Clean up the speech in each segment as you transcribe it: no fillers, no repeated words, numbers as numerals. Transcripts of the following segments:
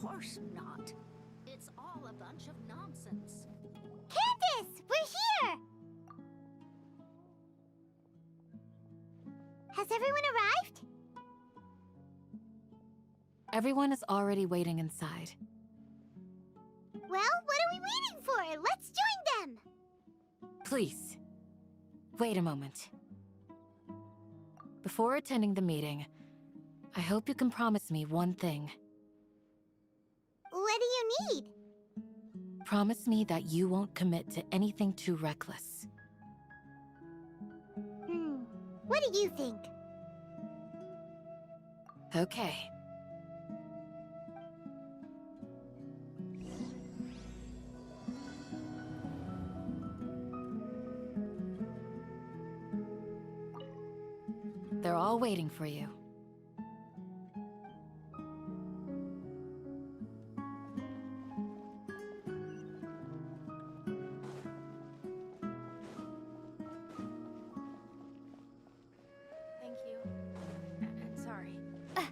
course not. It's all a bunch of nonsense. Candace! We're here! Has everyone arrived? Everyone is already waiting inside. Well, what are we waiting for? Let's join them! Please, wait a moment. Before attending the meeting, I hope you can promise me one thing. What do you need? Promise me that you won't commit to anything too reckless. What do you think? Okay. They're all waiting for you. Thank you. Sorry. It's okay.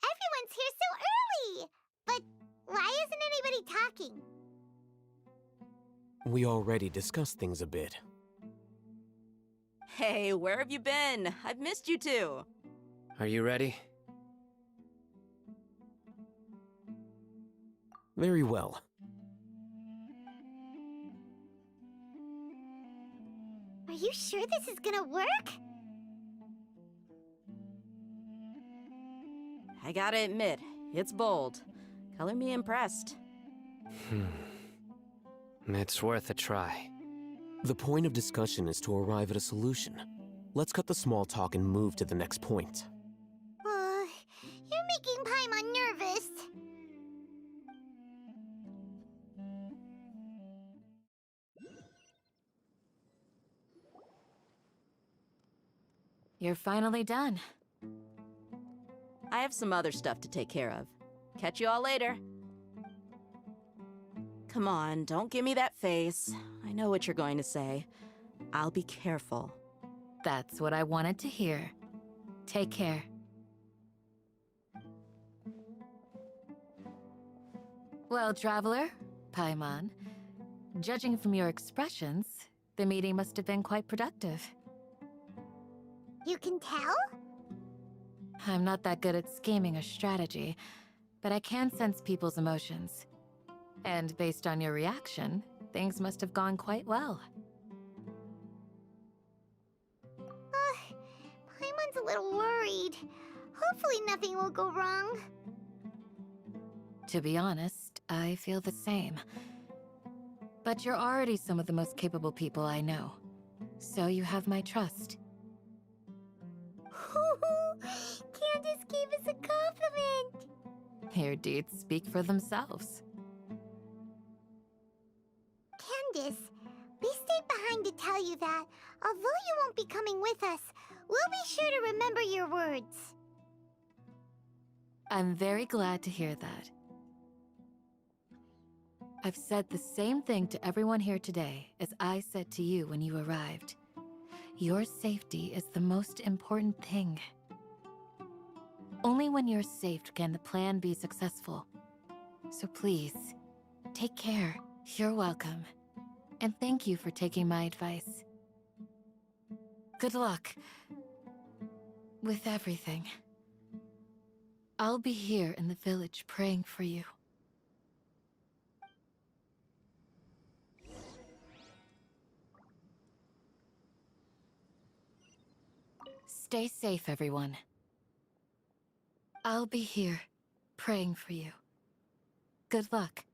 Everyone's here so early! But why isn't anybody talking? We already discussed things a bit. Hey, where have you been? I've missed you two. Are you ready? Very well. Are you sure this is gonna work? I gotta admit, it's bold. Color me impressed. It's worth a try. The point of discussion is to arrive at a solution. Let's cut the small talk and move to the next point. You're making Paimon nervous. You're finally done. I have some other stuff to take care of. Catch you all later. Come on, don't give me that face. I know what you're going to say. I'll be careful. That's what I wanted to hear. Take care. Well, Traveler, Paimon, judging from your expressions, the meeting must have been quite productive. You can tell? I'm not that good at scheming or strategy, but I can sense people's emotions. And based on your reaction, things must have gone quite well. Paimon's a little worried. Hopefully nothing will go wrong. To be honest, I feel the same. But you're already some of the most capable people I know, so you have my trust. Candace gave us a compliment! Your deeds speak for themselves. Candace, we stayed behind to tell you that, although you won't be coming with us, we'll be sure to remember your words. I'm very glad to hear that. I've said the same thing to everyone here today as I said to you when you arrived. Your safety is the most important thing. Only when you're safe can the plan be successful. So please, take care. You're welcome. And thank you for taking my advice. Good luck with everything. I'll be here in the village praying for you. Stay safe, everyone. I'll be here, praying for you. Good luck.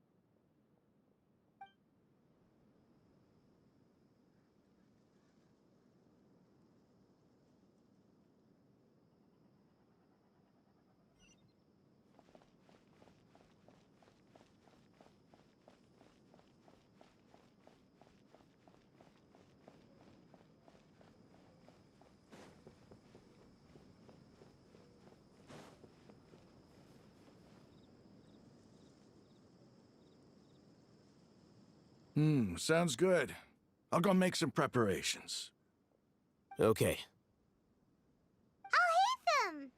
Sounds good. I'll go make some preparations. Okay. I'll hit them!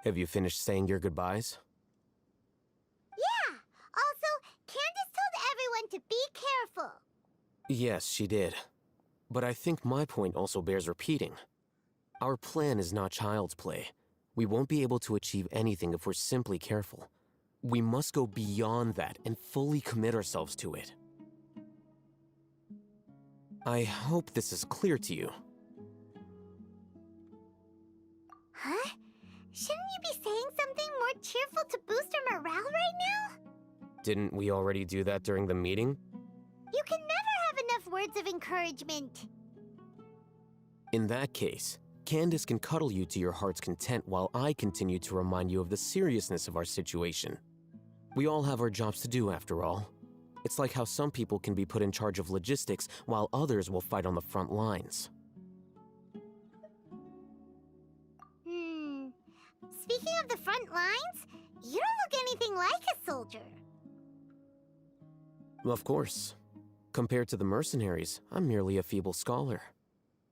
Have you finished saying your goodbyes? Yeah! Also, Candace told everyone to be careful. Yes, she did. But I think my point also bears repeating. Our plan is not child's play. We won't be able to achieve anything if we're simply careful. We must go beyond that and fully commit ourselves to it. I hope this is clear to you. Huh? Shouldn't you be saying something more cheerful to boost our morale right now? Didn't we already do that during the meeting? You can never have enough words of encouragement. In that case, Candace can cuddle you to your heart's content while I continue to remind you of the seriousness of our situation. We all have our jobs to do, after all. It's like how some people can be put in charge of logistics while others will fight on the front lines. Speaking of the front lines, you don't look anything like a soldier. Of course. Compared to the mercenaries, I'm merely a feeble scholar.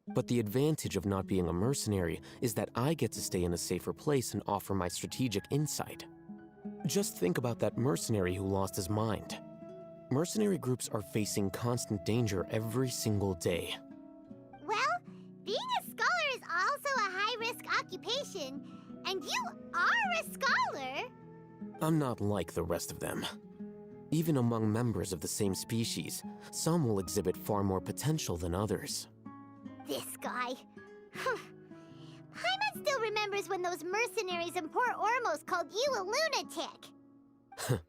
But the advantage of not being a mercenary is that I get to stay in a safer place and offer my strategic insight. Just think about that mercenary who lost his mind. Mercenary groups are facing constant danger every single day. Well, being a scholar is also a high-risk occupation, and you are a scholar! I'm not like the rest of them. Even among members of the same species, some will exhibit far more potential than others. This guy. Paimon still remembers when those mercenaries in Port Ormos called you a lunatic.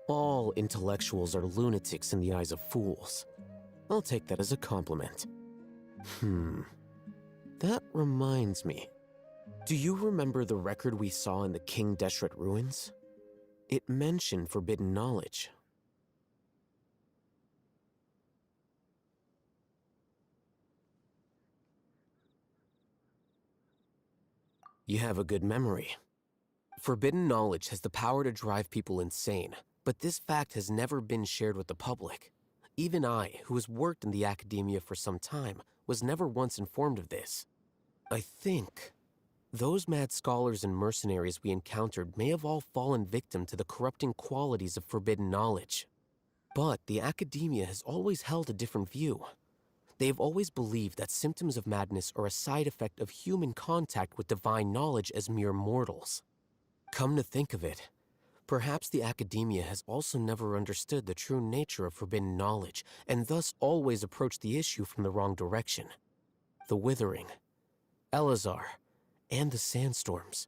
All intellectuals are lunatics in the eyes of fools. I'll take that as a compliment. That reminds me. Do you remember the record we saw in the King Deshret ruins? It mentioned forbidden knowledge. You have a good memory. Forbidden knowledge has the power to drive people insane, but this fact has never been shared with the public. Even I, who has worked in the academia for some time, was never once informed of this. I think those mad scholars and mercenaries we encountered may have all fallen victim to the corrupting qualities of forbidden knowledge. But the academia has always held a different view. They have always believed that symptoms of madness are a side effect of human contact with divine knowledge as mere mortals. Come to think of it, perhaps the academia has also never understood the true nature of forbidden knowledge, and thus always approached the issue from the wrong direction. The Withering, Elazar, and the sandstorms.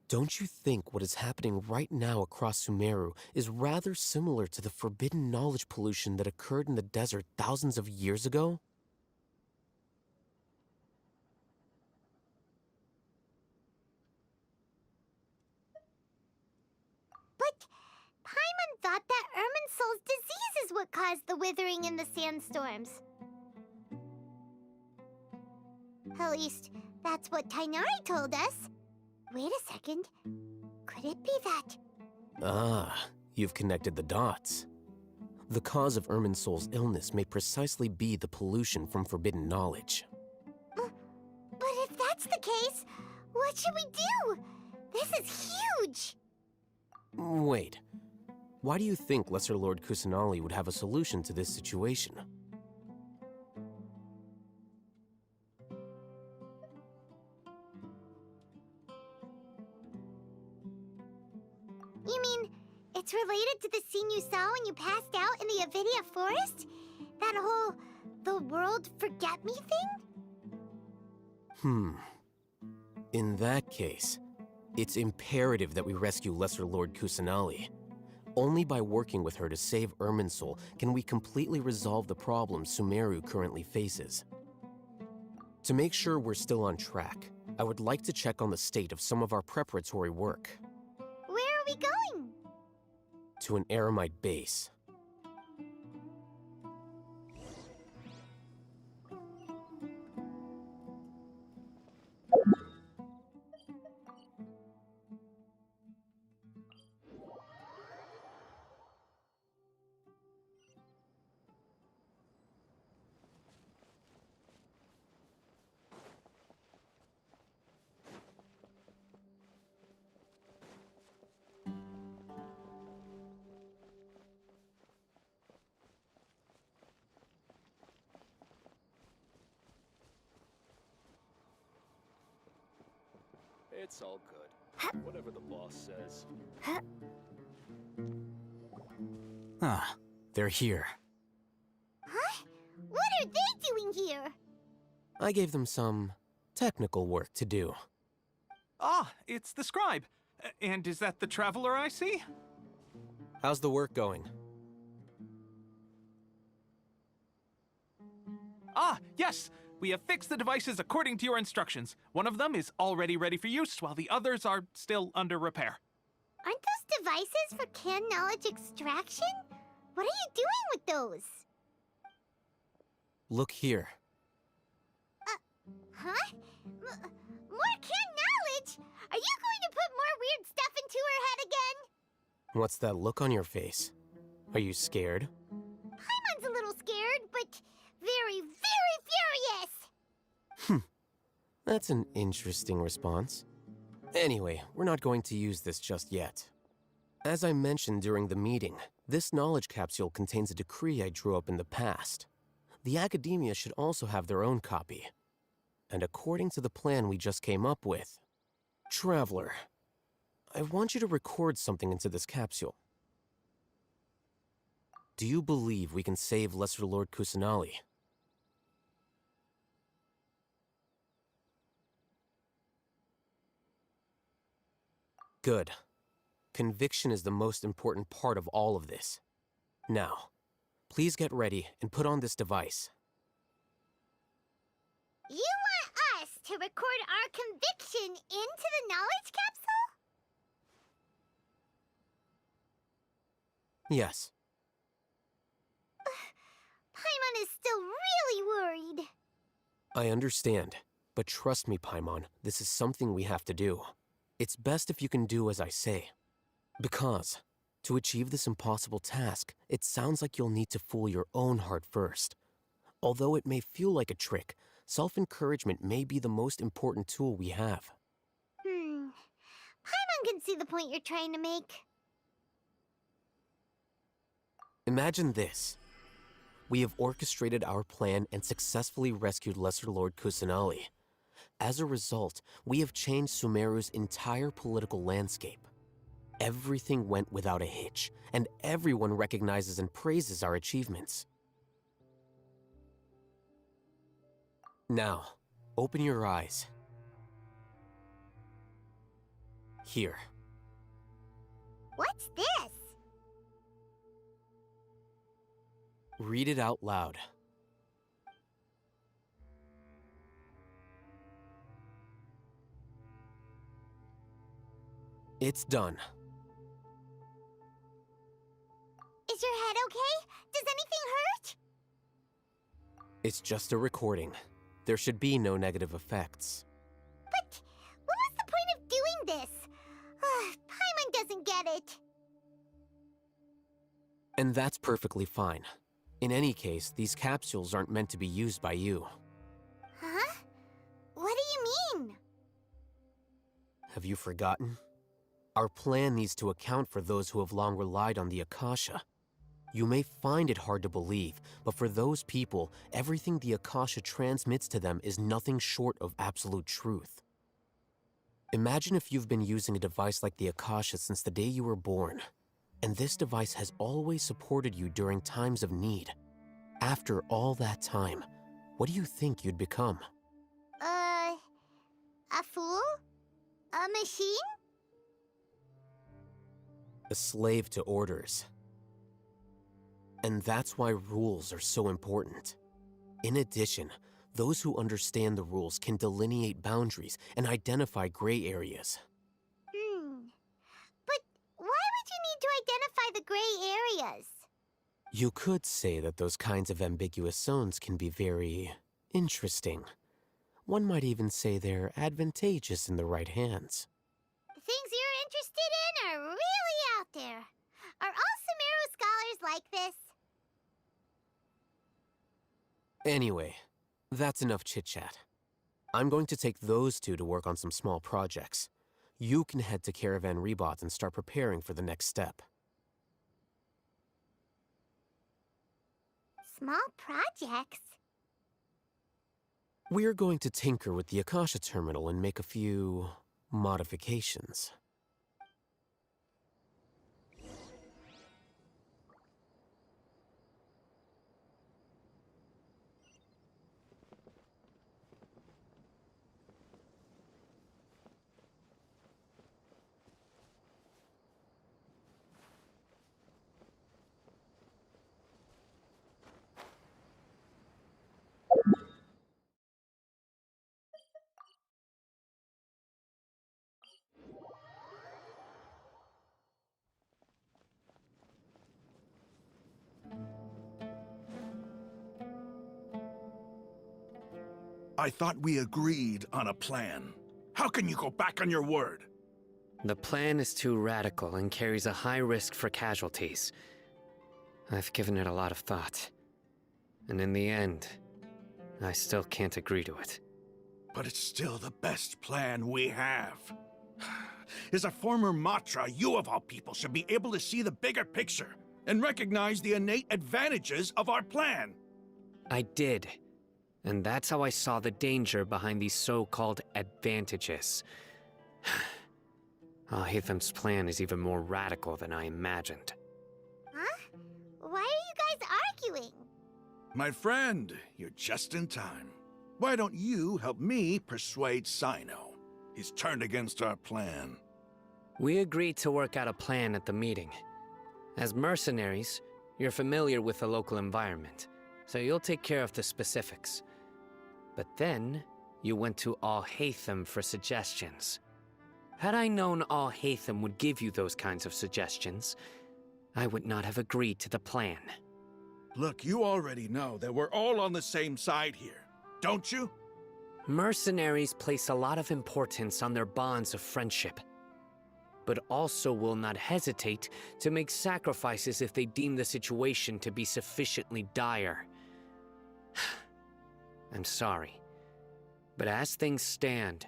Don't you think what is happening right now across Sumeru is rather similar to the forbidden knowledge pollution that occurred in the desert thousands of years ago? But Paimon thought that Irminsul's disease is what caused the withering in the sandstorms. At least, that's what Tainari told us. Wait a second. Could it be that? Ah, you've connected the dots. The cause of Irminsul's illness may precisely be the pollution from forbidden knowledge. But if that's the case, what should we do? This is huge! Wait. Why do you think Lesser Lord Kusanali would have a solution to this situation? You mean, it's related to the scene you saw when you passed out in the Avidia forest? That whole, the world forget me thing? In that case, it's imperative that we rescue Lesser Lord Kusanali. Only by working with her to save Irminsul can we completely resolve the problems Sumeru currently faces. To make sure we're still on track, I would like to check on the state of some of our preparatory work. Where are we going? To an Eremite base. It's all good. Whatever the boss says. Ah, they're here. Huh? What are they doing here? I gave them some technical work to do. Ah, it's the scribe. And is that the traveler I see? How's the work going? Ah, yes! We have fixed the devices according to your instructions. One of them is already ready for use, while the others are still under repair. Aren't those devices for can knowledge extraction? What are you doing with those? Look here. Huh? More can knowledge? Are you going to put more weird stuff into her head again? What's that look on your face? Are you scared? Paimon's a little scared, but very, very furious! That's an interesting response. Anyway, we're not going to use this just yet. As I mentioned during the meeting, this knowledge capsule contains a decree I drew up in the past. The academia should also have their own copy. And according to the plan we just came up with, Traveler, I want you to record something into this capsule. Do you believe we can save Lesser Lord Kusanali? Good. Conviction is the most important part of all of this. Now, please get ready and put on this device. You want us to record our conviction into the knowledge capsule? Yes. Paimon is still really worried. I understand, but trust me, Paimon, this is something we have to do. It's best if you can do as I say. Because, to achieve this impossible task, it sounds like you'll need to fool your own heart first. Although it may feel like a trick, self-encouragement may be the most important tool we have. Paimon can see the point you're trying to make. Imagine this. We have orchestrated our plan and successfully rescued Lesser Lord Kusanali. As a result, we have changed Sumeru's entire political landscape. Everything went without a hitch, and everyone recognizes and praises our achievements. Now, open your eyes. Here. What's this? Read it out loud. It's done. Is your head okay? Does anything hurt? It's just a recording. There should be no negative effects. But what was the point of doing this? Paimon doesn't get it. And that's perfectly fine. In any case, these capsules aren't meant to be used by you. Huh? What do you mean? Have you forgotten? Our plan needs to account for those who have long relied on the Akasha. You may find it hard to believe, but for those people, everything the Akasha transmits to them is nothing short of absolute truth. Imagine if you've been using a device like the Akasha since the day you were born, and this device has always supported you during times of need. After all that time, what do you think you'd become? A fool? A machine? A slave to orders. And that's why rules are so important. In addition, those who understand the rules can delineate boundaries and identify gray areas. But why would you need to identify the gray areas? You could say that those kinds of ambiguous zones can be very interesting. One might even say they're advantageous in the right hands. The things you're interested in are really out there. Are all Sumeru scholars like this? Anyway, that's enough chit-chat. I'm going to take those two to work on some small projects. You can head to Caravan Rebot and start preparing for the next step. Small projects? We're going to tinker with the Akasha terminal and make a few modifications. I thought we agreed on a plan. How can you go back on your word? The plan is too radical and carries a high risk for casualties. I've given it a lot of thought. And in the end, I still can't agree to it. But it's still the best plan we have. As a former Matra, you of all people should be able to see the bigger picture and recognize the innate advantages of our plan. I did. And that's how I saw the danger behind these so-called advantages. Alhatham's plan is even more radical than I imagined. Huh? Why are you guys arguing? My friend, you're just in time. Why don't you help me persuade Cyno? He's turned against our plan. We agreed to work out a plan at the meeting. As mercenaries, you're familiar with the local environment, so you'll take care of the specifics. But then, you went to Alhatham for suggestions. Had I known Alhatham would give you those kinds of suggestions, I would not have agreed to the plan. Look, you already know that we're all on the same side here, don't you? Mercenaries place a lot of importance on their bonds of friendship, but also will not hesitate to make sacrifices if they deem the situation to be sufficiently dire. I'm sorry, but as things stand,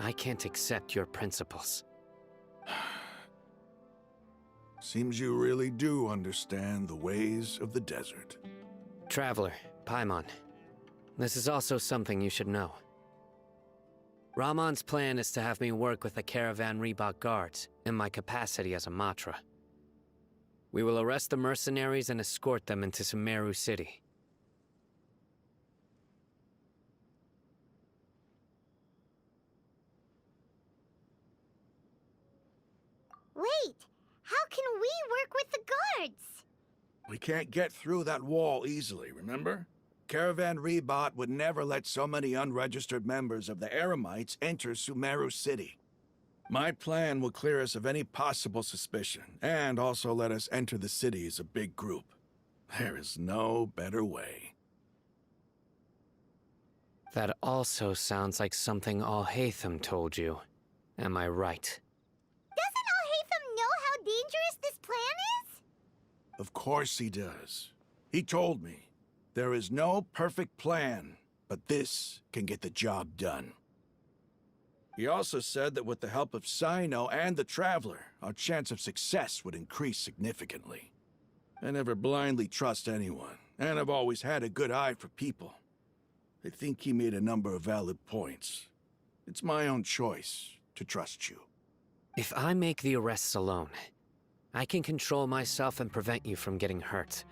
I can't accept your principles. Seems you really do understand the ways of the desert. Traveler, Paimon, this is also something you should know. Ramon's plan is to have me work with the Caravan Reebok guards in my capacity as a Matra. We will arrest the mercenaries and escort them into Sumeru City. Wait, how can we work with the guards? We can't get through that wall easily, remember? Caravan Reebok would never let so many unregistered members of the Eremites enter Sumeru City. My plan will clear us of any possible suspicion, and also let us enter the city as a big group. There is no better way. That also sounds like something Alhatham told you. Am I right? Doesn't Alhatham know how dangerous this plan is? Of course he does. He told me, there is no perfect plan, but this can get the job done. He also said that with the help of Cyno and the Traveler, our chance of success would increase significantly. I never blindly trust anyone, and I've always had a good eye for people. I think he made a number of valid points. It's my own choice to trust you. If I make the arrests alone, I can control myself and prevent you from getting hurt.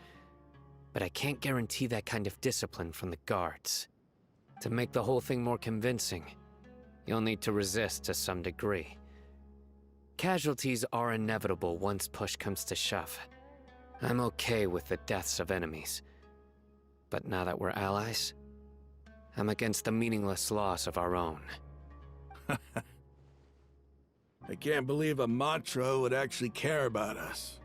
But I can't guarantee that kind of discipline from the guards. To make the whole thing more convincing, you'll need to resist to some degree. Casualties are inevitable once push comes to shove. I'm okay with the deaths of enemies. But now that we're allies, I'm against the meaningless loss of our own. I can't believe a Matra would actually care about us.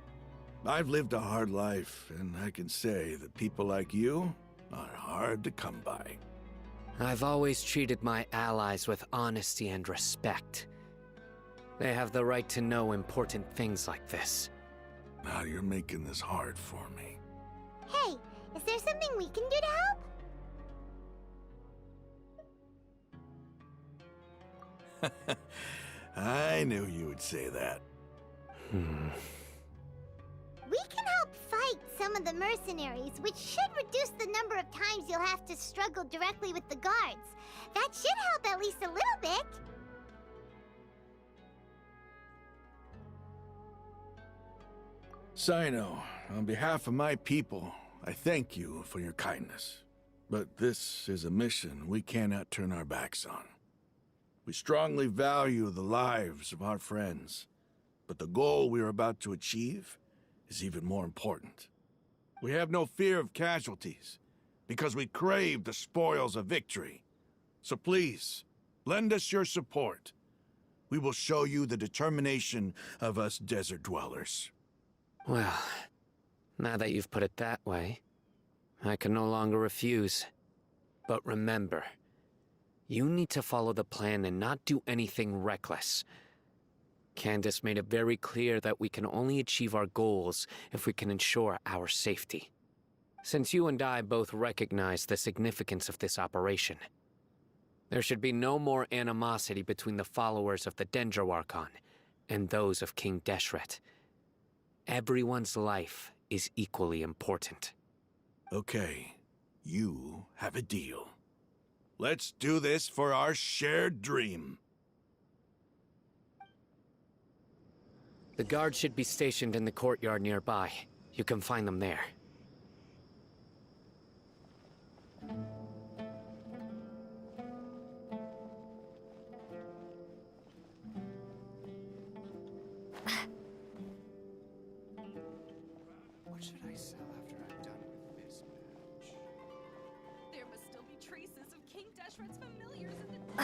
I've lived a hard life, and I can say that people like you are hard to come by. I've always treated my allies with honesty and respect. They have the right to know important things like this. Now you're making this hard for me. Hey, is there something we can do to help? I knew you would say that. We can help fight some of the mercenaries, which should reduce the number of times you'll have to struggle directly with the guards. That should help at least a little bit. Cyno, on behalf of my people, I thank you for your kindness. But this is a mission we cannot turn our backs on. We strongly value the lives of our friends, but the goal we are about to achieve is even more important. We have no fear of casualties, because we crave the spoils of victory. So please, lend us your support. We will show you the determination of us desert dwellers. Well, now that you've put it that way, I can no longer refuse. But remember, you need to follow the plan and not do anything reckless. Candace made it very clear that we can only achieve our goals if we can ensure our safety. Since you and I both recognize the significance of this operation, there should be no more animosity between the followers of the Dendro Archon and those of King Deshret. Everyone's life is equally important. Okay, you have a deal. Let's do this for our shared dream. The guards should be stationed in the courtyard nearby. You can find them there. What should I sell after I'm done with this match? There must still be traces of King Deshret's familiars in the...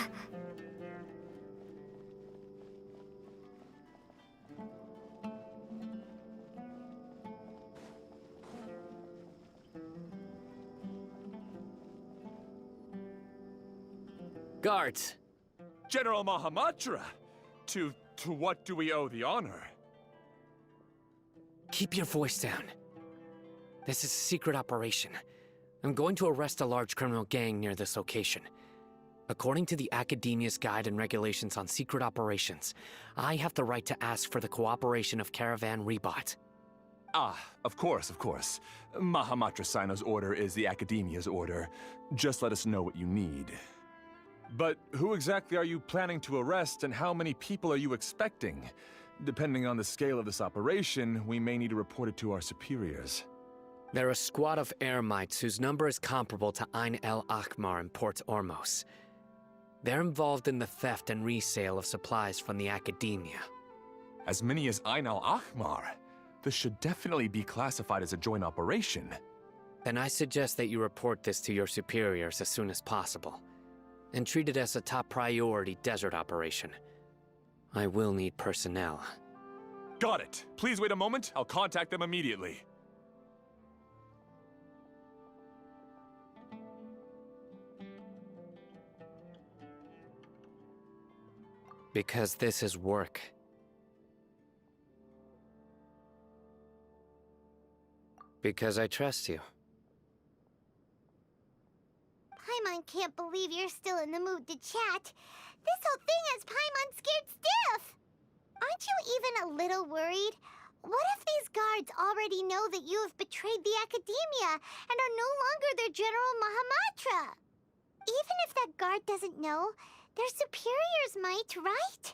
Guards! General Mahamatra! To what do we owe the honor? Keep your voice down. This is a secret operation. I'm going to arrest a large criminal gang near this location. According to the Academia's Guide and Regulations on Secret Operations, I have the right to ask for the cooperation of Caravan Rebot. Ah, of course, of course. Mahamatra Cyno's order is the Academia's order. Just let us know what you need. But who exactly are you planning to arrest, and how many people are you expecting? Depending on the scale of this operation, we may need to report it to our superiors. They're a squad of Eremites whose number is comparable to Ain el Akhmar in Port Ormos. They're involved in the theft and resale of supplies from the Academia. As many as Ain al Akhmar? This should definitely be classified as a joint operation. Then I suggest that you report this to your superiors as soon as possible, and treat it as a top priority desert operation. I will need personnel. Got it. Please wait a moment. I'll contact them immediately. Because this is work. Because I trust you. Paimon can't believe you're still in the mood to chat. This whole thing has Paimon scared stiff. Aren't you even a little worried? What if these guards already know that you have betrayed the Academia and are no longer their General Mahamatra? Even if that guard doesn't know, their superiors might, right?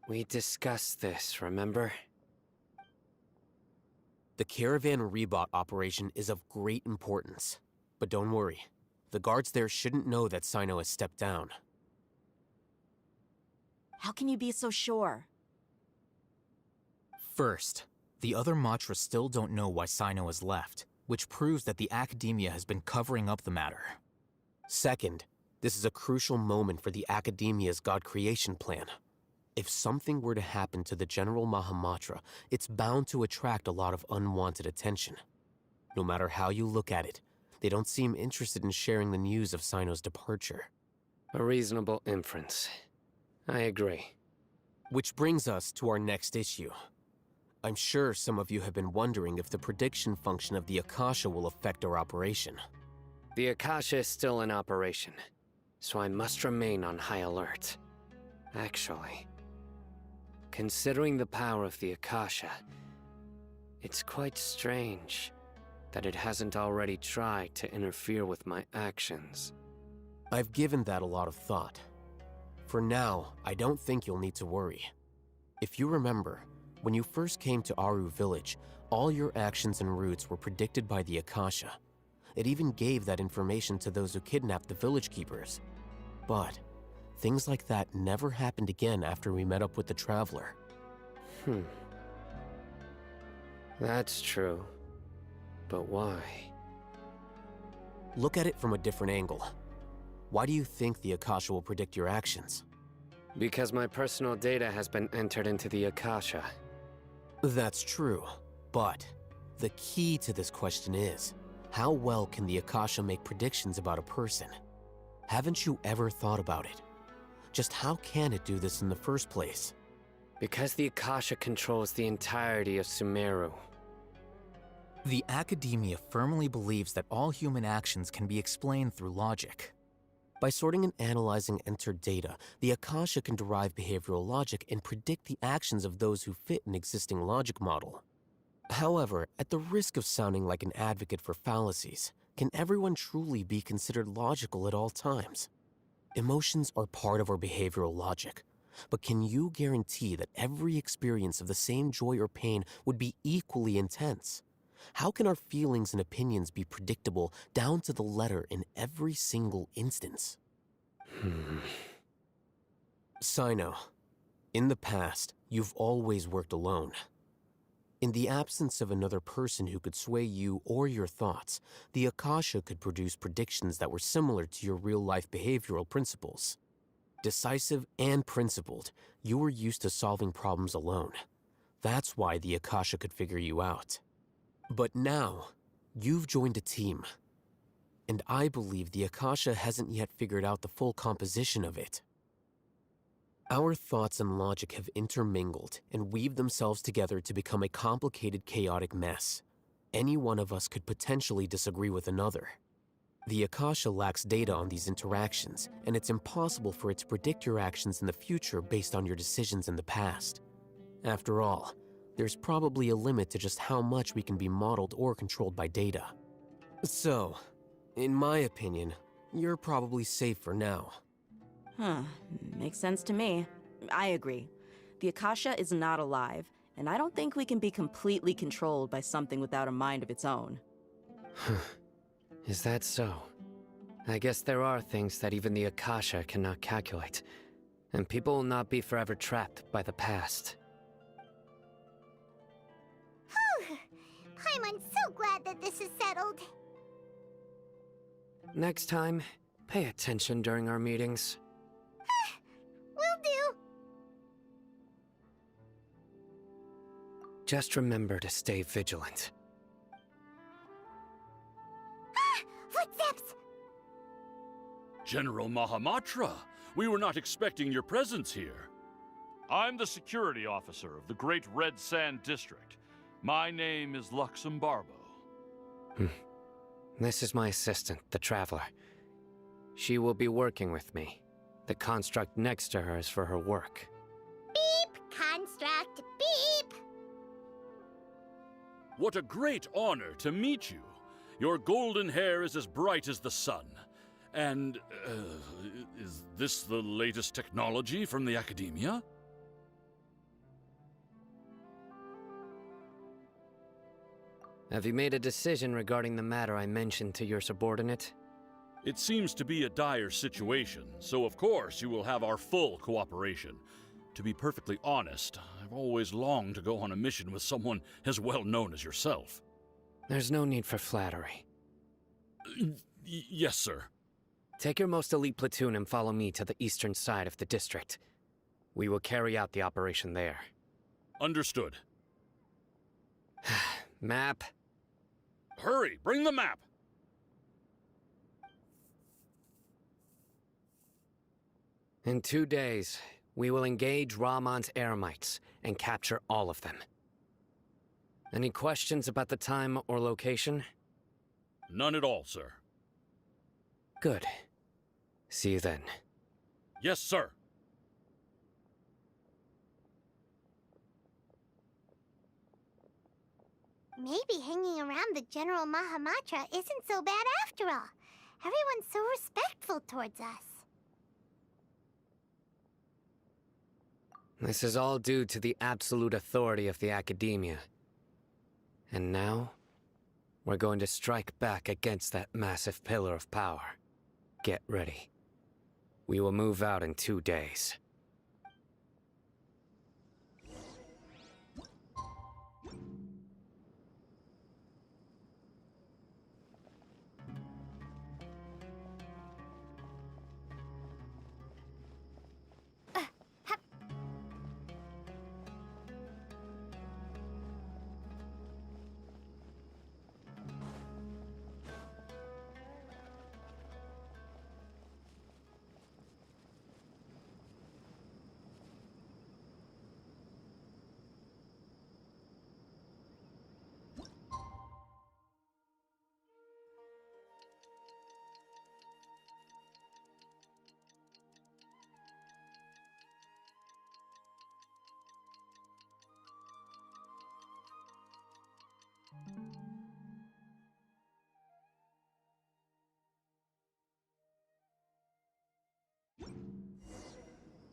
We discussed this, remember? The Caravan Rebot operation is of great importance. But don't worry, the guards there shouldn't know that Cyno has stepped down. How can you be so sure? First, the other Matra still don't know why Cyno has left, which proves that the Academia has been covering up the matter. Second, this is a crucial moment for the Academia's God creation plan. If something were to happen to the General Mahamatra, it's bound to attract a lot of unwanted attention. No matter how you look at it, they don't seem interested in sharing the news of Cyno's departure. A reasonable inference. I agree. Which brings us to our next issue. I'm sure some of you have been wondering if the prediction function of the Akasha will affect our operation. The Akasha is still in operation, so I must remain on high alert. Actually, considering the power of the Akasha, it's quite strange that it hasn't already tried to interfere with my actions. I've given that a lot of thought. For now, I don't think you'll need to worry. If you remember, When you first came to Aru Village, all your actions and routes were predicted by the Akasha. It even gave that information to those who kidnapped the village keepers. But things like that never happened again after we met up with the Traveler. That's true. But why? Look at it from a different angle. Why do you think the Akasha will predict your actions? Because my personal data has been entered into the Akasha. That's true, but the key to this question is, how well can the Akasha make predictions about a person? Haven't you ever thought about it? Just how can it do this in the first place? Because the Akasha controls the entirety of Sumeru. The Academia firmly believes that all human actions can be explained through logic. By sorting and analyzing entered data, the Akasha can derive behavioral logic and predict the actions of those who fit an existing logic model. However, at the risk of sounding like an advocate for fallacies, can everyone truly be considered logical at all times? Emotions are part of our behavioral logic, but can you guarantee that every experience of the same joy or pain would be equally intense? How can our feelings and opinions be predictable down to the letter in every single instance? Cyno, in the past, you've always worked alone. In the absence of another person who could sway you or your thoughts, the Akasha could produce predictions that were similar to your real-life behavioral principles. Decisive and principled, you were used to solving problems alone. That's why the Akasha could figure you out. But now, you've joined a team. And I believe the Akasha hasn't yet figured out the full composition of it. Our thoughts and logic have intermingled and weaved themselves together to become a complicated, chaotic mess. Any one of us could potentially disagree with another. The Akasha lacks data on these interactions, and it's impossible for it to predict your actions in the future based on your decisions in the past. After all, there's probably a limit to just how much we can be modeled or controlled by data. So, in my opinion, you're probably safe for now. Makes sense to me. I agree. The Akasha is not alive, and I don't think we can be completely controlled by something without a mind of its own. Is that so? I guess there are things that even the Akasha cannot calculate, and people will not be forever trapped by the past. Paimon's so glad that this is settled. Next time, pay attention during our meetings. Will do. Just remember to stay vigilant. Footsteps! General Mahamatra, we were not expecting your presence here. I'm the security officer of the Great Red Sand District. My name is Luxembarbo. This is my assistant, the Traveler. She will be working with me. The construct next to her is for her work. Beep! Construct, beep! What a great honor to meet you. Your golden hair is as bright as the sun. And, is this the latest technology from the Academia? Have you made a decision regarding the matter I mentioned to your subordinate? It seems to be a dire situation, so of course you will have our full cooperation. To be perfectly honest, I've always longed to go on a mission with someone as well known as yourself. There's no need for flattery. Yes, sir. Take your most elite platoon and follow me to the eastern side of the district. We will carry out the operation there. Understood. Map. Hurry, bring the map! In 2 days, we will engage Rahman's Eremites and capture all of them. Any questions about the time or location? None at all, sir. Good. See you then. Yes, sir. Maybe hanging around the General Mahamatra isn't so bad after all. Everyone's so respectful towards us. This is all due to the absolute authority of the Academia. And now, we're going to strike back against that massive pillar of power. Get ready. We will move out in 2 days.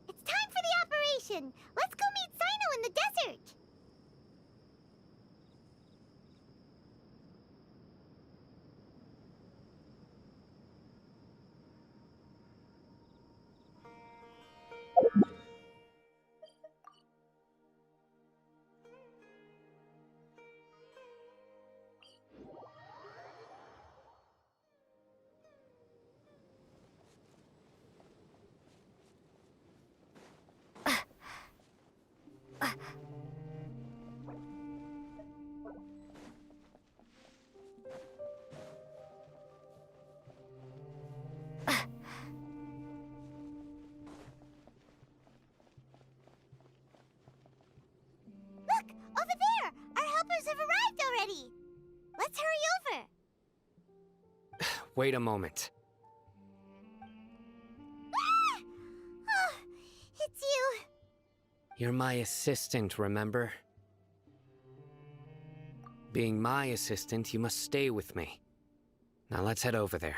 It's time for the operation! Let's go meet Cyno in the desert! Look! Over there! Our helpers have arrived already! Let's hurry over! Wait a moment. Ah! Oh, it's you! You're my assistant, remember? Being my assistant, you must stay with me. Now let's head over there.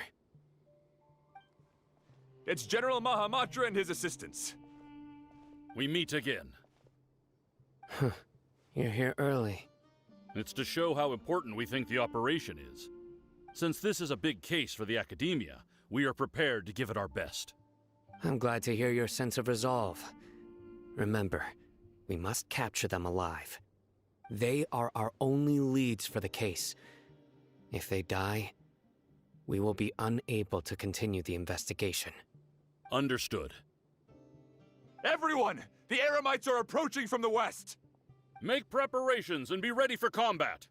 It's General Mahamatra and his assistants. We meet again. You're here early. It's to show how important we think the operation is. Since this is a big case for the Academia, we are prepared to give it our best. I'm glad to hear your sense of resolve. Remember, we must capture them alive. They are our only leads for the case. If they die, we will be unable to continue the investigation. Understood. Everyone! The Eremites are approaching from the west! Make preparations and be ready for combat.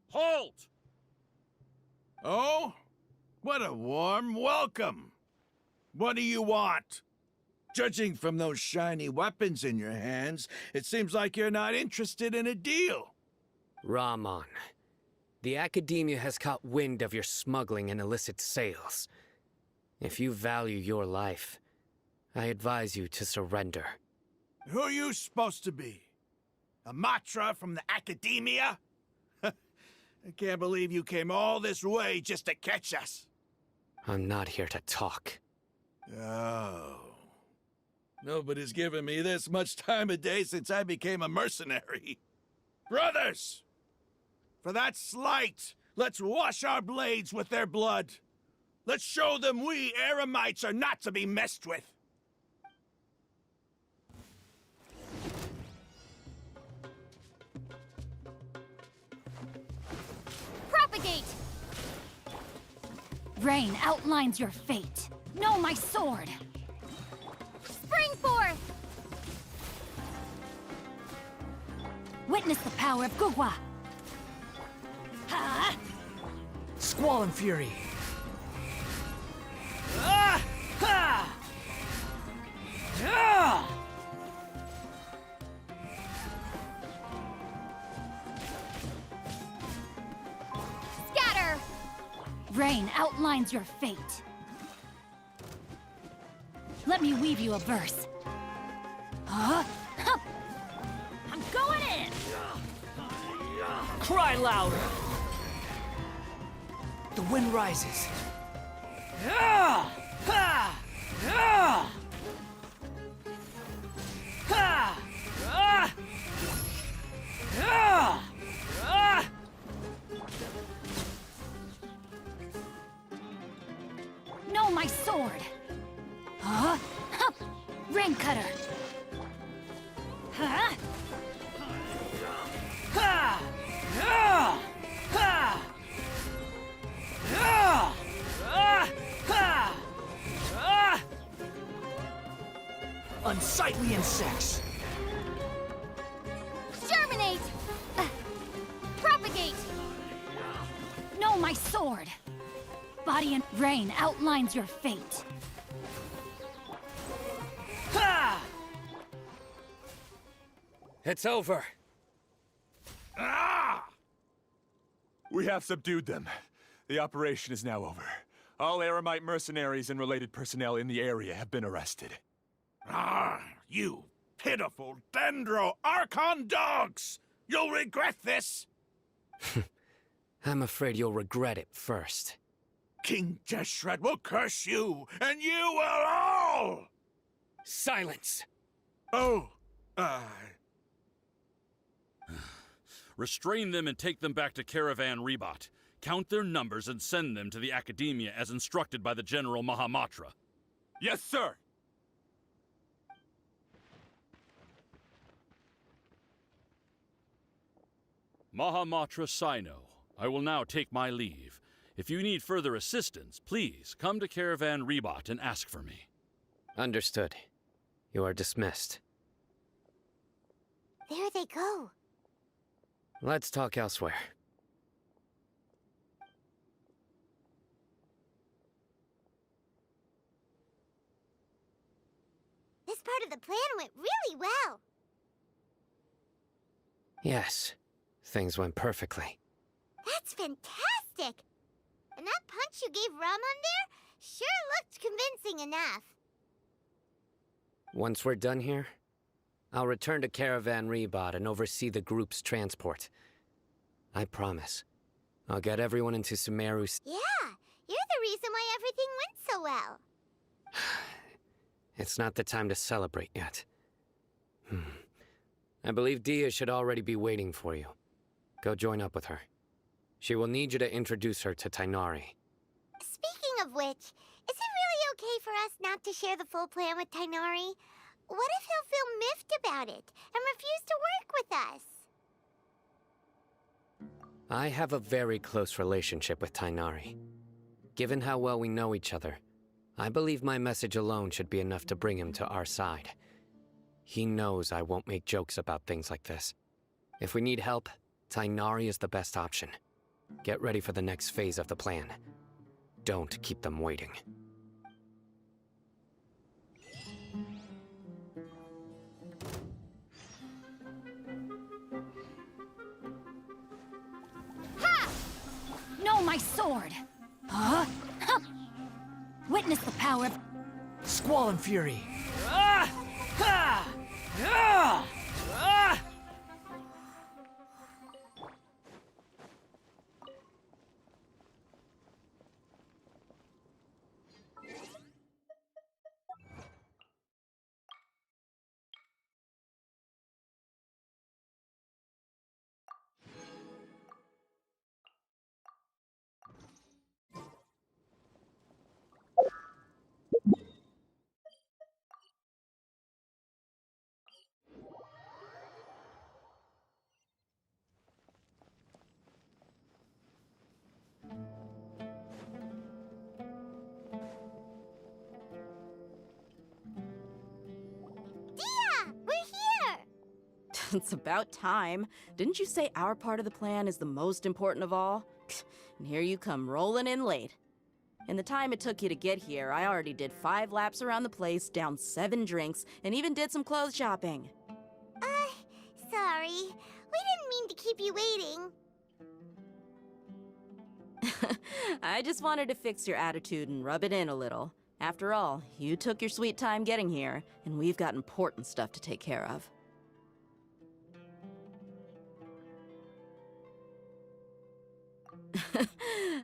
Halt! Oh? What a warm welcome! What do you want? Judging from those shiny weapons in your hands, it seems like you're not interested in a deal. Rahman, the Academia has caught wind of your smuggling and illicit sales. If you value your life, I advise you to surrender. Who are you supposed to be? A Matra from the Academia? I can't believe you came all this way just to catch us. I'm not here to talk. Oh. Nobody's given me this much time of day since I became a mercenary. Brothers! For that slight, let's wash our blades with their blood. Let's show them we Eremites are not to be messed with. Propagate! Rain outlines your fate. Know my sword! Spring forth! Witness the power of Gugwa! Ha! Squall and Fury. Ah! Ha! Ah! Scatter! Rain outlines your fate. Let me weave you a verse. Huh? Hup! I'm going in! Cry louder! The wind rises. Ah! No, my sword! Huh? Hup! Rain cutter! Huh? Ha! Ha! Ha! Ha! Ha! Ha! Unsightly insects! Germinate! Propagate! No, my sword! Body and rain outlines your fate. Ha! It's over. Ah! We have subdued them. The operation is now over. All Aramite mercenaries and related personnel in the area have been arrested. Ah, you pitiful Dendro Archon dogs! You'll regret this! I'm afraid you'll regret it first. King Deshret will curse you, and you will all! Silence! Oh, Restrain them and take them back to Caravan Rebot. Count their numbers and send them to the Academia as instructed by the General Mahamatra. Yes, sir! Mahamatra Cyno, I will now take my leave. If you need further assistance, please come to Caravan Rebot and ask for me. Understood. You are dismissed. There they go. Let's talk elsewhere. This part of the plan went really well. Yes, things went perfectly. That's fantastic! And that punch you gave Rum on there sure looked convincing enough. Once we're done here, I'll return to Caravan Rebot and oversee the group's transport. I promise. I'll get everyone into Sumeru. Yeah, you're the reason why everything went so well. It's not the time to celebrate yet. I believe Dehya should already be waiting for you. Go join up with her. She will need you to introduce her to Tighnari. Speaking of which, is it really okay for us not to share the full plan with Tighnari? What if he'll feel miffed about it and refuse to work with us? I have a very close relationship with Tighnari. Given how well we know each other, I believe my message alone should be enough to bring him to our side. He knows I won't make jokes about things like this. If we need help, Tighnari is the best option. Get ready for the next phase of the plan. Don't keep them waiting. Ha! No, my sword! Huh? Huh! Witness the power of... Squall and Fury! Ah! Ha! Ah! Ah! It's about time. Didn't you say our part of the plan is the most important of all? And here you come rolling in late. In the time it took you to get here, I already did 5 laps around the place, downed 7 drinks, and even did some clothes shopping. Sorry. We didn't mean to keep you waiting. I just wanted to fix your attitude and rub it in a little. After all, you took your sweet time getting here, and we've got important stuff to take care of.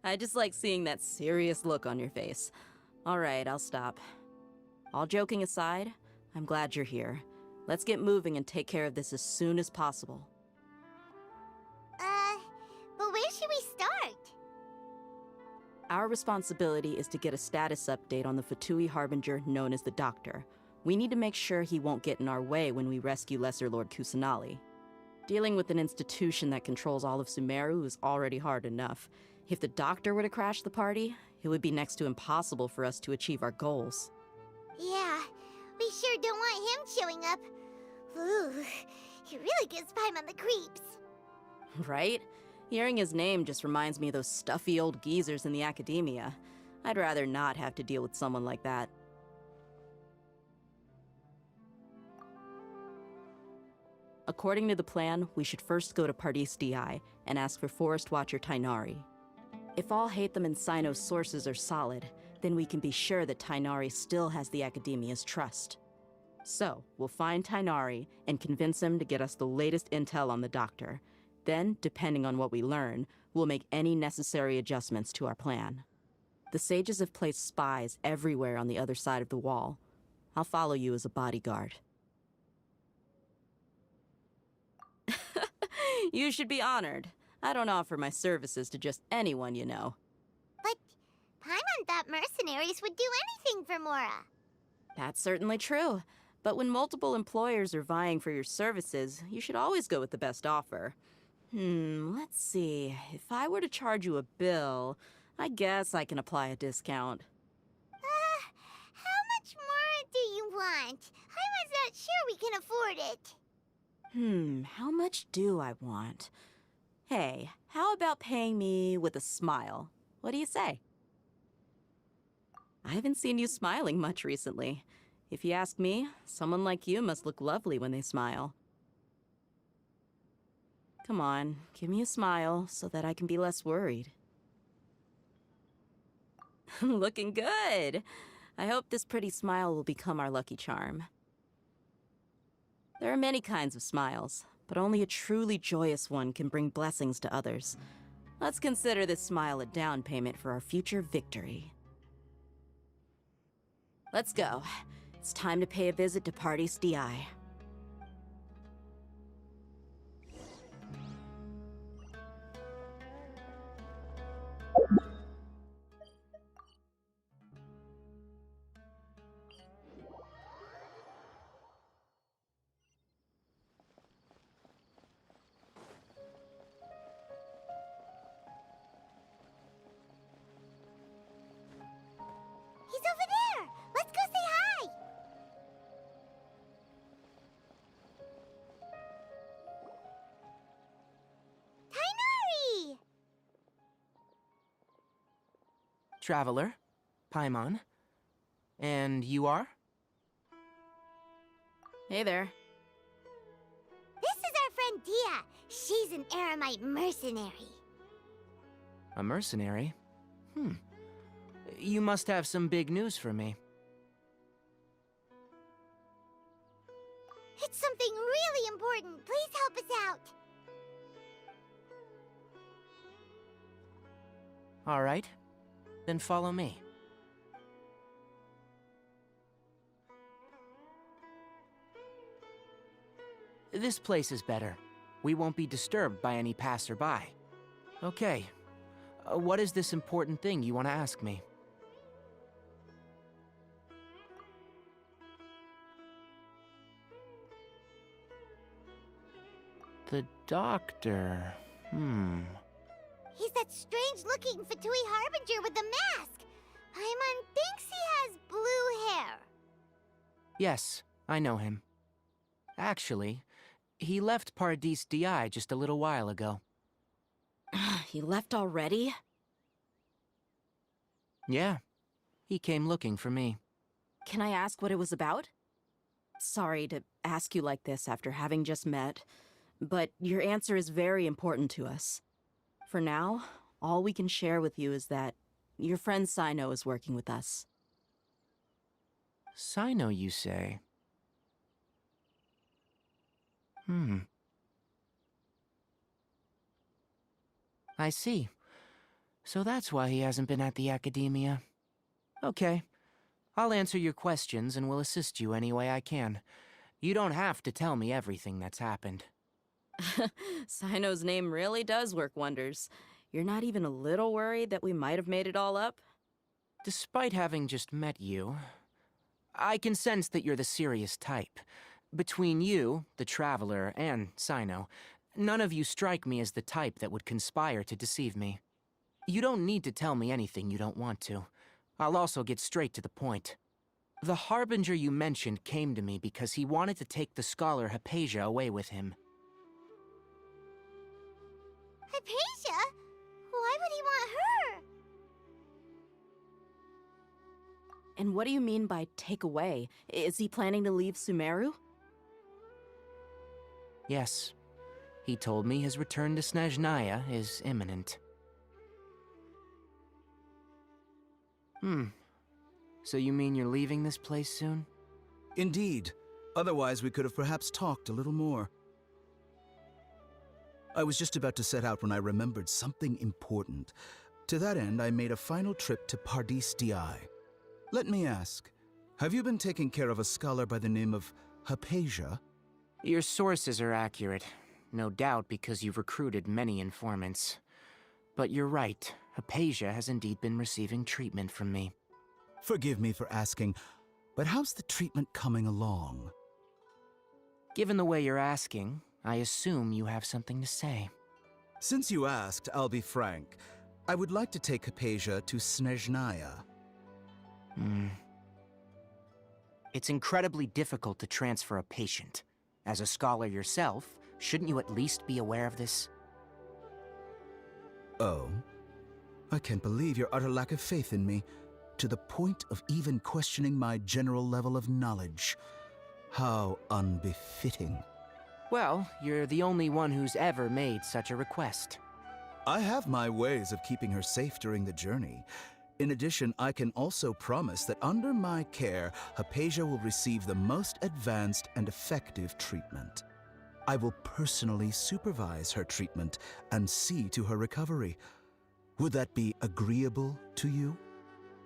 I just like seeing that serious look on your face. All right, I'll stop. All joking aside, I'm glad you're here. Let's get moving and take care of this as soon as possible. But where should we start? Our responsibility is to get a status update on the Fatui Harbinger known as the Doctor. We need to make sure he won't get in our way when we rescue Lesser Lord Kusanali. Dealing with an institution that controls all of Sumeru is already hard enough. If the Doctor were to crash the party, it would be next to impossible for us to achieve our goals. Yeah, we sure don't want him showing up. Ooh, he really gives Paimon the creeps. Right? Hearing his name just reminds me of those stuffy old geezers in the academia. I'd rather not have to deal with someone like that. According to the plan, we should first go to Pardis Di and ask for Forest Watcher Tainari. If all Hatham and Cyno's sources are solid, then we can be sure that Tainari still has the Academia's trust. So, we'll find Tainari and convince him to get us the latest intel on the Doctor. Then, depending on what we learn, we'll make any necessary adjustments to our plan. The sages have placed spies everywhere on the other side of the wall. I'll follow you as a bodyguard. You should be honored. I don't offer my services to just anyone you know. But Paimon thought mercenaries would do anything for Mora. That's certainly true. But when multiple employers are vying for your services, you should always go with the best offer. Let's see. If I were to charge you a bill, I guess I can apply a discount. How much more do you want? Paimon's not sure we can afford it. How much do I want? Hey, how about paying me with a smile? What do you say? I haven't seen you smiling much recently. If you ask me, someone like you must look lovely when they smile. Come on, give me a smile so that I can be less worried. Looking good! I hope this pretty smile will become our lucky charm. There are many kinds of smiles, but only a truly joyous one can bring blessings to others. Let's consider this smile a down payment for our future victory. Let's go. It's time to pay a visit to Pardis Di. He's over there! Let's go say hi! Tainari! Traveler, Paimon. And you are? Hey there. This is our friend Dehya. She's an Aramite mercenary. A mercenary? You must have some big news for me. It's something really important. Please help us out. All right. Then follow me. This place is better. We won't be disturbed by any passerby. Okay. What is this important thing you want to ask me? The Doctor. He's that strange-looking Fatui Harbinger with the mask. Paimon thinks he has blue hair. Yes, I know him. Actually, he left Pardis Di just a little while ago. He left already? Yeah, he came looking for me. Can I ask what it was about? Sorry to ask you like this after having just met, but your answer is very important to us. For now, all we can share with you is that your friend Cyno is working with us. Cyno, you say? I see. So that's why he hasn't been at the academia. Okay, I'll answer your questions and will assist you any way I can. You don't have to tell me everything that's happened. Cyno's name really does work wonders. You're not even a little worried that we might have made it all up? Despite having just met you, I can sense that you're the serious type. Between you, the Traveler, and Cyno, none of you strike me as the type that would conspire to deceive me. You don't need to tell me anything you don't want to. I'll also get straight to the point. The Harbinger you mentioned came to me because he wanted to take the scholar Hypatia away with him. Hypatia? Why would he want her? And what do you mean by take away? Is he planning to leave Sumeru? Yes. He told me his return to Snezhnaya is imminent. So you mean you're leaving this place soon? Indeed. Otherwise, we could have perhaps talked a little more. I was just about to set out when I remembered something important. To that end, I made a final trip to Pardis Di. Let me ask, have you been taking care of a scholar by the name of Hypatia? Your sources are accurate. No doubt because you've recruited many informants. But you're right, Hypatia has indeed been receiving treatment from me. Forgive me for asking, but how's the treatment coming along? Given the way you're asking, I assume you have something to say. Since you asked, I'll be frank. I would like to take Hypatia to Snezhnaya. It's incredibly difficult to transfer a patient. As a scholar yourself, shouldn't you at least be aware of this? Oh? I can't believe your utter lack of faith in me, to the point of even questioning my general level of knowledge. How unbefitting. Well, you're the only one who's ever made such a request. I have my ways of keeping her safe during the journey. In addition, I can also promise that under my care, Hypatia will receive the most advanced and effective treatment. I will personally supervise her treatment and see to her recovery. Would that be agreeable to you?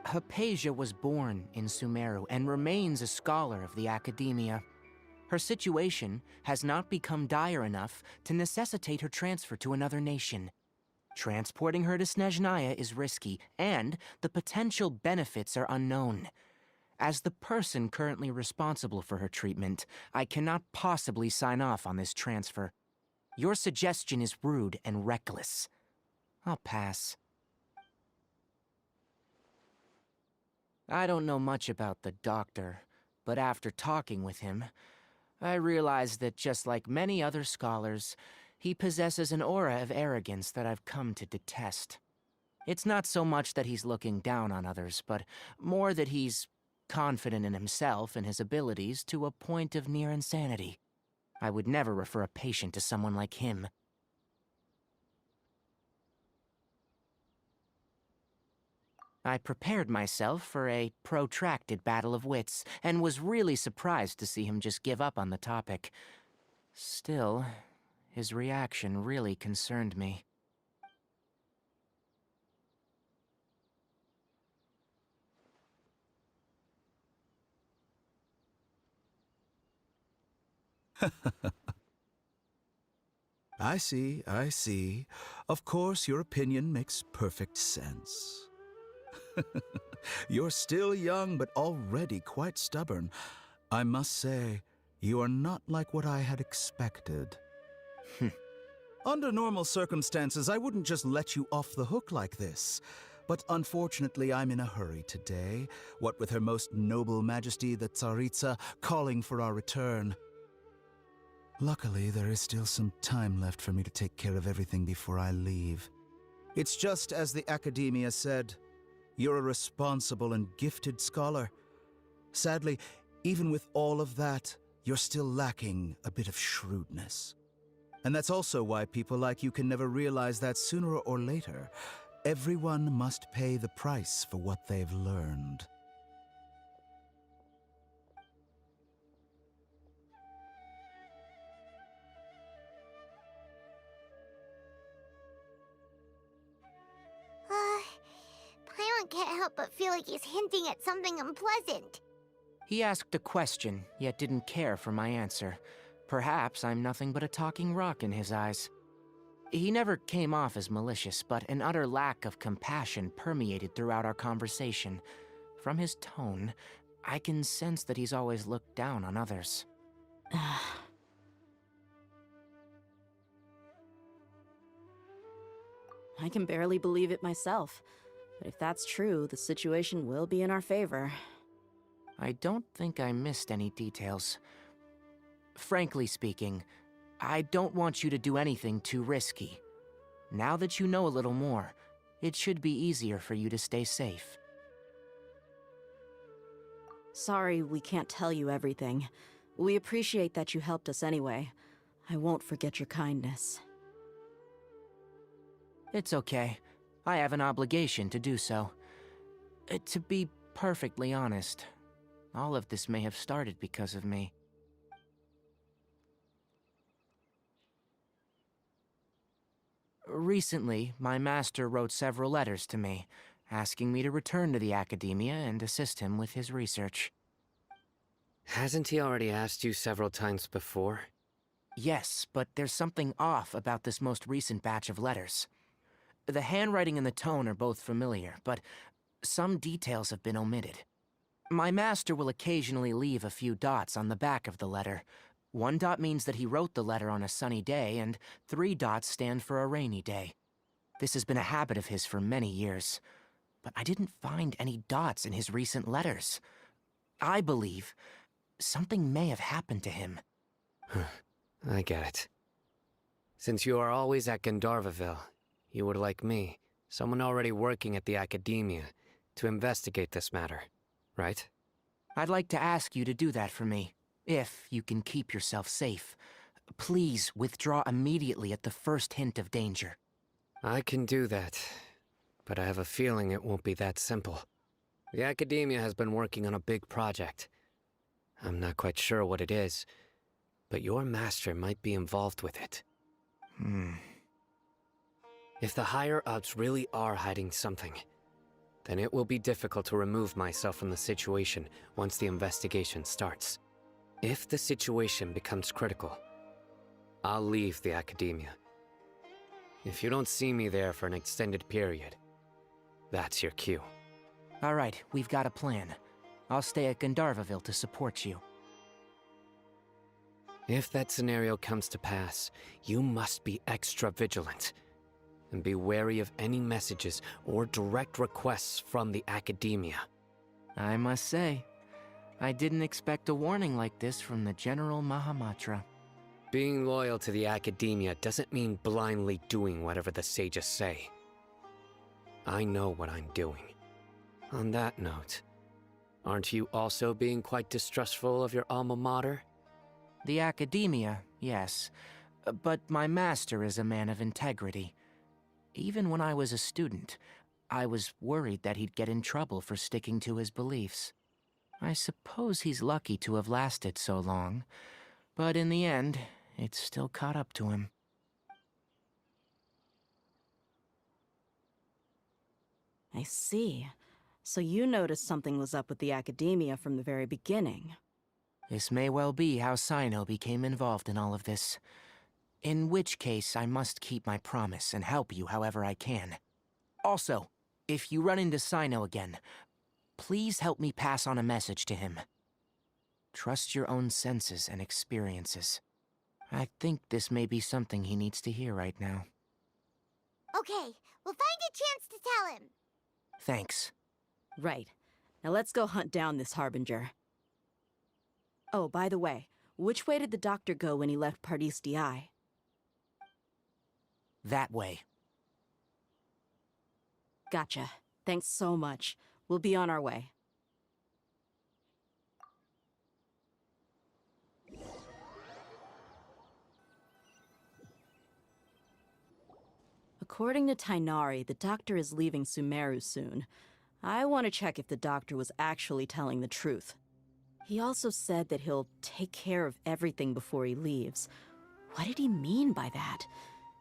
Hypatia was born in Sumeru and remains a scholar of the Academia. Her situation has not become dire enough to necessitate her transfer to another nation. Transporting her to Snezhnaya is risky, and the potential benefits are unknown. As the person currently responsible for her treatment, I cannot possibly sign off on this transfer. Your suggestion is rude and reckless. I'll pass. I don't know much about the doctor, but after talking with him, I realized that just like many other scholars, he possesses an aura of arrogance that I've come to detest. It's not so much that he's looking down on others, but more that he's confident in himself and his abilities to a point of near insanity. I would never refer a patient to someone like him. I prepared myself for a protracted battle of wits, and was really surprised to see him just give up on the topic. Still, his reaction really concerned me. I see, I see. Of course, your opinion makes perfect sense. You're still young, but already quite stubborn. I must say, you are not like what I had expected. Under normal circumstances, I wouldn't just let you off the hook like this. But unfortunately, I'm in a hurry today, what with Her Most Noble Majesty the Tsaritsa calling for our return. Luckily, there is still some time left for me to take care of everything before I leave. It's just as the Academia said, you're a responsible and gifted scholar. Sadly, even with all of that, you're still lacking a bit of shrewdness. And that's also why people like you can never realize that sooner or later, everyone must pay the price for what they've learned. Paimon can't help but feel like he's hinting at something unpleasant. He asked a question, yet didn't care for my answer. Perhaps I'm nothing but a talking rock in his eyes. He never came off as malicious, but an utter lack of compassion permeated throughout our conversation. From his tone, I can sense that he's always looked down on others. I can barely believe it myself. But if that's true, the situation will be in our favor. I don't think I missed any details. Frankly speaking, I don't want you to do anything too risky. Now that you know a little more, it should be easier for you to stay safe. Sorry we can't tell you everything. We appreciate that you helped us anyway. I won't forget your kindness. It's okay. I have an obligation to do so. To be perfectly honest, all of this may have started because of me. Recently, my master wrote several letters to me, asking me to return to the Academia and assist him with his research. Hasn't he already asked you several times before? Yes, but there's something off about this most recent batch of letters. The handwriting and the tone are both familiar, but some details have been omitted. My master will occasionally leave a few dots on the back of the letter. 1 dot means that he wrote the letter on a sunny day, and 3 dots stand for a rainy day. This has been a habit of his for many years, but I didn't find any dots in his recent letters. I believe something may have happened to him. I get it. Since you are always at Gandharvaville, you would like me, someone already working at the Academia, to investigate this matter, right? I'd like to ask you to do that for me, if you can keep yourself safe. Please withdraw immediately at the first hint of danger. I can do that, but I have a feeling it won't be that simple. The Academia has been working on a big project. I'm not quite sure what it is, but your master might be involved with it. If the higher-ups really are hiding something, then it will be difficult to remove myself from the situation once the investigation starts. If the situation becomes critical, I'll leave the Academia. If you don't see me there for an extended period, that's your cue. All right, we've got a plan. I'll stay at Gandharvaville to support you. If that scenario comes to pass, you must be extra vigilant. And be wary of any messages or direct requests from the Academia. I must say, I didn't expect a warning like this from the General Mahamatra. Being loyal to the Academia doesn't mean blindly doing whatever the sages say. I know what I'm doing. On that note, aren't you also being quite distrustful of your alma mater? The Academia, yes. But my master is a man of integrity. Even when I was a student, I was worried that he'd get in trouble for sticking to his beliefs. I suppose he's lucky to have lasted so long, but in the end, it's still caught up to him. I see. So you noticed something was up with the Academia from the very beginning. This may well be how Cyno became involved in all of this. In which case, I must keep my promise and help you however I can. Also, if you run into Cyno again, please help me pass on a message to him. Trust your own senses and experiences. I think this may be something he needs to hear right now. Okay, we'll find a chance to tell him. Thanks. Right. Now let's go hunt down this Harbinger. Oh, by the way, which way did the doctor go when he left Pardis Di? That way. Gotcha. Thanks so much. We'll be on our way. According to Tainari, the doctor is leaving Sumeru soon. I want to check if the doctor was actually telling the truth. He also said that he'll take care of everything before he leaves. What did he mean by that?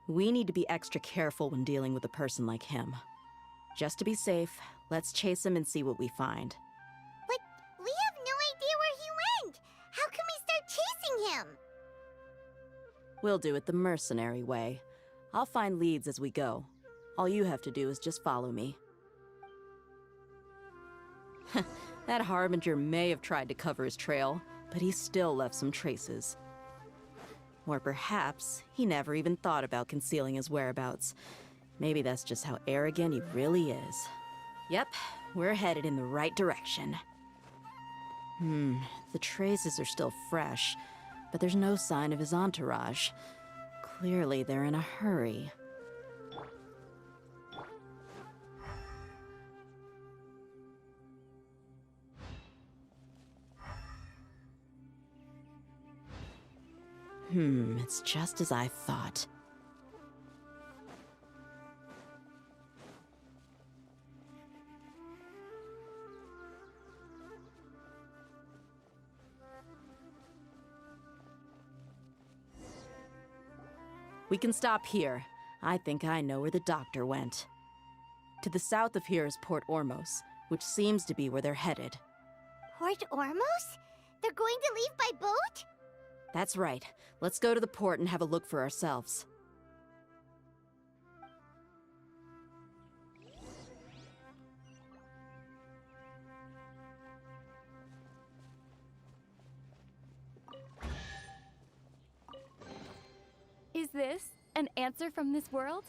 We need to be extra careful when dealing with a person like him. Just to be safe, Let's chase him and see what we find. But we have no idea where he went! How can we start chasing him? We'll do it the mercenary way. I'll find leads as we go. All you have to do is just follow me. That Harbinger may have tried to cover his trail, but he still left some traces. Or perhaps he never even thought about concealing his whereabouts. Maybe that's just how arrogant he really is. Yep, we're headed in the right direction. The traces are still fresh, but there's no sign of his entourage. Clearly they're in a hurry. It's just as I thought. We can stop here. I think I know where the doctor went. To the south of here is Port Ormos, which seems to be where they're headed. Port Ormos? They're going to leave by boat? That's right. Let's go to the port and have a look for ourselves. Is this an answer from this world?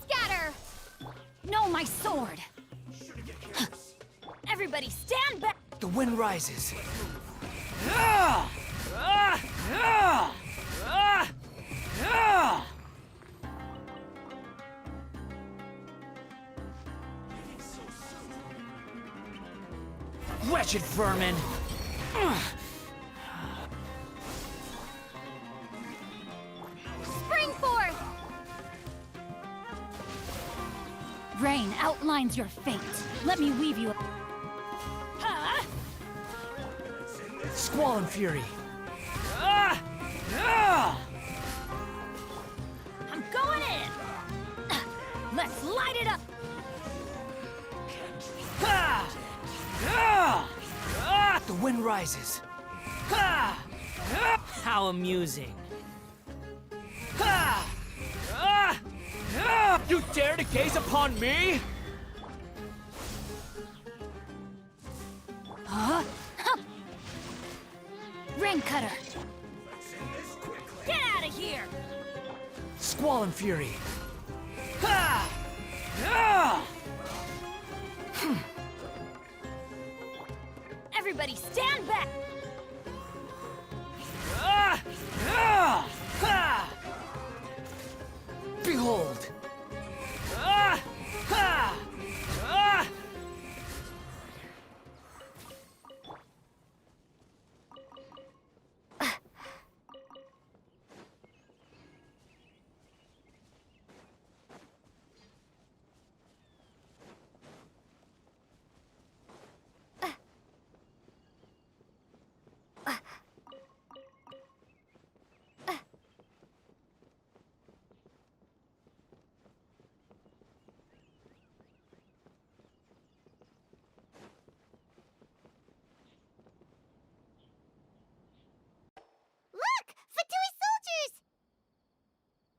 Scatter! No, my sword! Everybody stand back! The wind rises. Wretched vermin! Spring forth! Rain outlines your fate. Let me weave you a... Squall and fury. I'm going in! Let's light it up! The wind rises. How amusing. You dare to gaze upon me? Huh? Rain cutter! Get out of here! Squall and fury. Everybody stand back! Behold!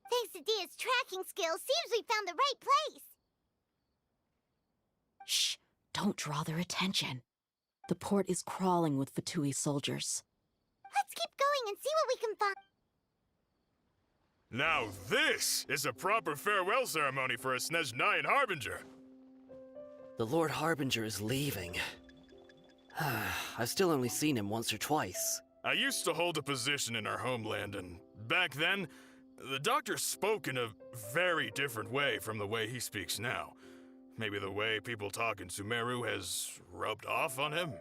Thanks to Dehya's tracking skills, seems we found the right place. Shh! Don't draw their attention. The port is crawling with Fatui soldiers. Let's keep going and see what we can find. Now this is a proper farewell ceremony for a Snezhnayan Harbinger. The Lord Harbinger is leaving. I've still only seen him once or twice. I used to hold a position in our homeland, and back then, the doctor spoke in a very different way from the way he speaks now. Maybe the way people talk in Sumeru has rubbed off on him?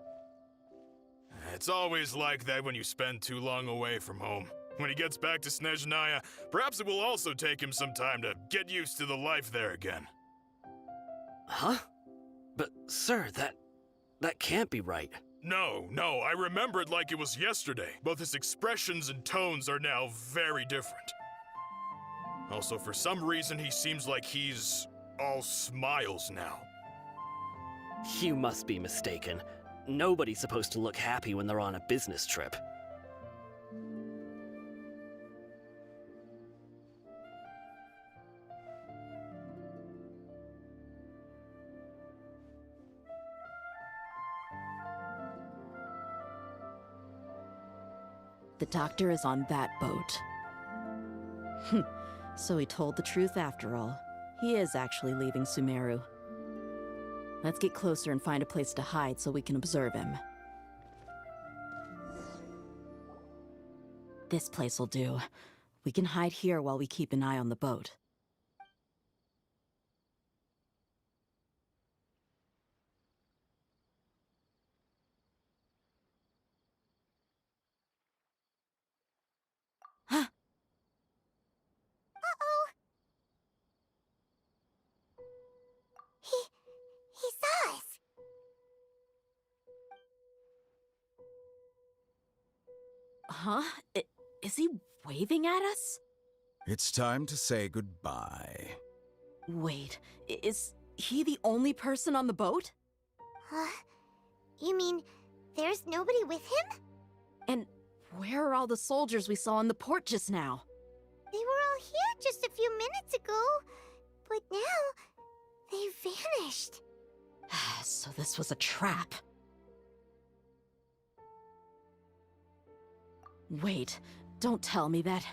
It's always like that when you spend too long away from home. When he gets back to Snezhnaya, perhaps it will also take him some time to get used to the life there again. Huh? But, sir, that can't be right. No, I remember it like it was yesterday. Both his expressions and tones are now very different. Also, for some reason, he seems like he's all smiles now. You must be mistaken. Nobody's supposed to look happy when they're on a business trip. The doctor is on that boat. So he told the truth after all. He is actually leaving Sumeru. Let's get closer and find a place to hide so we can observe him. This place will do. We can hide here while we keep an eye on the boat. He saw us. Huh? Is he waving at us? It's time to say goodbye. Wait, is he the only person on the boat? You mean there's nobody with him? And where are all the soldiers we saw in the port just now? They were all here just a few minutes ago, but now they vanished. So this was a trap. Wait, don't tell me that.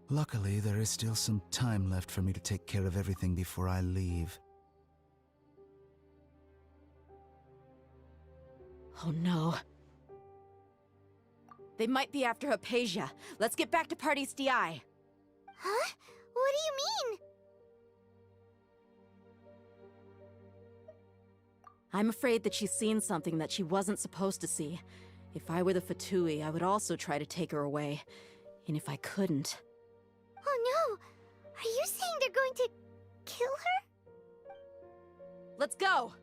Luckily, there is still some time left for me to take care of everything before I leave. Oh no. They might be after Hypatia. Let's get back to Pardis Di. Huh? What do you mean? I'm afraid that she's seen something that she wasn't supposed to see. If I were the Fatui, I would also try to take her away. And if I couldn't... Oh no! Are you saying they're going to kill her? Let's go!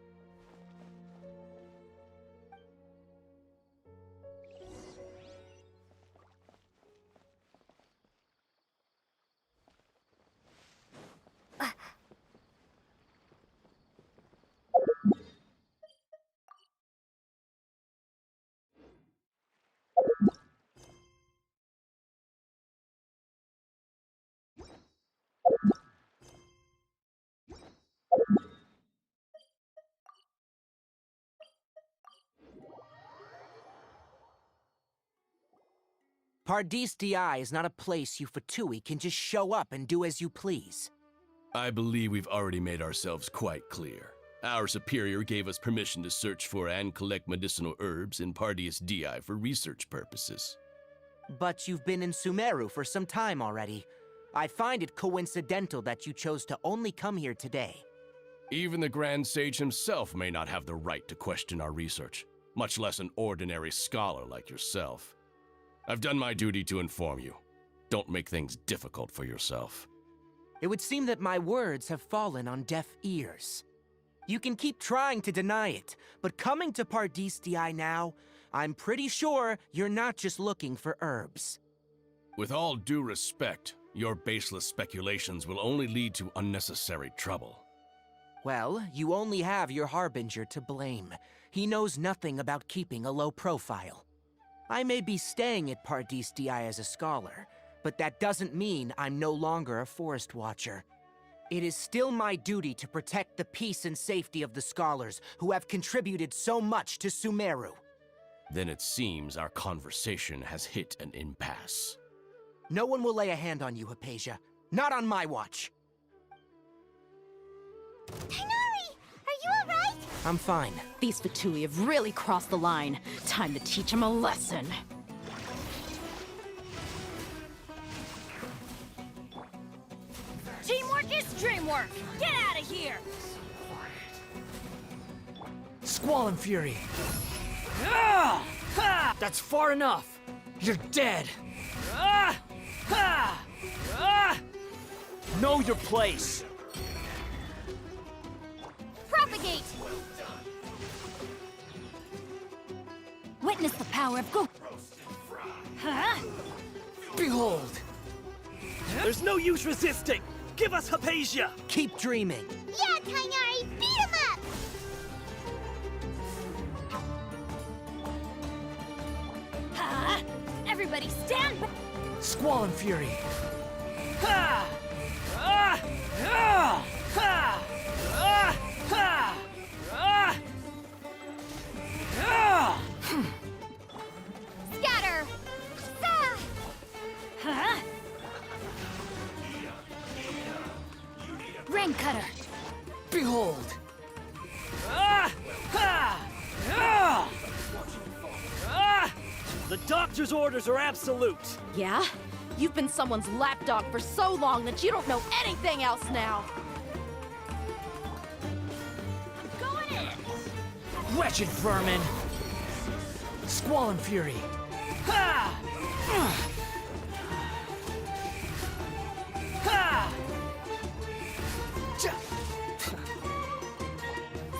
Pardis Di is not a place you Fatui can just show up and do as you please. I believe we've already made ourselves quite clear. Our superior gave us permission to search for and collect medicinal herbs in Pardis Di for research purposes. But you've been in Sumeru for some time already. I find it coincidental that you chose to only come here today. Even the Grand Sage himself may not have the right to question our research, much less an ordinary scholar like yourself. I've done my duty to inform you. Don't make things difficult for yourself. It would seem that my words have fallen on deaf ears. You can keep trying to deny it, but coming to Pardis Di now, I'm pretty sure you're not just looking for herbs. With all due respect, your baseless speculations will only lead to unnecessary trouble. Well, you only have your Harbinger to blame. He knows nothing about keeping a low profile. I may be staying at Pardis Di as a scholar, but that doesn't mean I'm no longer a Forest Watcher. It is still my duty to protect the peace and safety of the scholars who have contributed so much to Sumeru. Then it seems our conversation has hit an impasse. No one will lay a hand on you, Hypatia. Not on my watch. Tighnari! Are you alright? I'm fine. These Fatui have really crossed the line. Time to teach them a lesson. Teamwork is dreamwork! Get out of here! Squall and Fury! That's far enough! You're dead! Know your place! Propagate! Witness the power of go. Huh? Behold! There's no use resisting! Give us Hypatia! Keep dreaming. Yeah, Tainari, beat him up! Huh? Everybody stand back! Squall and Fury! Scatter! Huh? Rain Cutter! Behold! The doctor's orders are absolute! Yeah? You've been someone's lapdog for so long that you don't know anything else now! Going in! Wretched vermin! Squall and Fury!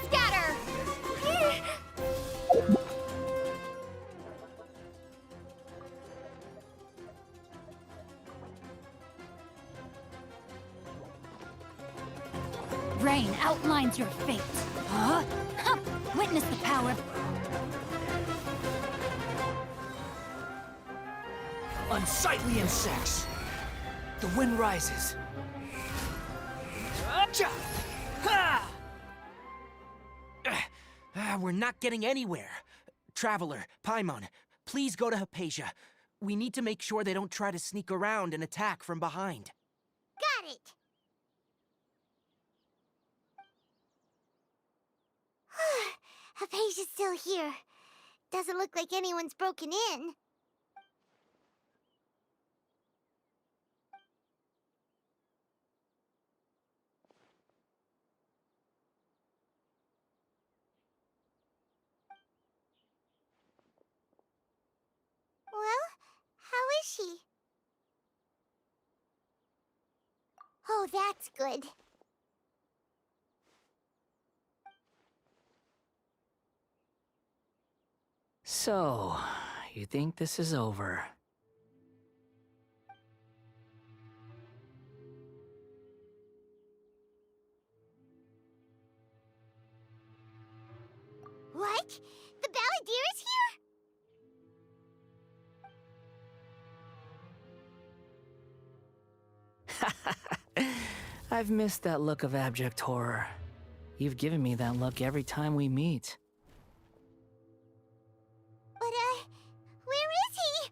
Scatter! Rain outlines your fate. Huh? Huh. Witness the power of... Unsightly insects! The wind rises. We're not getting anywhere. Traveler, Paimon, please go to Hypatia. We need to make sure they don't try to sneak around and attack from behind. Got it! Hypatia's still here. Doesn't look like anyone's broken in. Well, how is she? Oh, that's good. So, you think this is over? What? The Balladeer is here? I've missed that look of abject horror. You've given me that look every time we meet. But, where is he?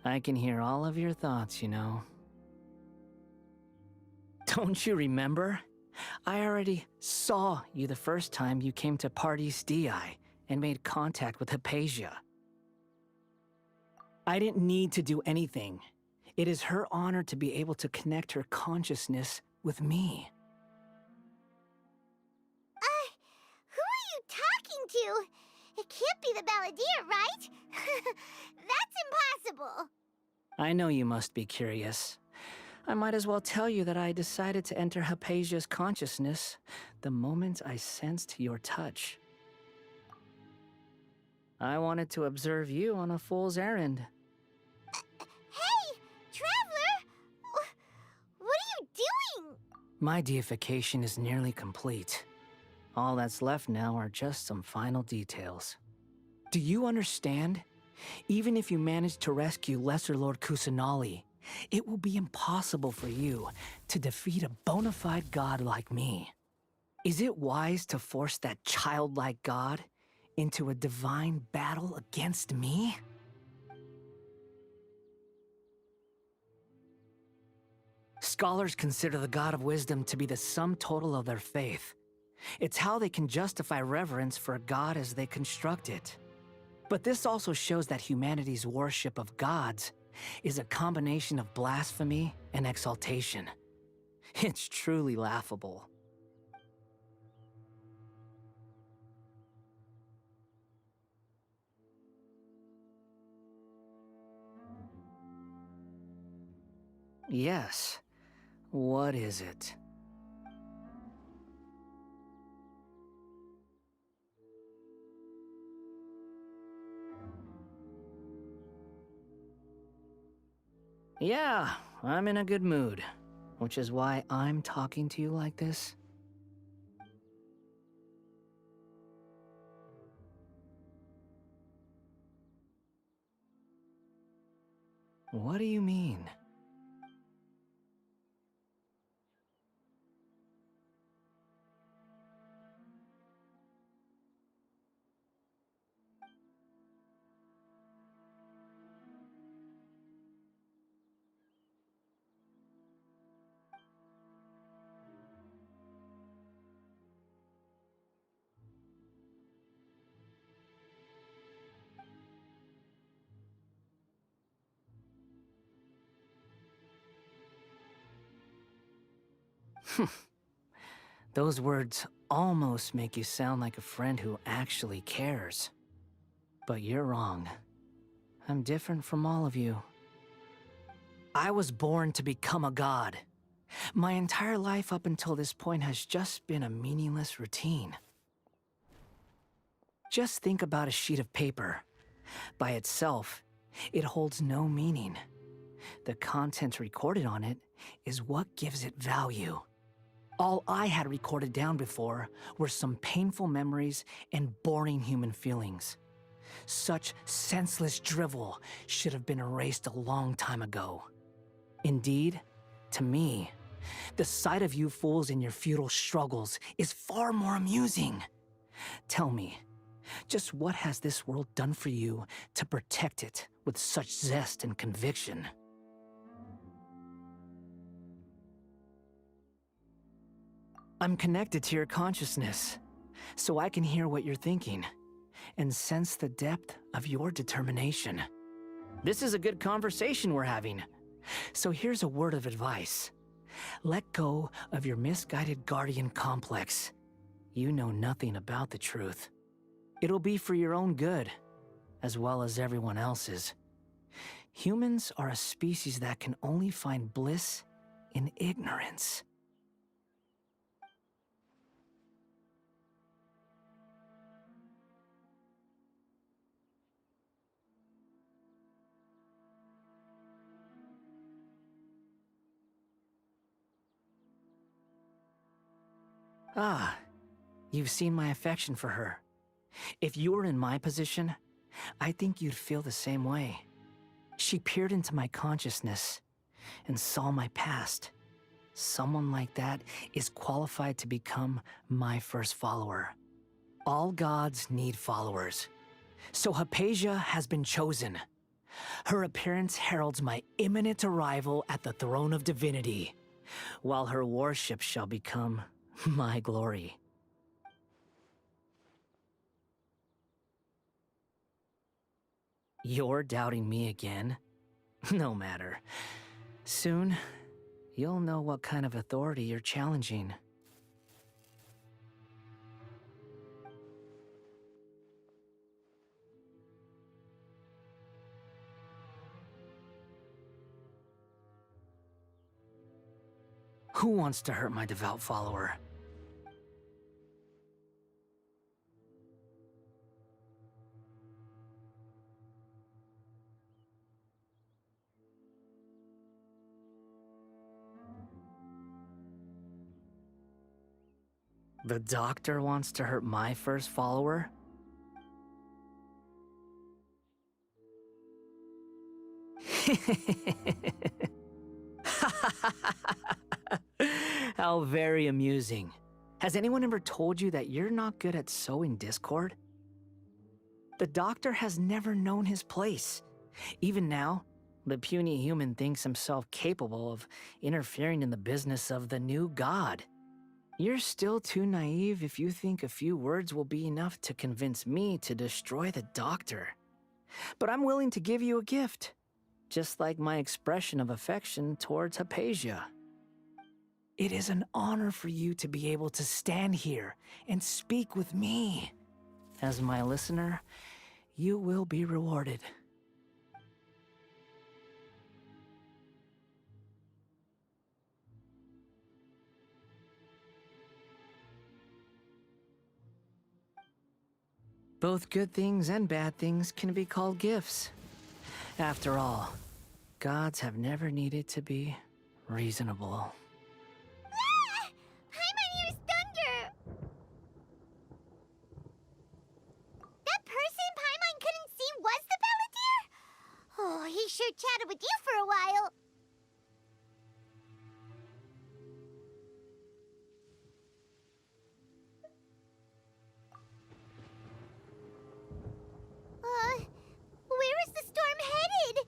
I can hear all of your thoughts, you know. Don't you remember? I already saw you the first time you came to Party's DI and made contact with Hypatia. I didn't need to do anything. It is her honor to be able to connect her consciousness with me. Who are you talking to? It can't be the Balladeer, right? That's impossible. I know you must be curious. I might as well tell you that I decided to enter Hypatia's consciousness the moment I sensed your touch. I wanted to observe you on a fool's errand. Hey, Traveler! What are you doing? My deification is nearly complete. All that's left now are just some final details. Do you understand? Even if you manage to rescue Lesser Lord Kusanali, it will be impossible for you to defeat a bona fide god like me. Is it wise to force that childlike god into a divine battle against me? Scholars consider the God of Wisdom to be the sum total of their faith. It's how they can justify reverence for a God as they construct it. But this also shows that humanity's worship of gods is a combination of blasphemy and exaltation. It's truly laughable. Yes. What is it? Yeah, I'm in a good mood, which is why I'm talking to you like this. What do you mean? Those words almost make you sound like a friend who actually cares. But you're wrong. I'm different from all of you. I was born to become a god. My entire life up until this point has just been a meaningless routine. Just think about a sheet of paper. By itself, it holds no meaning. The content recorded on it is what gives it value. All I had recorded down before were some painful memories and boring human feelings. Such senseless drivel should have been erased a long time ago. Indeed, to me, the sight of you fools in your futile struggles is far more amusing. Tell me, just what has this world done for you to protect it with such zest and conviction? I'm connected to your consciousness, so I can hear what you're thinking and sense the depth of your determination. This is a good conversation we're having, so here's a word of advice. Let go of your misguided guardian complex. You know nothing about the truth. It'll be for your own good, as well as everyone else's. Humans are a species that can only find bliss in ignorance. Ah, you've seen my affection for her. If you were in my position, I think you'd feel the same way. She peered into my consciousness and saw my past. Someone like that is qualified to become my first follower. All gods need followers. So Hypatia has been chosen. Her appearance heralds my imminent arrival at the throne of divinity, while her worship shall become my glory. You're doubting me again? No matter. Soon, you'll know what kind of authority you're challenging. Who wants to hurt my devout follower? The doctor wants to hurt my first follower? How very amusing. Has anyone ever told you that you're not good at sowing discord? The doctor has never known his place. Even now, The puny human thinks himself capable of interfering in the business of the new god. You're still too naive if you think a few words will be enough to convince me to destroy the Doctor. But I'm willing to give you a gift, just like my expression of affection towards Hypatia. It is an honor for you to be able to stand here and speak with me. As my listener, you will be rewarded. Both good things and bad things can be called gifts. After all, gods have never needed to be reasonable. Ah! Paimon hears thunder! That person Paimon couldn't see was the Balladeer? Oh, he sure chatted with you for a while. Where is the storm headed?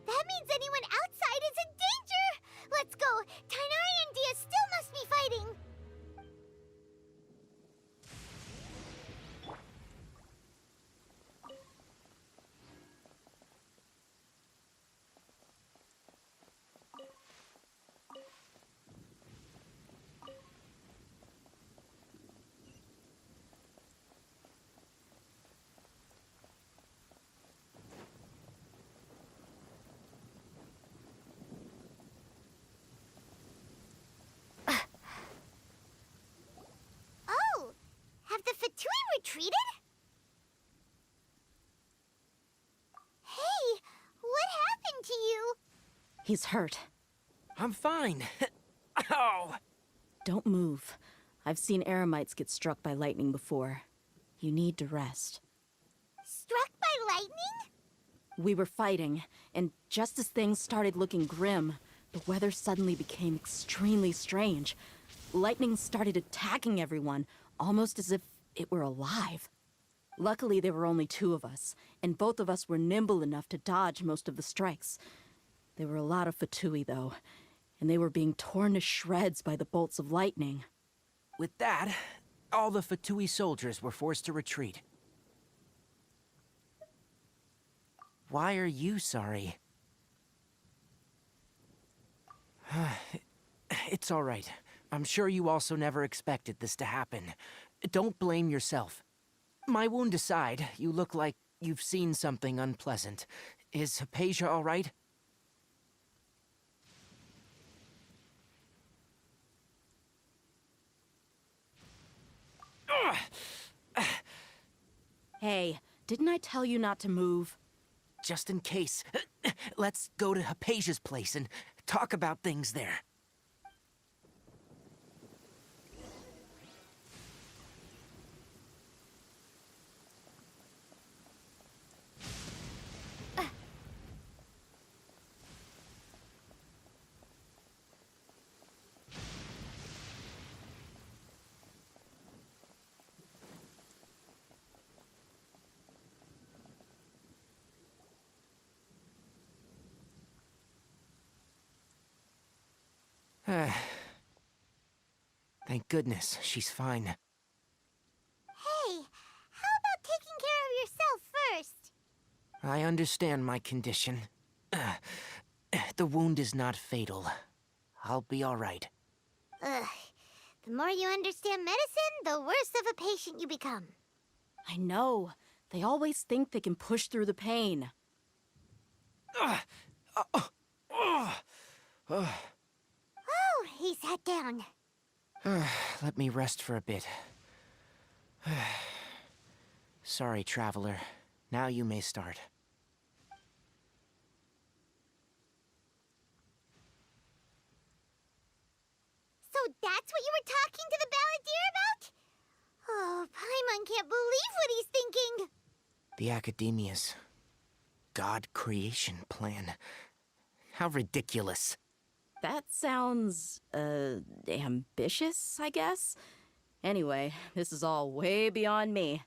That means anyone outside is in danger! Let's go! Tighnari and Dehya still must be fighting! Oh! Have the Fatui retreated? Hey! What happened to you? He's hurt. I'm fine. Ow! Don't move. I've seen eremites get struck by lightning before. You need to rest. Struck by lightning? We were fighting, and just as things started looking grim, the weather suddenly became extremely strange. Lightning started attacking everyone, almost as if it were alive. Luckily, there were only two of us, and both of us were nimble enough to dodge most of the strikes. There were a lot of Fatui, though, and they were being torn to shreds by the bolts of lightning. With that, all the Fatui soldiers were forced to retreat. Why are you sorry? It's all right. I'm sure you also never expected this to happen. Don't blame yourself. My wound aside, you look like you've seen something unpleasant. Is Hypatia all right? Hey, didn't I tell you not to move? Just in case. Let's go to Hypatia's place and talk about things there. Thank goodness she's fine. Hey, how about taking care of yourself first? I understand my condition. The wound is not fatal. I'll be all right. Ugh. The more you understand medicine, the worse of a patient you become. I know. They always think they can push through the pain. Oh, he sat down. Let me rest for a bit. Sorry, traveler. Now you may start. So that's what you were talking to the Balladeer about? Oh, Paimon can't believe what he's thinking. The Academia's God creation plan. How ridiculous. That sounds, ambitious, I guess? Anyway, this is all way beyond me.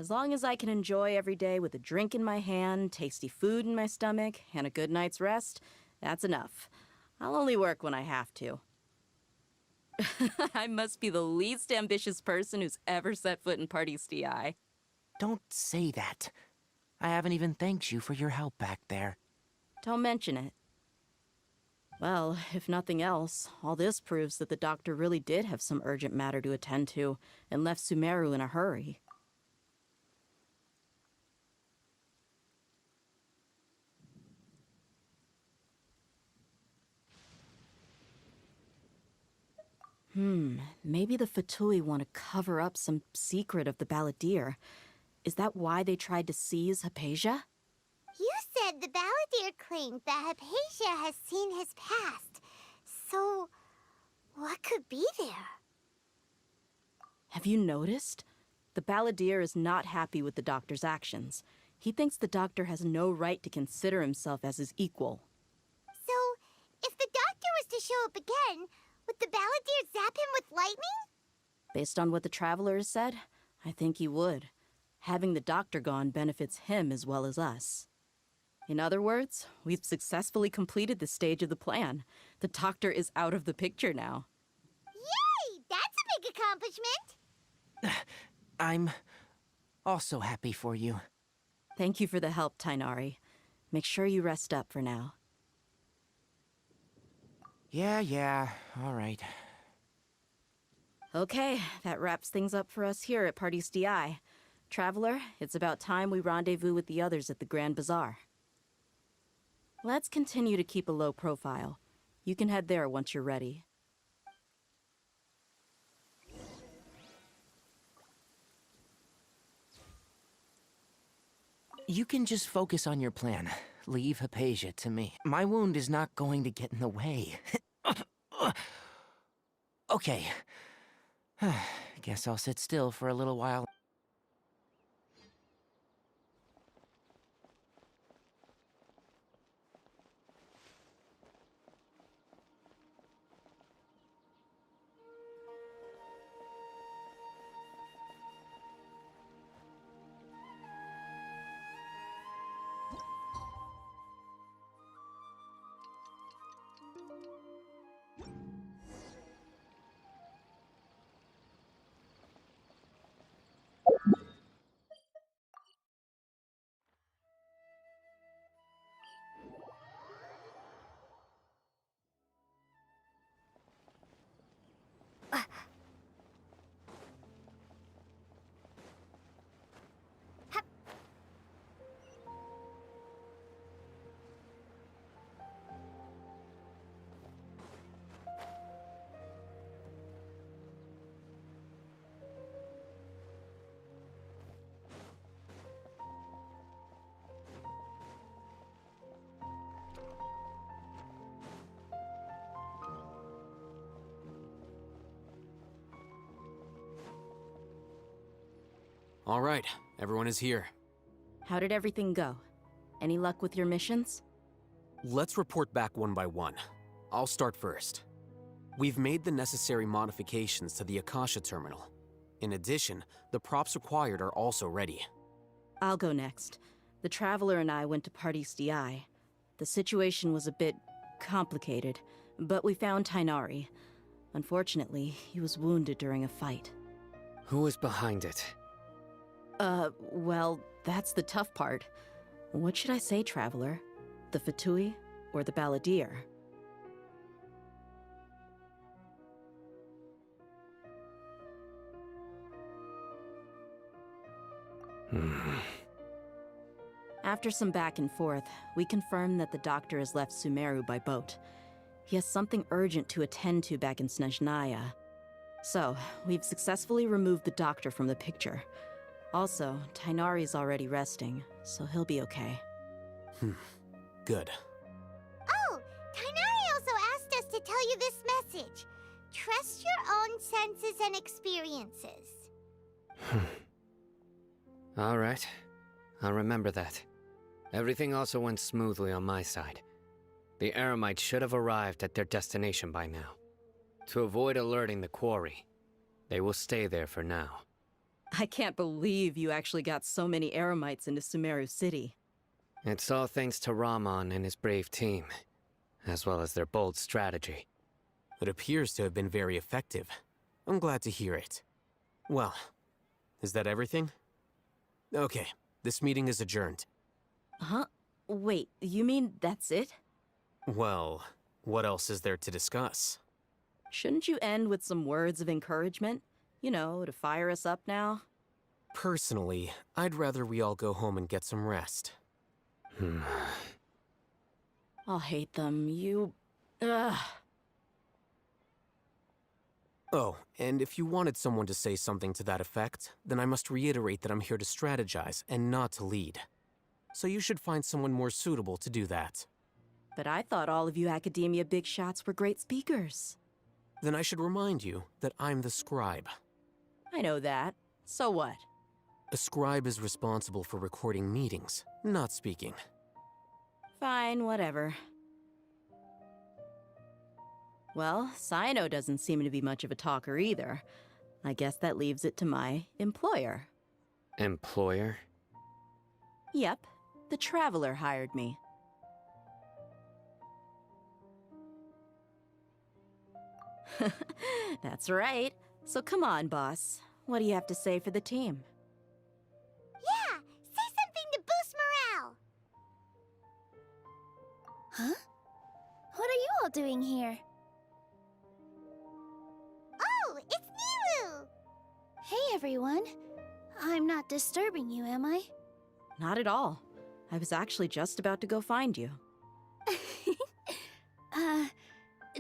As long as I can enjoy every day with a drink in my hand, tasty food in my stomach, and a good night's rest, that's enough. I'll only work when I have to. I must be the least ambitious person who's ever set foot in Party's DI. Don't say that. I haven't even thanked you for your help back there. Don't mention it. Well, if nothing else, all this proves that the doctor really did have some urgent matter to attend to and left Sumeru in a hurry. Maybe the Fatui want to cover up some secret of the Balladeer. Is that why they tried to seize Hypatia? You said the Balladeer claimed that Hypatia has seen his past. So, what could be there? Have you noticed? The Balladeer is not happy with the doctor's actions. He thinks the doctor has no right to consider himself as his equal. So, if the doctor was to show up again, would the Balladeer zap him with lightning? Based on what the Traveler has said, I think he would. Having the doctor gone benefits him as well as us. In other words, we've successfully completed this stage of the plan. The doctor is out of the picture now. Yay! That's a big accomplishment! I'm also happy for you. Thank you for the help, Tighnari. Make sure you rest up for now. Yeah, all right. Okay, that wraps things up for us here at Party's DI. Traveler, it's about time we rendezvous with the others at the Grand Bazaar. Let's continue to keep a low profile. You can head there once you're ready. You can just focus on your plan. Leave Hypatia to me. My wound is not going to get in the way. Okay. Guess I'll sit still for a little while. All right, everyone is here. How did everything go? Any luck with your missions? Let's report back one by one. I'll start first. We've made the necessary modifications to the Akasha terminal. In addition, the props required are also ready. I'll go next. The Traveler and I went to Party's DI. The situation was a bit complicated, but we found Tighnari. Unfortunately, he was wounded during a fight. Who was behind it? Well, that's the tough part. What should I say, Traveler? The Fatui or the Balladeer? After some back and forth, we confirmed that the doctor has left Sumeru by boat. He has something urgent to attend to back in Snezhnaya. So, we've successfully removed the doctor from the picture. Also, Tighnari's already resting, so he'll be okay. Good. Oh, Tighnari also asked us to tell you this message. Trust your own senses and experiences. All right. I'll remember that. Everything also went smoothly on my side. The Eremites should have arrived at their destination by now. To avoid alerting the quarry, they will stay there for now. I can't believe you actually got so many Eremites into Sumeru City. It's all thanks to Rahman and his brave team, as well as their bold strategy. It appears to have been very effective. I'm glad to hear it. Well, is that everything? Okay, this meeting is adjourned. Huh? Wait, you mean that's it? Well, what else is there to discuss? Shouldn't you end with some words of encouragement? You know, to fire us up now? Personally, I'd rather we all go home and get some rest. I'll hate them. Ugh. Oh, and if you wanted someone to say something to that effect, then I must reiterate that I'm here to strategize and not to lead. So you should find someone more suitable to do that. But I thought all of you Academia big shots were great speakers. Then I should remind you that I'm the scribe. I know that. So what? A scribe is responsible for recording meetings, not speaking. Fine, whatever. Well, Cyno doesn't seem to be much of a talker either. I guess that leaves it to my employer. Employer? Yep, the Traveler hired me. That's right. So come on, boss. What do you have to say for the team? Yeah, say something to boost morale. Huh? What are you all doing here? Oh, it's Nilou! Hey, everyone. I'm not disturbing you, am I? Not at all. I was actually just about to go find you.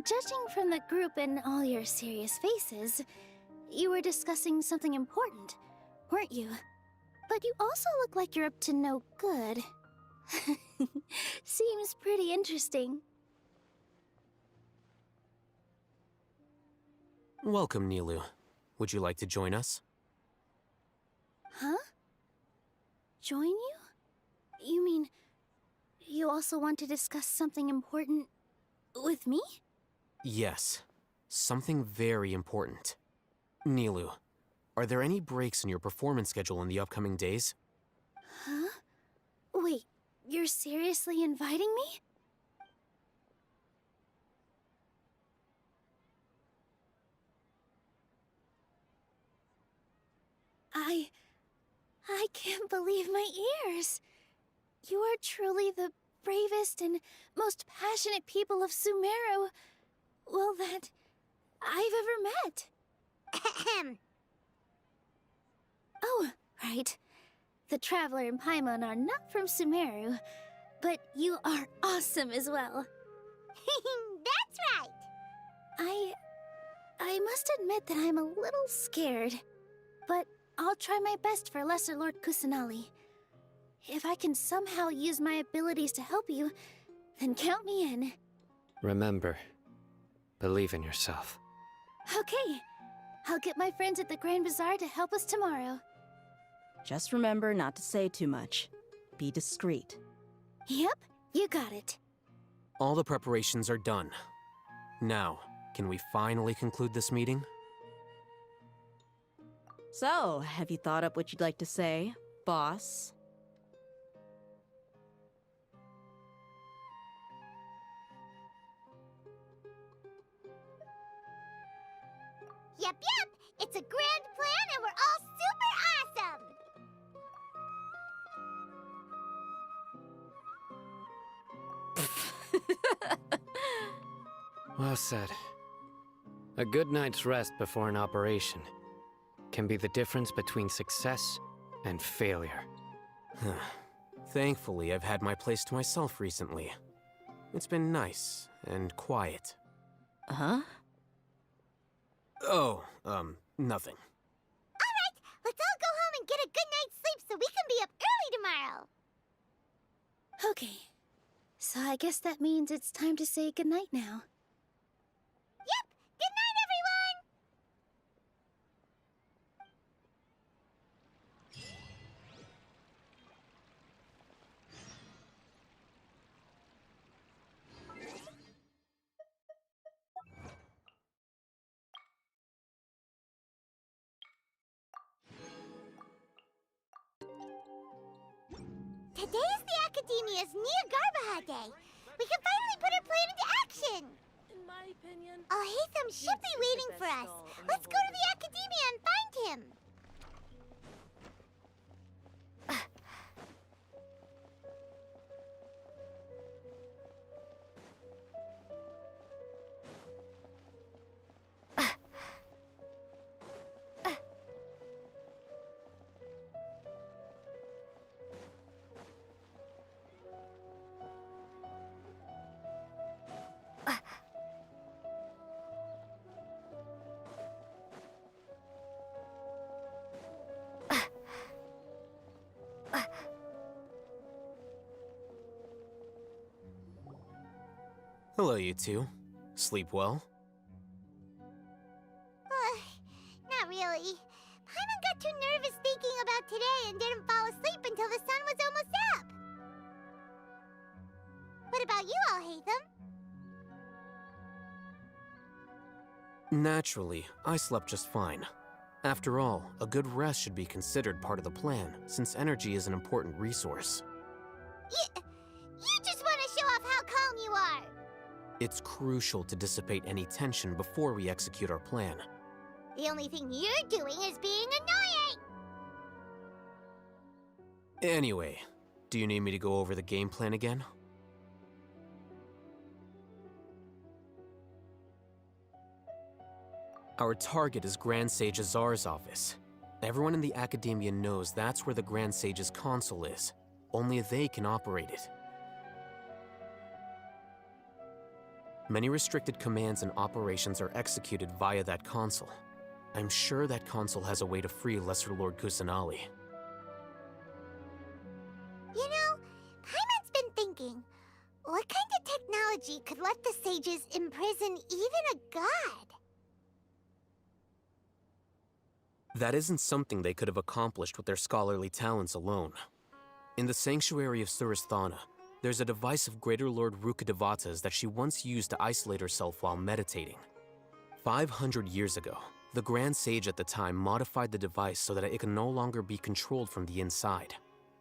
Judging from the group and all your serious faces, you were discussing something important, weren't you? But you also look like you're up to no good. Seems pretty interesting. Welcome, Nilou. Would you like to join us? Huh? Join you? You mean, you also want to discuss something important with me? Yes. Something very important. Nilou, are there any breaks in your performance schedule in the upcoming days? Huh? Wait, you're seriously inviting me? I can't believe my ears. You are truly the bravest and most passionate people of Sumeru, well, that I've ever met. Ahem. Oh, right. The Traveler and Paimon are not from Sumeru, but you are awesome as well. That's right! I must admit that I'm a little scared, but I'll try my best for Lesser Lord Kusanali. If I can somehow use my abilities to help you, then count me in. Remember, believe in yourself. Okay, I'll get my friends at the Grand Bazaar to help us tomorrow. Just remember not to say too much. Be discreet. Yep, you got it. All the preparations are done. Now, can we finally conclude this meeting? So, have you thought up what you'd like to say, boss? Yep, it's a grand plan and we're all super awesome! Well said. A good night's rest before an operation can be the difference between success and failure. Thankfully, I've had my place to myself recently. It's been nice and quiet. Huh? Oh, nothing. Alright, let's all go home and get a good night's sleep so we can be up early tomorrow! Okay, so I guess that means it's time to say goodnight now. Yep! Good night, everyone! Today is the Academia's Niagarbaha Day. We can finally put our plan into action. In my opinion, Alhaitham should be waiting for us. Let's go to the Academia and find him. Hello, you two. Sleep well? Not really. Paimon got too nervous thinking about today and didn't fall asleep until the sun was almost up. What about you, Alhaitham? Naturally, I slept just fine. After all, a good rest should be considered part of the plan, since energy is an important resource. You just want to show off how calm you are. It's crucial to dissipate any tension before we execute our plan. The only thing you're doing is being annoying. Anyway, do you need me to go over the game plan again? Our target is Grand Sage Azar's office. Everyone in the Academia knows that's where the Grand Sage's console is. Only they can operate it. Many restricted commands and operations are executed via that console. I'm sure that console has a way to free Lesser Lord Kusanali. You know, Paimon's been thinking, what kind of technology could let the sages imprison even a god? That isn't something they could have accomplished with their scholarly talents alone. In the Sanctuary of Suristhana, there's a device of Greater Lord Rukkhadevata's that she once used to isolate herself while meditating. 500 years ago, the Grand Sage at the time modified the device so that it could no longer be controlled from the inside.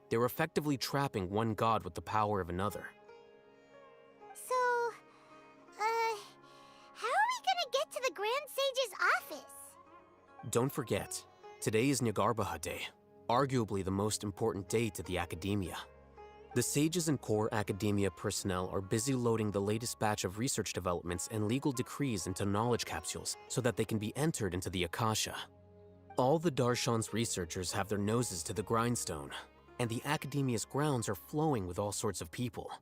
They were effectively trapping one god with the power of another. So, how are we gonna get to the Grand Sage's office? Don't forget, today is Niagarbaha Day, arguably the most important day to the Academia. The sages and core Academia personnel are busy loading the latest batch of research developments and legal decrees into knowledge capsules so that they can be entered into the Akasha. All the Darshan's researchers have their noses to the grindstone, and the Academia's grounds are flowing with all sorts of people.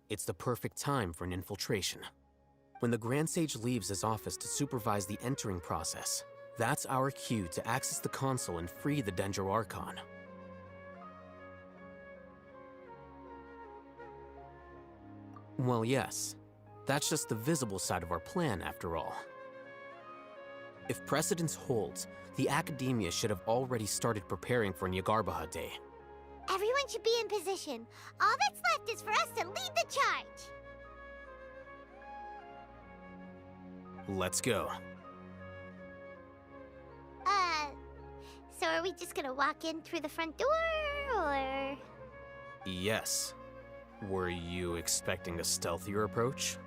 It's the perfect time for an infiltration. When the Grand Sage leaves his office to supervise the entering process, that's our cue to access the console and free the Dendro Archon. Well, yes. That's just the visible side of our plan, after all. If precedence holds, the Academia should have already started preparing for Niagarbaha Day. Everyone should be in position. All that's left is for us to lead the charge. Let's go. So are we just gonna walk in through the front door, or...? Yes. Were you expecting a stealthier approach?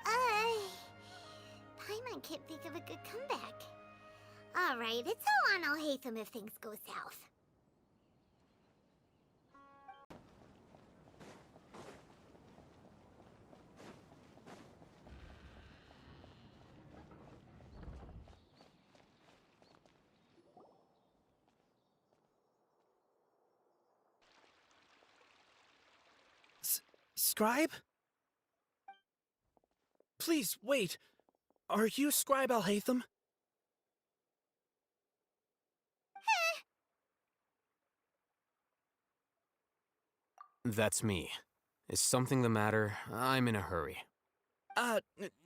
Paimon can't think of a good comeback. Alright, it's all on Alhaitham if things go south. Scribe? Please, wait. Are you Scribe Alhaitham? That's me. Is something the matter? I'm in a hurry.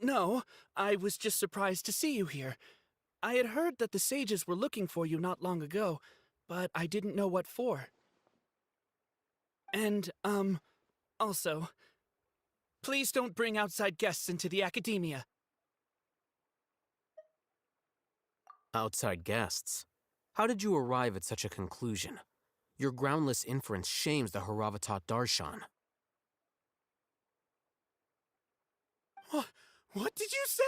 No. I was just surprised to see you here. I had heard that the sages were looking for you not long ago, but I didn't know what for. And, also, please don't bring outside guests into the Academia. Outside guests? How did you arrive at such a conclusion? Your groundless inference shames the Haravatat Darshan. What did you say?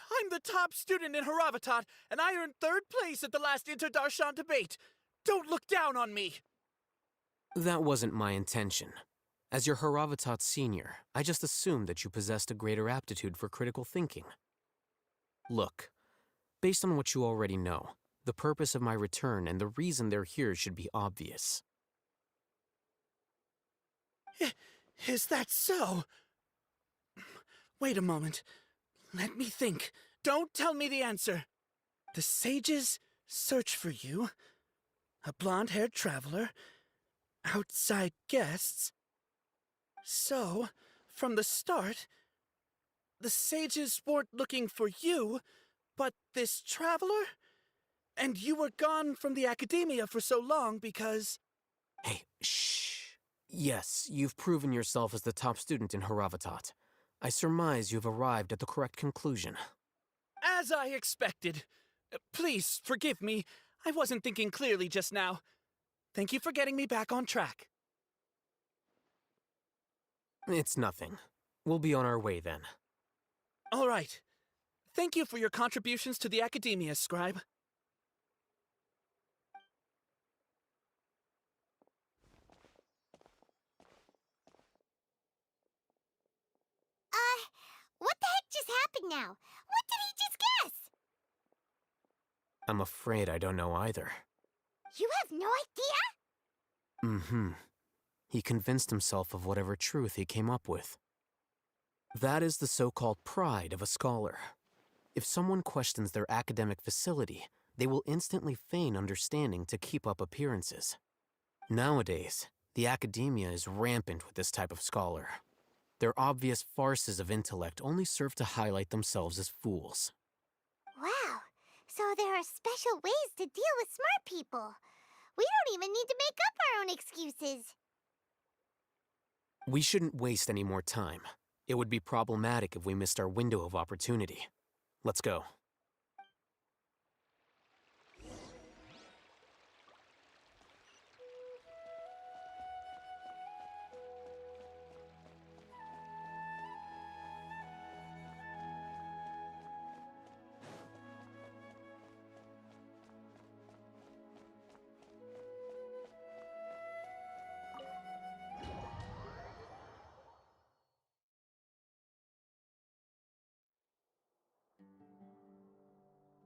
I'm the top student in Haravatat, and I earned 3rd place at the last Inter-Darshan debate. Don't look down on me! That wasn't my intention. As your Haravatat senior, I just assumed that you possessed a greater aptitude for critical thinking. Look, based on what you already know, the purpose of my return and the reason they're here should be obvious. Is that so? Wait a moment. Let me think. Don't tell me the answer. The sages search for you. A blonde-haired traveler. Outside guests. So, from the start, the sages weren't looking for you, but this traveler? And you were gone from the academia for so long because... Hey, shh. Yes, you've proven yourself as the top student in Haravatat. I surmise you've arrived at the correct conclusion. As I expected. Please, forgive me. I wasn't thinking clearly just now. Thank you for getting me back on track. It's nothing. We'll be on our way then. All right. Thank you for your contributions to the academia, Scribe. What the heck just happened now? What did he just guess? I'm afraid I don't know either. You have no idea? Mm-hmm. He convinced himself of whatever truth he came up with. That is the so-called pride of a scholar. If someone questions their academic facility, they will instantly feign understanding to keep up appearances. Nowadays, the academia is rampant with this type of scholar. Their obvious farces of intellect only serve to highlight themselves as fools. Wow, so there are special ways to deal with smart people. We don't even need to make up our own excuses. We shouldn't waste any more time. It would be problematic if we missed our window of opportunity. Let's go.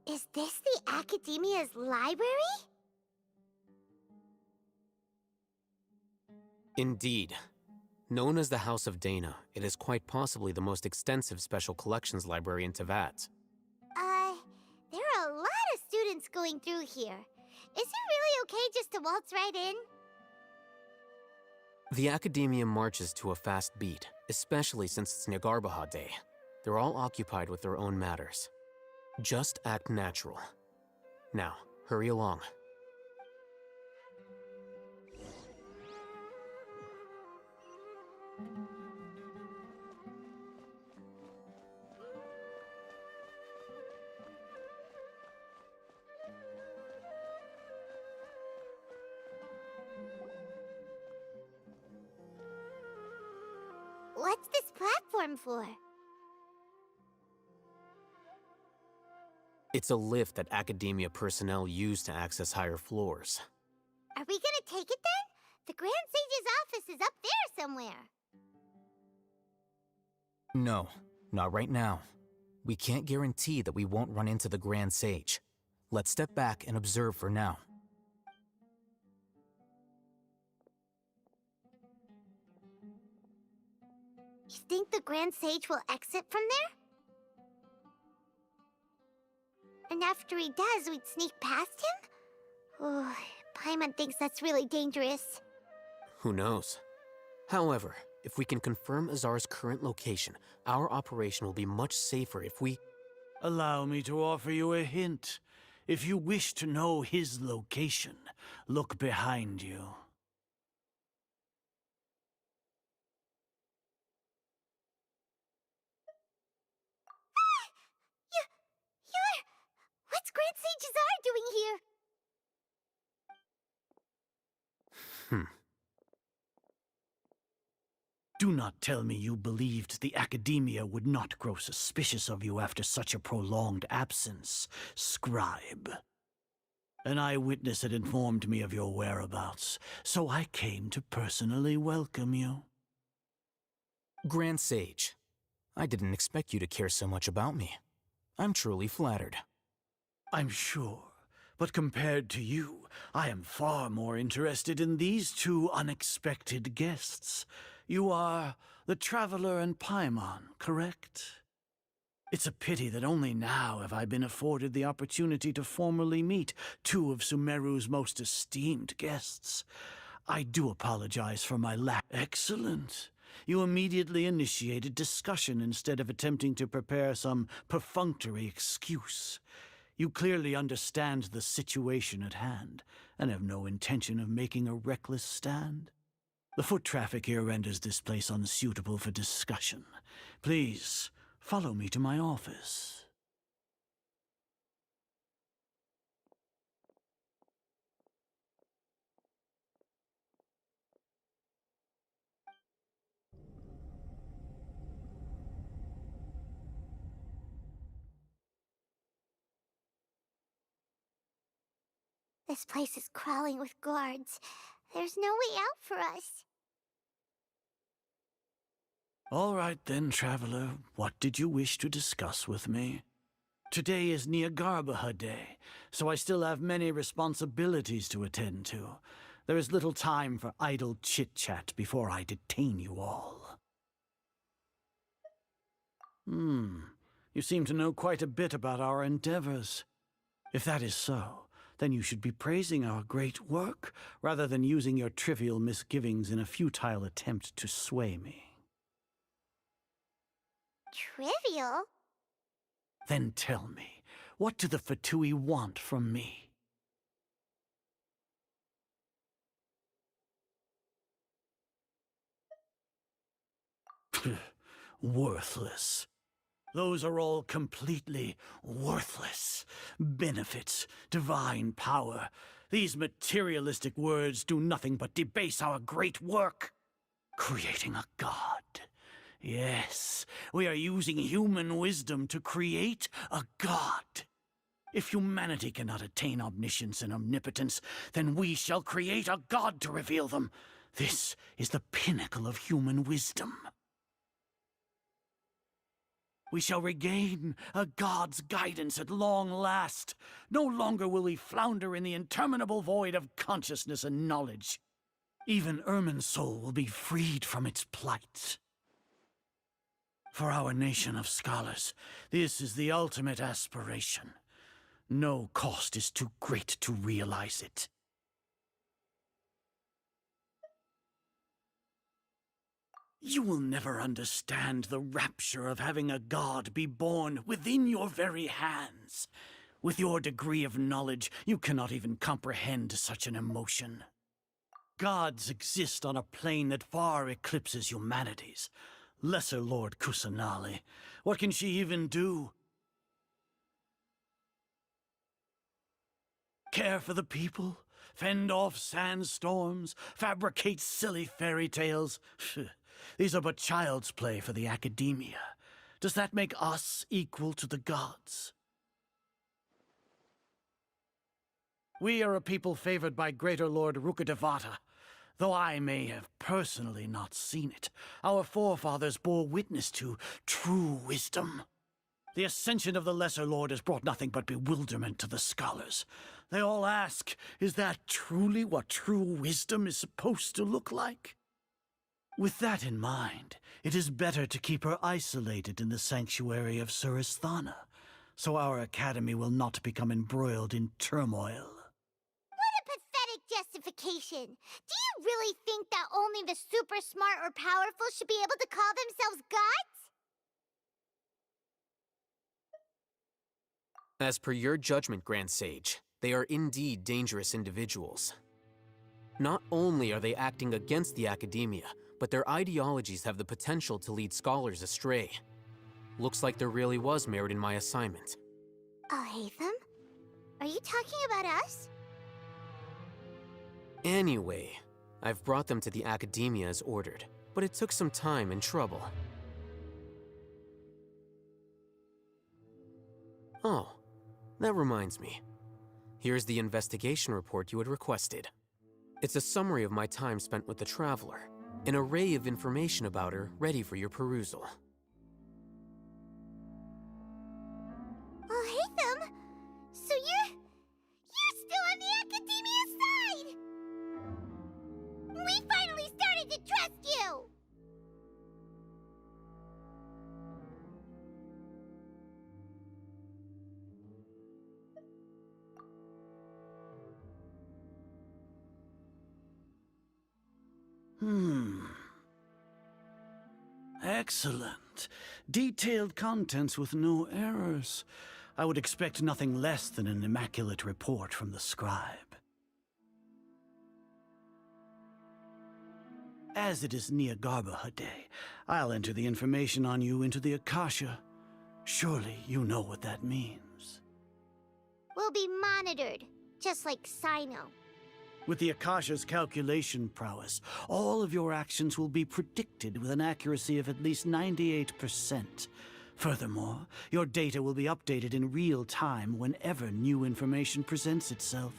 Is this the Academia's library? Indeed. Known as the House of Dana, it is quite possibly the most extensive special collections library in Teyvat. There are a lot of students going through here. Is it really okay just to waltz right in? The Academia marches to a fast beat, especially since it's Nagarbaha Day. They're all occupied with their own matters. Just act natural. Now, hurry along. What's this platform for? It's a lift that Academia personnel use to access higher floors. Are we gonna take it then? The Grand Sage's office is up there somewhere. No, not right now. We can't guarantee that we won't run into the Grand Sage. Let's step back and observe for now. You think the Grand Sage will exit from there? And after he does, we'd sneak past him? Oh, Paimon thinks that's really dangerous. Who knows? However, if we can confirm Azar's current location, our operation will be much safer if we... Allow me to offer you a hint. If you wish to know his location, look behind you. What's Grand Sage Azar doing here? Do not tell me you believed the Academia would not grow suspicious of you after such a prolonged absence, scribe. An eyewitness had informed me of your whereabouts, so I came to personally welcome you. Grand Sage, I didn't expect you to care so much about me. I'm truly flattered. I'm sure, but compared to you, I am far more interested in these two unexpected guests. You are the Traveler and Paimon, correct? It's a pity that only now have I been afforded the opportunity to formally meet two of Sumeru's most esteemed guests. I do apologize for my lack. Excellent. You immediately initiated discussion instead of attempting to prepare some perfunctory excuse. You clearly understand the situation at hand, and have no intention of making a reckless stand. The foot traffic here renders this place unsuitable for discussion. Please, follow me to my office. This place is crawling with guards. There's no way out for us. All right then, Traveler. What did you wish to discuss with me? Today is Niagarbaha Day, so I still have many responsibilities to attend to. There is little time for idle chit-chat before I detain you all. You seem to know quite a bit about our endeavors. If that is so, then you should be praising our great work, rather than using your trivial misgivings in a futile attempt to sway me. Trivial? Then tell me, what do the Fatui want from me? Worthless. Those are all completely worthless. Benefits, divine power. These materialistic words do nothing but debase our great work. Creating a god. Yes, we are using human wisdom to create a god. If humanity cannot attain omniscience and omnipotence, then we shall create a god to reveal them. This is the pinnacle of human wisdom. We shall regain a god's guidance at long last. No longer will we flounder in the interminable void of consciousness and knowledge. Even Irminsul will be freed from its plight. For our nation of scholars, this is the ultimate aspiration. No cost is too great to realize it. You will never understand the rapture of having a god be born within your very hands. With your degree of knowledge, you cannot even comprehend such an emotion. Gods exist on a plane that far eclipses humanity's. Lesser Lord Kusanali, what can she even do? Care for the people? Fend off sandstorms? Fabricate silly fairy tales? These are but child's play for the Academia. Does that make us equal to the gods? We are a people favored by Greater Lord Rukkhadevata. Though I may have personally not seen it, our forefathers bore witness to true wisdom. The ascension of the Lesser Lord has brought nothing but bewilderment to the scholars. They all ask, is that truly what true wisdom is supposed to look like? With that in mind, it is better to keep her isolated in the sanctuary of Suristhana, so our academy will not become embroiled in turmoil. What a pathetic justification! Do you really think that only the super smart or powerful should be able to call themselves gods? As per your judgment, Grand Sage, they are indeed dangerous individuals. Not only are they acting against the Academia, but their ideologies have the potential to lead scholars astray. Looks like there really was merit in my assignment. Alhaitham? Are you talking about us? Anyway, I've brought them to the Academia as ordered, but it took some time and trouble. Oh, that reminds me. Here's the investigation report you had requested. It's a summary of my time spent with the Traveler, an array of information about her ready for your perusal. Oh, Haytham! So you're still on the Academia side! We finally started to trust you! Excellent. Detailed contents with no errors. I would expect nothing less than an immaculate report from the scribe. As it is Niagarbaha Day, I'll enter the information on you into the Akasha. Surely you know what that means. We'll be monitored, just like Cyno. With the Akasha's calculation prowess, all of your actions will be predicted with an accuracy of at least 98%. Furthermore, your data will be updated in real time whenever new information presents itself.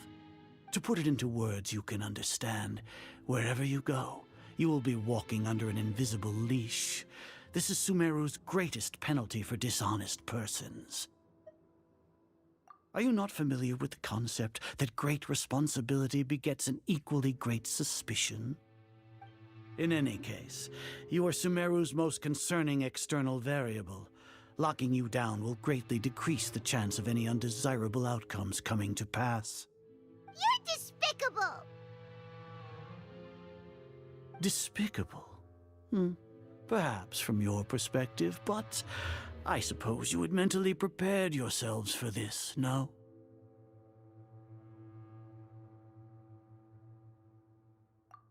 To put it into words you can understand, wherever you go, you will be walking under an invisible leash. This is Sumeru's greatest penalty for dishonest persons. Are you not familiar with the concept that great responsibility begets an equally great suspicion? In any case, you are Sumeru's most concerning external variable. Locking you down will greatly decrease the chance of any undesirable outcomes coming to pass. You're despicable! Despicable? Perhaps from your perspective, but I suppose you had mentally prepared yourselves for this, no?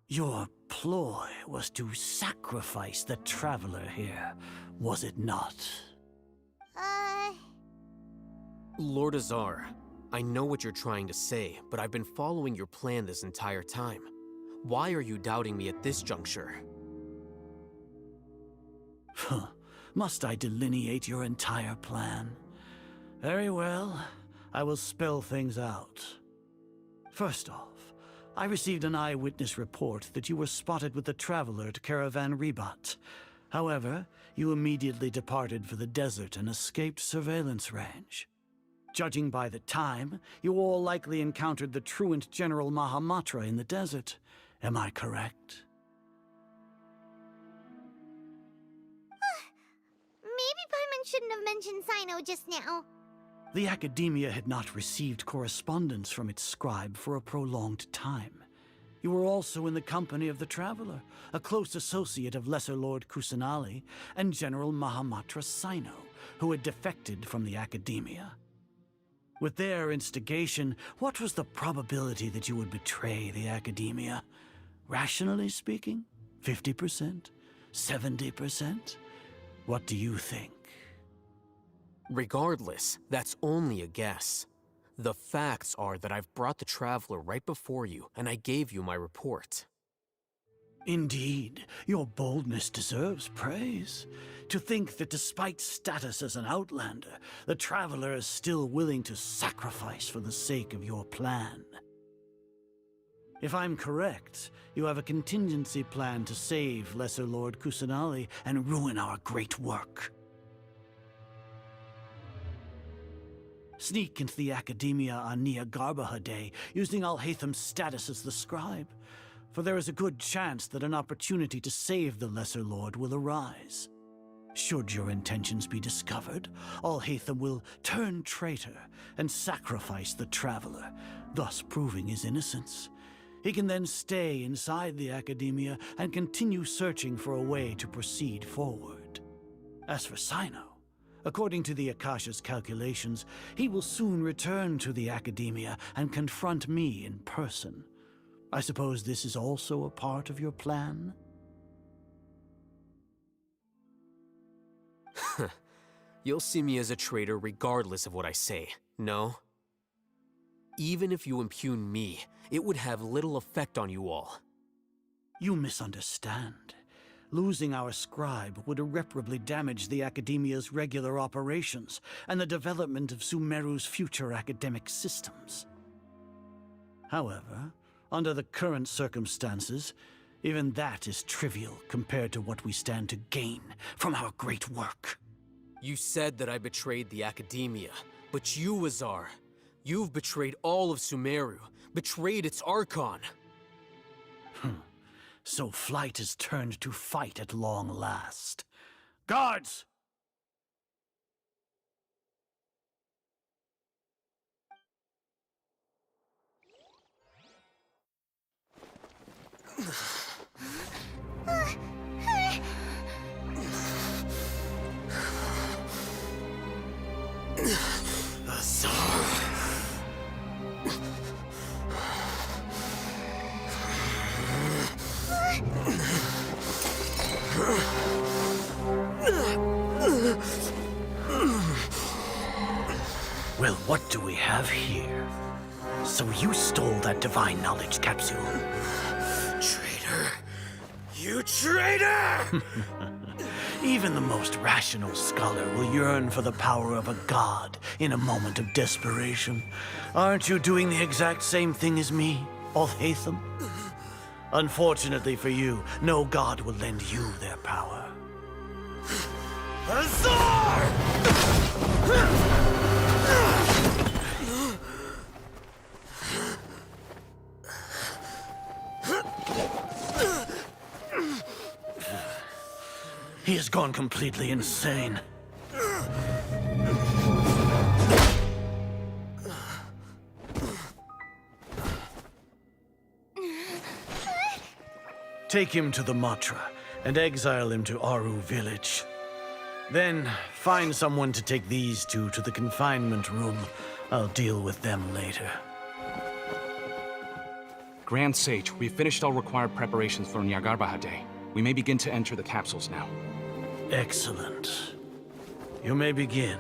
Your ploy was to sacrifice the Traveler here, was it not? Lord Azar, I know what you're trying to say, but I've been following your plan this entire time. Why are you doubting me at this juncture? Must I delineate your entire plan? Very well, I will spell things out. First off, I received an eyewitness report that you were spotted with the Traveler at Caravan Ribat. However, you immediately departed for the desert and escaped surveillance range. Judging by the time, you all likely encountered the truant General Mahamatra in the desert. Am I correct? Maybe Paimon shouldn't have mentioned Cyno just now. The Academia had not received correspondence from its scribe for a prolonged time. You were also in the company of the Traveler, a close associate of Lesser Lord Kusanali and General Mahamatra Cyno, who had defected from the Academia. With their instigation, what was the probability that you would betray the Academia? Rationally speaking, 50%? 70%? What do you think? Regardless, that's only a guess. The facts are that I've brought the Traveler right before you, and I gave you my report. Indeed, your boldness deserves praise. To think that despite status as an outlander, the Traveler is still willing to sacrifice for the sake of your plan. If I'm correct, you have a contingency plan to save Lesser Lord Kusanali and ruin our great work. Sneak into the Academia on Niagarbaha Day, using Alhaitham's status as the scribe, for there is a good chance that an opportunity to save the Lesser Lord will arise. Should your intentions be discovered, Alhaitham will turn traitor and sacrifice the Traveler, thus proving his innocence. He can then stay inside the Academia and continue searching for a way to proceed forward. As for Cyno, according to the Akasha's calculations, he will soon return to the Academia and confront me in person. I suppose this is also a part of your plan? You'll see me as a traitor regardless of what I say, no? Even if you impugn me, it would have little effect on you all. You misunderstand. Losing our scribe would irreparably damage the Academia's regular operations and the development of Sumeru's future academic systems. However, under the current circumstances, even that is trivial compared to what we stand to gain from our great work. You said that I betrayed the Academia, but you, Azar, you've betrayed all of Sumeru, betrayed its Archon. So flight is turned to fight at long last. Guards! Well, what do we have here? So you stole that divine knowledge capsule. Traitor! You traitor! Even the most rational scholar will yearn for the power of a god in a moment of desperation. Aren't you doing the exact same thing as me, Alhaitham? Unfortunately for you, no god will lend you their power. Azar! He has gone completely insane. Take him to the Matra and exile him to Aru village. Then find someone to take these two to the confinement room. I'll deal with them later. Grand Sage, we've finished all required preparations for Nyagarbha Day. We may begin to enter the capsules now. Excellent. You may begin.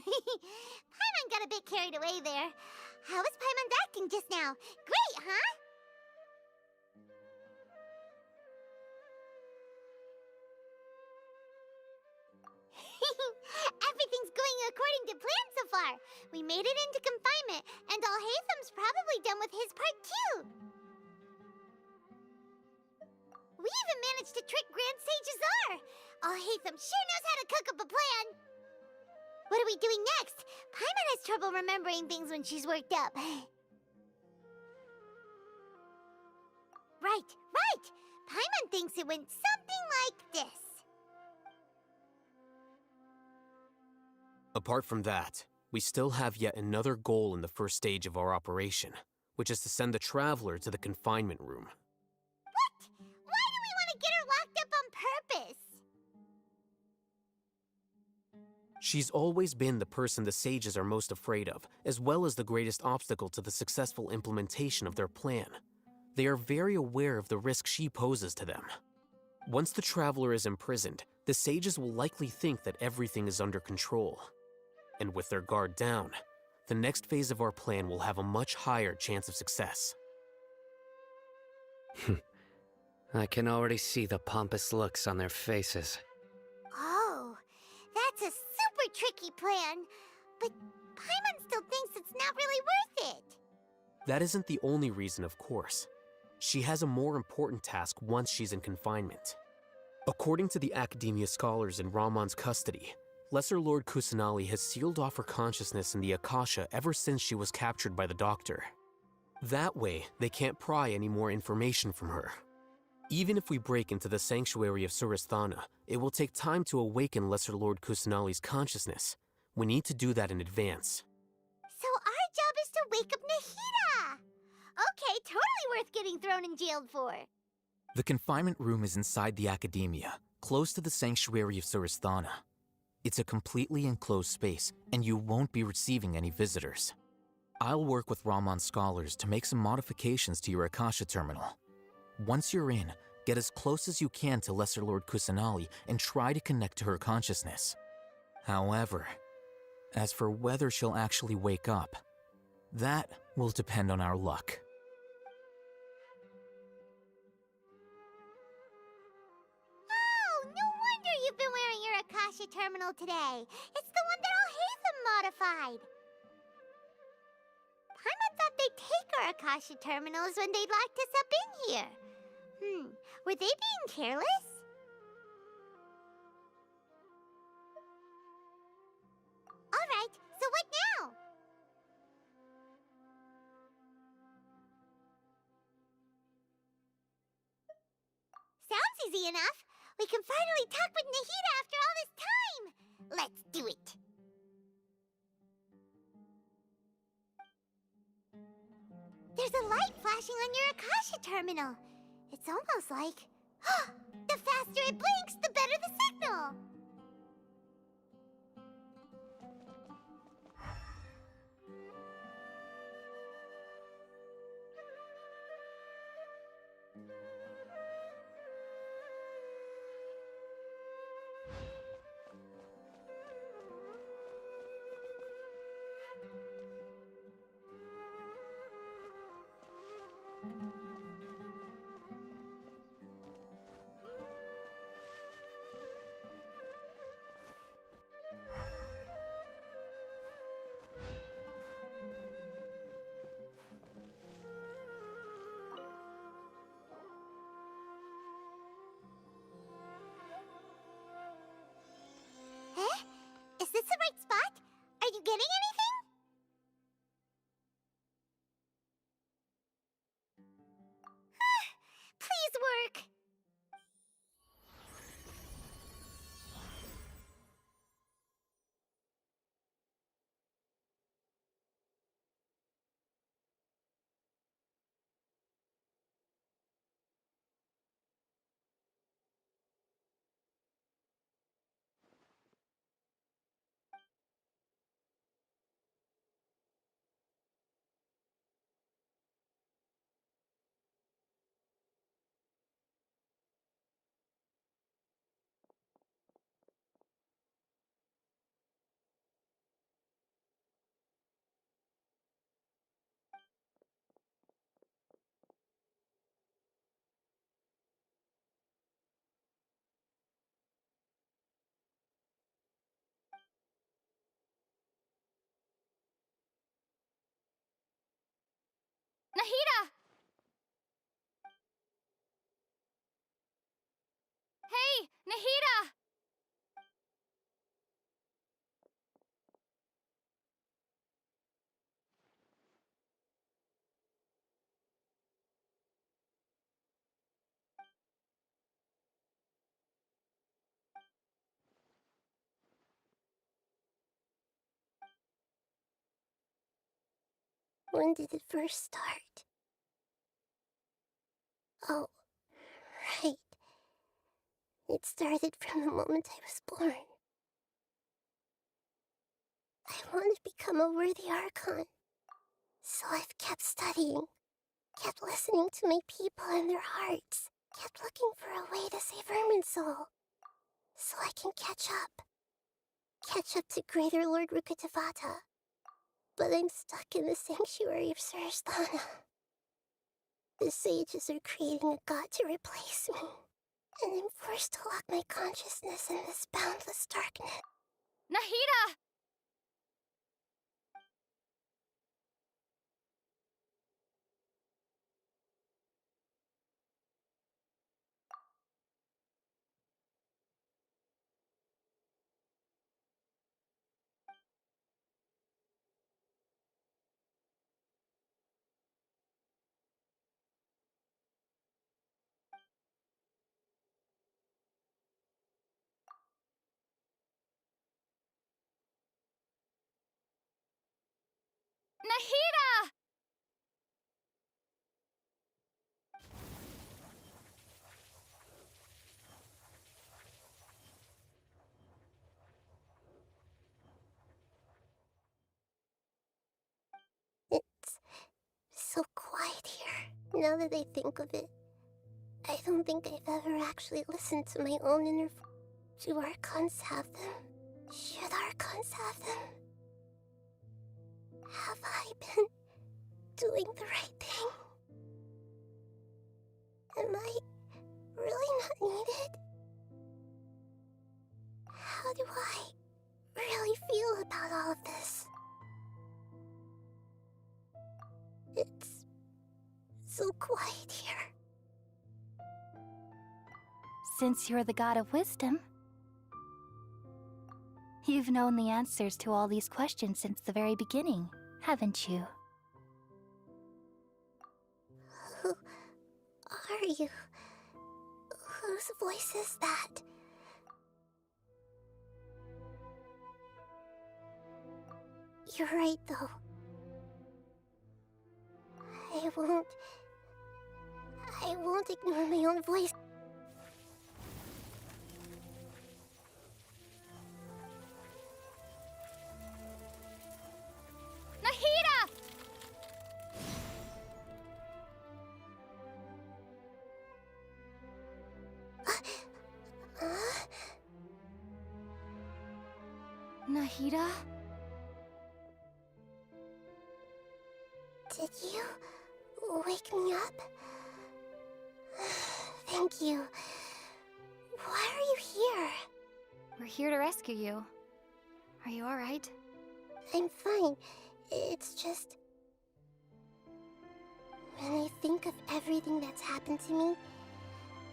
Paimon got a bit carried away there. How was Paimon's acting just now? Great, huh? Everything's going according to plan so far. We made it into confinement, and Alhaitham's probably done with his part too. We even managed to trick Grand Sage Azar. Alhaitham sure knows how to cook up a plan. What are we doing next? Paimon has trouble remembering things when she's worked up. Right. Paimon thinks it went something like this. Apart from that, we still have yet another goal in the first stage of our operation, which is to send the Traveler to the confinement room. What? Why do we want to get her locked up on purpose? She's always been the person the sages are most afraid of, as well as the greatest obstacle to the successful implementation of their plan. They are very aware of the risk she poses to them. Once the Traveler is imprisoned, the sages will likely think that everything is under control. And with their guard down, the next phase of our plan will have a much higher chance of success. I can already see the pompous looks on their faces. Oh, that's a super tricky plan. But Paimon still thinks it's not really worth it. That isn't the only reason, of course. She has a more important task once she's in confinement. According to the Academia scholars in Ramon's custody, Lesser Lord Kusanali has sealed off her consciousness in the Akasha ever since she was captured by the Doctor. That way, they can't pry any more information from her. Even if we break into the sanctuary of Suristhana, it will take time to awaken Lesser Lord Kusanali's consciousness, We need to do that in advance. So our job is to wake up Nahida! Okay, totally worth getting thrown and jailed for. The confinement room is inside the Academia, close to the Sanctuary of Surasthana. It's a completely enclosed space, and you won't be receiving any visitors. I'll work with Raman scholars to make some modifications to your Akasha terminal. Once you're in, get as close as you can to Lesser Lord Kusanali and try to connect to her consciousness. However, as for whether she'll actually wake up, that will depend on our luck. Oh, no wonder you've been wearing your Akasha terminal today. It's the one that Al-Haytham modified. Paimon thought they'd take our Akasha terminals when they'd locked us up in here. Were they being careless? All right, so what now? Sounds easy enough. We can finally talk with Nahida after all this time. Let's do it. There's a light flashing on your Akasha terminal. It's almost like... the faster it blinks, the better the signal! Is this the right spot? Are you getting anything? Please work. Nahida! Hey, Nahida! When did it first start? Oh, right. It started from the moment I was born. I want to become a worthy Archon. So I've kept studying, kept listening to my people and their hearts, kept looking for a way to save Irminsul, so I can catch up. Catch up to Greater Lord Rukkhadevata. But I'm stuck in the Sanctuary of Surasthana. The sages are creating a god to replace me, and I'm forced to lock my consciousness in this boundless darkness. Nahida! Now that I think of it, I don't think I've ever actually listened to my own inner voice. Do Archons have them? Should Archons have them? Have I been doing the right thing? Am I really not needed? How do I really feel about all of this? It's so quiet here. Since you're the god of wisdom, you've known the answers to all these questions since the very beginning, haven't you? Who are you? Whose voice is that? You're right, though. I won't ignore my own voice. Nahida! Nahida? Did you wake me up? Thank you. Why are you here? We're here to rescue you. Are you alright? I'm fine. It's just... when I think of everything that's happened to me,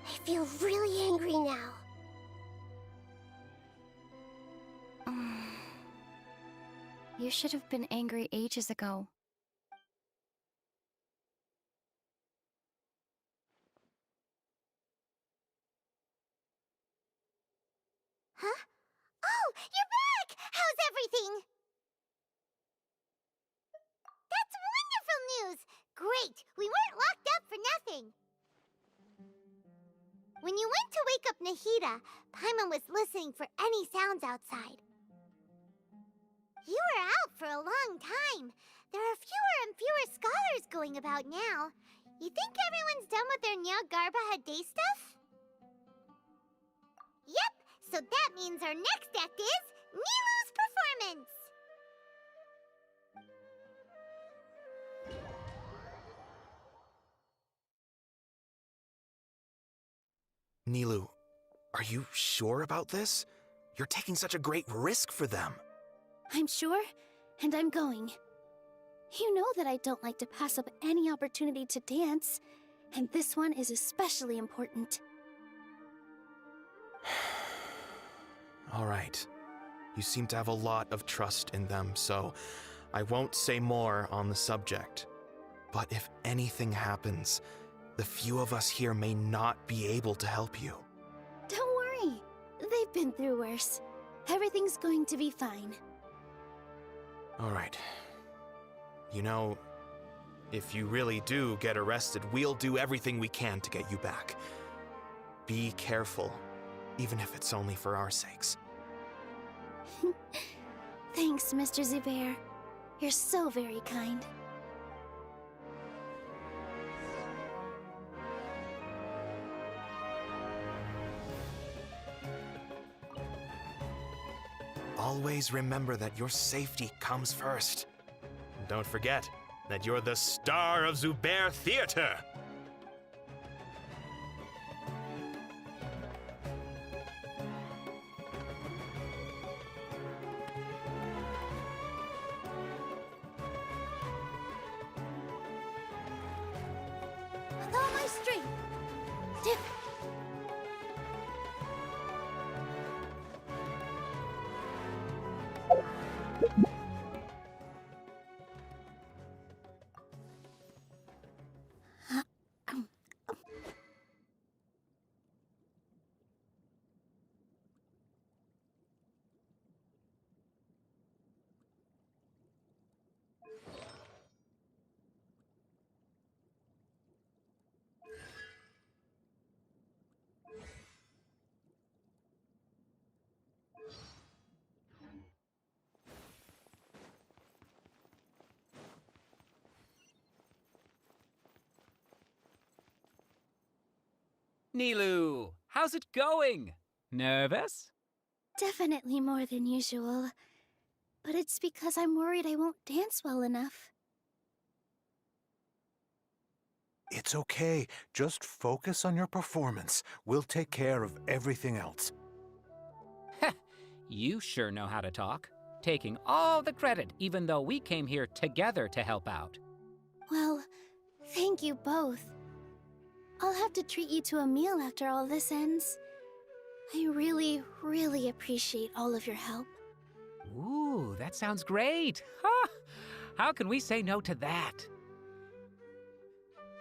I feel really angry now. You should have been angry ages ago. Huh? Oh, you're back! How's everything? That's wonderful news! Great! We weren't locked up for nothing! When you went to wake up Nahida, Paimon was listening for any sounds outside. You were out for a long time. There are fewer and fewer scholars going about now. You think everyone's done with their Nyargarba Day stuff? Yep, so that means our next act is Nilou's performance! Nilou, are you sure about this? You're taking such a great risk for them. I'm sure, and I'm going. You know that I don't like to pass up any opportunity to dance, and this one is especially important. All right. You seem to have a lot of trust in them, so I won't say more on the subject. But if anything happens, the few of us here may not be able to help you. Don't worry. They've been through worse. Everything's going to be fine. All right. You know, if you really do get arrested, we'll do everything we can to get you back. Be careful, even if it's only for our sakes. Thanks, Mr. Zubair. You're so very kind. Always remember that your safety comes first. And don't forget that you're the star of Zubair Theater! With all my strength. Dip. Nilou! How's it going? Nervous? Definitely more than usual. But it's because I'm worried I won't dance well enough. It's okay. Just focus on your performance. We'll take care of everything else. You sure know how to talk. Taking all the credit, even though we came here together to help out. Well, thank you both. I'll have to treat you to a meal after all this ends. I really, really appreciate all of your help. Ooh, that sounds great. Ha! How can we say no to that?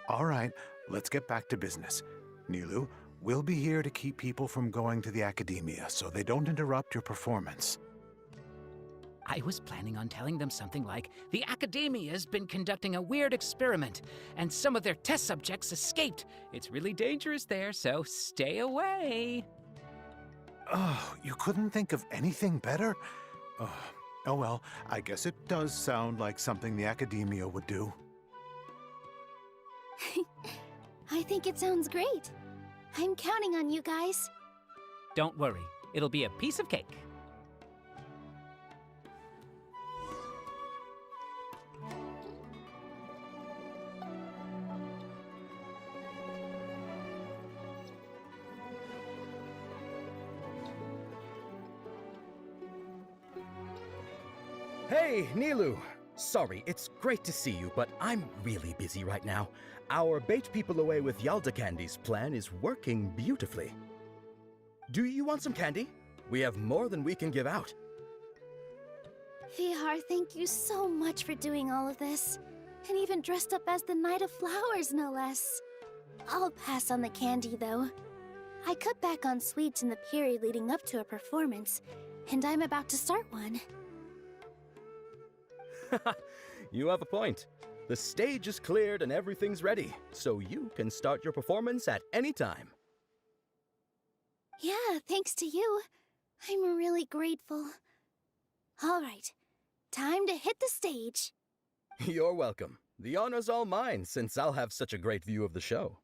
All right, let's get back to business. Nilou, we'll be here to keep people from going to the academia so they don't interrupt your performance. I was planning on telling them something like, the Academia's been conducting a weird experiment, and some of their test subjects escaped. It's really dangerous there, so stay away. Oh, you couldn't think of anything better? Oh well, I guess it does sound like something the Academia would do. I think it sounds great. I'm counting on you guys. Don't worry, it'll be a piece of cake. Hey, Nilou! Sorry, it's great to see you, but I'm really busy right now. Our Bait People Away with Yalda Candies plan is working beautifully. Do you want some candy? We have more than we can give out. Vihar, thank you so much for doing all of this. And even dressed up as the Knight of Flowers, no less. I'll pass on the candy, though. I cut back on sweets in the period leading up to a performance, and I'm about to start one. You have a point. The stage is cleared and everything's ready, so you can start your performance at any time. Yeah, thanks to you. I'm really grateful. All right, time to hit the stage. You're welcome. The honor's all mine, since I'll have such a great view of the show.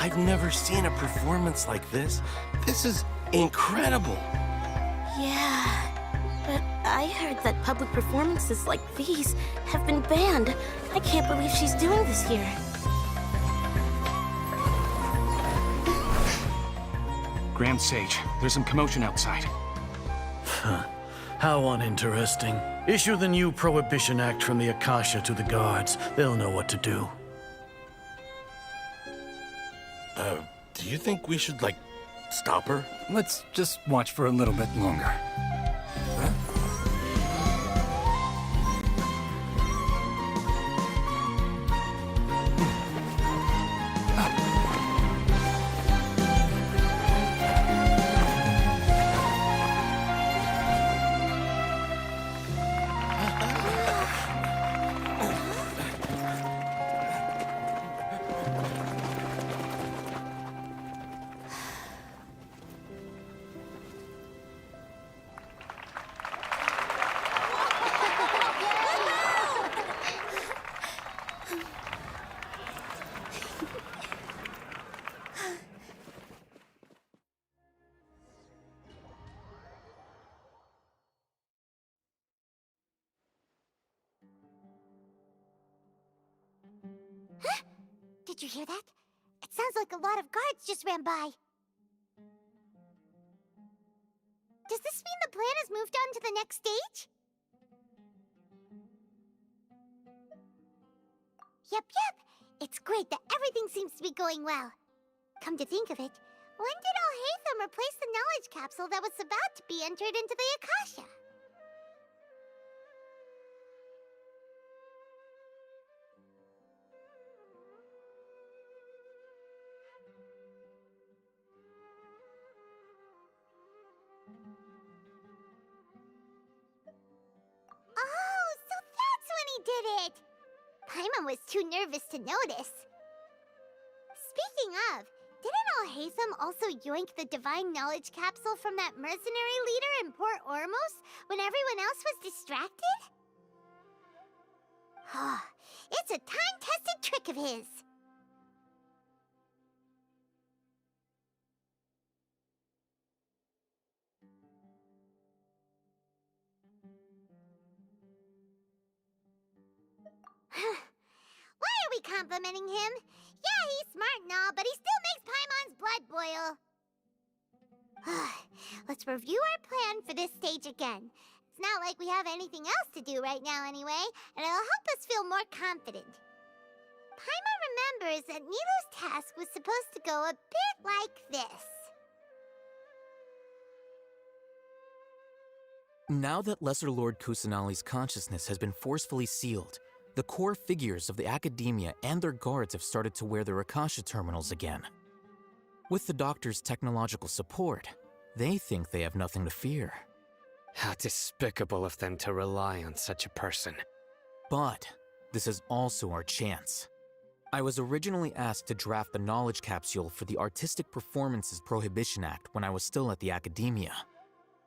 I've never seen a performance like this. This is incredible. Yeah, but I heard that public performances like these have been banned. I can't believe she's doing this here. Grand Sage, there's some commotion outside. How uninteresting. Issue the new Prohibition Act from the Akasha to the guards. They'll know what to do. Do you think we should, stop her? Let's just watch for a little bit longer. Did you hear that? It sounds like a lot of guards just ran by. Does this mean the plan has moved on to the next stage? Yep. It's great that everything seems to be going well. Come to think of it, when did Alhaitham replace the knowledge capsule that was about to be entered into the Akasha? Oh, so that's when he did it! Paimon was too nervous to notice. Speaking of, didn't Alhaitham also yoink the divine knowledge capsule from that mercenary leader in Port Ormos when everyone else was distracted? It's a time-tested trick of his. Why are we complimenting him? Yeah, he's smart and all, but he still makes Paimon's blood boil. Let's review our plan for this stage again. It's not like we have anything else to do right now anyway, and it'll help us feel more confident. Paimon remembers that Nilou's task was supposed to go a bit like this. Now that Lesser Lord Kusanali's consciousness has been forcefully sealed, the core figures of the Academia and their guards have started to wear their Akasha terminals again. With the Doctor's technological support, they think they have nothing to fear. How despicable of them to rely on such a person. But this is also our chance. I was originally asked to draft the knowledge capsule for the Artistic Performances Prohibition Act when I was still at the Academia.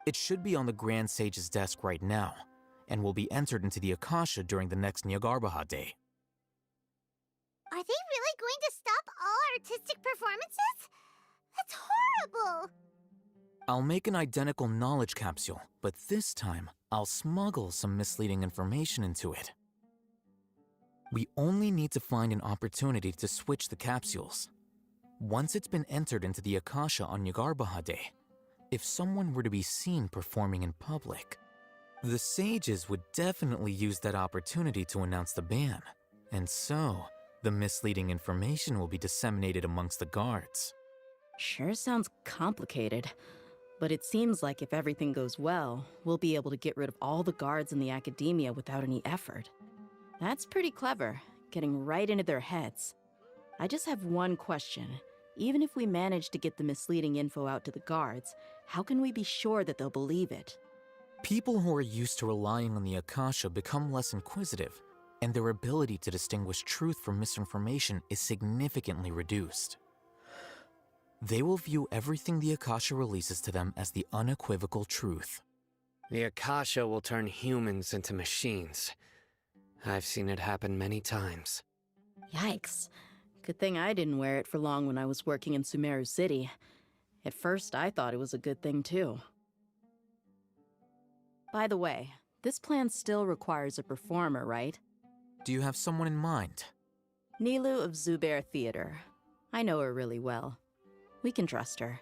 It should be on the Grand Sage's desk right now, and will be entered into the Akasha during the next Nyargarbaha Day. Are they really going to stop all artistic performances? That's horrible! I'll make an identical knowledge capsule, but this time, I'll smuggle some misleading information into it. We only need to find an opportunity to switch the capsules. Once it's been entered into the Akasha on Nyargarbaha Day, if someone were to be seen performing in public, the sages would definitely use that opportunity to announce the ban, and so the misleading information will be disseminated amongst the guards. Sure sounds complicated, but it seems like if everything goes well, we'll be able to get rid of all the guards in the Academia without any effort. That's pretty clever, getting right into their heads. I just have one question. Even if we manage to get the misleading info out to the guards, how can we be sure that they'll believe it? People who are used to relying on the Akasha become less inquisitive, and their ability to distinguish truth from misinformation is significantly reduced. They will view everything the Akasha releases to them as the unequivocal truth. The Akasha will turn humans into machines. I've seen it happen many times. Yikes. Good thing I didn't wear it for long when I was working in Sumeru City. At first, I thought it was a good thing too. By the way, this plan still requires a performer, right? Do you have someone in mind? Nilou of Zubair Theater. I know her really well. We can trust her.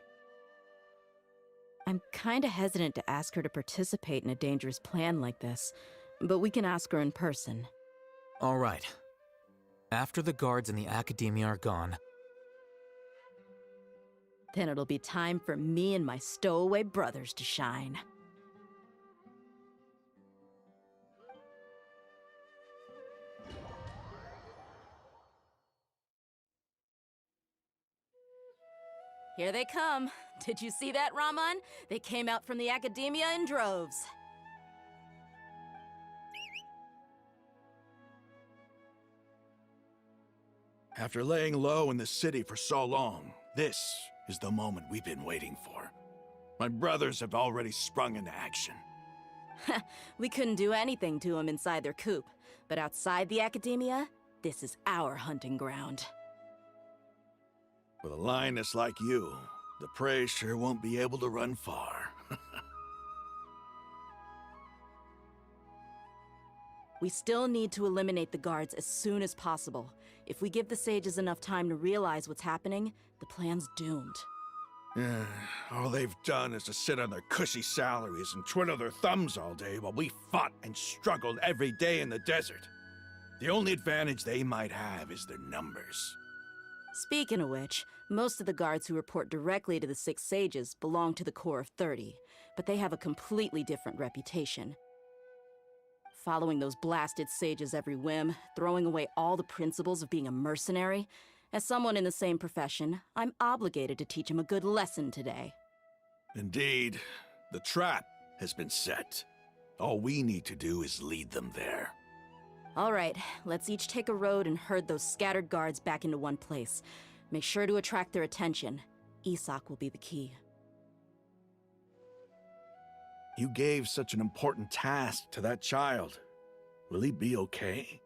I'm kinda hesitant to ask her to participate in a dangerous plan like this, but we can ask her in person. All right. After the guards in the Academia are gone, then it'll be time for me and my stowaway brothers to shine. Here they come. Did you see that, Raman? They came out from the Academia in droves. After laying low in the city for so long, this is the moment we've been waiting for. My brothers have already sprung into action. We couldn't do anything to them inside their coop, but outside the Academia, this is our hunting ground. With a lioness like you, the prey sure won't be able to run far. We still need to eliminate the guards as soon as possible. If we give the sages enough time to realize what's happening, the plan's doomed. All they've done is to sit on their cushy salaries and twiddle their thumbs all day while we fought and struggled every day in the desert. The only advantage they might have is their numbers. Speaking of which, most of the guards who report directly to the Six Sages belong to the Corps of 30, but they have a completely different reputation. Following those blasted sages every whim, throwing away all the principles of being a mercenary. As someone in the same profession, I'm obligated to teach him a good lesson today. Indeed, the trap has been set. All we need to do is lead them there. All right, let's each take a road and herd those scattered guards back into one place. Make sure to attract their attention. Isak will be the key. You gave such an important task to that child. Will he be okay?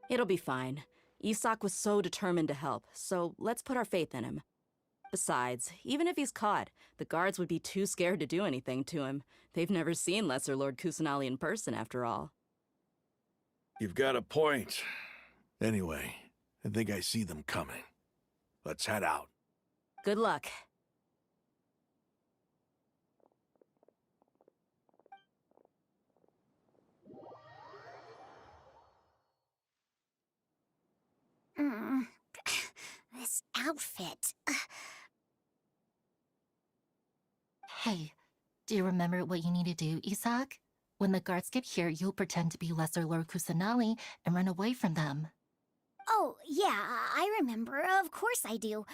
It'll be fine. Isak was so determined to help, so let's put our faith in him. Besides, even if he's caught, the guards would be too scared to do anything to him. They've never seen Lesser Lord Kusanali in person, after all. You've got a point. Anyway, I think I see them coming. Let's head out. Good luck. This outfit. Hey, do you remember what you need to do, Isak? When the guards get here, you'll pretend to be Lesser Lord Kusanali and run away from them. Oh, yeah, I remember. Of course I do.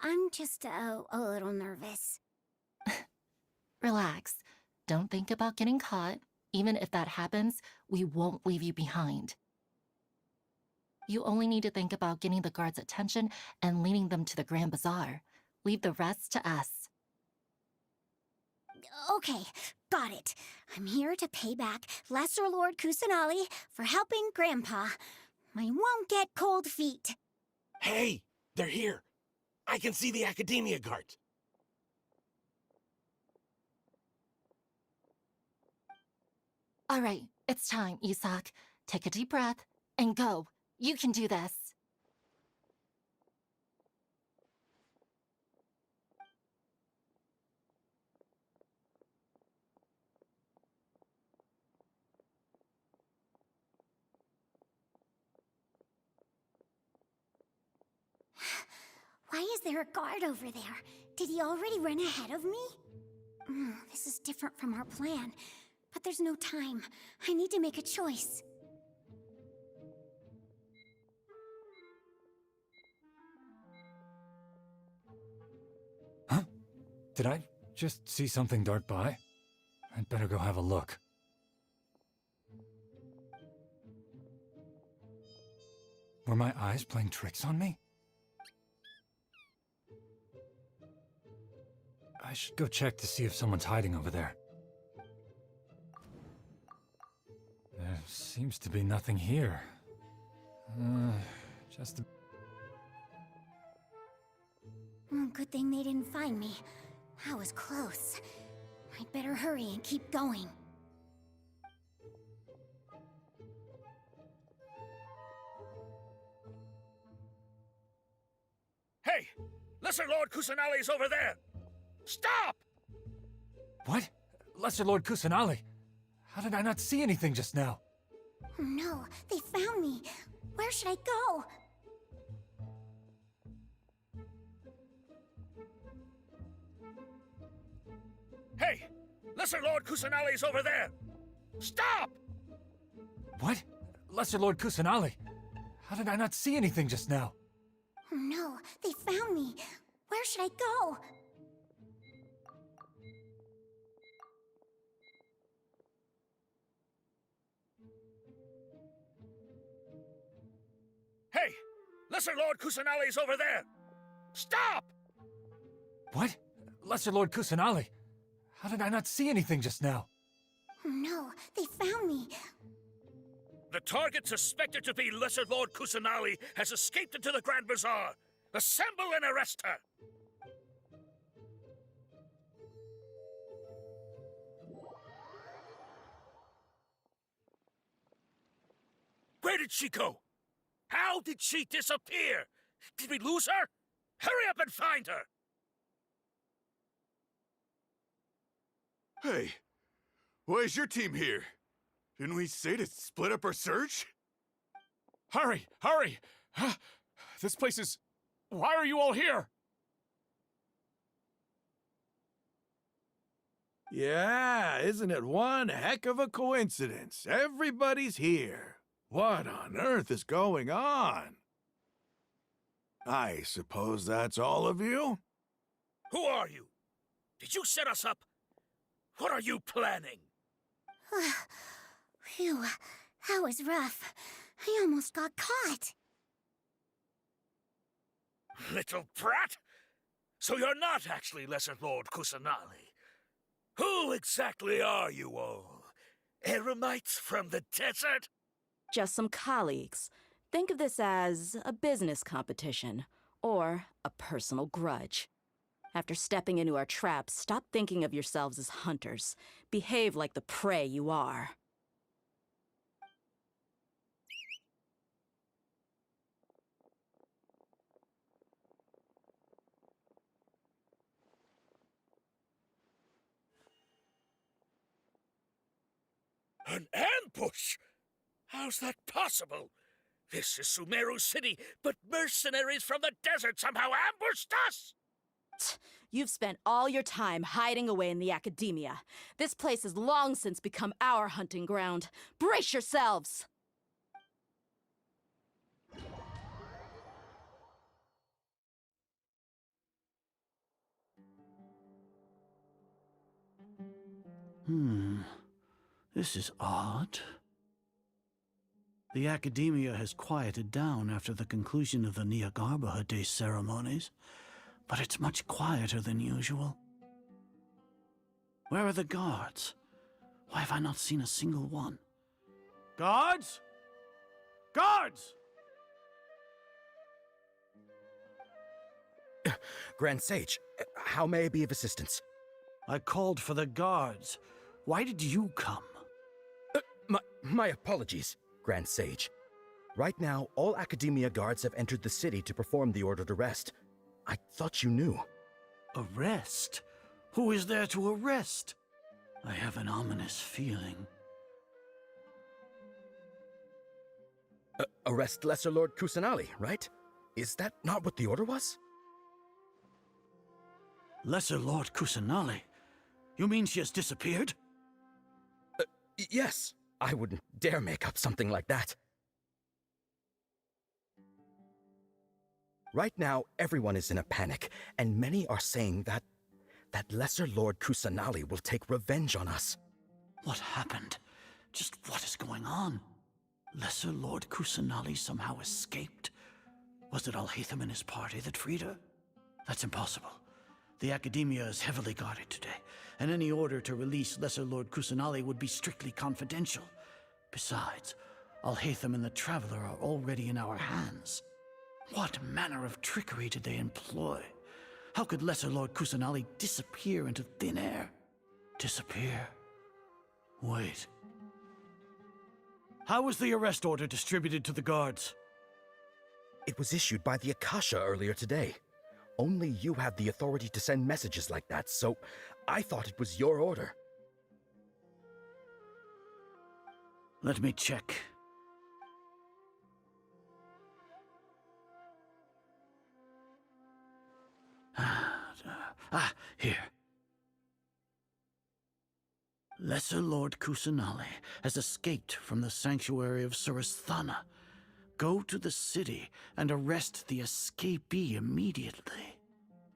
I'm just a little nervous. Relax. Don't think about getting caught. Even if that happens, we won't leave you behind. You only need to think about getting the guards' attention and leading them to the Grand Bazaar. Leave the rest to us. Okay, got it. I'm here to pay back Lesser Lord Kusanali for helping Grandpa. I won't get cold feet. Hey, they're here. I can see the Academia guards. All right, it's time, Isak. Take a deep breath and go. You can do this. Why is there a guard over there? Did he already run ahead of me? This is different from our plan. But there's no time. I need to make a choice. Huh? Did I just see something dart by? I'd better go have a look. Were my eyes playing tricks on me? I should go check to see if someone's hiding over there. There seems to be nothing here. Just a... Good thing they didn't find me. That was close. I'd better hurry and keep going. Hey! Lesser Lord Kusanali's over there! Stop! What? Lesser Lord Kusanali? How did I not see anything just now? Oh no, they found me. Where should I go? Hey! Lesser Lord Kusanali's over there! Stop! What? Lesser Lord Kusanali? How did I not see anything just now? Oh no, they found me. Where should I go? Hey! Lesser Lord Kusanali's over there! Stop! What? Lesser Lord Kusanali? How did I not see anything just now? Oh no, they found me. The target suspected to be Lesser Lord Kusanali has escaped into the Grand Bazaar. Assemble and arrest her! Where did she go? How did she disappear? Did we lose her? Hurry up and find her! Hey, why is your team here? Didn't we say to split up our search? Hurry! Hurry! This place is... Why are you all here? Yeah, isn't it one heck of a coincidence? Everybody's here. What on earth is going on? I suppose that's all of you? Who are you? Did you set us up? What are you planning? Phew, that was rough. I almost got caught. Little brat! So you're not actually Lesser Lord Kusanali. Who exactly are you all? Eremites from the desert? Just some colleagues. Think of this as a business competition, or a personal grudge. After stepping into our traps, stop thinking of yourselves as hunters. Behave like the prey you are. An ambush? How's that possible? This is Sumeru City, but mercenaries from the desert somehow ambushed us! You've spent all your time hiding away in the academia. This place has long since become our hunting ground. Brace yourselves! This is odd. The academia has quieted down after the conclusion of the Nyagarbha Day ceremonies, but it's much quieter than usual. Where are the guards? Why have I not seen a single one? Guards? Guards! Grand Sage, how may I be of assistance? I called for the guards. Why did you come? My apologies, Grand Sage. Right now, all Academia guards have entered the city to perform the ordered arrest. I thought you knew. Arrest? Who is there to arrest? I have an ominous feeling. Arrest Lesser Lord Kusanali, right? Is that not what the order was? Lesser Lord Kusanali? You mean she has disappeared? Yes. I wouldn't dare make up something like that. Right now, everyone is in a panic, and many are saying that Lesser Lord Kusanali will take revenge on us. What happened? Just what is going on? Lesser Lord Kusanali somehow escaped? Was it Alhaitham and his party that freed her? That's impossible. The Academia is heavily guarded today, and any order to release Lesser Lord Kusanali would be strictly confidential. Besides, Alhaitham and the Traveler are already in our hands. What manner of trickery did they employ? How could Lesser Lord Kusanali disappear into thin air? Disappear? Wait. How was the arrest order distributed to the guards? It was issued by the Akasha earlier today. Only you have the authority to send messages like that, so I thought it was your order. Let me check. Here. Lesser Lord Kusanali has escaped from the sanctuary of Surasthana. Go to the city and arrest the escapee immediately.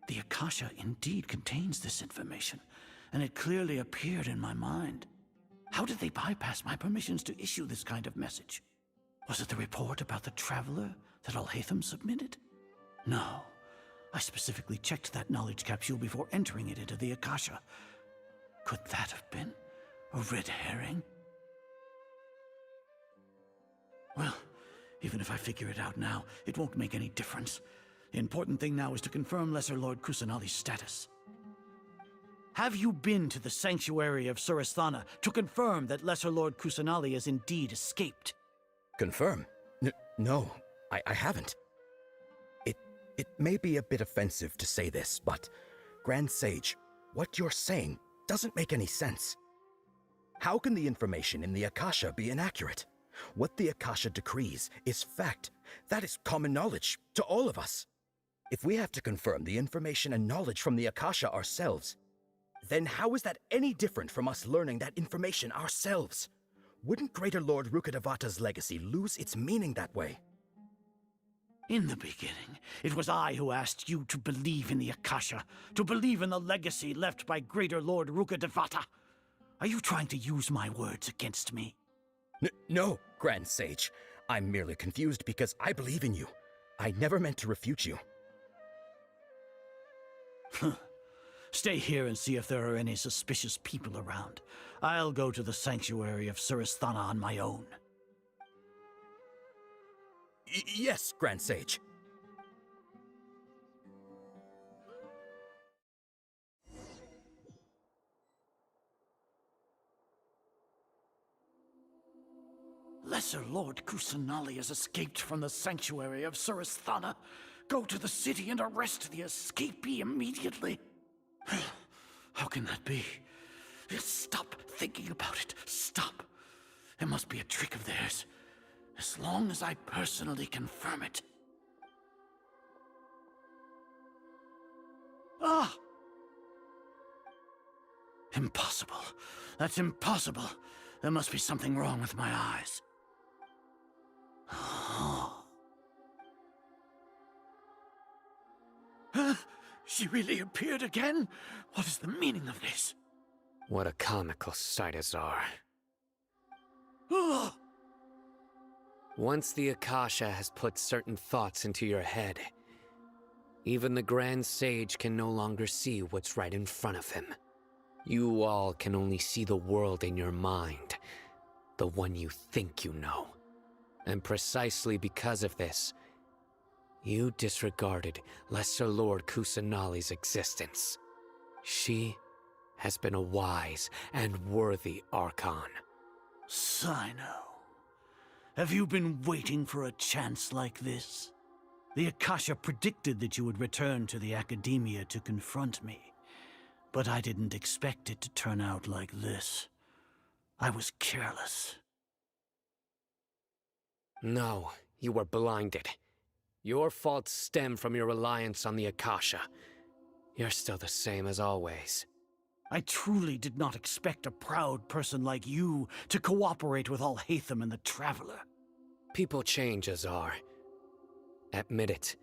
The Akasha indeed contains this information, and it clearly appeared in my mind. How did they bypass my permissions to issue this kind of message? Was it the report about the Traveler that Alhaitham submitted? No. I specifically checked that knowledge capsule before entering it into the Akasha. Could that have been a red herring? Well, even if I figure it out now, it won't make any difference. The important thing now is to confirm Lesser Lord Kusanali's status. Have you been to the sanctuary of Surasthana to confirm that Lesser Lord Kusanali has indeed escaped? Confirm? No, I haven't. It may be a bit offensive to say this, but Grand Sage, what you're saying doesn't make any sense. How can the information in the Akasha be inaccurate? What the Akasha decrees is fact. That is common knowledge to all of us. If we have to confirm the information and knowledge from the Akasha ourselves, then how is that any different from us learning that information ourselves? Wouldn't Greater Lord Rukkhadevata's legacy lose its meaning that way? In the beginning, it was I who asked you to believe in the Akasha, to believe in the legacy left by Greater Lord Rukkhadevata. Are you trying to use my words against me? No, Grand Sage. I'm merely confused because I believe in you. I never meant to refute you. Stay here and see if there are any suspicious people around. I'll go to the sanctuary of Surasthana on my own. Yes, Grand Sage. Lesser Lord Kusanali has escaped from the sanctuary of Surasthana. Go to the city and arrest the escapee immediately. How can that be? Stop thinking about it. Stop. It must be a trick of theirs. As long as I personally confirm it. Ah! Impossible. That's impossible. There must be something wrong with my eyes. Huh? She really appeared again? What is the meaning of this? What a comical sight, Azar. Once the Akasha has put certain thoughts into your head, even the Grand Sage can no longer see what's right in front of him. You all can only see the world in your mind, the one you think you know. And precisely because of this, you disregarded Lesser Lord Kusanali's existence. She has been a wise and worthy Archon. Cyno, have you been waiting for a chance like this? The Akasha predicted that you would return to the Academia to confront me, but I didn't expect it to turn out like this. I was careless. No, you were blinded. Your faults stem from your reliance on the Akasha. You're still the same as always. I truly did not expect a proud person like you to cooperate with Alhaitham and the Traveler. People change, Azar. Admit it.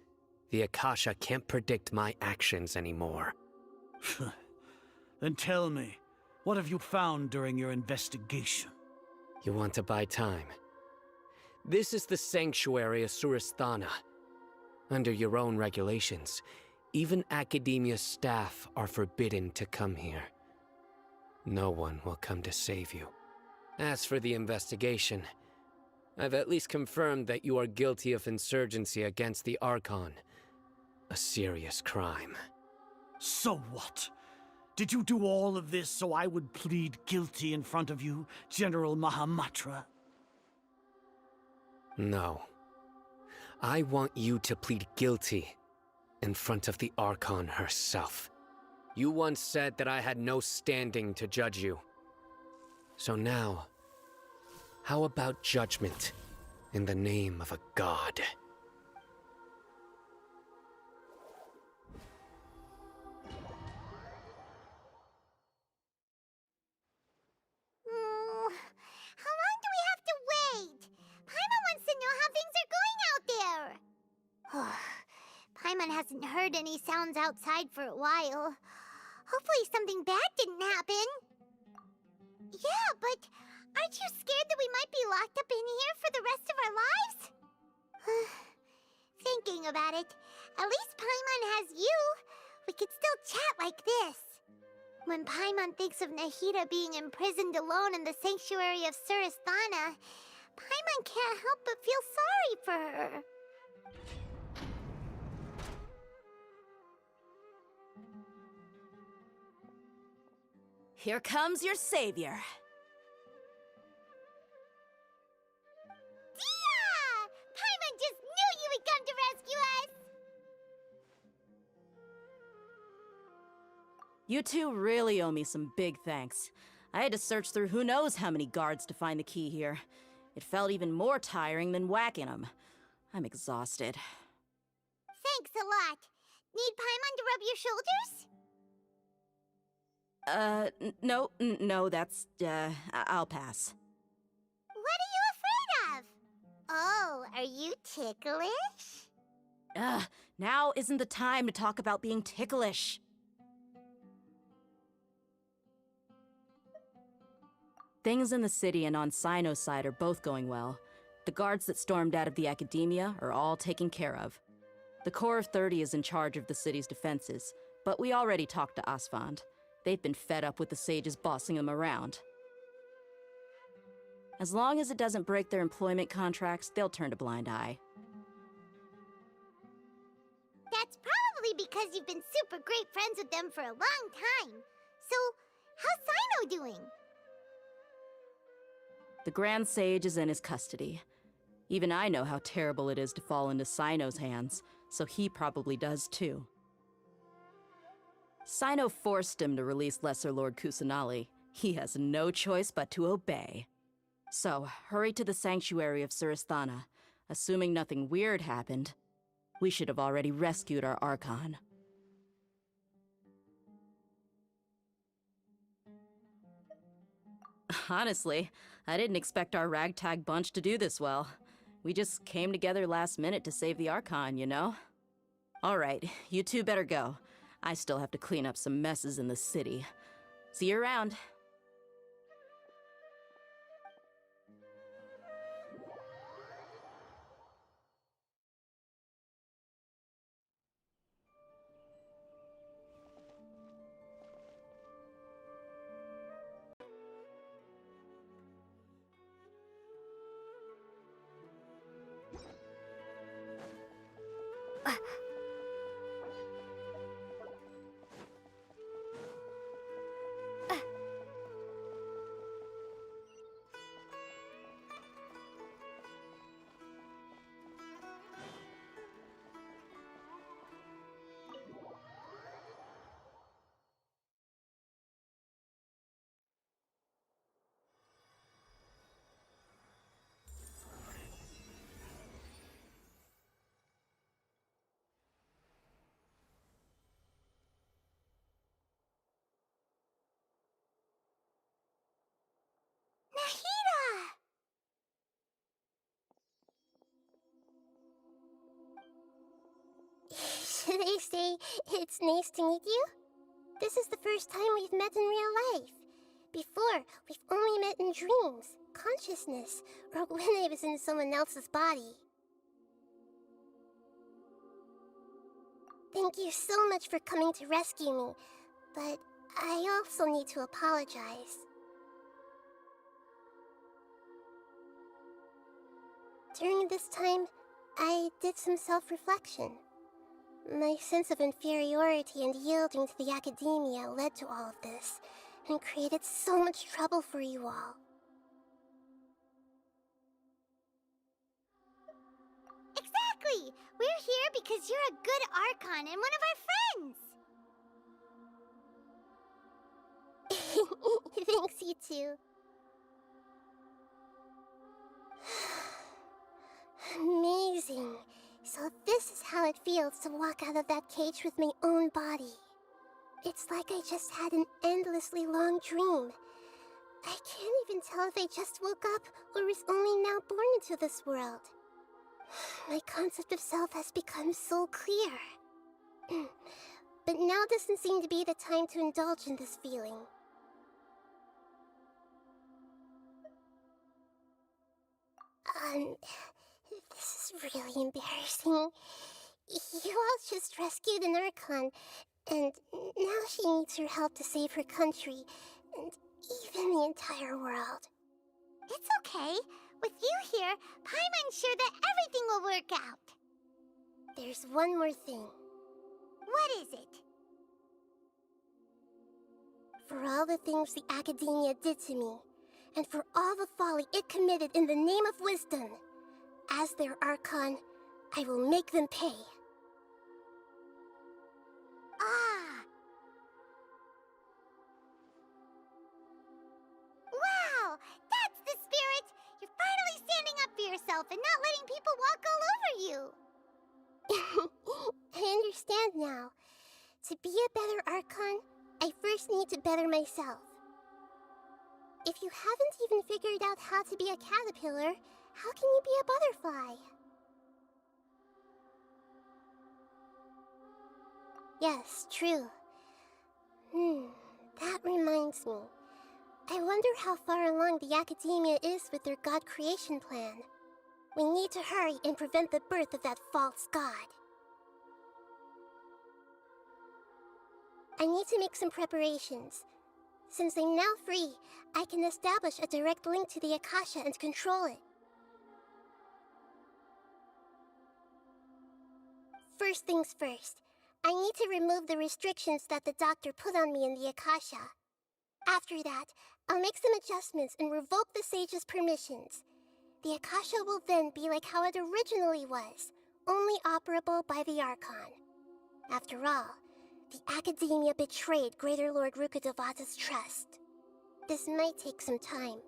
The Akasha can't predict my actions anymore. Then tell me, what have you found during your investigation? You want to buy time? This is the sanctuary of Surasthana. Under your own regulations, even Academia staff are forbidden to come here. No one will come to save you. As for the investigation, I've at least confirmed that you are guilty of insurgency against the Archon. A serious crime. So what? Did you do all of this so I would plead guilty in front of you, General Mahamatra? No. I want you to plead guilty in front of the Archon herself. You once said that I had no standing to judge you. So now, how about judgment in the name of a god? How long do we have to wait? Paimon wants to know how things are going out there. Paimon hasn't heard any sounds outside for a while. Hopefully something bad didn't happen. Yeah, but aren't you scared that we might be locked up in here for the rest of our lives? Thinking about it, at least Paimon has you. We could still chat like this. When Paimon thinks of Nahida being imprisoned alone in the sanctuary of Surasthana, Paimon can't help but feel sorry for her. Here comes your savior. Dehya! Paimon just knew you would come to rescue us! You two really owe me some big thanks. I had to search through who knows how many guards to find the key here. It felt even more tiring than whacking them. I'm exhausted. Thanks a lot. Need Paimon to rub your shoulders? No, that's, I'll pass. What are you afraid of? Oh, are you ticklish? Now isn't the time to talk about being ticklish. Things in the city and on Cyno's side are both going well. The guards that stormed out of the academia are all taken care of. The Corps of 30 is in charge of the city's defenses, but we already talked to Asfand. They've been fed up with the sages bossing them around. As long as it doesn't break their employment contracts, they'll turn a blind eye. That's probably because you've been super great friends with them for a long time. So, how's Cyno doing? The Grand Sage is in his custody. Even I know how terrible it is to fall into Cyno's hands, so he probably does too. Cyno forced him to release Lesser Lord Kusanali. He has no choice but to obey. So, hurry to the sanctuary of Surasthana. Assuming nothing weird happened, we should have already rescued our Archon. Honestly, I didn't expect our ragtag bunch to do this well. We just came together last minute to save the Archon, you know? Alright, you two better go. I still have to clean up some messes in the city. See you around. Should I say it's nice to meet you? This is the first time we've met in real life. Before, we've only met in dreams, consciousness, or when I was in someone else's body. Thank you so much for coming to rescue me, but I also need to apologize. During this time, I did some self-reflection. My sense of inferiority and yielding to the academia led to all of this, and created so much trouble for you all. Exactly! We're here because you're a good Archon and one of our friends! Thanks, you too. Amazing. So this is how it feels to walk out of that cage with my own body. It's like I just had an endlessly long dream. I can't even tell if I just woke up or was only now born into this world. My concept of self has become so clear. But now doesn't seem to be the time to indulge in this feeling. This is really embarrassing. You all just rescued an Archon, and now she needs your help to save her country, and even the entire world. It's okay. With you here, Paimon's sure that everything will work out. There's one more thing. What is it? For all the things the Academia did to me, and for all the folly it committed in the name of wisdom, as their Archon, I will make them pay. Ah! Wow! That's the spirit! You're finally yourself and not letting people walk all over you. I understand now. To be a better Archon, I first need to better myself. If you haven't even figured out how to be a caterpillar, how can you be a butterfly? Yes, true. That reminds me. I wonder how far along the Academia is with their god creation plan. We need to hurry and prevent the birth of that false god. I need to make some preparations. Since I'm now free, I can establish a direct link to the Akasha and control it. First things first, I need to remove the restrictions that the doctor put on me in the Akasha. After that, I'll make some adjustments and revoke the sage's permissions. The Akasha will then be like how it originally was, only operable by the Archon. After all, the Academia betrayed Greater Lord Rukkhadevata's trust. This might take some time.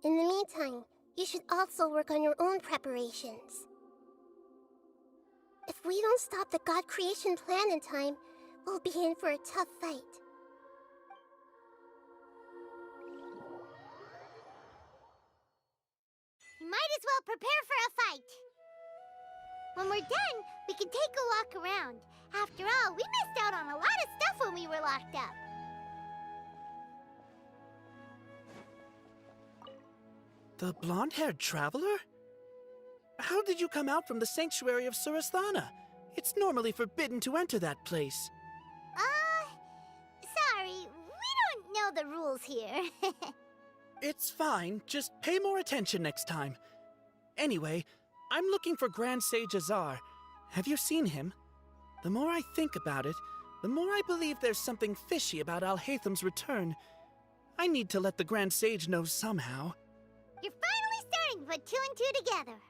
In the meantime, you should also work on your own preparations. If we don't stop the god creation plan in time, we'll be in for a tough fight. You might as well prepare for a fight. When we're done, we can take a walk around. After all, we missed out on a lot of stuff when we were locked up. The blonde-haired traveler? How did you come out from the sanctuary of Surasthana? It's normally forbidden to enter that place. Sorry, we don't know the rules here. It's fine, just pay more attention next time. Anyway, I'm looking for Grand Sage Azar. Have you seen him? The more I think about it, the more I believe there's something fishy about Alhaitham's return. I need to let the Grand Sage know somehow. You're finally starting to put two and two together.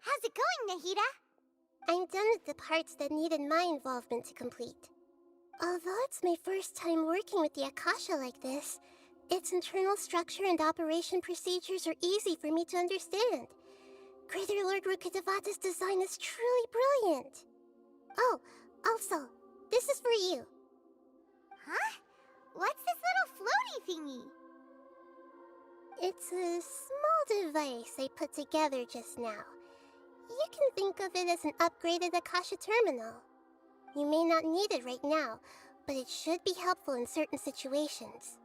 How's it going, Nahida? I'm done with the parts that needed my involvement to complete. Although it's my first time working with the Akasha like this, its internal structure and operation procedures are easy for me to understand. Greater Lord Rukkhadevata's design is truly brilliant. Oh, also, this is for you. Huh? What's this little floaty thingy? It's a small device I put together just now. You can think of it as an upgraded Akasha terminal. You may not need it right now, but it should be helpful in certain situations.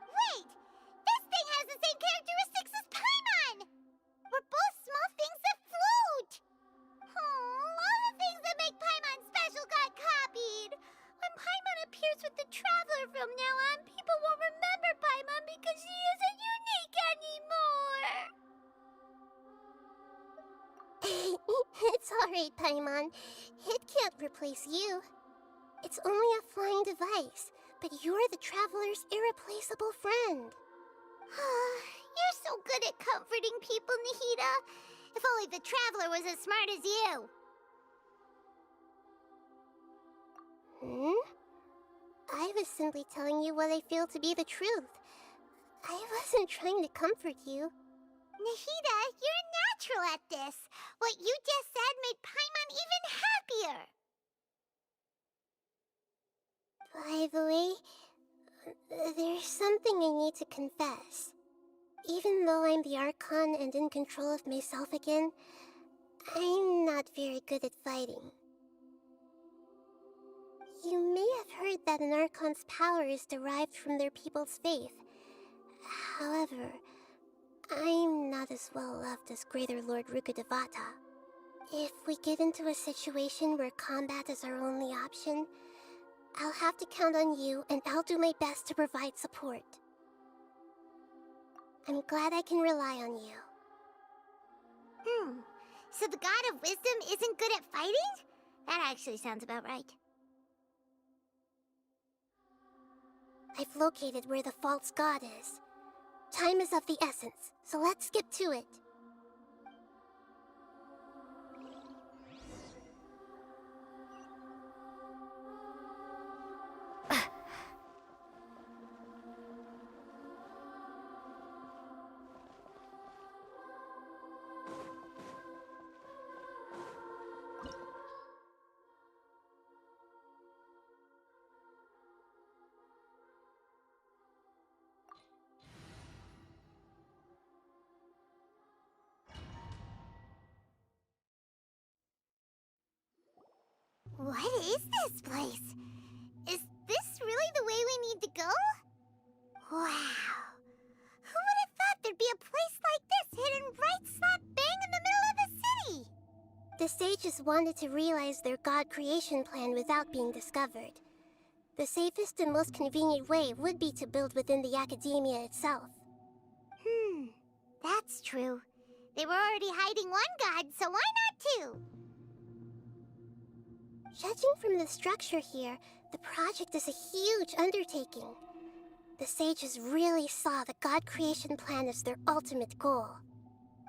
Wait! This thing has the same characteristics as Paimon! We're both small things that float! All the things that make Paimon special got copied! When Paimon appears with the Traveler from now on, people won't remember Paimon because she isn't unique anymore! It's alright, Paimon. It can't replace you. It's only a flying device, but you're the Traveler's irreplaceable friend. You're so good at comforting people, Nahida. If only the Traveler was as smart as you. I was simply telling you what I feel to be the truth. I wasn't trying to comfort you. Nahida, you're natural at this. What you just said made Paimon even happier. By the way, there's something I need to confess. Even though I'm the Archon and in control of myself again, I'm not very good at fighting. You may have heard that an Archon's power is derived from their people's faith. However, I'm not as well loved as Greater Lord Rukkhadevata. If we get into a situation where combat is our only option, I'll have to count on you, and I'll do my best to provide support. I'm glad I can rely on you. So the God of Wisdom isn't good at fighting? That actually sounds about right. I've located where the false god is. Time is of the essence, so let's skip to it. What is this place? Is this really the way we need to go? Wow. Who would have thought there'd be a place like this hidden right slap bang in the middle of the city? The sages wanted to realize their god creation plan without being discovered. The safest and most convenient way would be to build within the academia itself. That's true. They were already hiding one god, so why not two? Judging from the structure here, the project is a huge undertaking. The sages really saw the god creation plan as their ultimate goal.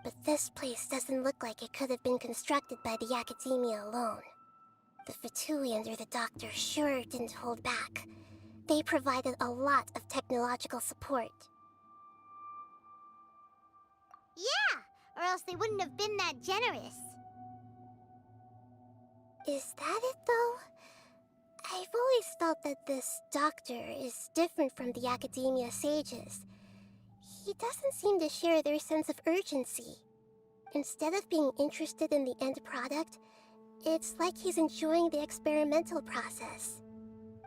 But this place doesn't look like it could have been constructed by the academia alone. The Fatui under the Doctor sure didn't hold back. They provided a lot of technological support. Yeah, or else they wouldn't have been that generous. Is that it, though? I've always felt that this Doctor is different from the Academia sages. He doesn't seem to share their sense of urgency. Instead of being interested in the end product, it's like he's enjoying the experimental process.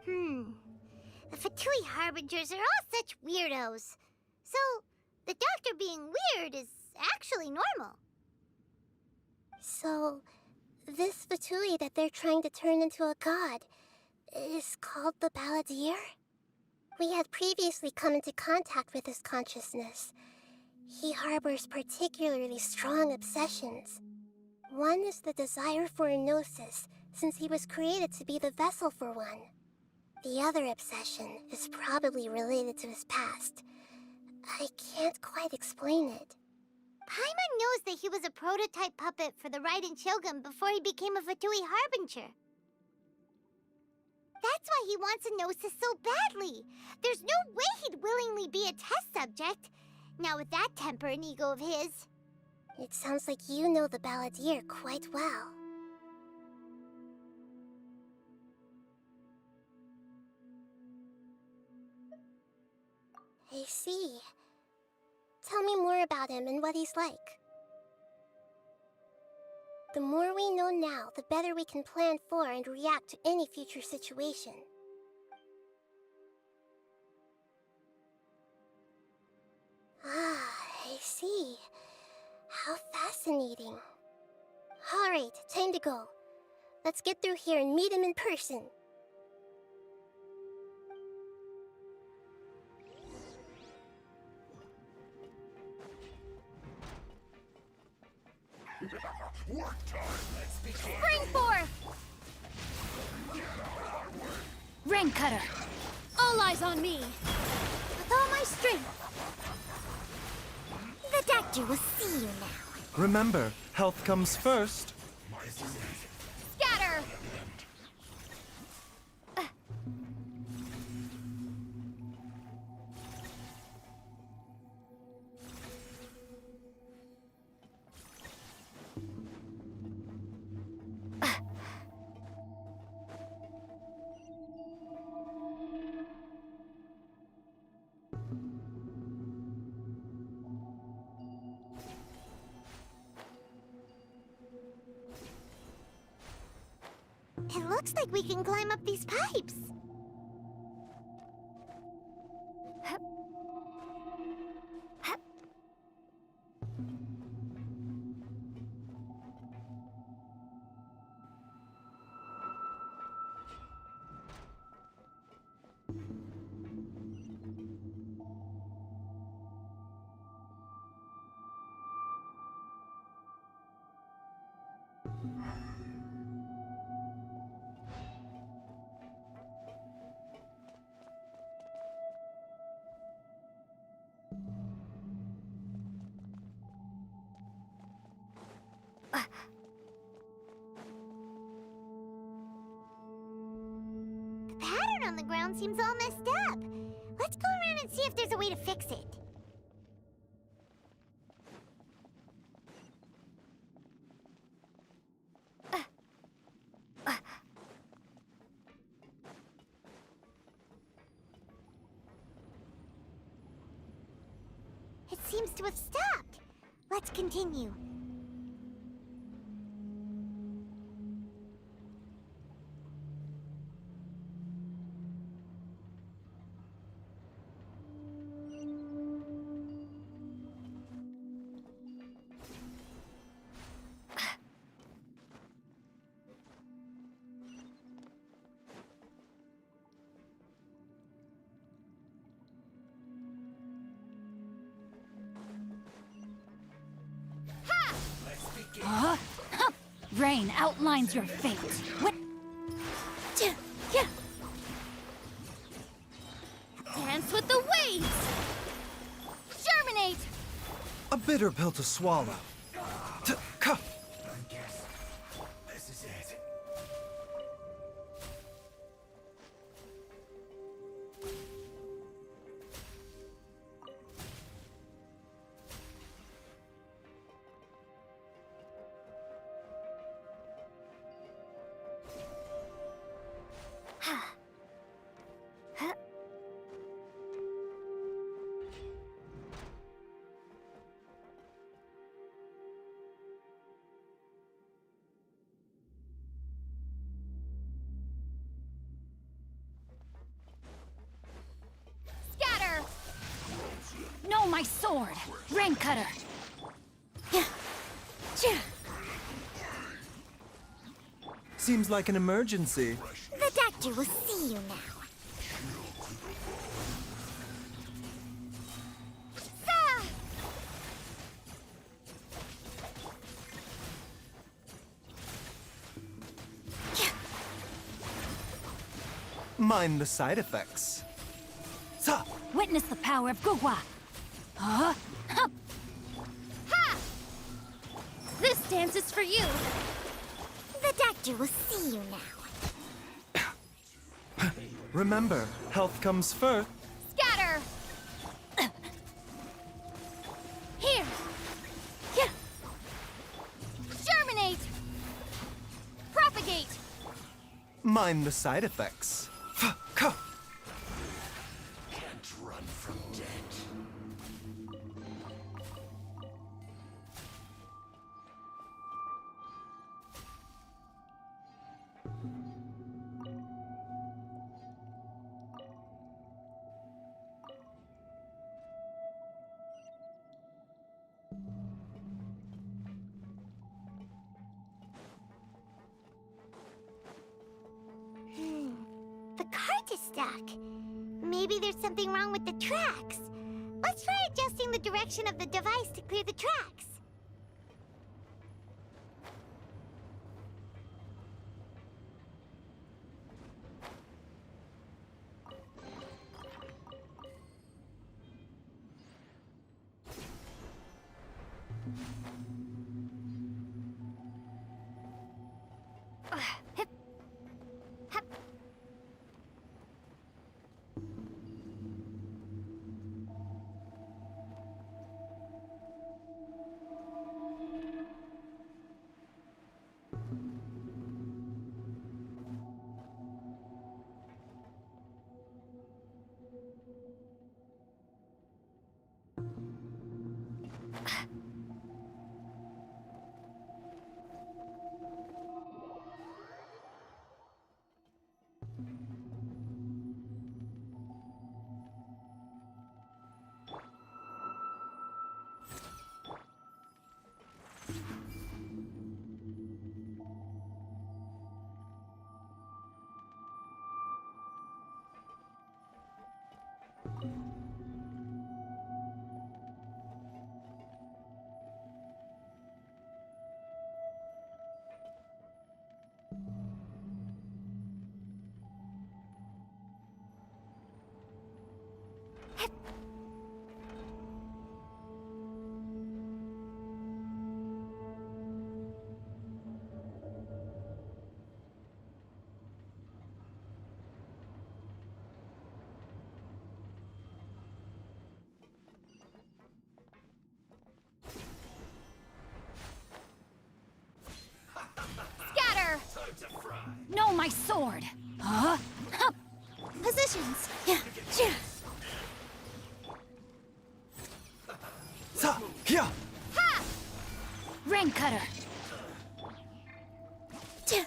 The Fatui Harbingers are all such weirdos. So, the Doctor being weird is actually normal. So, this Fatui that they're trying to turn into a god is called the Balladeer? We had previously come into contact with his consciousness. He harbors particularly strong obsessions. One is the desire for a gnosis, since he was created to be the vessel for one. The other obsession is probably related to his past. I can't quite explain it. Paimon knows that he was a prototype puppet for the Raiden Shogun before he became a Fatui Harbinger. That's why he wants a gnosis so badly. There's no way he'd willingly be a test subject. Now with that temper and ego of his. It sounds like you know the Balladeer quite well. I see. Tell me more about him and what he's like. The more we know now, the better we can plan for and react to any future situation. I see. How fascinating. Alright, time to go. Let's get through here and meet him in person. Work time. Let's begin. Spring forth! Ring cutter! All eyes on me! With all my strength! The Doctor will see you now. Remember, health comes first. Scatter! It looks like we can climb up these pipes. Hup. Hup. The pattern on the ground seems all messed up. Let's go around and see if there's a way to fix it. It seems to have stopped. Let's continue. Rain outlines your fate. Dance with the waves! Germinate! A bitter pill to swallow. This is it. Scatter! No, my sword! Rain cutter! Seems like an emergency. The doctor will see you now. Mind the side effects. Witness the power of Gugwa! Ha! This dance is for you! The doctor will see you now. Remember, health comes first. Scatter! Here! Germinate! Propagate! Mind the side effects. Can't run from death. The cart is stuck. Maybe there's something wrong with the tracks. Let's try adjusting the direction of the device to clear the tracks. Scatter! No, my sword! Huh? Positions! Yeah, yeah. Sa, here. Ha! Rain cutter! Yeah.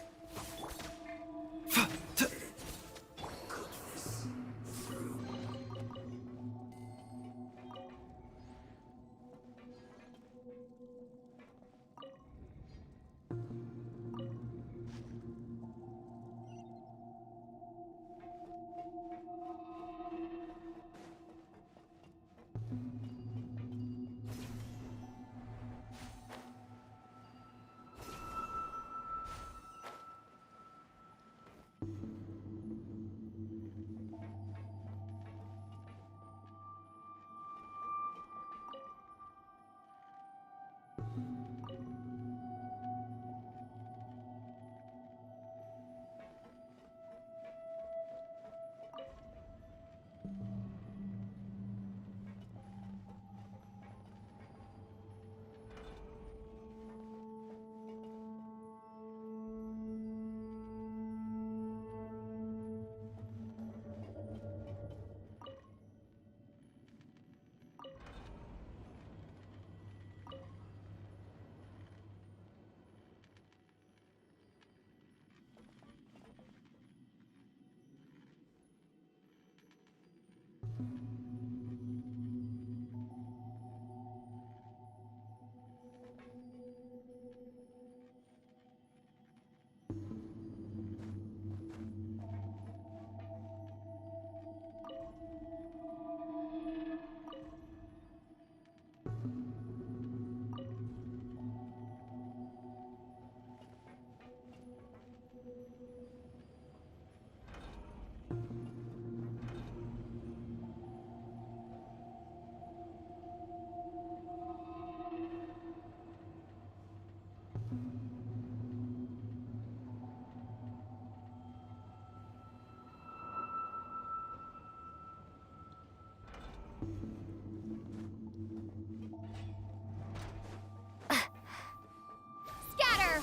Scatter!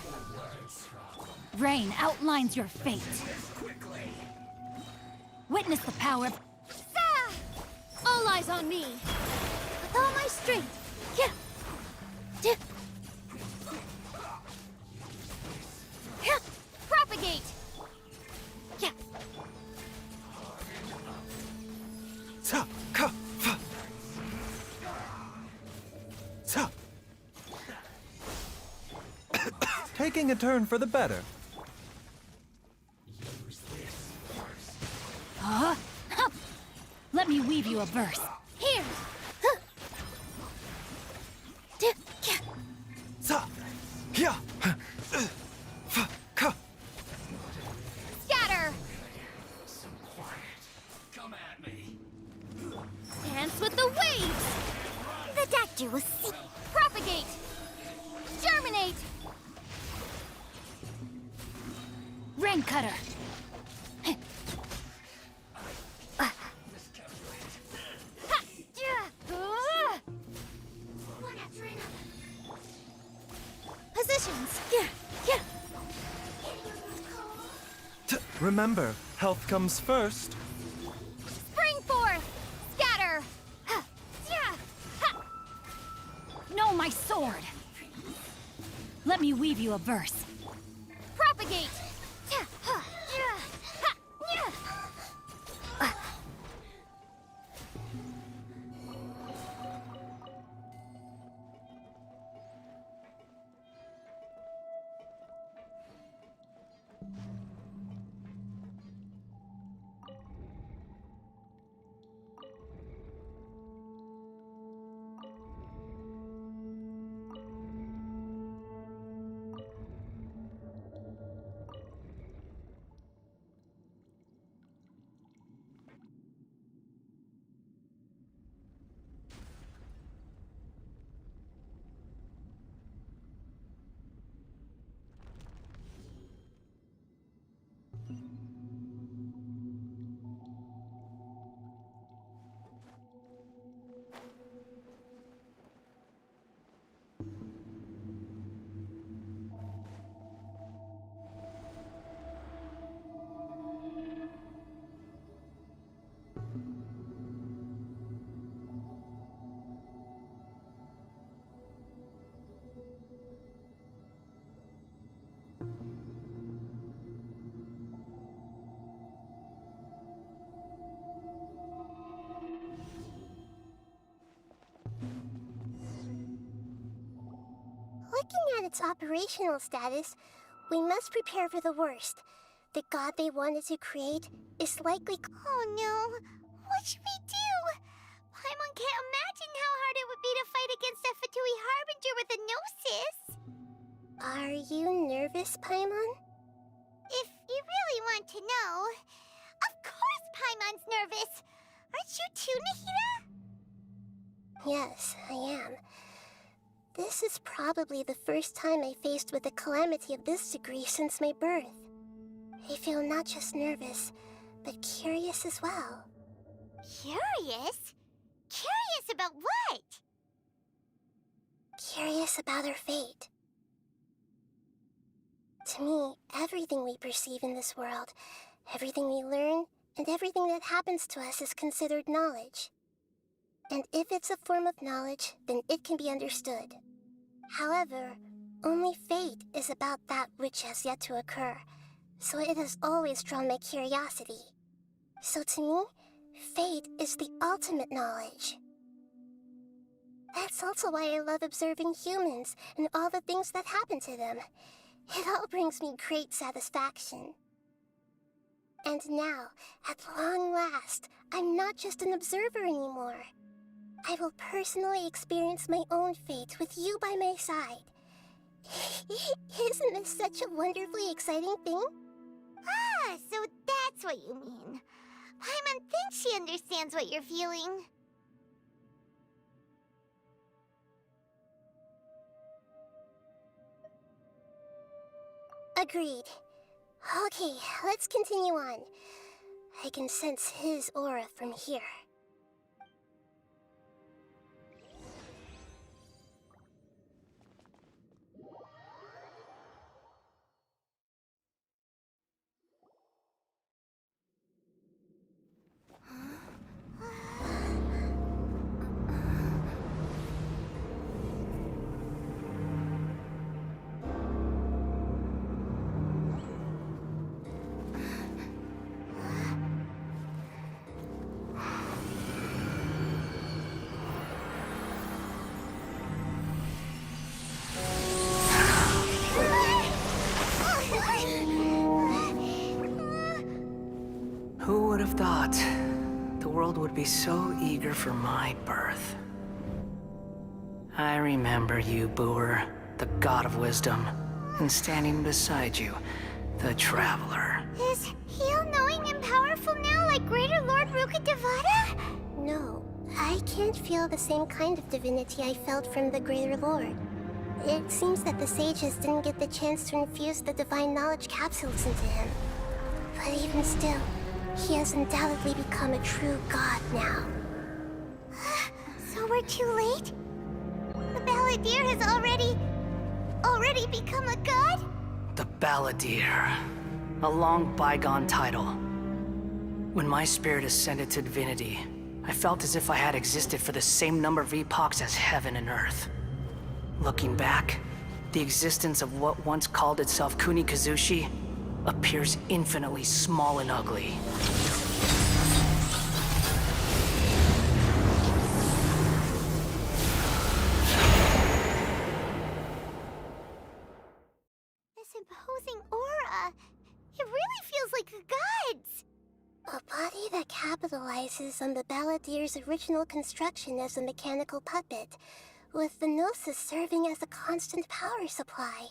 Rain outlines your fate. Witness the power of... All eyes on me! With all my strength! Yeah! Yeah! Yeah. Propagate! Yeah! Sa, ka, fa. Sa. Taking a turn for the better. Huh? Huh. Let me weave you a verse. Here! Huh. Yeah. Sa, here. Fa, ka. Scatter! Come at me. Dance with the waves! The doctor will see. Propagate! Germinate! Rain cutter! Positions! Yeah! Yeah! Remember, health comes first. Spring forth! Scatter! Ha! Yeah! Ha! No, my sword! Let me weave you a verse. Propagate! Yeah! Ha! Yeah! Ha! Yeah! Looking at its operational status, we must prepare for the worst. The god they wanted to create is likely— Oh no! What should we do? Paimon can't imagine how hard it would be to fight against a Fatui Harbinger with a Gnosis! Are you nervous, Paimon? If you really want to know, of course Paimon's nervous! Aren't you too, Nahida? Yes, I am. This is probably the first time I faced with a calamity of this degree since my birth. I feel not just nervous, but curious as well. Curious? Curious about what? Curious about our fate. To me, everything we perceive in this world, everything we learn, and everything that happens to us is considered knowledge. And if it's a form of knowledge, then it can be understood. However, only fate is about that which has yet to occur, so it has always drawn my curiosity. So to me, fate is the ultimate knowledge. That's also why I love observing humans and all the things that happen to them. It all brings me great satisfaction. And now, at long last, I'm not just an observer anymore. I will personally experience my own fate with you by my side. Isn't this such a wonderfully exciting thing? Ah, so that's what you mean. Paimon thinks she understands what you're feeling. Agreed. Okay, let's continue on. I can sense his aura from here. Who would have thought the world would be so eager for my birth? I remember you, Booer, the god of wisdom, and standing beside you, the traveler. Is he all-knowing and powerful now like Greater Lord Rukkhadevata? No, I can't feel the same kind of divinity I felt from the Greater Lord. It seems that the sages didn't get the chance to infuse the divine knowledge capsules into him. But even still, he has undoubtedly become a true god now. So we're too late? The Balladeer has already become a god? The Balladeer. A long bygone title. When my spirit ascended to divinity, I felt as if I had existed for the same number of epochs as heaven and earth. Looking back, the existence of what once called itself Kunikazushi appears infinitely small and ugly. This imposing aura, it really feels like the gods! A body that capitalizes on the Balladeer's original construction as a mechanical puppet, with the Gnosis serving as a constant power supply.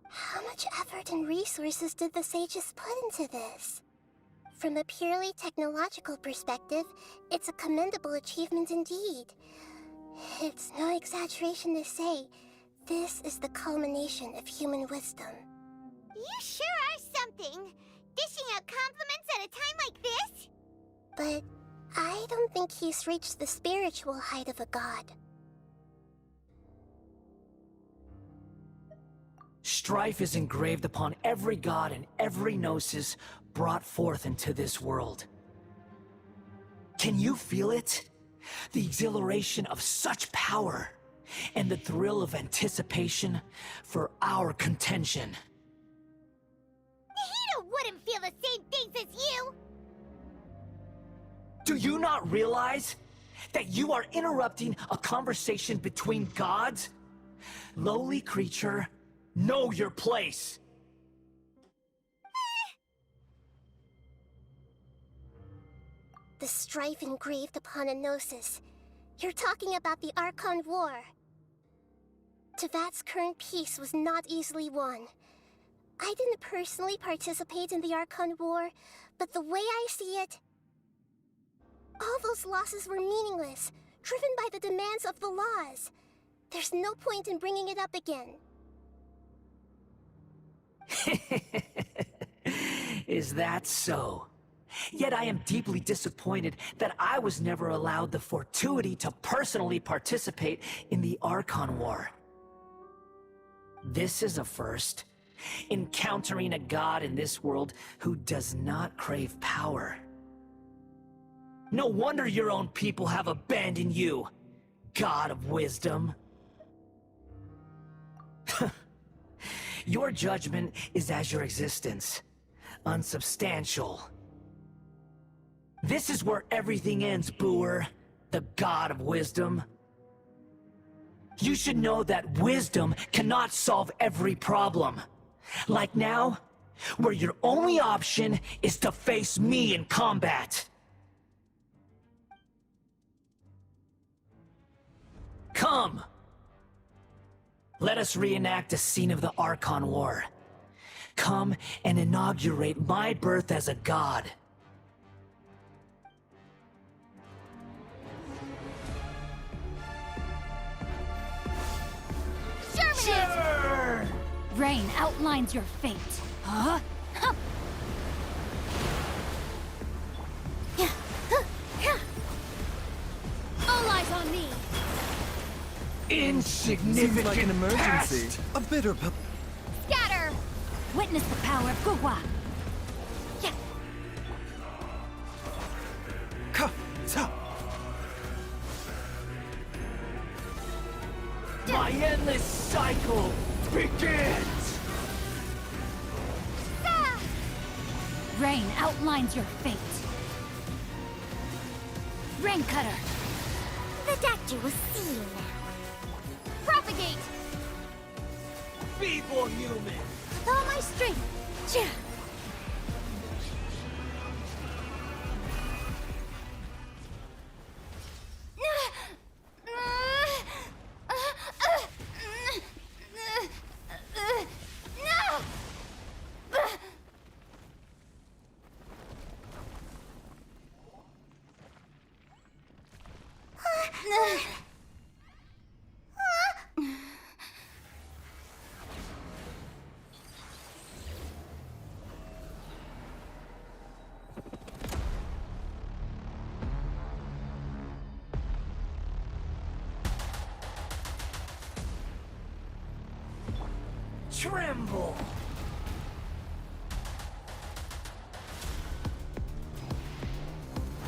How much effort and resources did the sages put into this? From a purely technological perspective, it's a commendable achievement indeed. It's no exaggeration to say, this is the culmination of human wisdom. You sure are something! Dishing out compliments at a time like this? But I don't think he's reached the spiritual height of a god. Strife is engraved upon every god and every gnosis brought forth into this world. Can you feel it? The exhilaration of such power, and the thrill of anticipation for our contention. let him feel the same things as you! Do you not realize that you are interrupting a conversation between gods? Lowly creature, know your place. The strife engraved upon a gnosis. You're talking about the Archon War. Tevat's current peace was not easily won. I didn't personally participate in the Archon War, but the way I see it, all those losses were meaningless, driven by the demands of the laws. There's no point in bringing it up again. Is that so? Yet I am deeply disappointed that I was never allowed the fortuity to personally participate in the Archon War. This is a first. Encountering a god in this world who does not crave power. No wonder your own people have abandoned you, God of Wisdom. Your judgment is as your existence, unsubstantial. This is where everything ends, Booer, the God of Wisdom. You should know that wisdom cannot solve every problem. Like now, where your only option is to face me in combat. Come! Let us reenact a scene of the Archon War. Come and inaugurate my birth as a god. Sure! Rain outlines your fate. Huh? Huh. All eyes on me. Insignificant Seems like an emergency. pest. A bitter Scatter! Witness the power of Gugwa. Yeah. My endless cycle begins! Rain outlines your fate. Rain Cutter. The doctor will see you now. Propagate! Feeble human! With all my strength. Chia. Tremble!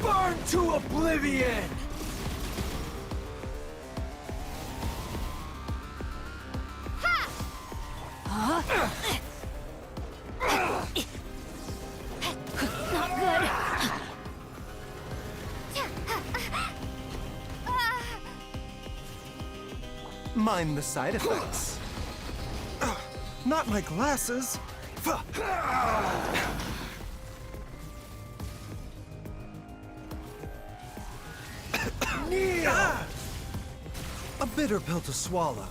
Burn to oblivion! Huh? Not good. Mind the side effects. Not my glasses. A bitter pill to swallow.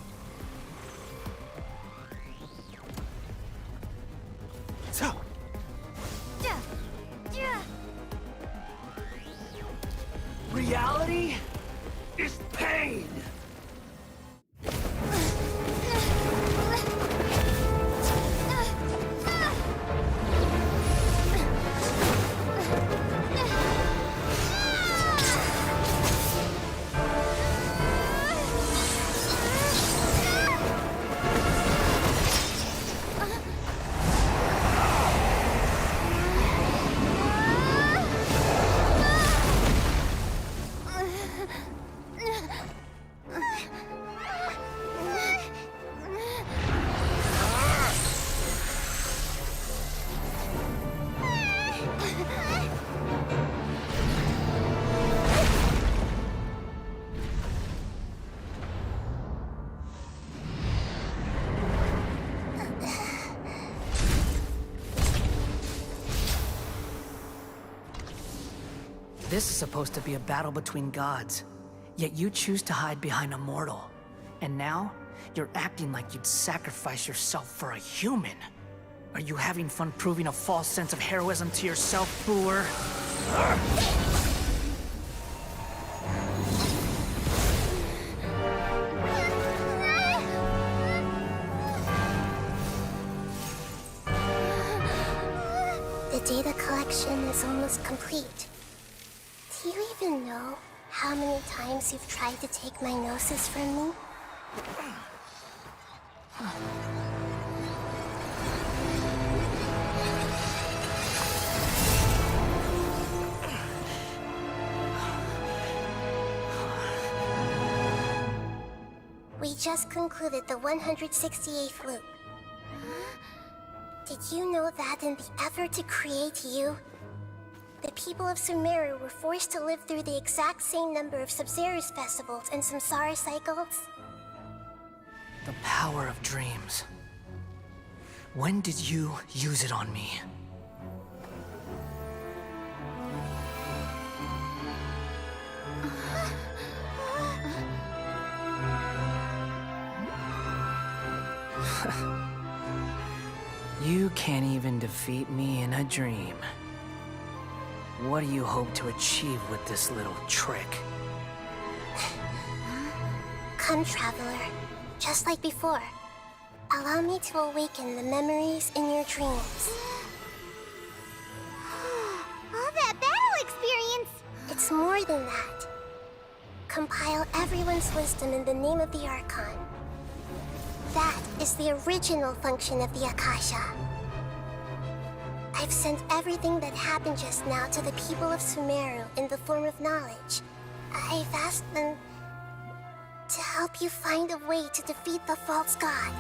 Reality is pain! This is supposed to be a battle between gods, yet you choose to hide behind a mortal. And now, you're acting like you'd sacrifice yourself for a human. Are you having fun proving a false sense of heroism to yourself, Booer? The data collection is almost complete. Do you even know how many times you've tried to take my gnosis from me? We just concluded the 168th loop. Did you know that in the effort to create you, the people of Sumeru were forced to live through the exact same number of Sub-Zerus festivals and samsara cycles? The power of dreams. When did you use it on me? You can't even defeat me in a dream. What do you hope to achieve with this little trick? Come, Traveler. Just like before. Allow me to awaken the memories in your dreams. All that battle experience! It's more than that. Compile everyone's wisdom in the name of the Archon. That is the original function of the Akasha. I've sent everything that happened just now to the people of Sumeru in the form of knowledge. I've asked them to help you find a way to defeat the false god.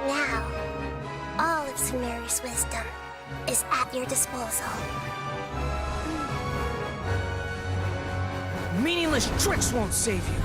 Now, all of Sumeru's wisdom is at your disposal. Meaningless tricks won't save you.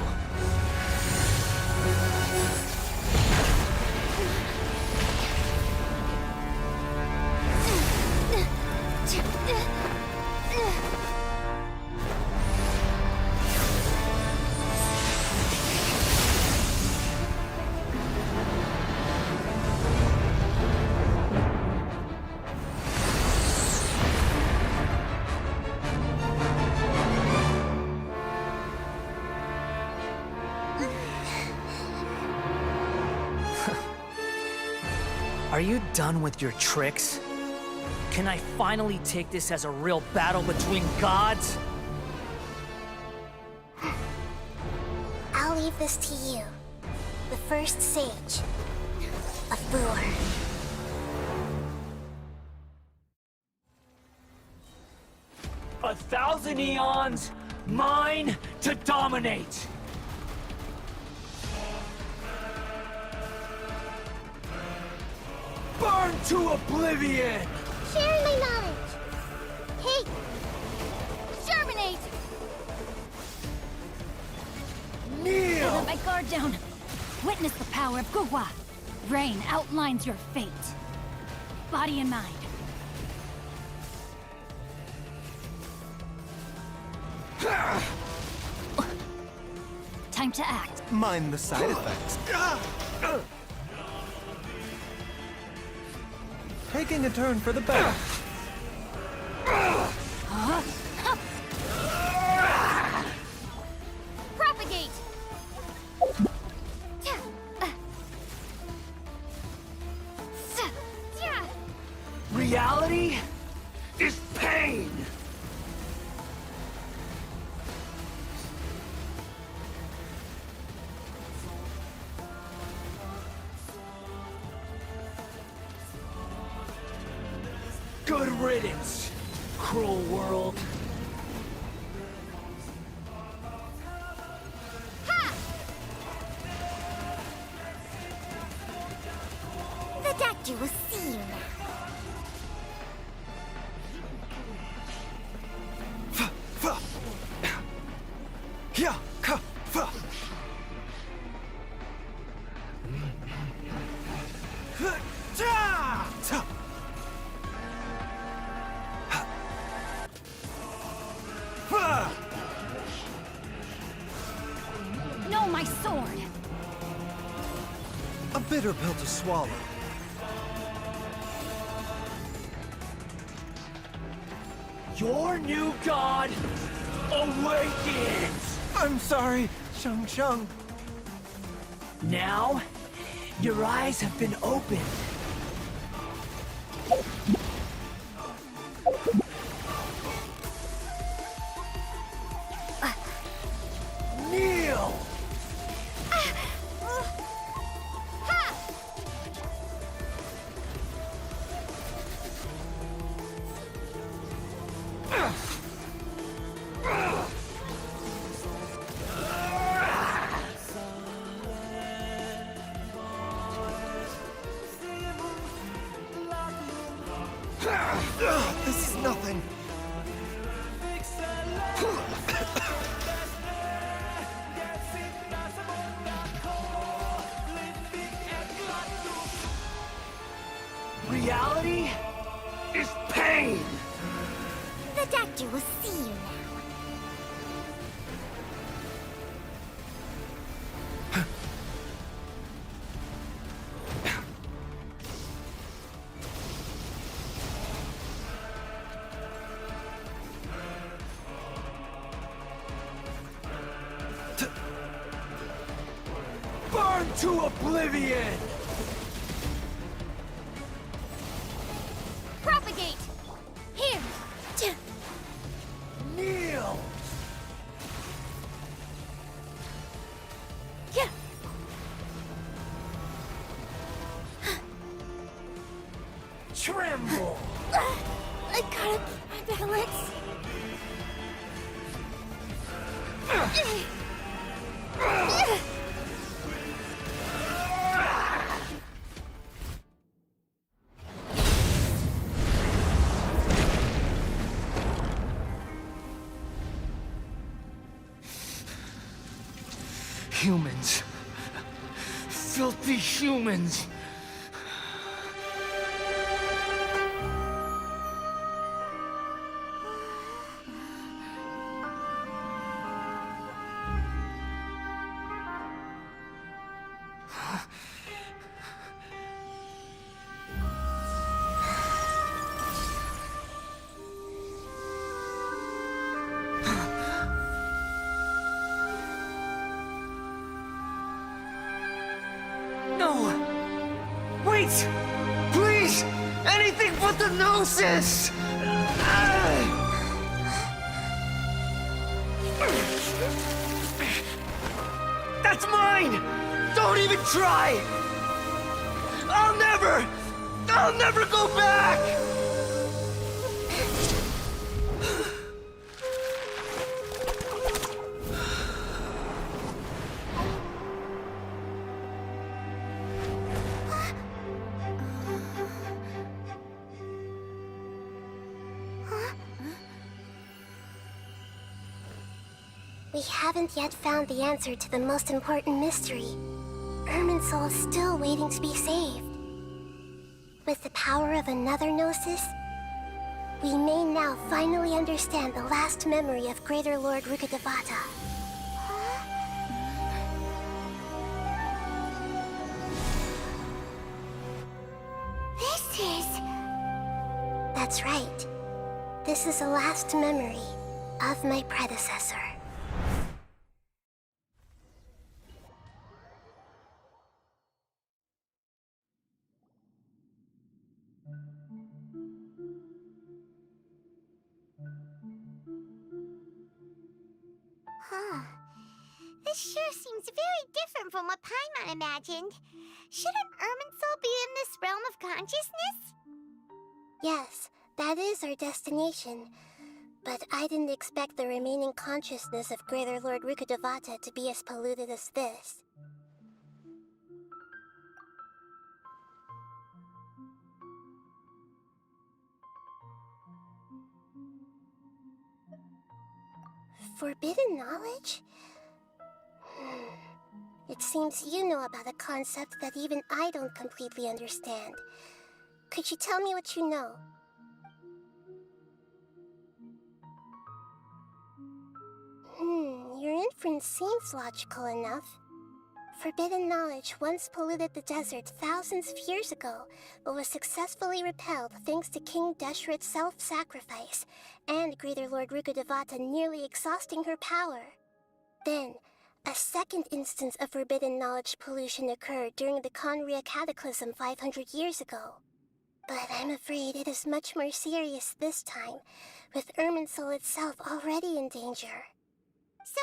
Are you done with your tricks? Can I finally take this as a real battle between gods? I'll leave this to you, the first sage of Booer. A thousand eons, mine to dominate! Burn to oblivion! Share my knowledge! Hey! Germinate! Kneel! I let my guard down. Witness the power of Gugwa. Rain outlines your fate. Body and mind. Time to act. Mind the side effects. Taking a turn for the better. Propagate! Reality is pain! Good riddance, cruel world. The doctor will see you now. No, my sword! A bitter pill to swallow. Your new god awakens! I'm sorry, Shang Shang. Now, your eyes have been opened. Kneel! This is nothing. Reality is pain! The doctor will see you now. Burn to oblivion! Propagate! Here! Kneel! Yeah. Tremble! I gotta my balance. Humans. Filthy humans. No! Wait! Please! Anything but the Gnosis! That's mine! Don't even try! I'll never go back! We haven't yet found the answer to the most important mystery. Irminsul is still waiting to be saved. With the power of another Gnosis, we may now finally understand the last memory of Greater Lord Rukkhadevata. This is... That's right. This is the last memory of my predecessor. Huh. This sure seems very different from what Paimon imagined. Shouldn't Irminsul be in this realm of consciousness? Yes, that is our destination. But I didn't expect the remaining consciousness of Greater Lord Rukkhadevata to be as polluted as this. Forbidden knowledge? it seems you know about a concept that even I don't completely understand. Could you tell me what you know? Your inference seems logical enough. Forbidden knowledge once polluted the desert thousands of years ago, but was successfully repelled thanks to King Deshret's self-sacrifice, and Greater Lord Rukkhadevata nearly exhausting her power. Then, a second instance of forbidden knowledge pollution occurred during the Conria Cataclysm 500 years ago. But I'm afraid it is much more serious this time, with Irminsul itself already in danger. So,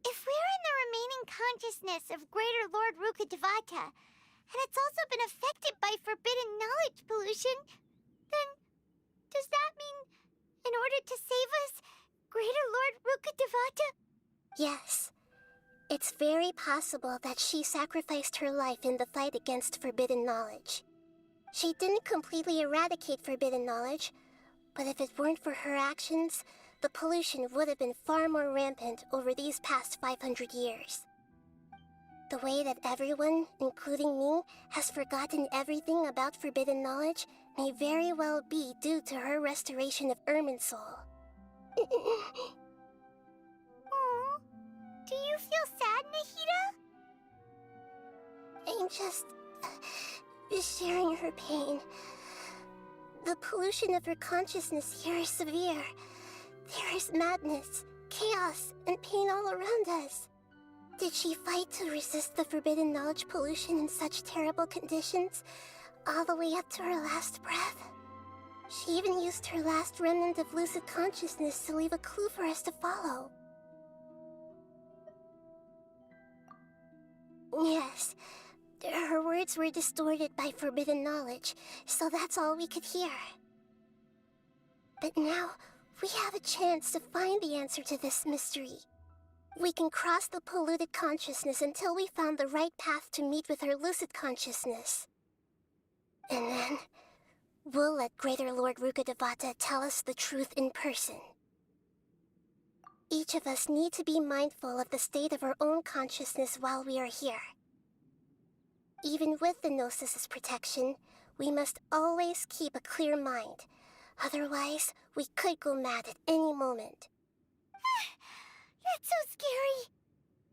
if we're in the remaining consciousness of Greater Lord Rukkhadevata, and it's also been affected by forbidden knowledge pollution, then does that mean, in order to save us, Greater Lord Rukkhadevata? Yes. It's very possible that she sacrificed her life in the fight against forbidden knowledge. She didn't completely eradicate forbidden knowledge, but if it weren't for her actions, the pollution would have been far more rampant over these past 500 years. The way that everyone, including me, has forgotten everything about forbidden knowledge may very well be due to her restoration of Irminsul. Aww. Do you feel sad, Nahida? I'm just sharing her pain. The pollution of her consciousness here is severe. There is madness, chaos, and pain all around us. Did she fight to resist the forbidden knowledge pollution in such terrible conditions, all the way up to her last breath? She even used her last remnant of lucid consciousness to leave a clue for us to follow. Yes, her words were distorted by forbidden knowledge, so that's all we could hear. But now, we have a chance to find the answer to this mystery. We can cross the polluted consciousness until we found the right path to meet with our lucid consciousness. And then, we'll let Greater Lord Rukkhadevata tell us the truth in person. Each of us need to be mindful of the state of our own consciousness while we are here. Even with the Gnosis' protection, we must always keep a clear mind. Otherwise, we could go mad at any moment. That's so scary.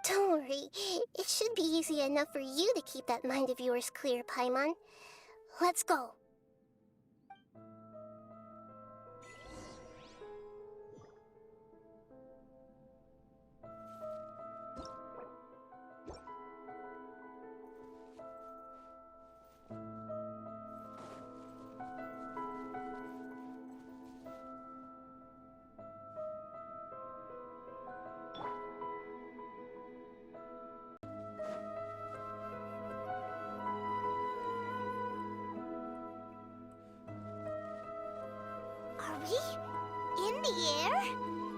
Don't worry. It should be easy enough for you to keep that mind of yours clear, Paimon. Let's go. Are we in the air?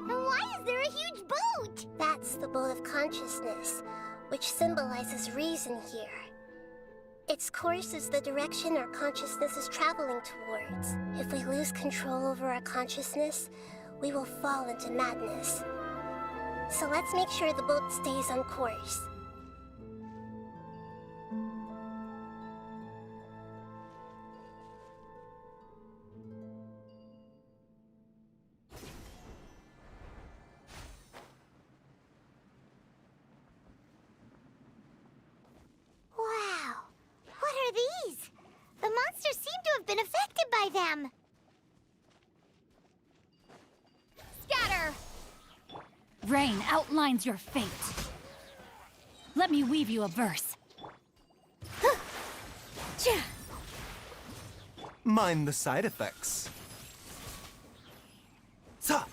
And why is there a huge boat? That's the boat of consciousness, which symbolizes reason here. Its course is the direction our consciousness is traveling towards. If we lose control over our consciousness, we will fall into madness. So let's make sure the boat stays on course. Wow. What are these? The monsters seem to have been affected by them. Scatter! Rain outlines your fate. Let me weave you a verse. Mind the side effects. Sa!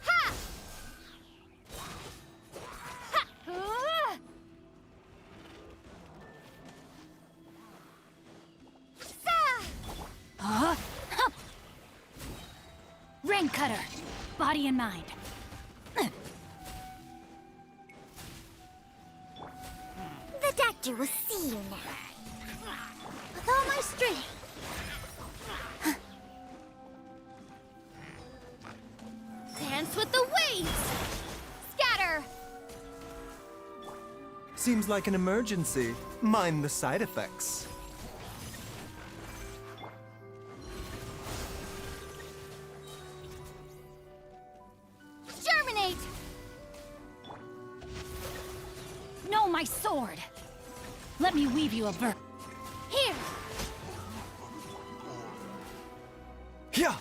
Ha! Rain cutter, body and mind. The doctor will see you now. With all my strength. Dance with the waves! Scatter! Seems like an emergency. Mind the side effects. Germinate! No, my sword! Let me weave you a verse. Here! Yeah!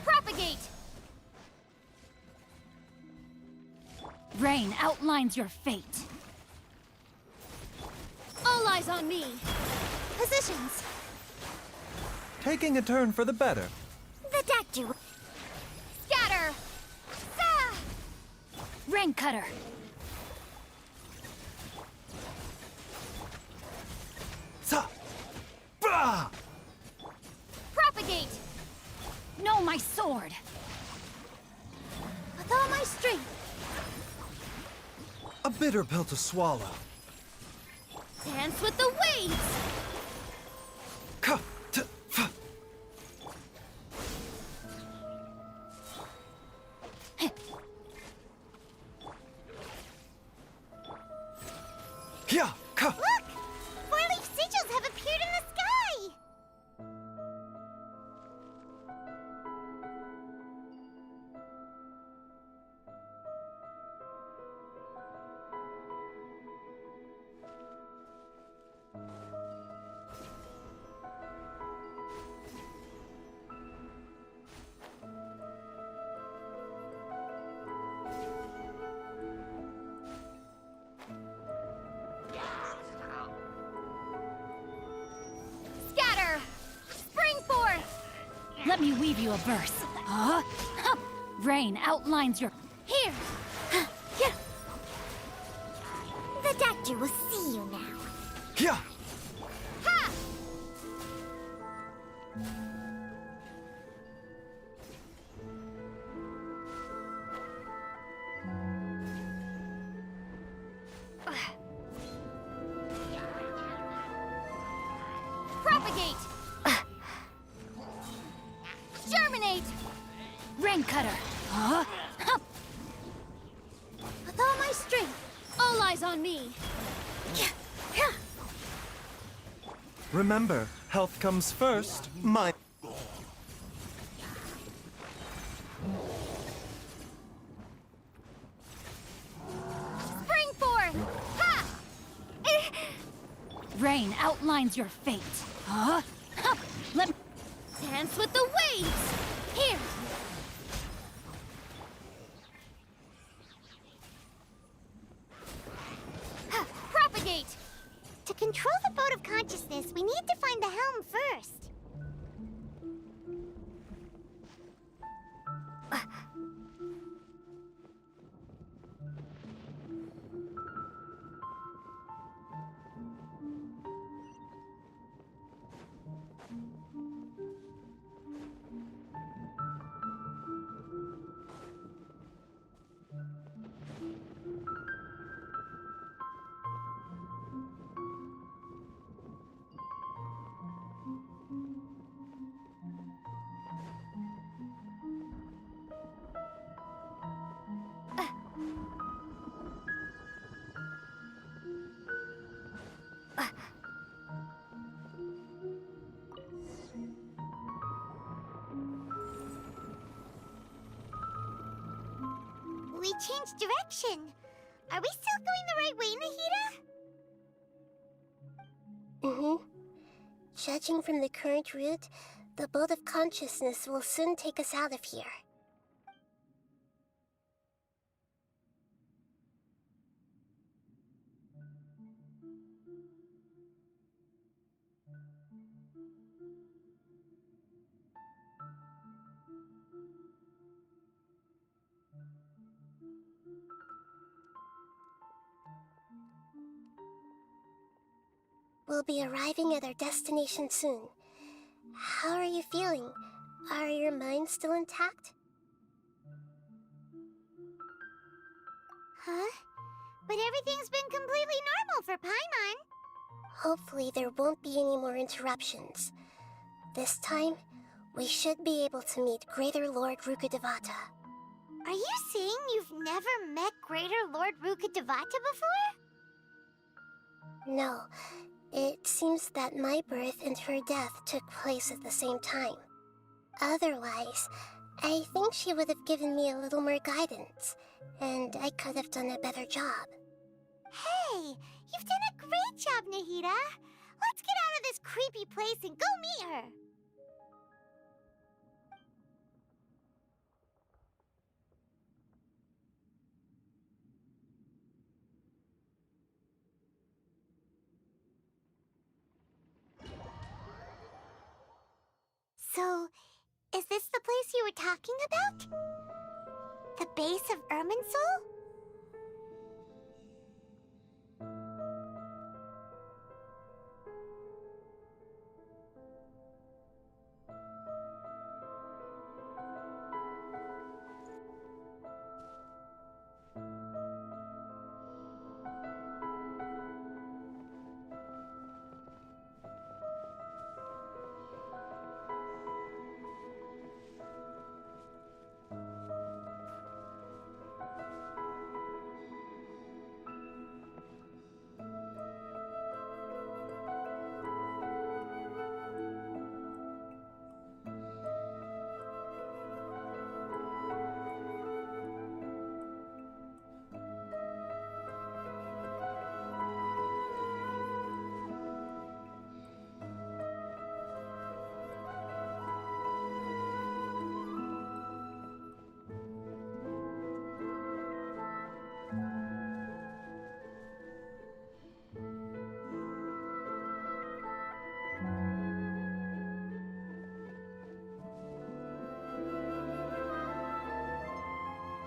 Propagate! Rain outlines your fate. All eyes on me. Positions. Taking a turn for the better. The Dactu. Scatter! Sa! Rain cutter. Sa! Brah! Propagate! No, my sword! With all my strength. A bitter pill to swallow. Dance with the waves! Look! Four-leaf sigils have appeared in the sky! Scatter! Spring forth! Let me weave you a verse. Huh? Rain outlines your... Here! Yeah. The Dactu will see you now. Yeah! Ha! Propagate! Germinate! Rain cutter! Huh? With all my strength. All eyes on me! Remember, health comes first. My... Spring forth! Ha! Rain outlines your fate. Huh? Let me... Dance with the waves! Here! Propagate! To control the boat of consciousness, we need to find the helm first. We changed direction. Are we still going the right way, Nahida? Mm-hmm. Judging from the current route, the boat of consciousness will soon take us out of here. We'll be arriving at our destination soon. How are you feeling? Are your minds still intact? Huh? But everything's been completely normal for Paimon. Hopefully there won't be any more interruptions. This time, we should be able to meet Greater Lord Rukkhadevata. Are you saying you've never met Greater Lord Rukkhadevata before? No, it seems that my birth and her death took place at the same time. Otherwise, I think she would have given me a little more guidance, and I could have done a better job. Hey, you've done a great job, Nahida. Let's get out of this creepy place and go meet her. So, is this the place you were talking about? The base of Irminsul?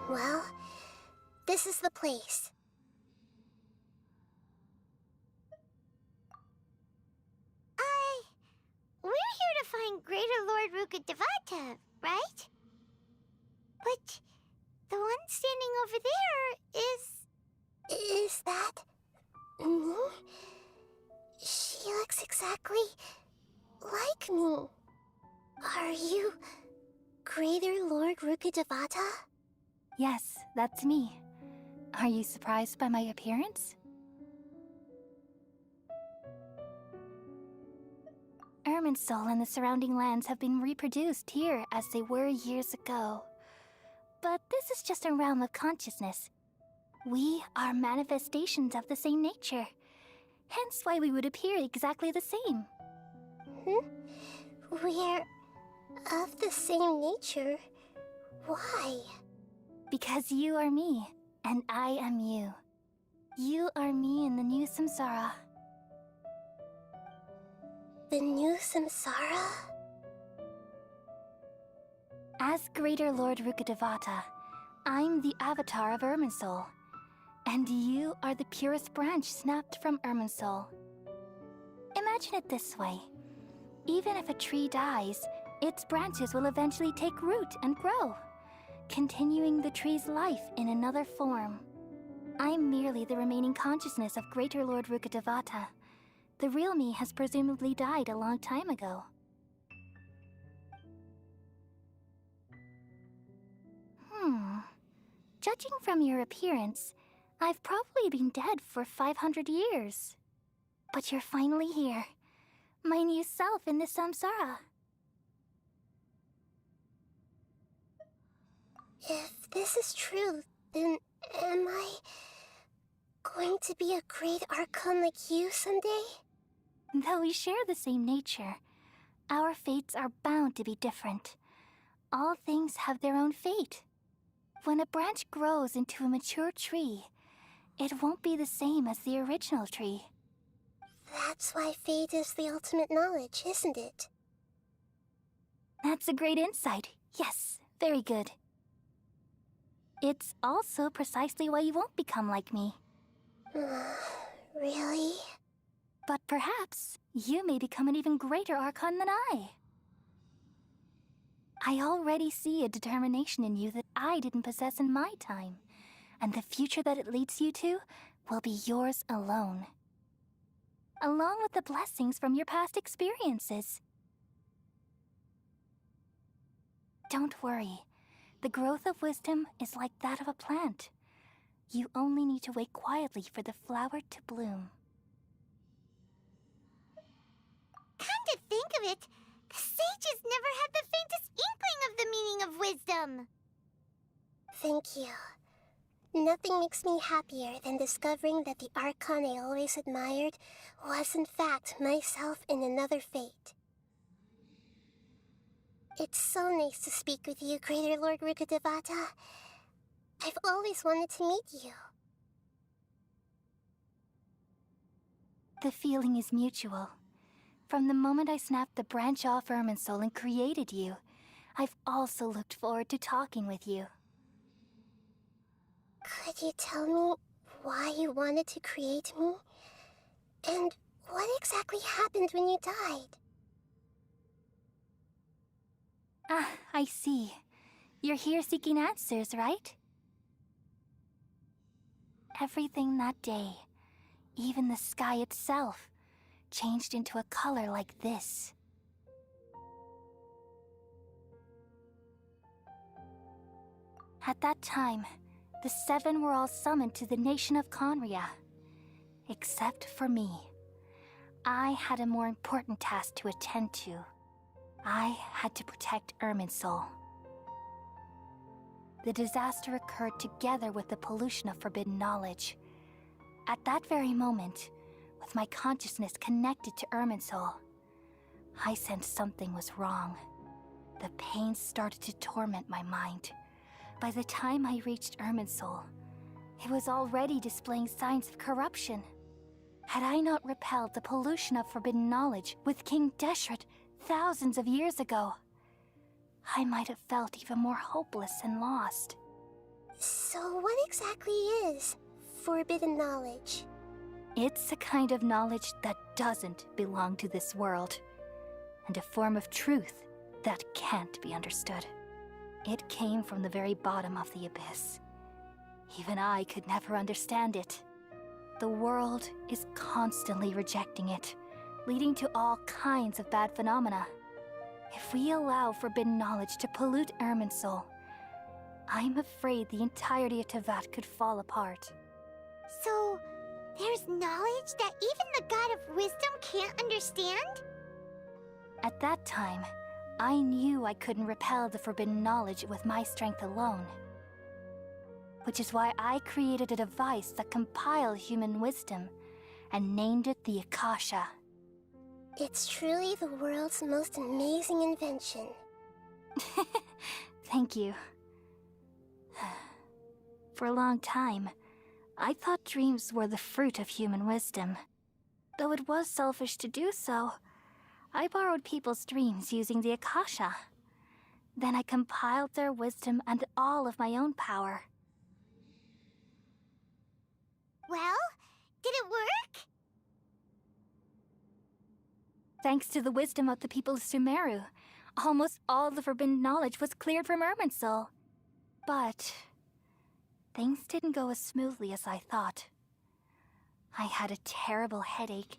Well, this is the place. We're here to find Greater Lord Rukkhadevata, right? But the one standing over there is... Is that... me? She looks exactly like me. Are you Greater Lord Rukkhadevata? Yes, that's me. Are you surprised by my appearance? Irminsul and the surrounding lands have been reproduced here as they were years ago. But this is just a realm of consciousness. We are manifestations of the same nature. Hence why we would appear exactly the same. We're of the same nature? Why? Because you are me, and I am you. You are me in the new samsara. The new samsara? As Greater Lord Rukkhadevata, I'm the avatar of Irminsul. And you are the purest branch snapped from Irminsul. Imagine it this way. Even if a tree dies, its branches will eventually take root and grow, continuing the tree's life in another form. I'm merely the remaining consciousness of Greater Lord Rukkhadevata. The real me has presumably died a long time ago. Judging from your appearance, I've probably been dead for 500 years. But you're finally here. My new self in the samsara. If this is true, then am I going to be a great Archon like you someday? Though we share the same nature, our fates are bound to be different. All things have their own fate. When a branch grows into a mature tree, it won't be the same as the original tree. That's why fate is the ultimate knowledge, isn't it? That's a great insight. Yes, very good. It's also precisely why you won't become like me. Really? But perhaps you may become an even greater Archon than I. I already see a determination in you that I didn't possess in my time, and the future that it leads you to will be yours alone. Along with the blessings from your past experiences. Don't worry. The growth of wisdom is like that of a plant. You only need to wait quietly for the flower to bloom. Come to think of it, the sages never had the faintest inkling of the meaning of wisdom. Thank you. Nothing makes me happier than discovering that the Archon I always admired was in fact myself in another fate. It's so nice to speak with you, Greater Lord Rukkhadevata. I've always wanted to meet you. The feeling is mutual. From the moment I snapped the branch off Irminsul and created you, I've also looked forward to talking with you. Could you tell me why you wanted to create me? And what exactly happened when you died? Ah, I see. You're here seeking answers, right? Everything that day, even the sky itself, changed into a color like this. At that time, the seven were all summoned to the nation of Conria. Except for me. I had a more important task to attend to. I had to protect Irminsul. The disaster occurred together with the pollution of forbidden knowledge. At that very moment, with my consciousness connected to Irminsul, I sensed something was wrong. The pain started to torment my mind. By the time I reached Irminsul, it was already displaying signs of corruption. Had I not repelled the pollution of forbidden knowledge with King Deshret thousands of years ago, I might have felt even more hopeless and lost. So what exactly is forbidden knowledge? It's a kind of knowledge that doesn't belong to this world, and a form of truth that can't be understood. It came from the very bottom of the abyss. Even I could never understand it. The world is constantly rejecting it, leading to all kinds of bad phenomena. If we allow forbidden knowledge to pollute Irminsul, I'm afraid the entirety of Teyvat could fall apart. So, there's knowledge that even the God of Wisdom can't understand? At that time, I knew I couldn't repel the forbidden knowledge with my strength alone. Which is why I created a device that compiled human wisdom and named it the Akasha. It's truly the world's most amazing invention. Thank you. For a long time, I thought dreams were the fruit of human wisdom. Though it was selfish to do so, I borrowed people's dreams using the Akasha. Then I compiled their wisdom and all of my own power. Well, did it work? Thanks to the wisdom of the people of Sumeru, almost all the forbidden knowledge was cleared from Irminsul. But things didn't go as smoothly as I thought. I had a terrible headache,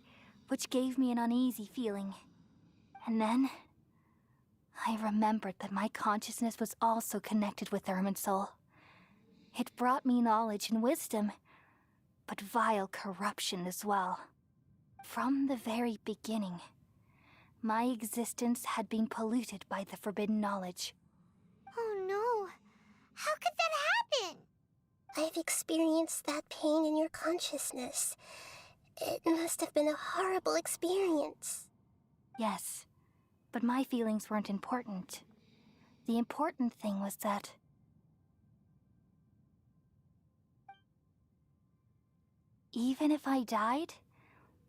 which gave me an uneasy feeling. And then, I remembered that my consciousness was also connected with Irminsul. It brought me knowledge and wisdom, but vile corruption as well. From the very beginning, my existence had been polluted by the forbidden knowledge. Oh no, how could that happen? I've experienced that pain in your consciousness. It must have been a horrible experience. Yes, but my feelings weren't important. The important thing was that even if I died,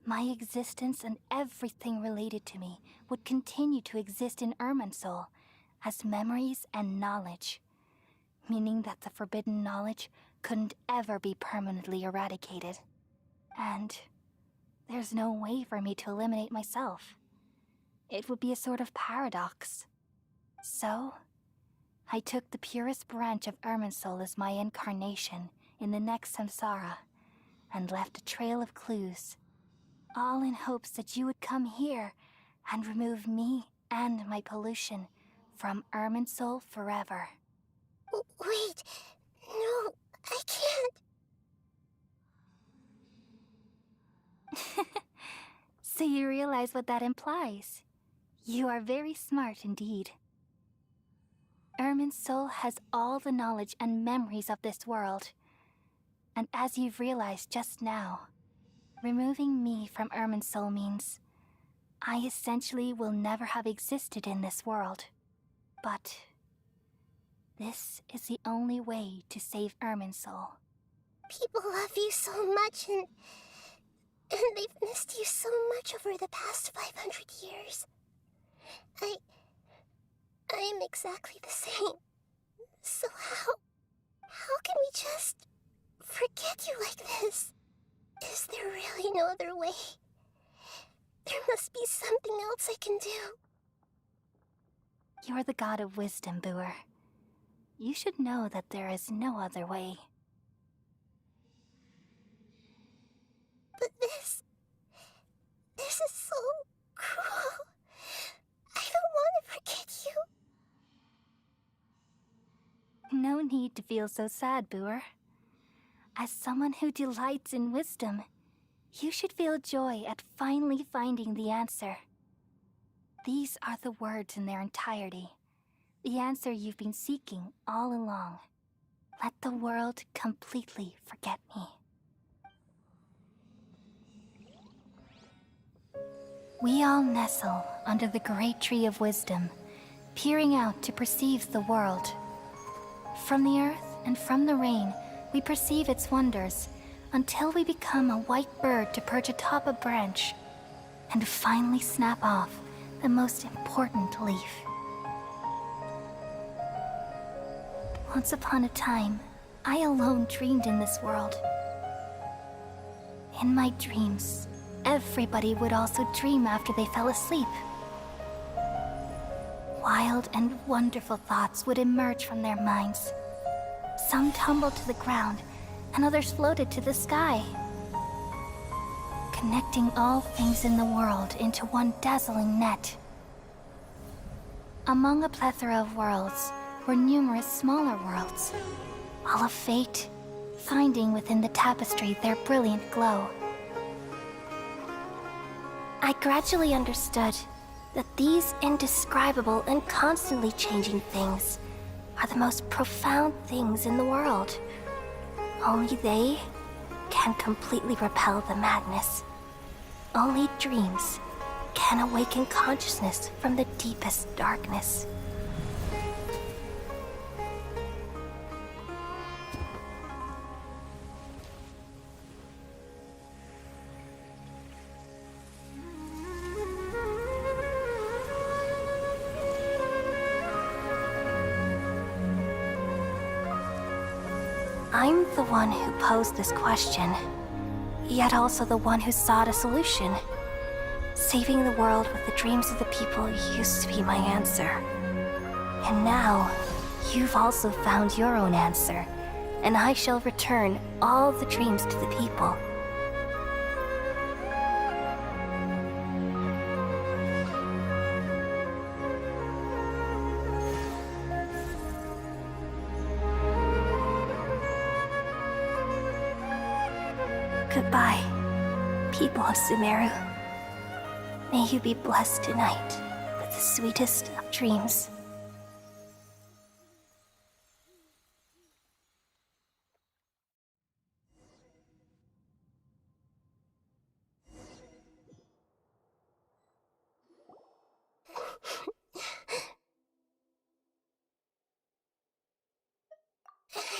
my existence and everything related to me would continue to exist in Irminsul as memories and knowledge, meaning that the forbidden knowledge couldn't ever be permanently eradicated. And there's no way for me to eliminate myself. It would be a sort of paradox. So, I took the purest branch of Irminsul as my incarnation in the next samsara, and left a trail of clues, all in hopes that you would come here and remove me and my pollution from Irminsul forever. Wait, no, I can't. So you realize what that implies. You are very smart indeed. Irminsul has all the knowledge and memories of this world. And as you've realized just now, removing me from Irminsul means I essentially will never have existed in this world. But this is the only way to save Irminsul. People love you so much, and they've missed you so much over the past 500 years. I am exactly the same. So how can we just forget you like this? Is there really no other way? There must be something else I can do. You're the god of wisdom, Booer. You should know that there is no other way. But this is so cruel. I don't want to forget you. No need to feel so sad, Booer. As someone who delights in wisdom, you should feel joy at finally finding the answer. These are the words in their entirety. The answer you've been seeking all along. Let the world completely forget me. We all nestle under the great tree of wisdom, peering out to perceive the world. From the earth and from the rain, we perceive its wonders, until we become a white bird to perch atop a branch, and finally snap off the most important leaf. Once upon a time, I alone dreamed in this world. In my dreams, everybody would also dream after they fell asleep. Wild and wonderful thoughts would emerge from their minds. Some tumbled to the ground, and others floated to the sky, connecting all things in the world into one dazzling net. Among a plethora of worlds were numerous smaller worlds, all of fate, finding within the tapestry their brilliant glow. I gradually understood that these indescribable and constantly changing things are the most profound things in the world. Only they can completely repel the madness. Only dreams can awaken consciousness from the deepest darkness. I'm the one who posed this question, yet also the one who sought a solution. Saving the world with the dreams of the people used to be my answer. And now, you've also found your own answer, and I shall return all the dreams to the people. Goodbye, people of Sumeru. May you be blessed tonight with the sweetest of dreams.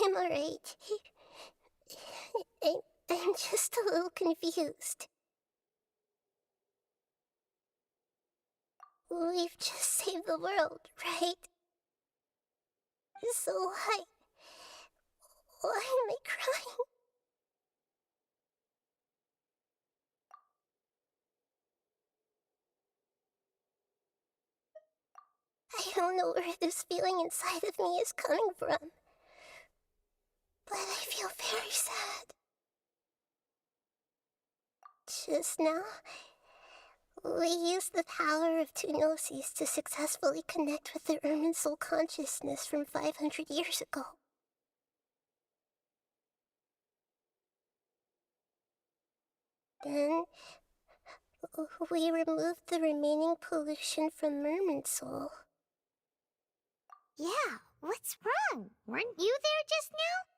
I'm alright. I'm just a little confused. We've just saved the world, right? So why am I crying? I don't know where this feeling inside of me is coming from, but I feel very sad. Just now, We used the power of two gnosis to successfully connect with the Irminsul consciousness from 500 years ago. Then, we removed the remaining pollution from Irminsul. Yeah, what's wrong? Weren't you there just now?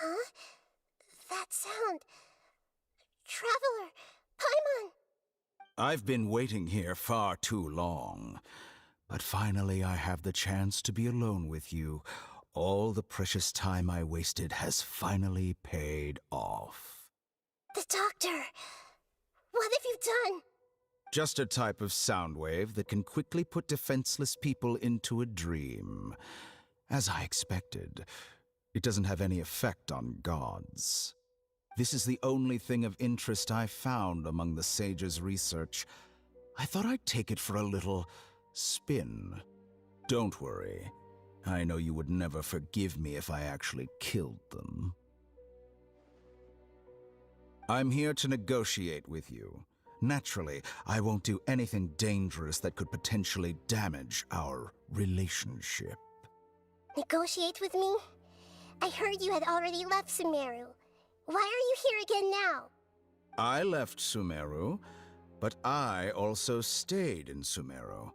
Huh? That sound. Traveler! Paimon! I've been waiting here far too long. But finally I have the chance to be alone with you. All the precious time I wasted has finally paid off. The doctor! What have you done? Just a type of sound wave that can quickly put defenseless people into a dream. As I expected, it doesn't have any effect on gods. This is the only thing of interest I found among the sage's research. I thought I'd take it for a little spin. Don't worry. I know you would never forgive me if I actually killed them. I'm here to negotiate with you. Naturally, I won't do anything dangerous that could potentially damage our relationship. Negotiate with me? I heard you had already left Sumeru. Why are you here again now? I left Sumeru, but I also stayed in Sumeru.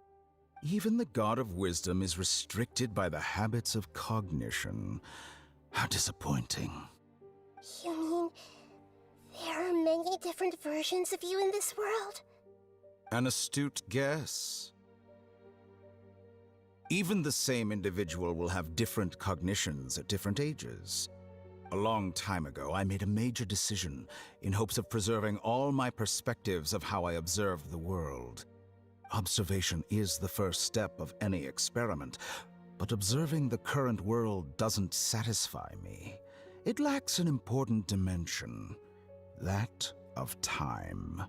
Even the God of Wisdom is restricted by the habits of cognition. How disappointing. You mean there are many different versions of you in this world? An astute guess. Even the same individual will have different cognitions at different ages. A long time ago, I made a major decision in hopes of preserving all my perspectives of how I observe the world. Observation is the first step of any experiment, but observing the current world doesn't satisfy me. It lacks an important dimension, that of time.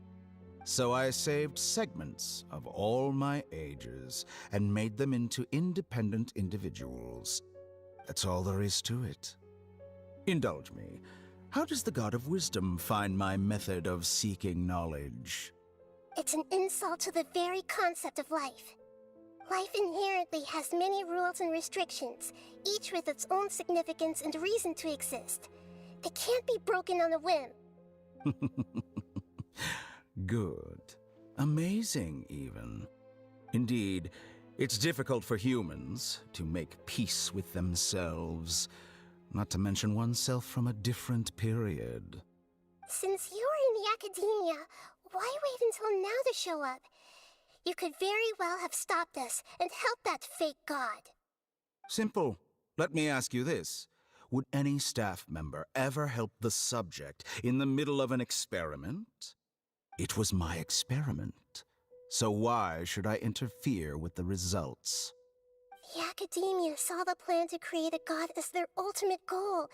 So I saved segments of all my ages and made them into independent individuals. That's all there is to it. Indulge me. How does the God of Wisdom find my method of seeking knowledge? It's an insult to the very concept of life. Life inherently has many rules and restrictions, each with its own significance and reason to exist. They can't be broken on a whim. Good. Amazing, even. Indeed, it's difficult for humans to make peace with themselves, not to mention oneself from a different period. Since you were in the academia, why wait until now to show up? You could very well have stopped us and helped that fake god. Simple. Let me ask you this. Would any staff member ever help the subject in the middle of an experiment? It was my experiment. So why should I interfere with the results? The academia saw the plan to create a god as their ultimate goal,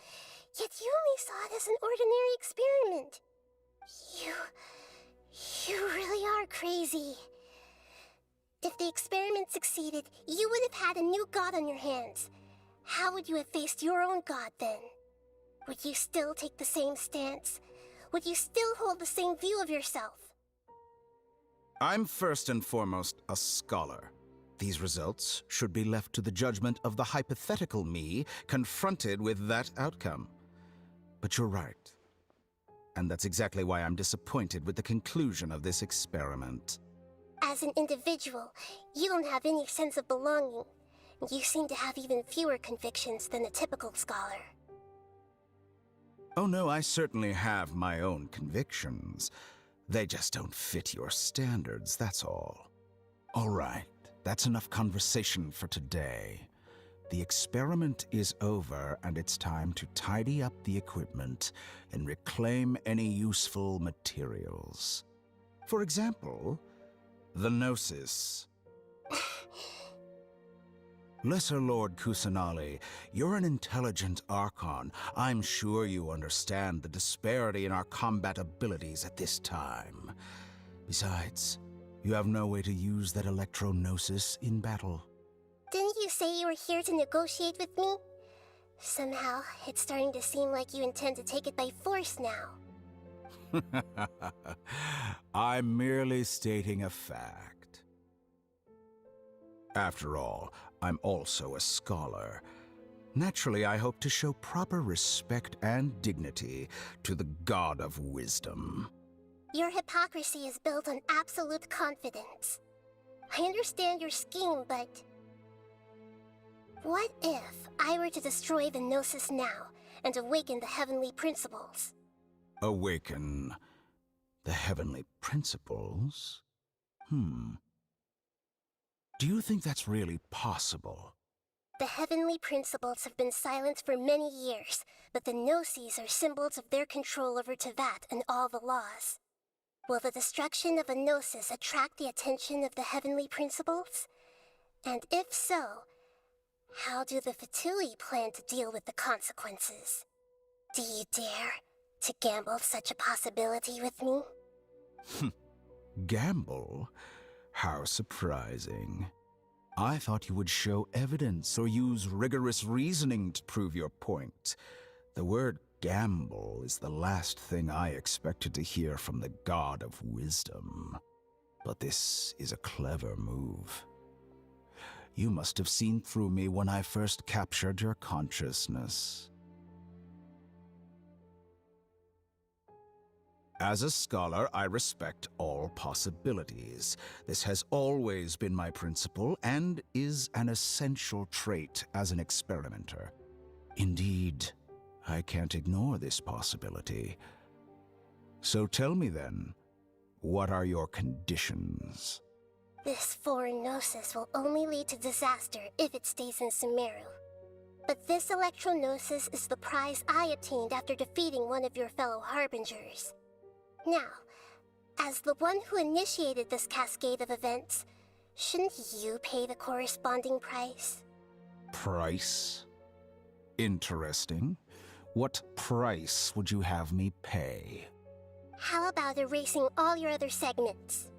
yet you only saw it as an ordinary experiment. You really are crazy. If the experiment succeeded, you would have had a new god on your hands. How would you have faced your own god then? Would you still take the same stance? Would you still hold the same view of yourself? I'm first and foremost a scholar. These results should be left to the judgment of the hypothetical me confronted with that outcome. But you're right. And that's exactly why I'm disappointed with the conclusion of this experiment. As an individual, you don't have any sense of belonging. You seem to have even fewer convictions than a typical scholar. Oh no, I certainly have my own convictions. They just don't fit your standards, that's all. All right, that's enough conversation for today. The experiment is over, and it's time to tidy up the equipment and reclaim any useful materials. For example, the Gnosis. Lesser Lord Kusanali, you're an intelligent Archon. I'm sure you understand the disparity in our combat abilities at this time. Besides, you have no way to use that Electro-Gnosis in battle. Didn't you say you were here to negotiate with me? Somehow, it's starting to seem like you intend to take it by force now. I'm merely stating a fact. After all, I'm also a scholar. Naturally, I hope to show proper respect and dignity to the God of Wisdom. Your hypocrisy is built on absolute confidence. I understand your scheme, but... what if I were to destroy the Gnosis now and awaken the heavenly principles? Awaken the heavenly principles? Do you think that's really possible? The heavenly principles have been silent for many years, but the Gnosis are symbols of their control over Teyvat and all the laws. Will the destruction of a Gnosis attract the attention of the heavenly principles? And if so, how do the Fatui plan to deal with the consequences? Do you dare to gamble such a possibility with me? Gamble? How surprising. I thought you would show evidence or use rigorous reasoning to prove your point. The word gamble is the last thing I expected to hear from the God of Wisdom. But this is a clever move. You must have seen through me when I first captured your consciousness. As a scholar, I respect all possibilities. This has always been my principle and is an essential trait as an experimenter. Indeed, I can't ignore this possibility. So tell me then, what are your conditions? This foreign Gnosis will only lead to disaster if it stays in Sumeru. But this Electro-Gnosis is the prize I obtained after defeating one of your fellow Harbingers. Now, as the one who initiated this cascade of events, shouldn't you pay the corresponding price? Price? Interesting. What price would you have me pay? How about erasing all your other segments?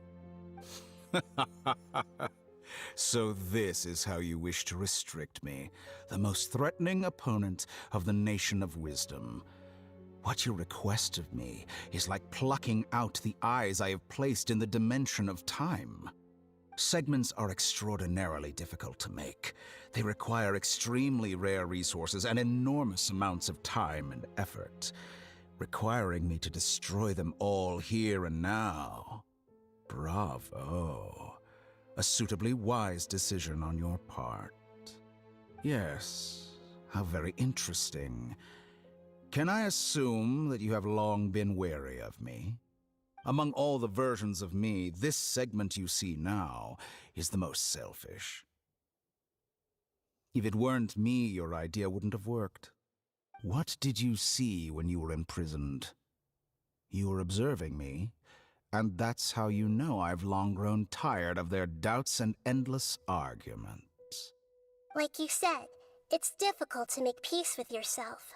So this is how you wish to restrict me, the most threatening opponent of the Nation of Wisdom. What you request of me is like plucking out the eyes I have placed in the dimension of time. Segments are extraordinarily difficult to make. They require extremely rare resources and enormous amounts of time and effort, requiring me to destroy them all here and now. Bravo. A suitably wise decision on your part. Yes, how very interesting. Can I assume that you have long been wary of me? Among all the versions of me, this segment you see now is the most selfish. If it weren't me, your idea wouldn't have worked. What did you see when you were imprisoned? You were observing me, and that's how you know I've long grown tired of their doubts and endless arguments. Like you said, it's difficult to make peace with yourself.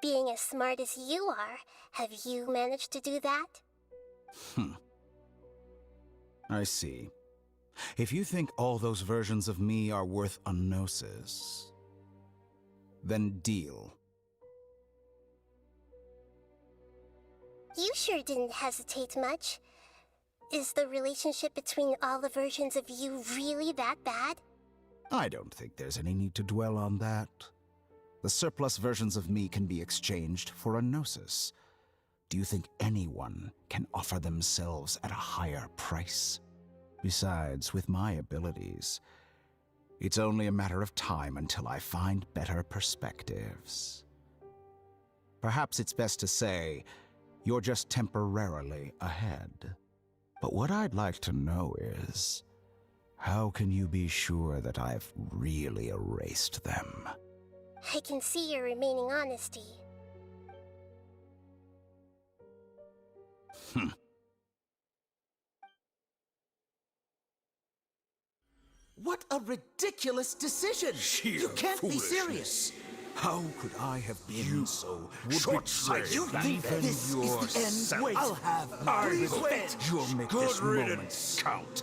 Being as smart as you are, have you managed to do that? I see. If you think all those versions of me are worth a gnosis, then deal. You sure didn't hesitate much. Is the relationship between all the versions of you really that bad? I don't think there's any need to dwell on that. The surplus versions of me can be exchanged for a gnosis. Do you think anyone can offer themselves at a higher price? Besides, with my abilities, it's only a matter of time until I find better perspectives. Perhaps it's best to say, you're just temporarily ahead. But what I'd like to know is, how can you be sure that I've really erased them? I can see your remaining honesty. What a ridiculous decision! You can't be serious! How could I have been so short-sighted? You think this is the end? Wait, I'll have I my quit! You'll make Good this riddance, moment count.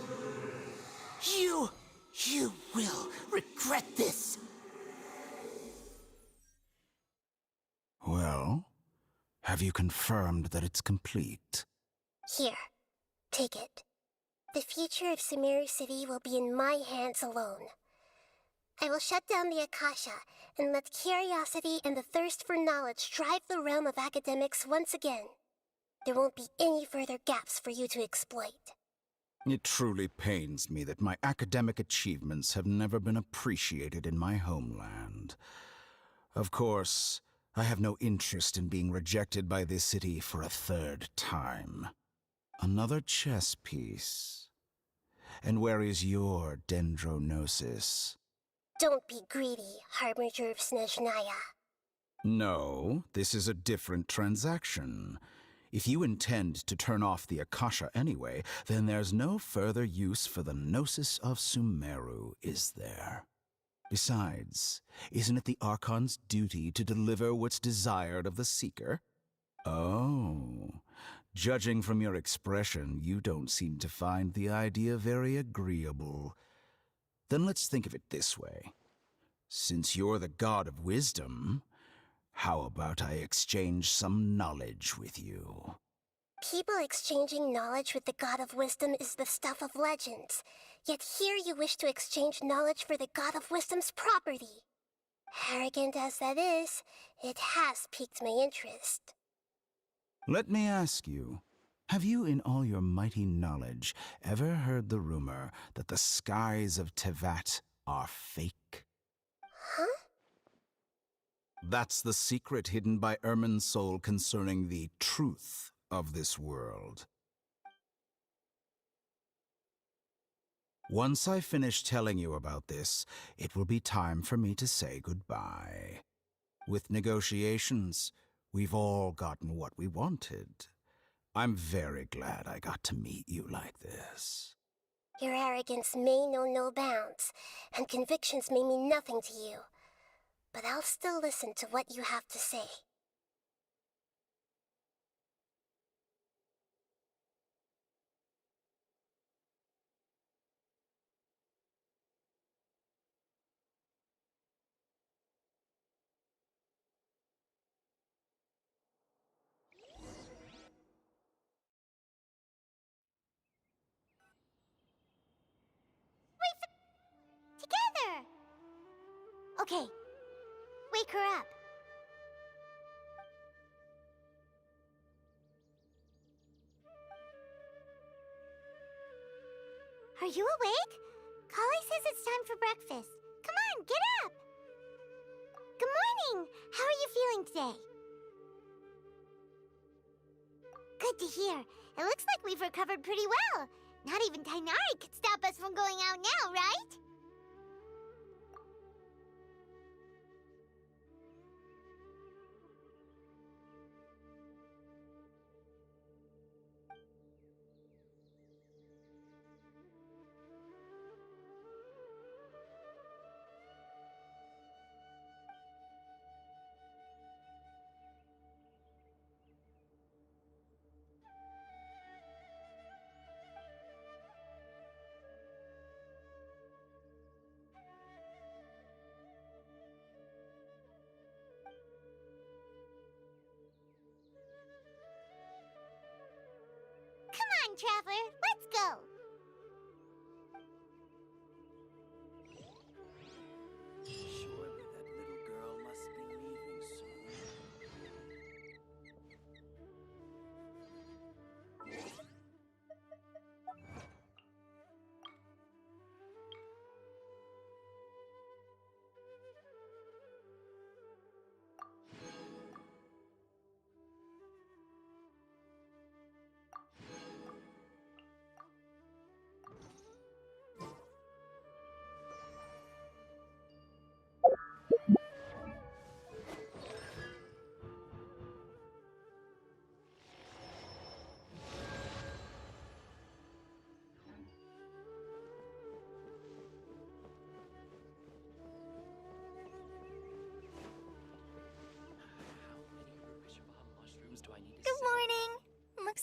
You will regret this! Well, have you confirmed that it's complete? Here, take it. The future of Sumeru City will be in my hands alone. I will shut down the Akasha and let curiosity and the thirst for knowledge drive the realm of academics once again. There won't be any further gaps for you to exploit. It truly pains me that my academic achievements have never been appreciated in my homeland. Of course, I have no interest in being rejected by this city for a third time. Another chess piece. And where is your dendronosis? Don't be greedy, Harbinger of Snezhnaya. No, this is a different transaction. If you intend to turn off the Akasha anyway, then there's no further use for the Gnosis of Sumeru, is there? Besides, isn't it the Archon's duty to deliver what's desired of the Seeker? Oh, judging from your expression, you don't seem to find the idea very agreeable. Then let's think of it this way. Since you're the god of wisdom, how about I exchange some knowledge with you? People exchanging knowledge with the God of Wisdom is the stuff of legends. Yet here you wish to exchange knowledge for the God of Wisdom's property. Arrogant as that is, it has piqued my interest. Let me ask you, have you in all your mighty knowledge ever heard the rumor that the skies of Tevat are fake? Huh? That's the secret hidden by Irminsul concerning the truth of this world. Once I finish telling you about this, it will be time for me to say goodbye. With negotiations, we've all gotten what we wanted. I'm very glad I got to meet you like this. Your arrogance may know no bounds, and convictions may mean nothing to you. But I'll still listen to what you have to say. Together! Okay, wake her up. Are you awake? Kali says it's time for breakfast. Come on, get up! Good morning! How are you feeling today? Good to hear. It looks like we've recovered pretty well. Not even Tainari could stop us from going out now, right? Come on, Traveler, let's go! Surely that little girl must be leaving soon.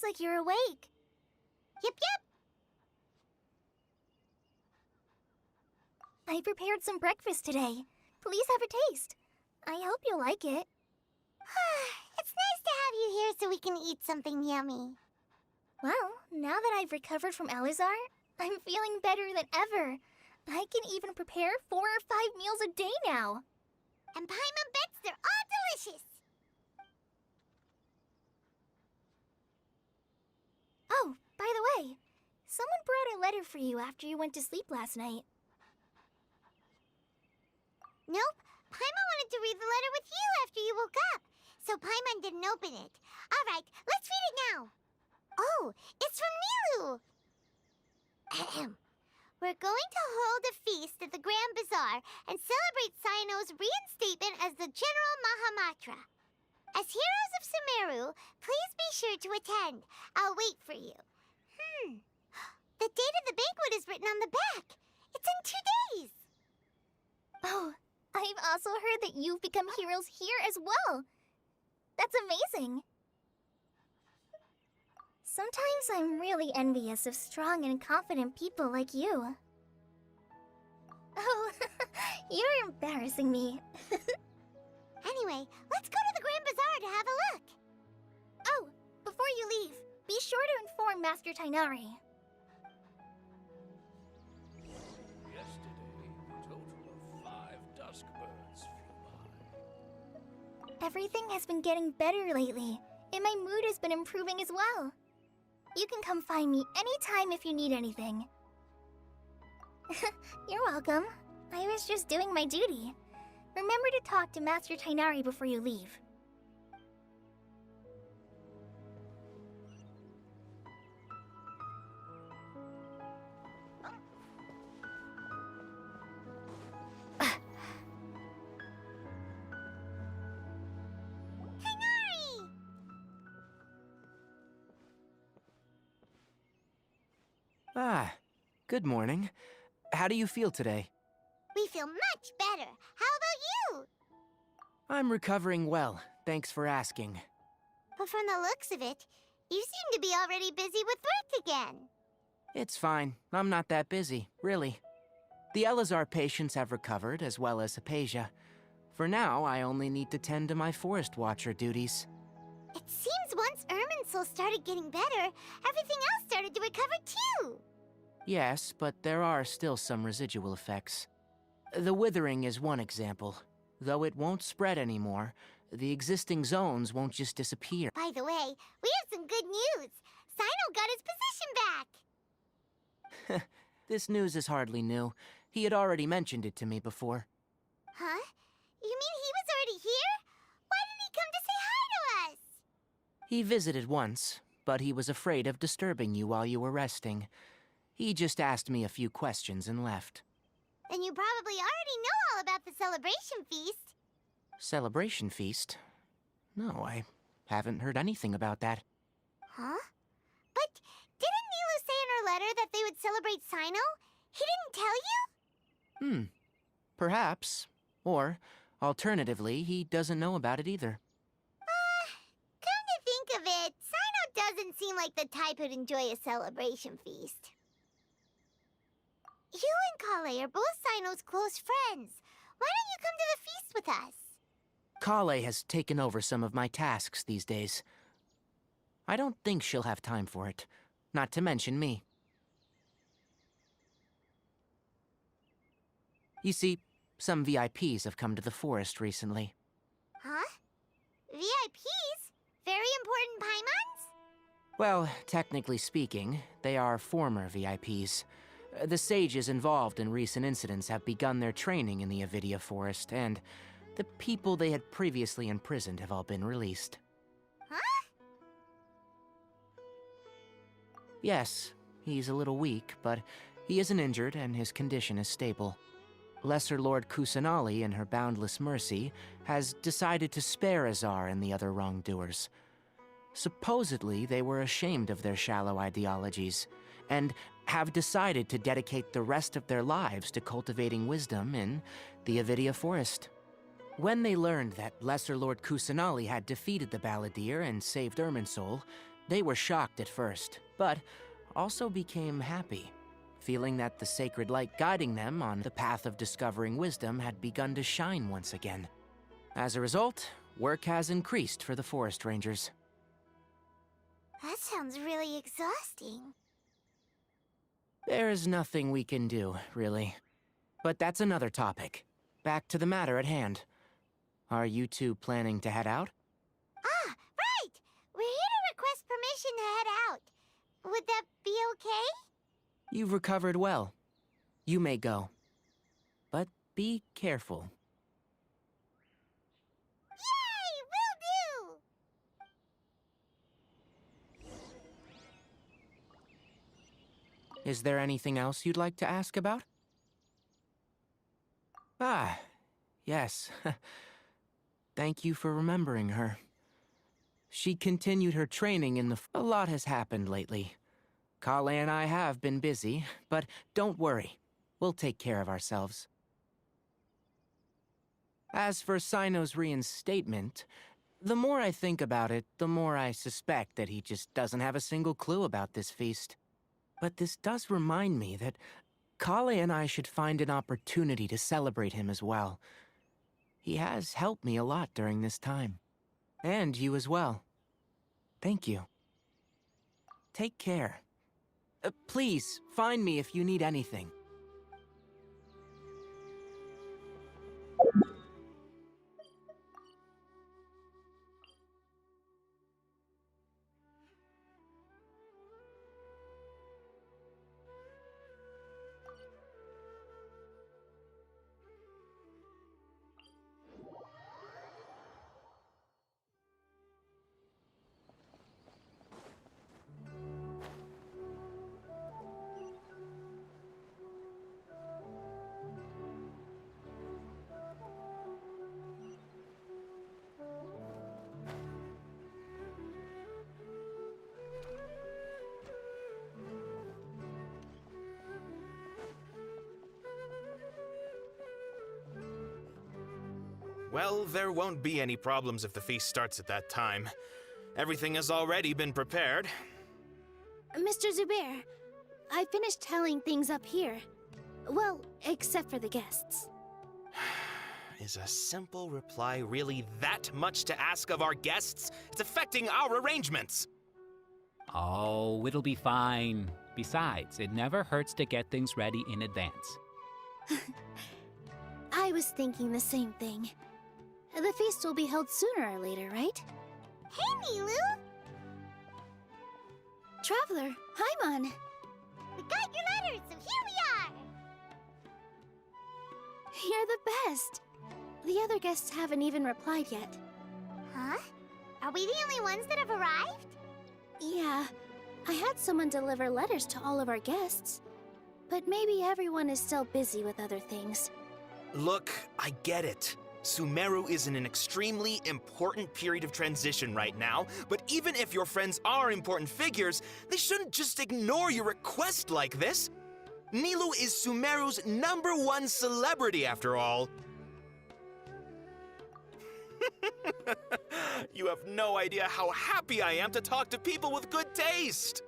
Looks like you're awake. Yep. I prepared some breakfast today. Please have a taste. I hope you'll like it. It's nice to have you here so we can eat something yummy. Well, now that I've recovered from Elazar, I'm feeling better than ever. I can even prepare 4 or 5 meals a day now. And Paimon bets they're all delicious. Oh, by the way, someone brought a letter for you after you went to sleep last night. Nope. Paimon wanted to read the letter with you after you woke up, so Paimon didn't open it. All right, let's read it now. Oh, it's from Nilou. Ahem. We're going to hold a feast at the Grand Bazaar and celebrate Cyno's reinstatement as the General Mahamatra. As heroes of Sumeru, please be sure to attend. I'll wait for you. The date of the banquet is written on the back. It's in 2 days. Oh, I've also heard that you've become heroes here as well. That's amazing. Sometimes I'm really envious of strong and confident people like you. Oh, you're embarrassing me. Anyway, let's go to the Grand Bazaar to have a look. Oh, before you leave, be sure to inform Master Tighnari. Yesterday, a total of 5 dusk birds flew by. Everything has been getting better lately, and my mood has been improving as well. You can come find me anytime if you need anything. You're welcome. I was just doing my duty. Remember to talk to Master Tighnari before you leave. Ah, good morning. How do you feel today? We feel much better. How about you? I'm recovering well, thanks for asking. But from the looks of it, you seem to be already busy with work again. It's fine. I'm not that busy, really. The Elazar patients have recovered, as well as Hypatia. For now, I only need to tend to my Forest Watcher duties. It seems once Irminsul started getting better, everything else started to recover too. Yes, but there are still some residual effects. The withering is one example. Though it won't spread anymore, the existing zones won't just disappear. By the way, we have some good news. Cyno got his position back. This news is hardly new. He had already mentioned it to me before. Huh? You mean he was already here? Why didn't he come to say hi to us? He visited once, but he was afraid of disturbing you while you were resting. He just asked me a few questions and left. Then you probably already know all about the celebration feast. Celebration feast? No, I haven't heard anything about that. Huh? But didn't Nilou say in her letter that they would celebrate Cyno? He didn't tell you? Perhaps. Or, alternatively, he doesn't know about it either. Come to think of it, Cyno doesn't seem like the type who'd enjoy a celebration feast. You and Kale are both Cyno's close friends. Why don't you come to the feast with us? Kale has taken over some of my tasks these days. I don't think she'll have time for it, not to mention me. You see, some VIPs have come to the forest recently. Huh? VIPs? Very important Paimons? Well, technically speaking, they are former VIPs. The sages involved in recent incidents have begun their training in the Avidia Forest, and the people they had previously imprisoned have all been released. Huh? Yes, he's a little weak, but he isn't injured and his condition is stable. Lesser Lord Kusanali, in her boundless mercy, has decided to spare Azar and the other wrongdoers. Supposedly, they were ashamed of their shallow ideologies, and have decided to dedicate the rest of their lives to cultivating wisdom in the Avidia Forest. When they learned that Lesser Lord Kusanali had defeated the Balladeer and saved Irminsul, They were shocked at first, but also became happy, feeling that the sacred light guiding them on the path of discovering wisdom had begun to shine once again. As a result, work has increased for the forest rangers. That sounds really exhausting. There's nothing we can do, really. But that's another topic. Back to the matter at hand. Are you two planning to head out? Ah, right! We're here to request permission to head out. Would that be okay? You've recovered well. You may go. But be careful. Yay! Will do! Is there anything else you'd like to ask about? Ah, yes. Thank you for remembering her. She continued her training in the... A lot has happened lately. Kale and I have been busy, but don't worry. We'll take care of ourselves. As for Cyno's reinstatement, the more I think about it, the more I suspect that he just doesn't have a single clue about this feast. But this does remind me that Kale and I should find an opportunity to celebrate him as well. He has helped me a lot during this time. And you as well. Thank you. Take care. Please, find me if you need anything. Well, there won't be any problems if the feast starts at that time. Everything has already been prepared. Mr. Zubair, I finished telling things up here. Well, except for the guests. Is a simple reply really that much to ask of our guests? It's affecting our arrangements! Oh, it'll be fine. Besides, it never hurts to get things ready in advance. I was thinking the same thing. The feast will be held sooner or later, right? Hey, Nilou! Traveler, Paimon! We got your letters, so here we are! You're the best! The other guests haven't even replied yet. Huh? Are we the only ones that have arrived? Yeah, I had someone deliver letters to all of our guests. But maybe everyone is still busy with other things. Look, I get it. Sumeru is in an extremely important period of transition right now, but even if your friends are important figures, they shouldn't just ignore your request like this. Nilou is Sumeru's #1 celebrity, after all. You have no idea how happy I am to talk to people with good taste.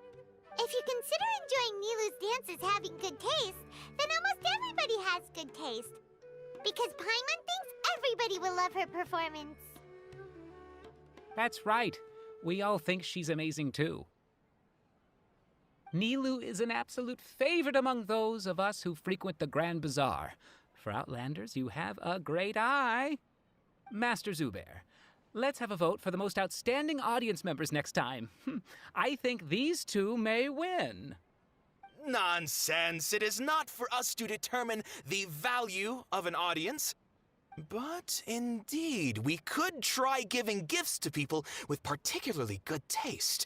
If you consider enjoying Nilou's dances having good taste, then almost everybody has good taste. Because Paimon thinks everybody will love her performance. That's right. We all think she's amazing too. Nilou is an absolute favorite among those of us who frequent the Grand Bazaar. For Outlanders, you have a great eye. Master Zubair, let's have a vote for the most outstanding audience members next time. I think these two may win. Nonsense! It is not for us to determine the value of an audience. But indeed, we could try giving gifts to people with particularly good taste.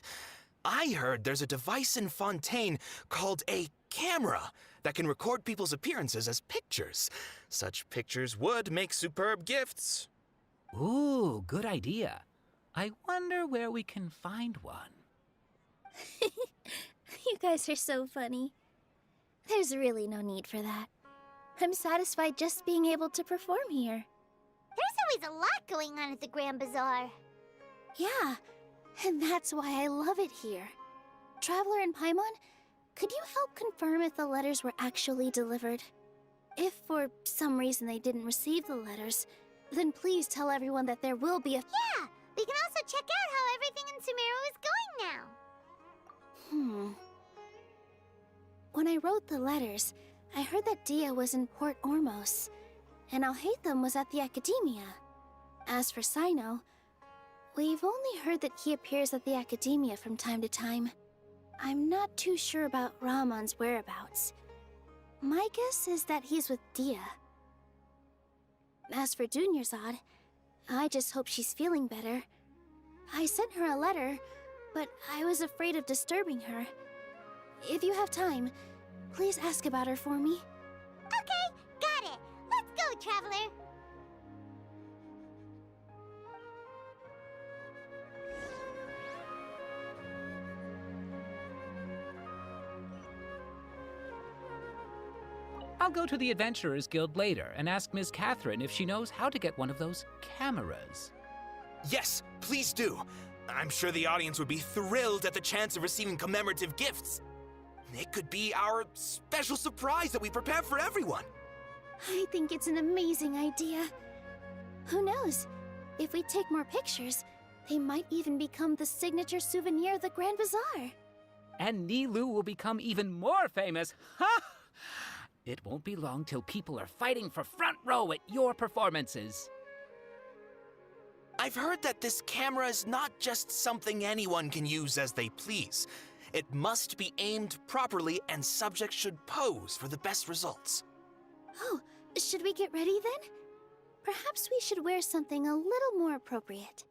I heard there's a device in Fontaine called a camera that can record people's appearances as pictures. Such pictures would make superb gifts. Ooh, good idea. I wonder where we can find one. You guys are so funny. There's really no need for that. I'm satisfied just being able to perform here. There's always a lot going on at the Grand Bazaar. Yeah, And that's why I love it here. Traveler and Paimon, could you help confirm if the letters were actually delivered? If for some reason they didn't receive the letters, then please tell everyone that there will be a— Yeah, we can also check out how everything in Sumeru is going now. When I wrote the letters, I heard that Dehya was in Port Ormos, and Alhaitham was at the Academia. As for Cyno, we've only heard that he appears at the Academia from time to time. I'm not too sure about Ramon's whereabouts. My guess is that he's with Dehya. As for Dunyarzad, I just hope she's feeling better. I sent her a letter, but I was afraid of disturbing her. If you have time, please ask about her for me. Okay, got it. Let's go, Traveler. I'll go to the Adventurers Guild later and ask Ms. Catherine if she knows how to get one of those cameras. Yes, please do. I'm sure the audience would be thrilled at the chance of receiving commemorative gifts. It could be our special surprise that we prepare for everyone. I think it's an amazing idea. Who knows? If we take more pictures, they might even become the signature souvenir of the Grand Bazaar. And Nilou will become even more famous. Ha! It won't be long till people are fighting for front row at your performances. I've heard that this camera is not just something anyone can use as they please. It must be aimed properly, and subjects should pose for the best results. Oh, should we get ready then? Perhaps we should wear something a little more appropriate.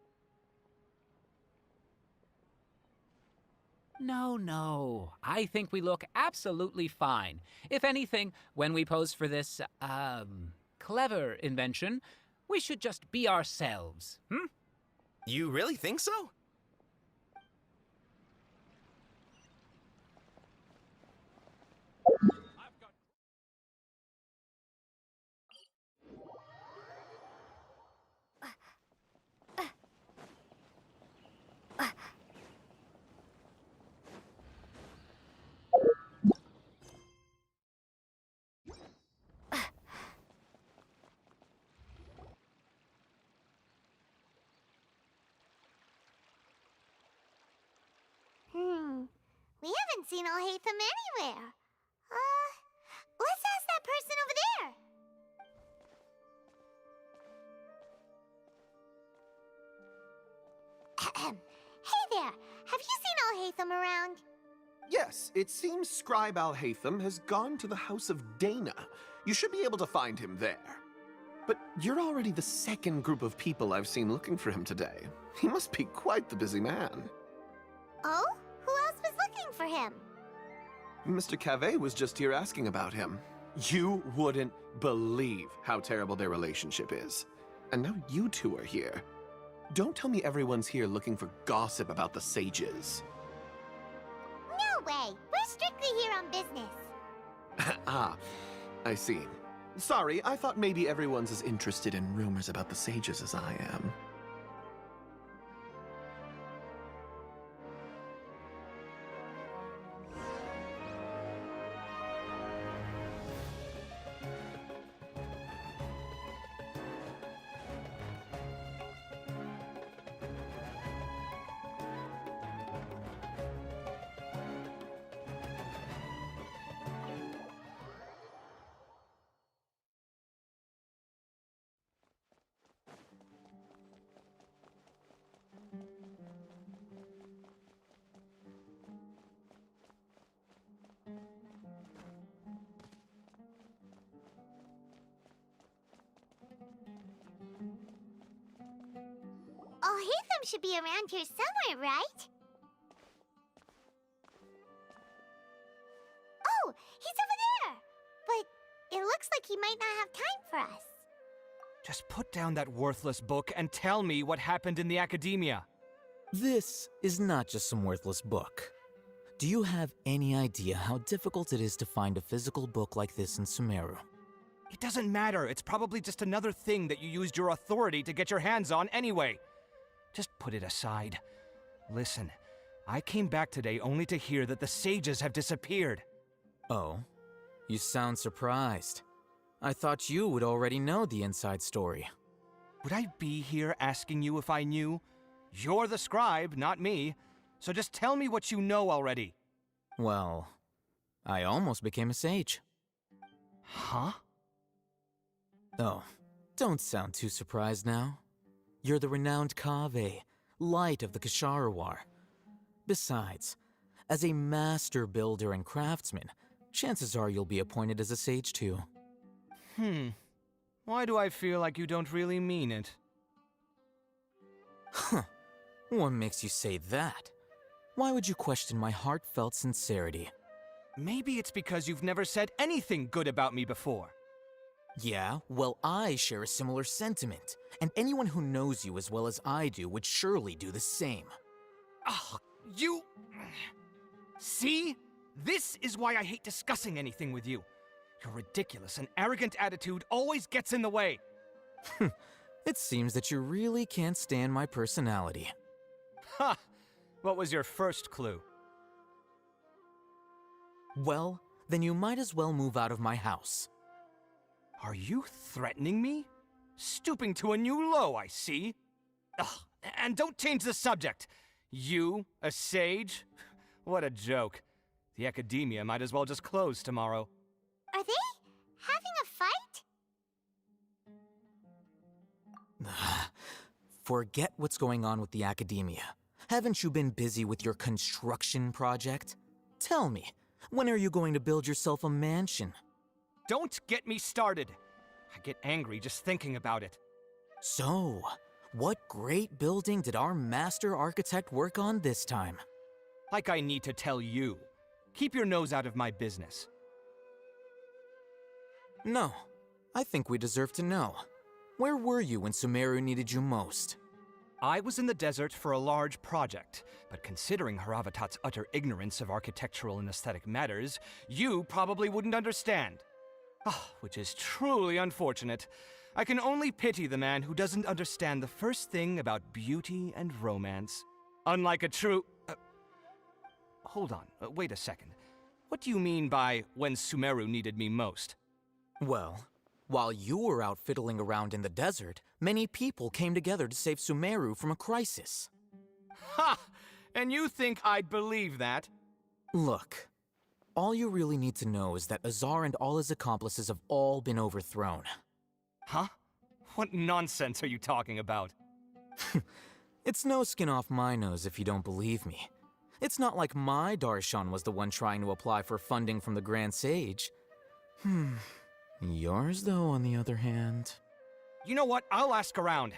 No. I think we look absolutely fine. If anything, when we pose for this, clever invention, we should just be ourselves, You really think so? We haven't seen Alhaitham anywhere. Let's ask that person over there. Hey there, have you seen Alhaitham around? Yes, it seems Scribe Alhaitham has gone to the House of Dana. You should be able to find him there. But you're already the second group of people I've seen looking for him today. He must be quite the busy man. Oh? Who else was looking for him? Mr. Cavey was just here asking about him. You wouldn't believe how terrible their relationship is. And now you two are here. Don't tell me everyone's here looking for gossip about the sages. No way! We're strictly here on business. Ah, I see. Sorry, I thought maybe everyone's as interested in rumors about the sages as I am. Alhaitham should be around here somewhere, right? Oh, he's over there! But it looks like he might not have time for us. Just put down that worthless book and tell me what happened in the Academia. This is not just some worthless book. Do you have any idea how difficult it is to find a physical book like this in Sumeru? It doesn't matter. It's probably just another thing that you used your authority to get your hands on anyway. Just put it aside. Listen, I came back today only to hear that the sages have disappeared. Oh, you sound surprised. I thought you would already know the inside story. Would I be here asking you if I knew? You're the scribe, not me. So just tell me what you know already. Well, I almost became a sage. Huh? Oh, don't sound too surprised now. You're the renowned Kaveh, light of the Ksharawar. Besides, as a master builder and craftsman, chances are you'll be appointed as a sage too. Why do I feel like you don't really mean it? Huh. What makes you say that? Why would you question my heartfelt sincerity? Maybe it's because you've never said anything good about me before. Yeah, well, I share a similar sentiment, and anyone who knows you as well as I do would surely do the same. Ugh, you... See? This is why I hate discussing anything with you. Your ridiculous and arrogant attitude always gets in the way. It seems that you really can't stand my personality. Ha! What was your first clue? Well, then you might as well move out of my house. Are you threatening me? Stooping to a new low, I see. Ugh, and don't change the subject. You, a sage? What a joke. The academia might as well just close tomorrow. Are they having a fight? Forget what's going on with the academia. Haven't you been busy with your construction project? Tell me, when are you going to build yourself a mansion? Don't get me started. I get angry just thinking about it. So, what great building did our master architect work on this time? Like I need to tell you. Keep your nose out of my business. No, I think we deserve to know. Where were you when Sumeru needed you most? I was in the desert for a large project, but considering Haravatat's utter ignorance of architectural and aesthetic matters, you probably wouldn't understand. Which is truly unfortunate. I can only pity the man who doesn't understand the first thing about beauty and romance. Unlike a true... Hold on, wait a second. What do you mean by when Sumeru needed me most? Well, while you were out fiddling around in the desert, many people came together to save Sumeru from a crisis. Ha! And you think I'd believe that? Look, all you really need to know is that Azar and all his accomplices have all been overthrown. Huh? What nonsense are you talking about? It's no skin off my nose if you don't believe me. It's not like my Darshan was the one trying to apply for funding from the Grand Sage. Yours, though, on the other hand... You know what? I'll ask around.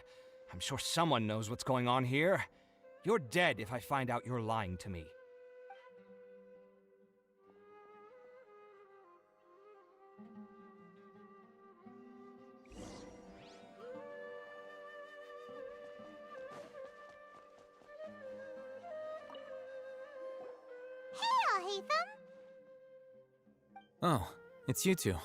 I'm sure someone knows what's going on here. You're dead if I find out you're lying to me. Hatham? Oh, it's you two.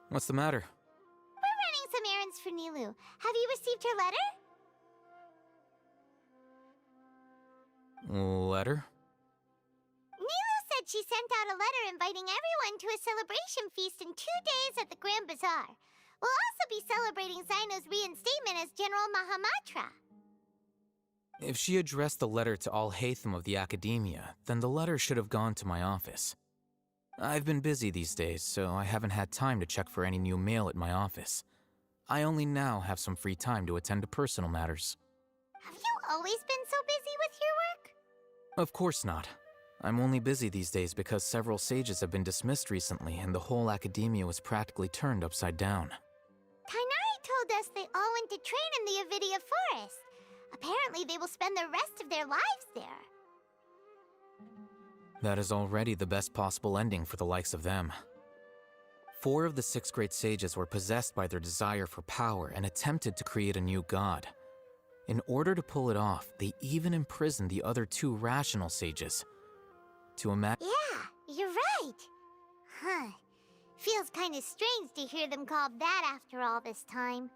What's the matter? We're running some errands for Nilou. Have you received her letter? Letter? Nilou said she sent out a letter inviting everyone to a celebration feast in 2 days at the Grand Bazaar. We'll also be celebrating Cyno's reinstatement as General Mahamatra. If she addressed the letter to all Hatham of the Academia, then the letter should have gone to my office. I've been busy these days, so I haven't had time to check for any new mail at my office. I only now have some free time to attend to personal matters. Have you always been so busy with your work? Of course not. I'm only busy these days because several sages have been dismissed recently and the whole Academia was practically turned upside down. Tainari told us they all went to train in the Avidia Forest. Apparently they will spend the rest of their lives there. That is already the best possible ending for the likes of them. 4 of the 6 great sages were possessed by their desire for power and attempted to create a new god. In order to pull it off, they even imprisoned the other 2 rational sages. To imagine... Yeah, you're right. Huh. Feels kind of strange to hear them called that after all this time.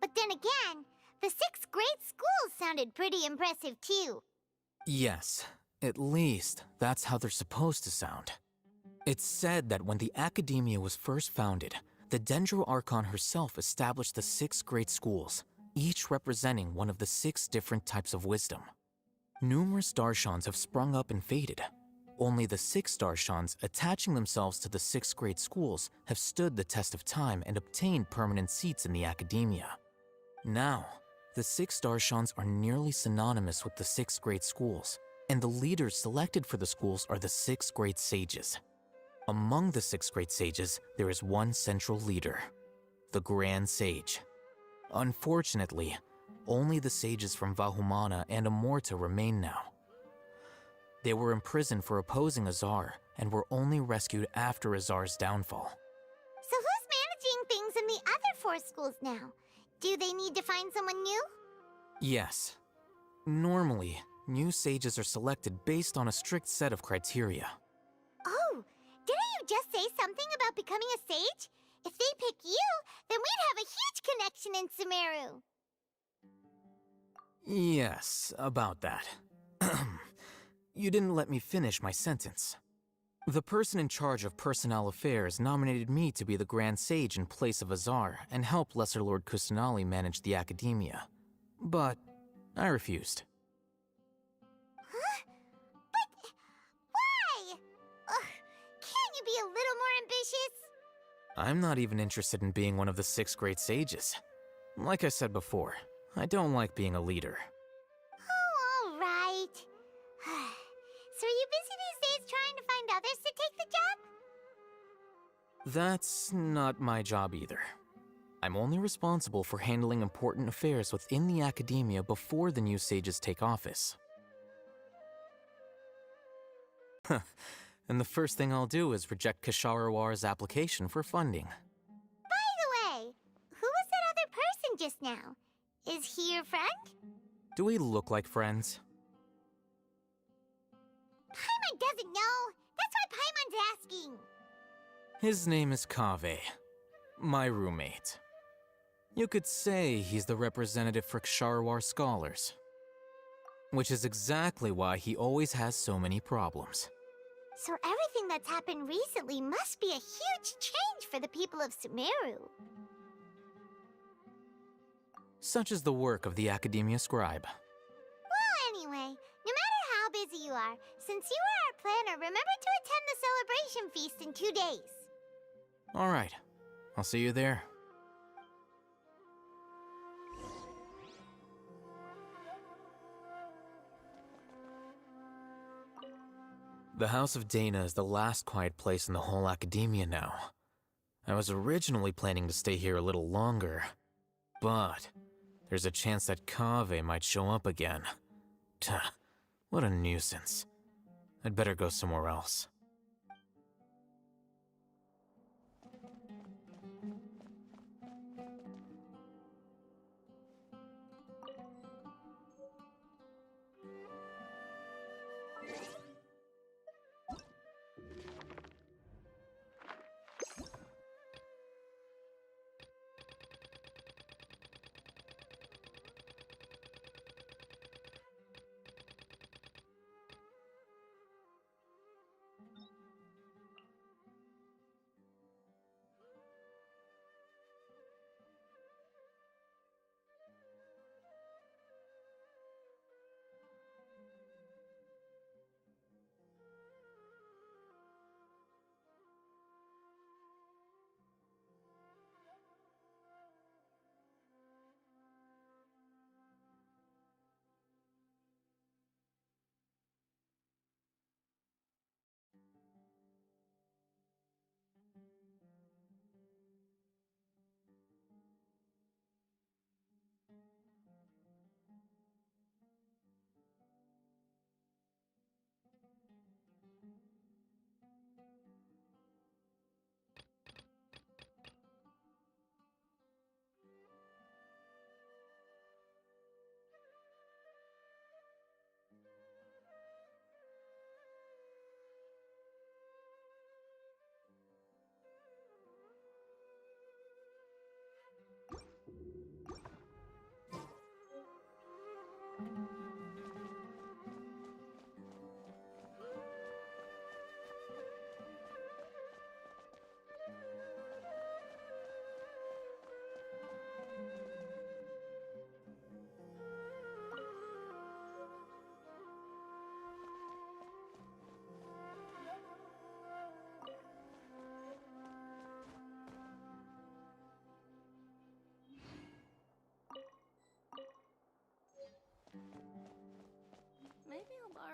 But then again, the 6 great schools sounded pretty impressive too. Yes, at least that's how they're supposed to sound. It's said that when the Academia was first founded, the Dendro Archon herself established the 6 great schools, each representing one of the 6 different types of wisdom. Numerous Darshans have sprung up and faded. Only the 6 Darshans attaching themselves to the 6 great schools have stood the test of time and obtained permanent seats in the Academia. Now, the 6 Darshans are nearly synonymous with the 6 great schools, and the leaders selected for the schools are the 6 great sages. Among the 6 great sages, there is one central leader, the Grand Sage. Unfortunately, only the sages from Vahumana and Amorta remain now. They were imprisoned for opposing Azar and were only rescued after Azar's downfall. So who's managing things in the other 4 schools now? Do they need to find someone new? Yes. Normally, new sages are selected based on a strict set of criteria. Oh, didn't you just say something about becoming a sage? If they pick you, then we'd have a huge connection in Sumeru. Yes, about that. You didn't let me finish my sentence. The person in charge of personnel affairs nominated me to be the Grand Sage in place of Azar and help Lesser Lord Kusanali manage the Academia. But I refused. Huh? But why? Can't you be a little more ambitious? I'm not even interested in being one of the 6 great sages. Like I said before, I don't like being a leader. Oh, all right. So are you busy these days trying to find others to take the job? That's not my job either. I'm only responsible for handling important affairs within the Academia before the new sages take office. And the first thing I'll do is reject Kasharawar's application for funding. By the way, who was that other person just now? Is he your friend? Do we look like friends? Paimon doesn't know. That's why Paimon's asking. His name is Kaveh, my roommate. You could say he's the representative for Ksharawar scholars. Which is exactly why he always has so many problems. So everything that's happened recently must be a huge change for the people of Sumeru. Such is the work of the Academia Scribe. Well, anyway, no matter how busy you are, since you are our planner, remember to attend the celebration feast in 2 days. All right, I'll see you there. The House of Dana is the last quiet place in the whole Academia now. I was originally planning to stay here a little longer, but there's a chance that Kaveh might show up again. Tuh, what a nuisance. I'd better go somewhere else.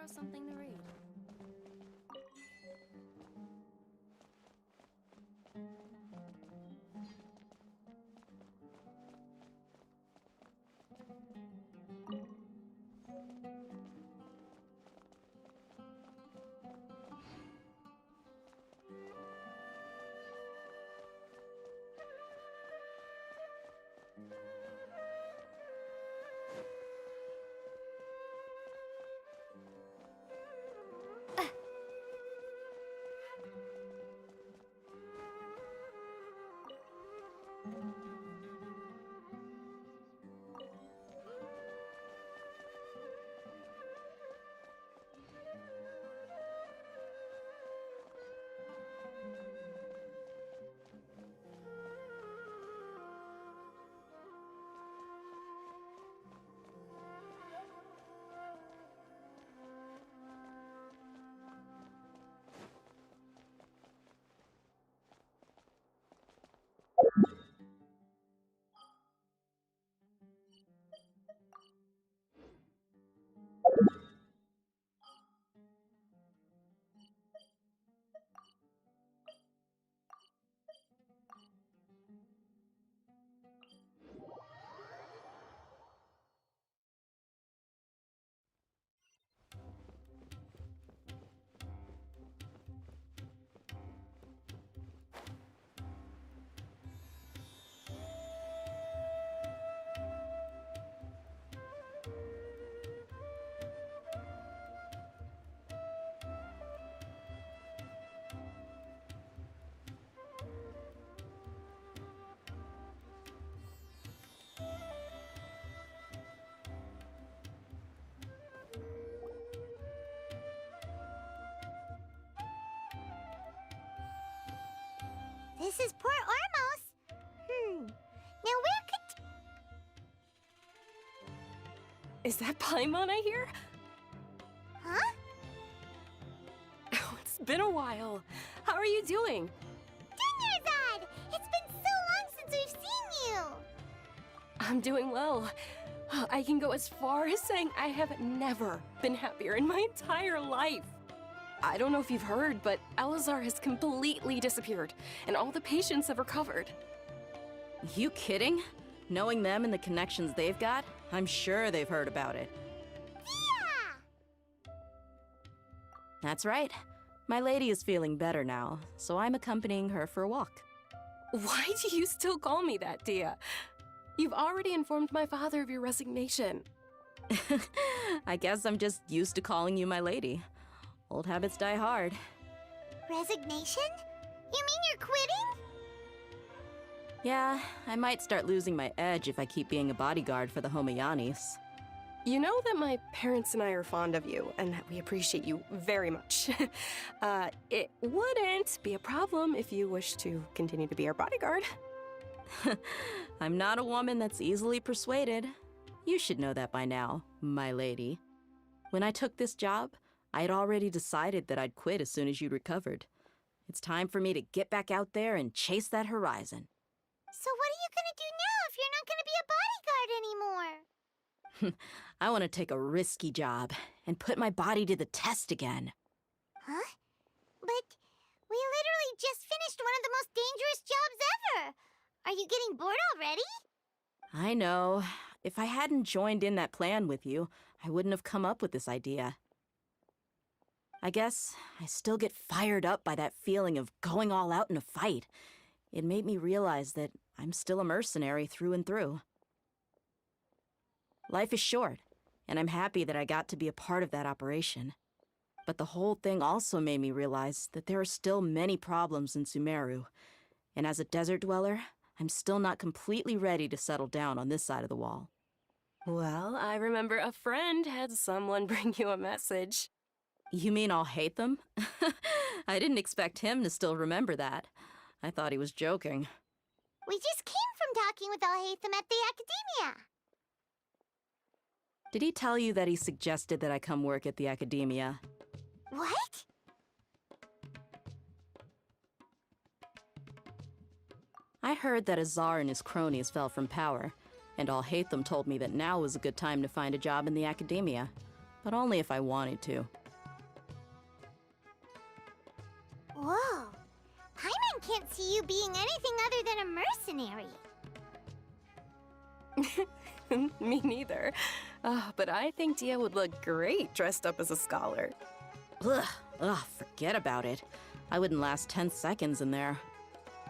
borrow something to read. This is Port Ormos. Now where could... Is that Paimon I hear? Huh? Oh, it's been a while. How are you doing? Dinnerzad! It's been so long since we've seen you! I'm doing well. I can go as far as saying I have never been happier in my entire life. I don't know if you've heard, but Elazar has completely disappeared, and all the patients have recovered. You kidding? Knowing them and the connections they've got, I'm sure they've heard about it. Yeah! That's right. My lady is feeling better now, so I'm accompanying her for a walk. Why do you still call me that, Dehya? You've already informed my father of your resignation. I guess I'm just used to calling you my lady. Old habits die hard. Resignation? You mean you're quitting? Yeah, I might start losing my edge if I keep being a bodyguard for the Homayanis. You know that my parents and I are fond of you, and that we appreciate you very much. It wouldn't be a problem if you wish to continue to be our bodyguard. I'm not a woman that's easily persuaded. You should know that by now, my lady. When I took this job, I had already decided that I'd quit as soon as you'd recovered. It's time for me to get back out there and chase that horizon. So what are you gonna do now if you're not gonna be a bodyguard anymore? I want to take a risky job and put my body to the test again. Huh? But we literally just finished one of the most dangerous jobs ever! Are you getting bored already? I know. If I hadn't joined in that plan with you, I wouldn't have come up with this idea. I guess I still get fired up by that feeling of going all out in a fight. It made me realize that I'm still a mercenary through and through. Life is short, and I'm happy that I got to be a part of that operation. But the whole thing also made me realize that there are still many problems in Sumeru, and as a desert dweller, I'm still not completely ready to settle down on this side of the wall. Well, I remember a friend had someone bring you a message. You mean I'll hate them? I didn't expect him to still remember that. I thought he was joking. We just came from talking with Alhaitham at the Academia. Did he tell you that he suggested that I come work at the Academia? What? I heard that Azar and his cronies fell from power, and Alhaitham told me that now was a good time to find a job in the Academia. but only if I wanted to. Whoa. Paimon can't see you being anything other than a mercenary. Me neither. But I think Dehya would look great dressed up as a scholar. Ugh, forget about it. I wouldn't last 10 seconds in there.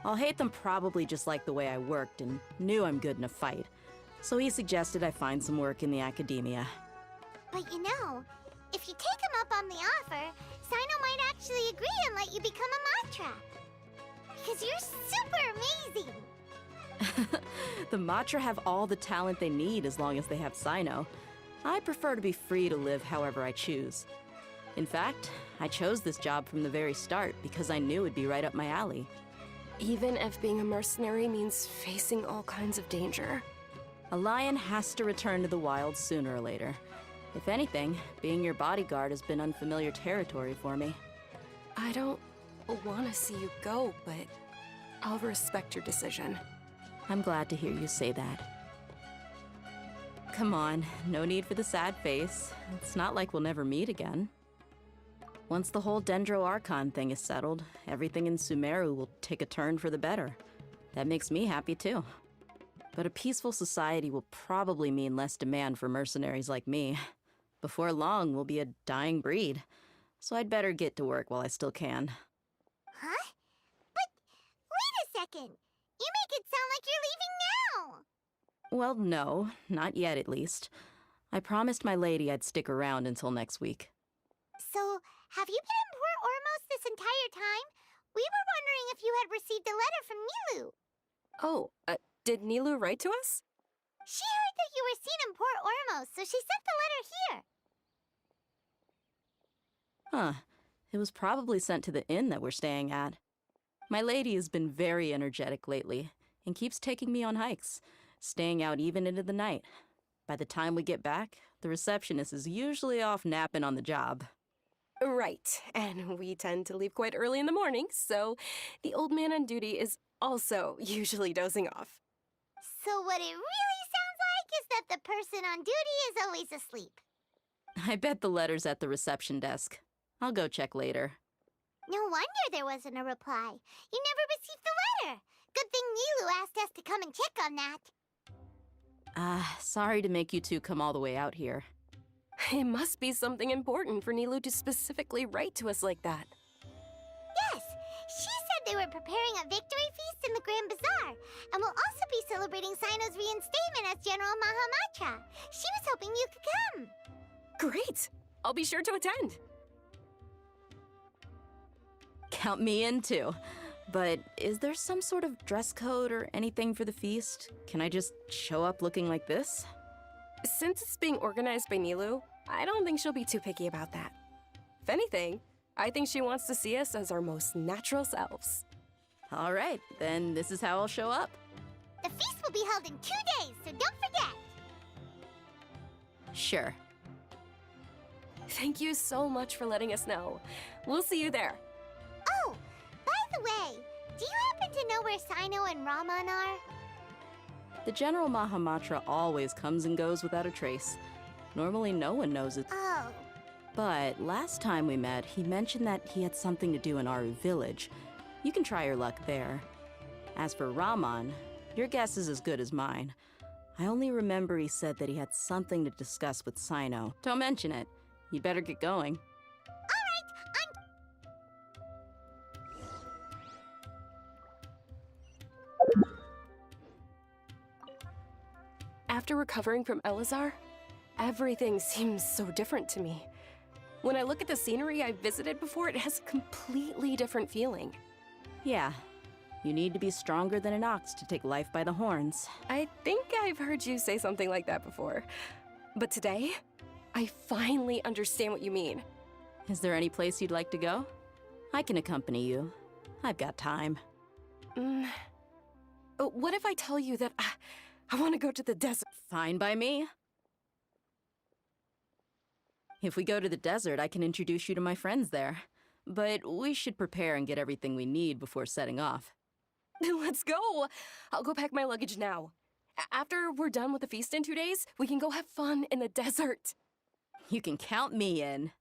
I'll hate them probably just like the way I worked and knew I'm good in a fight. So he suggested I find some work in the academia. But you know, if you take him up on the offer, Cyno might actually agree and let you become a Matra. Because you're super amazing! The Matra have all the talent they need as long as they have Cyno. I prefer to be free to live however I choose. In fact, I chose this job from the very start because I knew it'd be right up my alley. Even if being a mercenary means facing all kinds of danger. A lion has to return to the wild sooner or later. If anything, being your bodyguard has been unfamiliar territory for me. I don't want to see you go, but I'll respect your decision. I'm glad to hear you say that. Come on, no need for the sad face. It's not like we'll never meet again. Once the whole Dendro Archon thing is settled, everything in Sumeru will take a turn for the better. That makes me happy too. But a peaceful society will probably mean less demand for mercenaries like me. Before long, we'll be a dying breed. So I'd better get to work while I still can. Huh? But wait a second! You make it sound like you're leaving now! Well, no, not yet at least. I promised my lady I'd stick around until next week. So, have you been in Port Ormos this entire time? We were wondering if you had received a letter from Nilou. Oh, did Nilou write to us? She heard that you were seen in Port Ormos, so she sent the letter here. Huh. It was probably sent to the inn that we're staying at. My lady has been very energetic lately and keeps taking me on hikes, staying out even into the night. By the time we get back, the receptionist is usually off napping on the job. Right, and we tend to leave quite early in the morning, so the old man on duty is also usually dozing off. So what it really sounds like is that the person on duty is always asleep. I bet the letter's at the reception desk. I'll go check later. No wonder there wasn't a reply. You never received the letter. Good thing Nilou asked us to come and check on that. Sorry to make you two come all the way out here. It must be something important for Nilou to specifically write to us like that. Yes, she said they were preparing a victory feast in the Grand Bazaar, and will also be celebrating Cyno's reinstatement as General Mahamatra. She was hoping you could come. Great! I'll be sure to attend. Count me in too. But is there some sort of dress code or anything for the feast? Can I just show up looking like this? Since it's being organized by Nilou, I don't think she'll be too picky about that. If anything, I think she wants to see us as our most natural selves. All right, then this is how I'll show up. The feast will be held in 2 days, so don't forget. Sure. Thank you so much for letting us know. We'll see you there. Oh, by the way, do you happen to know where Cyno and Raman are? The General Mahamatra always comes and goes without a trace. Normally no one knows it. Oh. But last time we met, he mentioned that he had something to do in Aru Village. You can try your luck there. As for Raman, your guess is as good as mine. I only remember he said that he had something to discuss with Cyno. Don't mention it. You'd better get going. After recovering from Elazar, everything seems so different to me. When I look at the scenery I visited before, it has a completely different feeling. Yeah, you need to be stronger than an ox to take life by the horns. I think I've heard you say something like that before. But today, I finally understand what you mean. Is there any place you'd like to go? I can accompany you. I've got time. What if I tell you that I want to go to the desert? Fine by me. If we go to the desert, I can introduce you to my friends there. But we should prepare and get everything we need before setting off. Let's go! I'll go pack my luggage now. After we're done with the feast in 2 days, we can go have fun in the desert. You can count me in.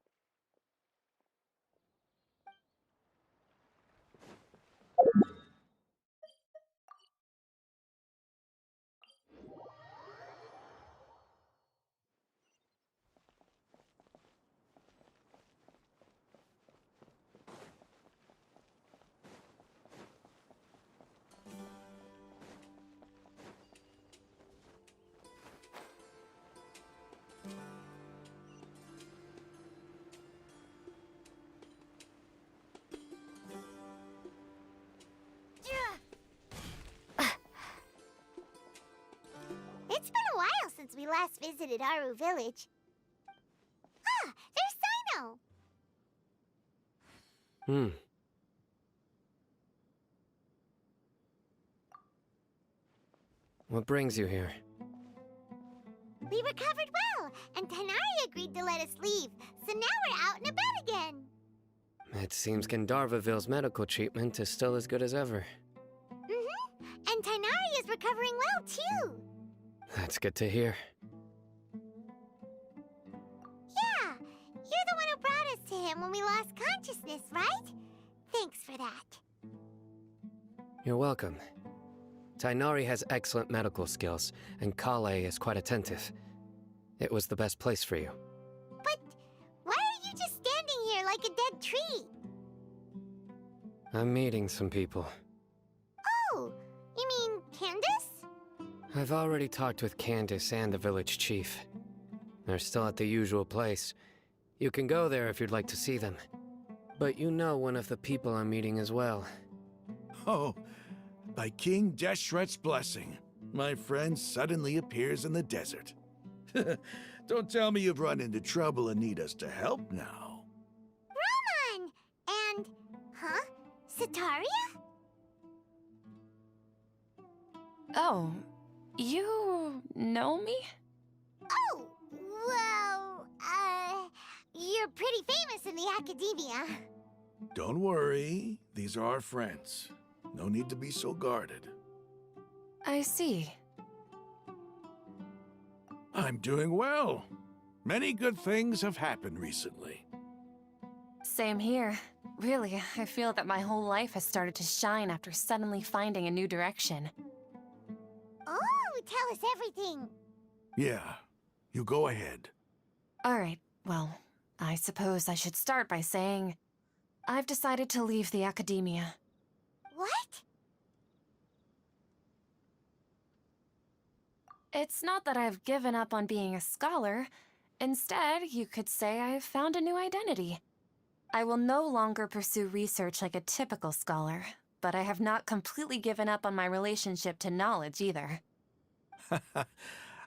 It's been a while since we last visited Aru Village. Ah, there's Cyno! What brings you here? We recovered well, and Tighnari agreed to let us leave, so now we're out and about again. It seems Gandharvaville's medical treatment is still as good as ever. Mm-hmm, and Tighnari is recovering well, too. That's good to hear. Yeah, you're the one who brought us to him when we lost consciousness, right? Thanks for that. You're welcome. Tighnari has excellent medical skills, and Kale is quite attentive. It was the best place for you. But why are you just standing here like a dead tree? I'm meeting some people. Oh, you mean Candace? I've already talked with Candace and the village chief. They're still at the usual place. You can go there if you'd like to see them. But you know one of the people I'm meeting as well. Oh, by King Deshret's blessing, my friend suddenly appears in the desert. Don't tell me you've run into trouble and need us to help now. Raman! And, huh? Sataria? Oh, you know me? Oh, well, you're pretty famous in the academia. Don't worry, these are our friends. No need to be so guarded. I see. I'm doing well. Many good things have happened recently. Same here. Really, I feel that my whole life has started to shine after suddenly finding a new direction. Oh, tell us everything. Yeah, you go ahead. Alright, well, I suppose I should start by saying I've decided to leave the academia. What? It's not that I've given up on being a scholar. Instead, you could say I've found a new identity. I will no longer pursue research like a typical scholar, but I have not completely given up on my relationship to knowledge either.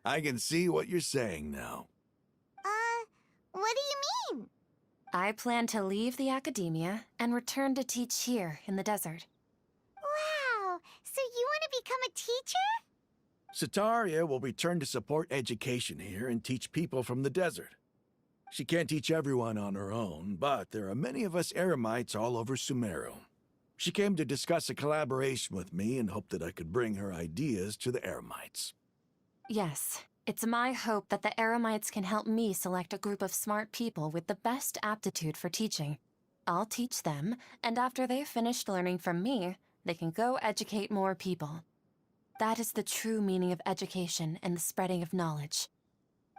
I can see what you're saying now. What do you mean? I plan to leave the academia and return to teach here in the desert. Wow, so you want to become a teacher? Sataria will return to support education here and teach people from the desert. She can't teach everyone on her own, but there are many of us Eremites all over Sumeru. She came to discuss a collaboration with me and hoped that I could bring her ideas to the Eremites. Yes, it's my hope that the Eremites can help me select a group of smart people with the best aptitude for teaching. I'll teach them, and after they've finished learning from me, they can go educate more people. That is the true meaning of education and the spreading of knowledge.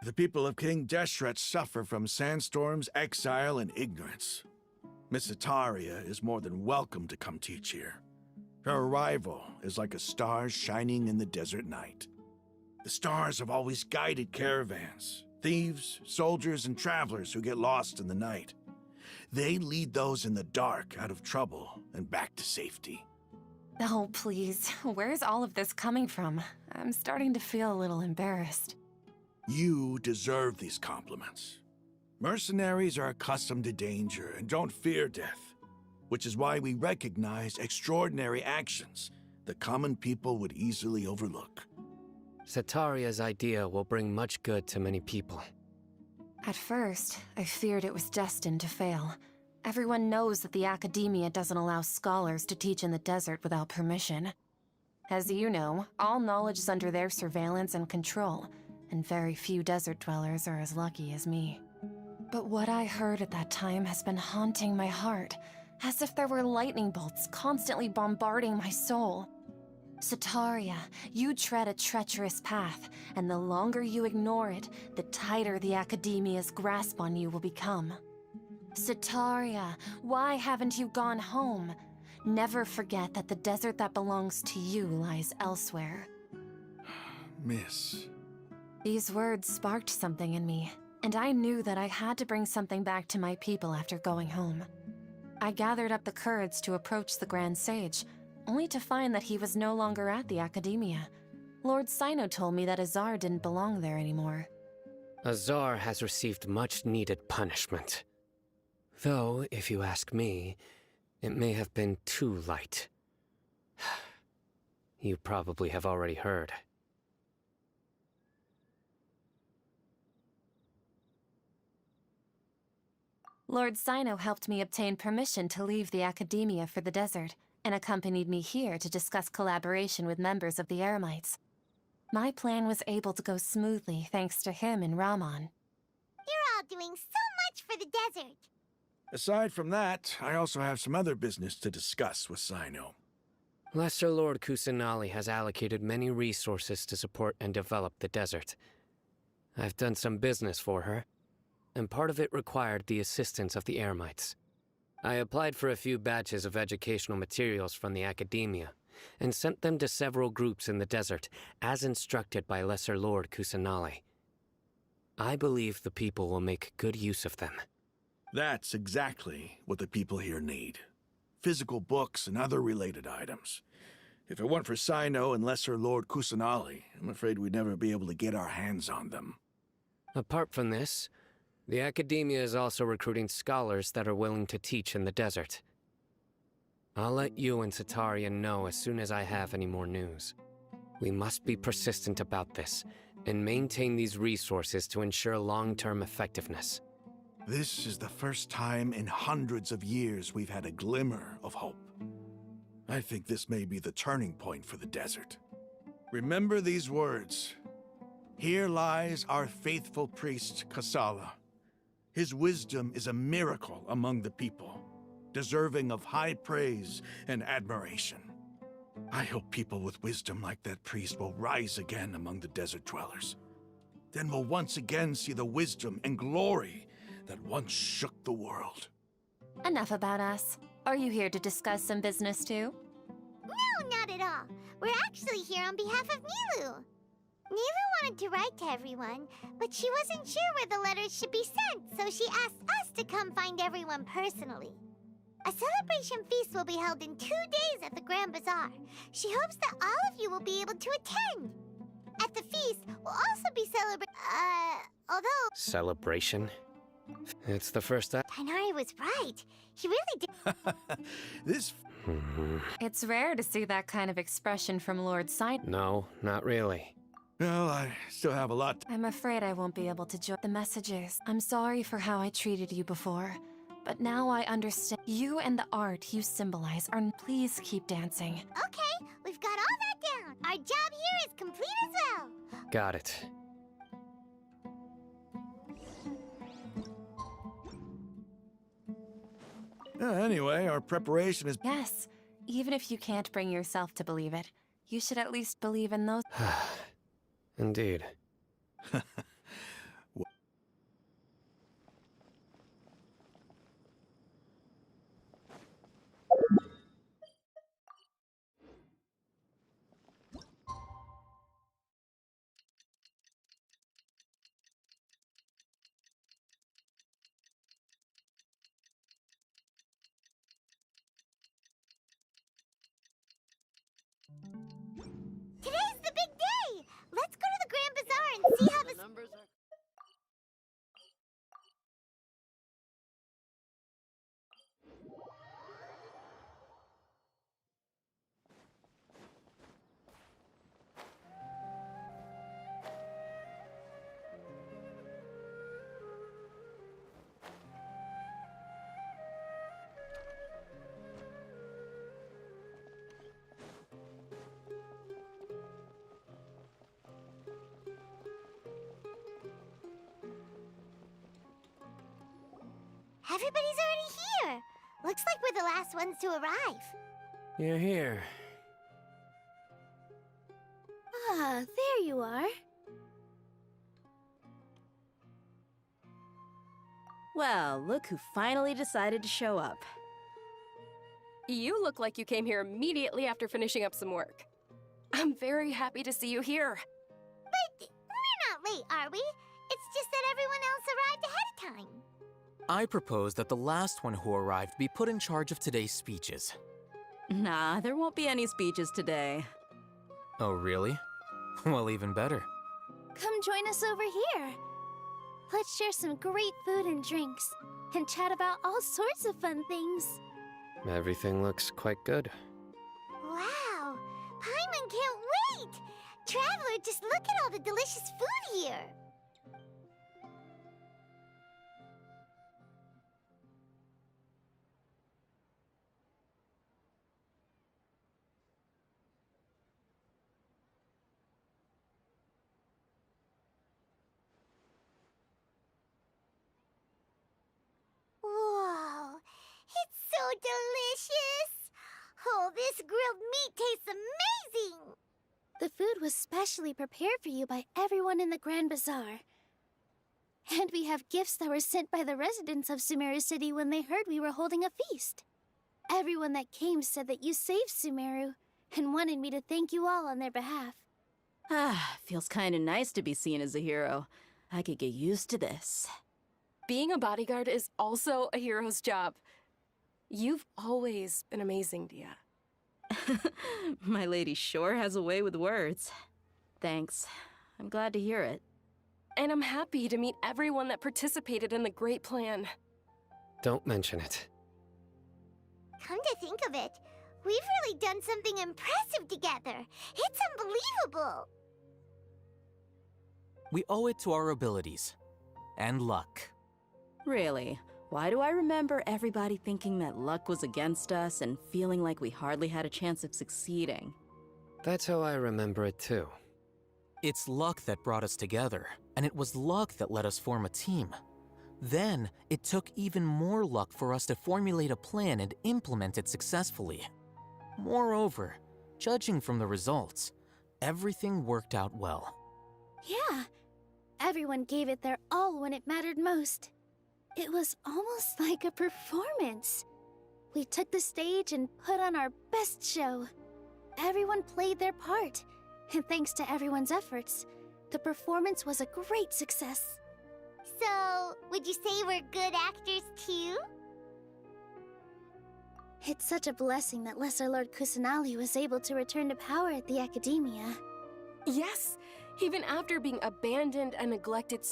The people of King Deshret suffer from sandstorms, exile, and ignorance. Miss Sataria is more than welcome to come teach here. Her arrival is like a star shining in the desert night. The stars have always guided caravans, thieves, soldiers, and travelers who get lost in the night. They lead those in the dark out of trouble and back to safety. Oh, please. Where's all of this coming from? I'm starting to feel a little embarrassed. You deserve these compliments. Mercenaries are accustomed to danger and don't fear death, which is why we recognize extraordinary actions that common people would easily overlook. Sataria's idea will bring much good to many people. At first, I feared it was destined to fail. Everyone knows that the academia doesn't allow scholars to teach in the desert without permission. As you know, all knowledge is under their surveillance and control, and very few desert dwellers are as lucky as me. But what I heard at that time has been haunting my heart, as if there were lightning bolts constantly bombarding my soul. Sataria, you tread a treacherous path, and the longer you ignore it, the tighter the Academia's grasp on you will become. Sataria, why haven't you gone home? Never forget that the desert that belongs to you lies elsewhere. Miss. These words sparked something in me, and I knew that I had to bring something back to my people after going home. I gathered up the courage to approach the Grand Sage, only to find that he was no longer at the Academia. Lord Cyno told me that Azar didn't belong there anymore. Azar has received much-needed punishment. Though, if you ask me, it may have been too light. You probably have already heard. Lord Cyno helped me obtain permission to leave the Academia for the desert, and accompanied me here to discuss collaboration with members of the Eremites. My plan was able to go smoothly thanks to him and Rahman. You're all doing so much for the desert. Aside from that, I also have some other business to discuss with Cyno. Lesser Lord Kusanali has allocated many resources to support and develop the desert. I've done some business for her, and part of it required the assistance of the Eremites. I applied for a few batches of educational materials from the Academia, and sent them to several groups in the desert, as instructed by Lesser Lord Kusanali. I believe the people will make good use of them. That's exactly what the people here need. Physical books and other related items. If it weren't for Cyno and Lesser Lord Kusanali, I'm afraid we'd never be able to get our hands on them. Apart from this, the Academia is also recruiting scholars that are willing to teach in the desert. I'll let you and Sataria know as soon as I have any more news. We must be persistent about this, and maintain these resources to ensure long-term effectiveness. This is the first time in hundreds of years we've had a glimmer of hope. I think this may be the turning point for the desert. Remember these words. Here lies our faithful priest, Kasala. His wisdom is a miracle among the people, deserving of high praise and admiration. I hope people with wisdom like that priest will rise again among the desert dwellers. Then we'll once again see the wisdom and glory that once shook the world. Enough about us. Are you here to discuss some business too? No, not at all. We're actually here on behalf of Nilou. Nilou wanted to write to everyone, but she wasn't sure where the letters should be sent, so she asked us to come find everyone personally. A celebration feast will be held in 2 days at the Grand Bazaar. She hopes that all of you will be able to attend. At the feast, we'll also be although... Celebration? It's the first Tighnari was right. He really did... This... It's rare to see that kind of expression from Lord Cyno. No, not really. Well, I still have a lot... I'm afraid I won't be able to join the messages. I'm sorry for how I treated you before, but now I understand. You and the art you symbolize are... Please keep dancing. Okay, we've got all that down. Our job here is complete as well. Got it. Anyway, our preparation is... Yes, even if you can't bring yourself to believe it, you should at least believe in those... Indeed. Today's the big day! Let's go to the Grand Bazaar and see how the numbers Everybody's already here. Looks like we're the last ones to arrive. You're here. Ah, there you are. Well, look who finally decided to show up. You look like you came here immediately after finishing up some work. I'm very happy to see you here. But we're not late, are we? It's just that everyone else arrived ahead of time. I propose that the last one who arrived be put in charge of today's speeches. Nah, there won't be any speeches today. Oh, really? Well, even better. Come join us over here. Let's share some great food and drinks, and chat about all sorts of fun things. Everything looks quite good. Wow! Paimon can't wait! Traveler, just look at all the delicious food here! Whoa! It's so delicious! Oh, this grilled meat tastes amazing! The food was specially prepared for you by everyone in the Grand Bazaar. And we have gifts that were sent by the residents of Sumeru City when they heard we were holding a feast. Everyone that came said that you saved Sumeru, and wanted me to thank you all on their behalf. Ah, feels kinda nice to be seen as a hero. I could get used to this. Being a bodyguard is also a hero's job. You've always been amazing, Dehya. My lady sure has a way with words. Thanks. I'm glad to hear it. And I'm happy to meet everyone that participated in the great plan. Don't mention it. Come to think of it, we've really done something impressive together. It's unbelievable. We owe it to our abilities. And luck. Really? Why do I remember everybody thinking that luck was against us and feeling like we hardly had a chance of succeeding? That's how I remember it too. It's luck that brought us together, and it was luck that let us form a team. Then, it took even more luck for us to formulate a plan and implement it successfully. Moreover, judging from the results, everything worked out well. Yeah, everyone gave it their all when it mattered most. It was almost like a performance. We took the stage and put on our best show. Everyone played their part, and thanks to everyone's efforts, the performance was a great success. So, would you say we're good actors too? It's such a blessing that Lesser Lord Kusanali was able to return to power at the Academia. Yes, even after being abandoned and neglected.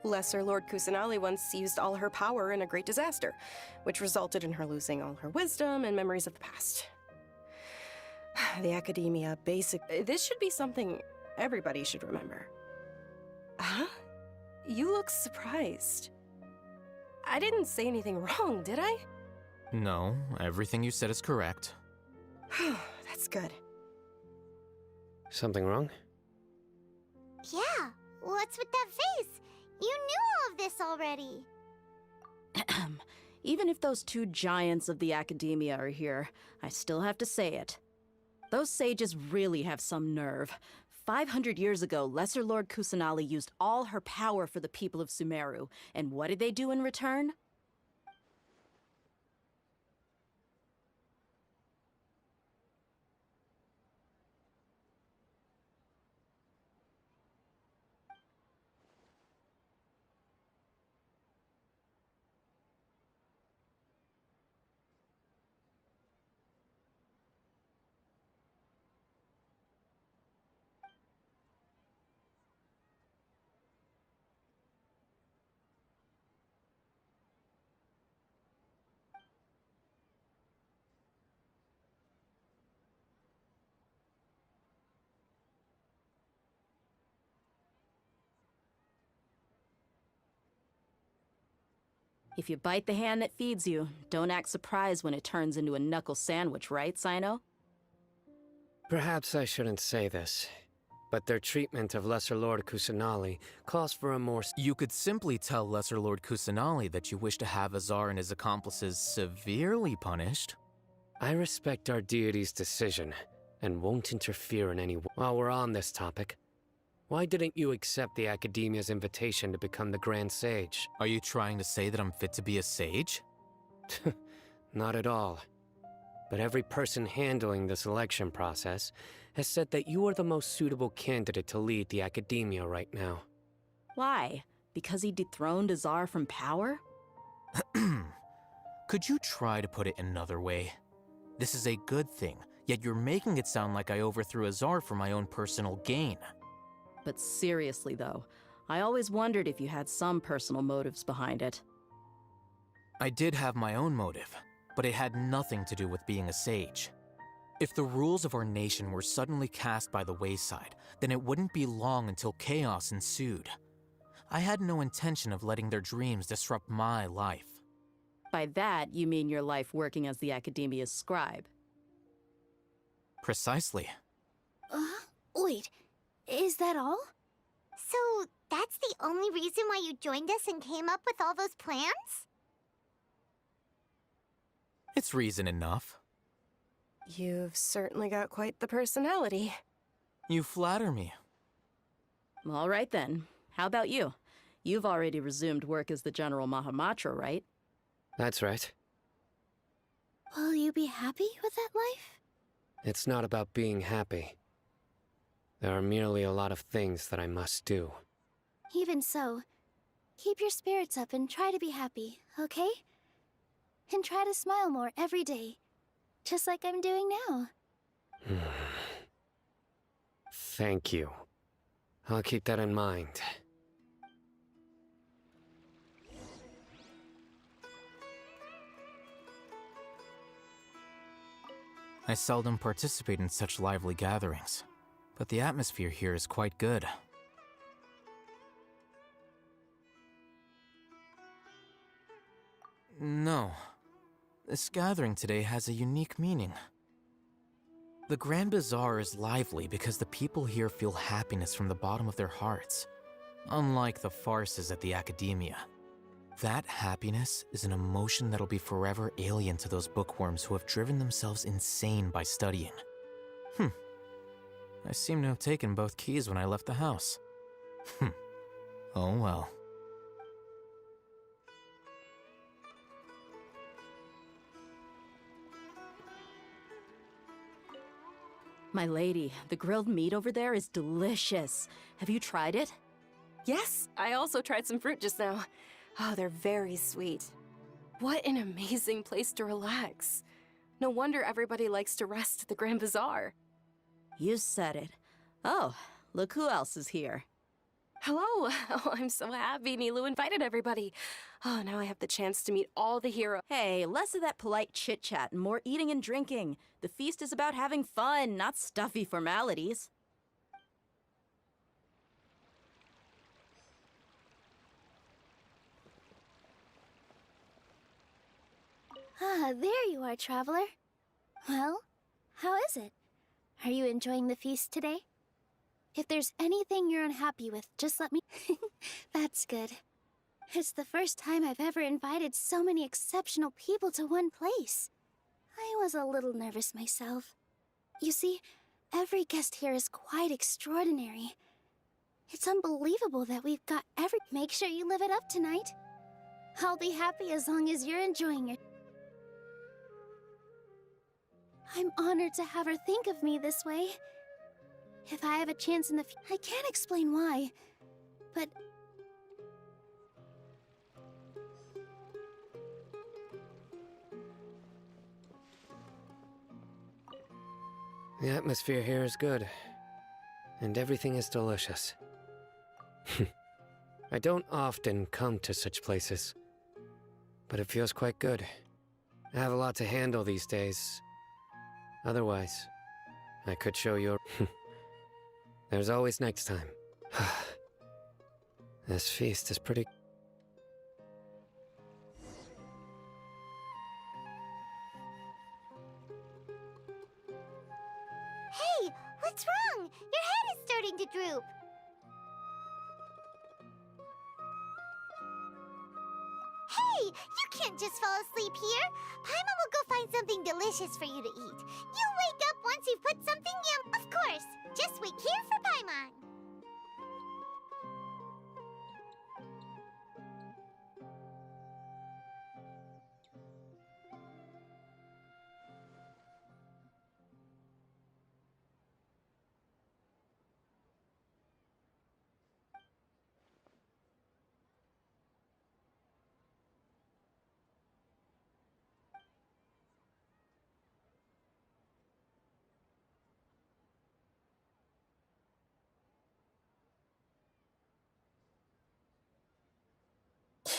Lesser Lord Kusanali once used all her power in a great disaster, which resulted in her losing all her wisdom and memories of the past. The Academia This should be something everybody should remember. Huh? You look surprised. I didn't say anything wrong, did I? No, everything you said is correct. That's good. Something wrong? Yeah, what's with that face? You knew all of this already. Even if those two giants of the Academia are here, I still have to say it. Those sages really have some nerve. 500 years ago, Lesser Lord Kusanali used all her power for the people of Sumeru, and what did they do in return? If you bite the hand that feeds you, don't act surprised when it turns into a knuckle sandwich, right, Cyno? Perhaps I shouldn't say this, but their treatment of Lesser Lord Kusanali calls for a more... You could simply tell Lesser Lord Kusanali that you wish to have Azar and his accomplices severely punished. I respect our deity's decision, and won't interfere in any way. While we're on this topic, why didn't you accept the Academia's invitation to become the Grand Sage? Are you trying to say that I'm fit to be a sage? Not at all. But every person handling the selection process has said that you are the most suitable candidate to lead the Academia right now. Why? Because he dethroned Azar from power? Could you try to put it another way? This is a good thing, yet you're making it sound like I overthrew Azar for my own personal gain. But seriously though, I always wondered if you had some personal motives behind it. I did have my own motive, but it had nothing to do with being a sage. If the rules of our nation were suddenly cast by the wayside, then it wouldn't be long until chaos ensued. I had no intention of letting their dreams disrupt my life. By that, you mean your life working as the Academia's scribe. Precisely. Wait, is that all? So, that's the only reason why you joined us and came up with all those plans? It's reason enough. You've certainly got quite the personality. You flatter me. All right then. How about you? You've already resumed work as the General Mahamatra, right? That's right. Will you be happy with that life? It's not about being happy. There are merely a lot of things that I must do. Even so, keep your spirits up and try to be happy, okay? And try to smile more every day, just like I'm doing now. Thank you. I'll keep that in mind. I seldom participate in such lively gatherings, but the atmosphere here is quite good. No. This gathering today has a unique meaning. The Grand Bazaar is lively because the people here feel happiness from the bottom of their hearts, unlike the farces at the Academia. That happiness is an emotion that'll be forever alien to those bookworms who have driven themselves insane by studying. I seem to have taken both keys when I left the house. Oh well. My lady, the grilled meat over there is delicious. Have you tried it? Yes, I also tried some fruit just now. Oh, they're very sweet. What an amazing place to relax. No wonder everybody likes to rest at the Grand Bazaar. You said it. Oh, look who else is here. Hello! Oh, I'm so happy Nilou invited everybody. Oh, now I have the chance to meet all the heroes. Hey, less of that polite chit-chat and more eating and drinking. The feast is about having fun, not stuffy formalities. There you are, traveler. Well, how is it? Are you enjoying the feast today? If there's anything you're unhappy with, just let me... That's good. It's the first time I've ever invited so many exceptional people to one place. I was a little nervous myself. You see, every guest here is quite extraordinary. It's unbelievable that we've got every... Make sure you live it up tonight. I'll be happy as long as you're enjoying it. I'm honored to have her think of me this way. If I have a chance in the I can't explain why, but... The atmosphere here is good, and everything is delicious. I don't often come to such places, but it feels quite good. I have a lot to handle these days. Otherwise, I could show you. There's always next time. This feast is pretty... Hey, what's wrong? wrong? Your head is starting to droop. Hey, you can't just fall asleep here. Paimon will go find something delicious for you to eat. You'll wake up once you've put something yum. Of course, just wait here for Paimon.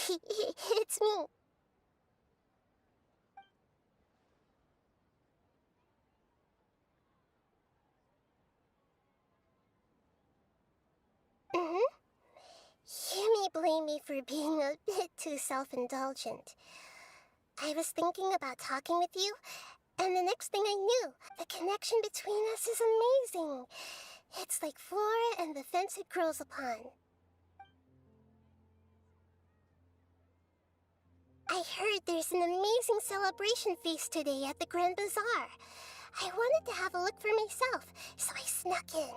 It's me. You may blame me for being a bit too self-indulgent. I was thinking about talking with you, and the next thing I knew, the connection between us is amazing. It's like flora and the fence it grows upon. I heard there's an amazing celebration feast today at the Grand Bazaar. I wanted to have a look for myself, so I snuck in.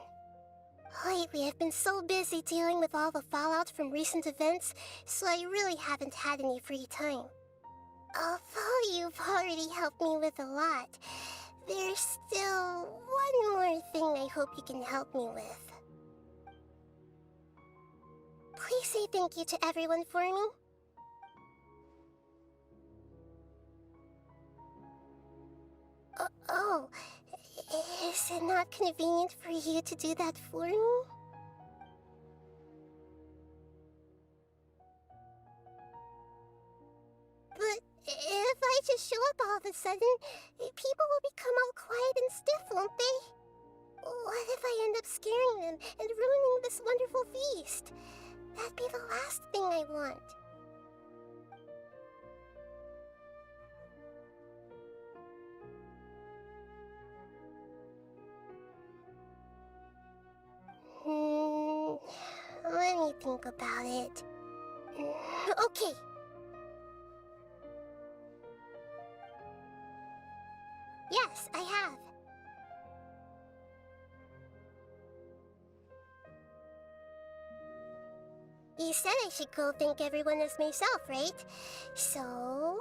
Lately, I've been so busy dealing with all the fallout from recent events, so I really haven't had any free time. Although you've already helped me with a lot, there's still one more thing I hope you can help me with. Please say thank you to everyone for me. Oh, is it not convenient for you to do that for me? But if I just show up all of a sudden, people will become all quiet and stiff, won't they? What if I end up scaring them and ruining this wonderful feast? That'd be the last thing I want. Let me think about it. Okay. Yes, I have. You said I should go thank everyone as myself, right? So,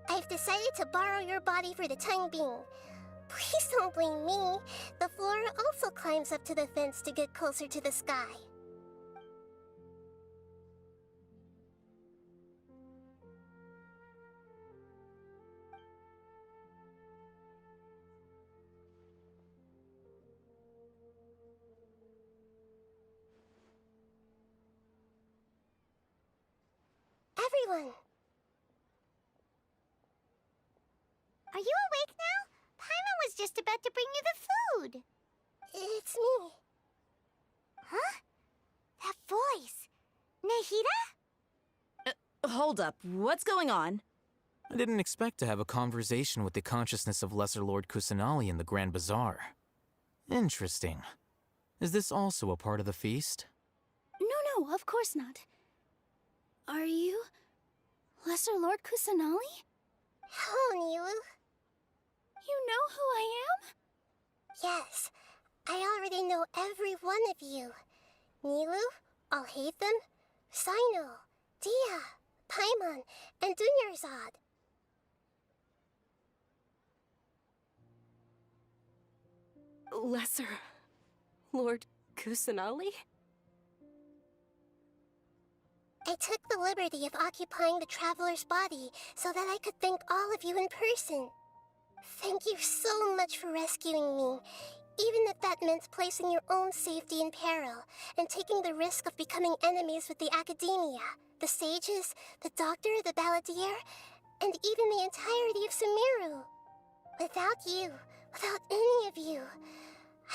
I've decided to borrow your body for the time being. Please don't blame me. The flora also climbs up to the fence to get closer to the sky. Everyone! Are you awake now? Paimon was just about to bring you the food. It's me. Huh? That voice. Nahida? Hold up. What's going on? I didn't expect to have a conversation with the consciousness of Lesser Lord Kusanali in the Grand Bazaar. Interesting. Is this also a part of the feast? No, of course not. Are you Lesser Lord Kusanali? Hello, Nilou. You know who I am? Yes, I already know every one of you. Nilou, Alhaitham, Cyno, Dehya, Paimon, and Dunyarzad. Lesser Lord Kusanali? I took the liberty of occupying the traveler's body so that I could thank all of you in person. Thank you so much for rescuing me, even if that meant placing your own safety in peril and taking the risk of becoming enemies with the Academia, the sages, the doctor, the balladeer, and even the entirety of Sumeru. Without you, without any of you,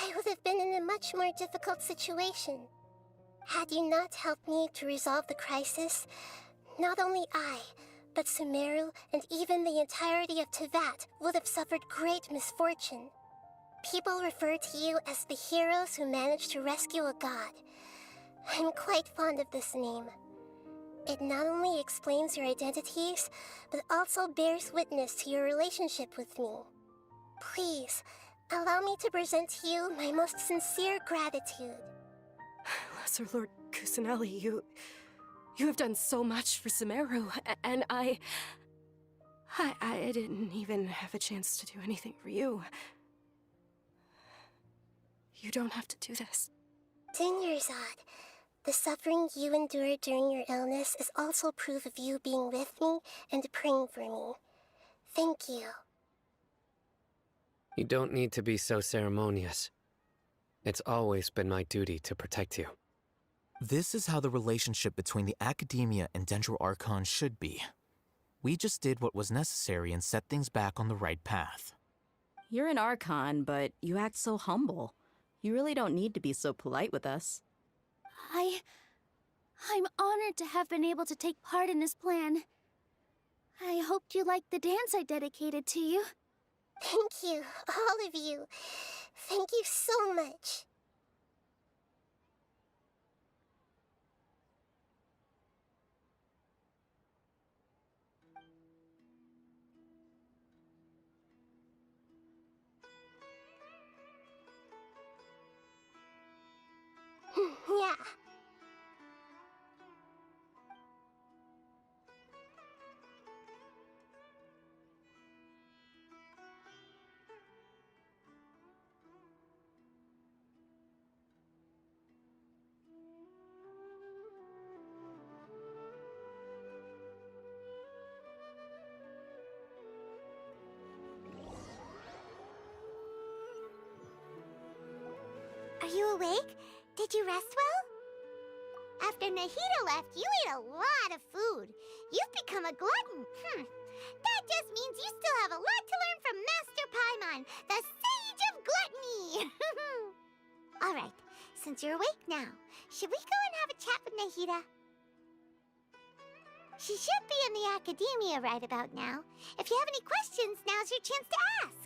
I would have been in a much more difficult situation. Had you not helped me to resolve the crisis, not only I, but Sumeru and even the entirety of Teyvat would have suffered great misfortune. People refer to you as the heroes who managed to rescue a god. I'm quite fond of this name. It not only explains your identities, but also bears witness to your relationship with me. Please, allow me to present to you my most sincere gratitude. Lesser Lord Kusanali, you have done so much for Sumeru, and I didn't even have a chance to do anything for you. You don't have to do this. Dinyarzad, the suffering you endured during your illness is also proof of you being with me and praying for me. Thank you. You don't need to be so ceremonious. It's always been my duty to protect you. This is how the relationship between the Academia and Dendro Archon should be. We just did what was necessary and set things back on the right path. You're an Archon, but you act so humble. You really don't need to be so polite with us. I'm honored to have been able to take part in this plan. I hoped you liked the dance I dedicated to you. Thank you, all of you. Thank you so much. Yeah. Are you awake? Did you rest well? After Nahida left, you ate a lot of food. You've become a glutton. That just means you still have a lot to learn from Master Paimon, the Sage of Gluttony. All right, since you're awake now, should we go and have a chat with Nahida? She should be in the Academia right about now. If you have any questions, now's your chance to ask.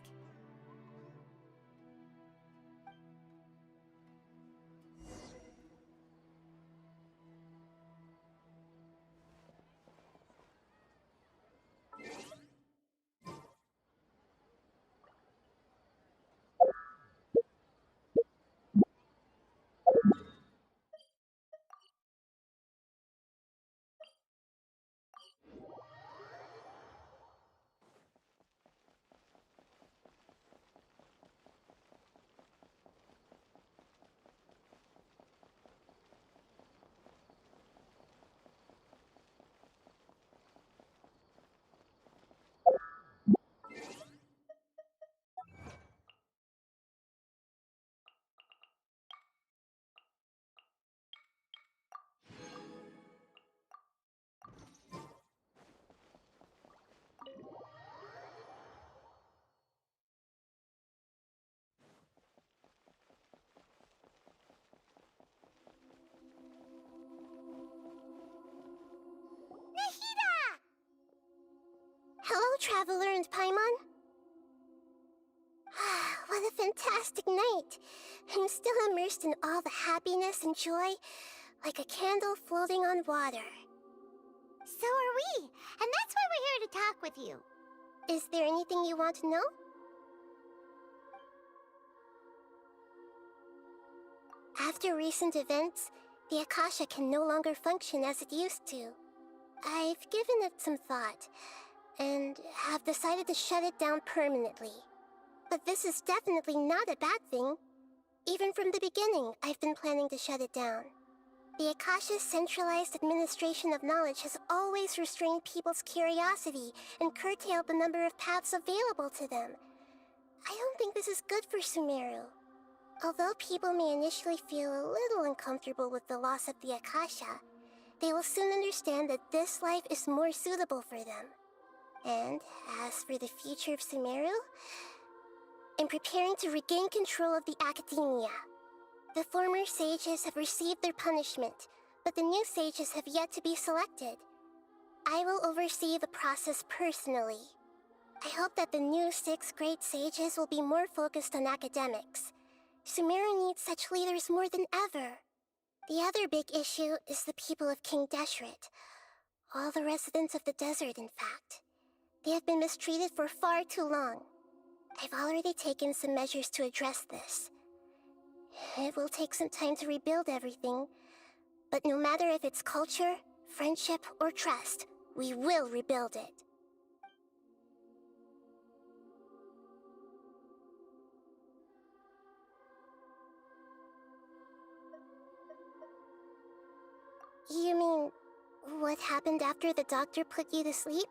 Hello, Traveler and Paimon. What a fantastic night. I'm still immersed in all the happiness and joy, like a candle floating on water. So are we, and that's why we're here to talk with you. Is there anything you want to know? After recent events, the Akasha can no longer function as it used to. I've given it some thought, and have decided to shut it down permanently. But this is definitely not a bad thing. Even from the beginning, I've been planning to shut it down. The Akasha's centralized administration of knowledge has always restrained people's curiosity and curtailed the number of paths available to them. I don't think this is good for Sumeru. Although people may initially feel a little uncomfortable with the loss of the Akasha, they will soon understand that this life is more suitable for them. And as for the future of Sumeru, I'm preparing to regain control of the Academia. The former sages have received their punishment, but the new sages have yet to be selected. I will oversee the process personally. I hope that the new 6th grade sages will be more focused on academics. Sumeru needs such leaders more than ever. The other big issue is the people of King Deshret. All the residents of the desert, in fact. They have been mistreated for far too long. I've already taken some measures to address this. It will take some time to rebuild everything, but no matter if it's culture, friendship, or trust, we will rebuild it. You mean, what happened after the doctor put you to sleep?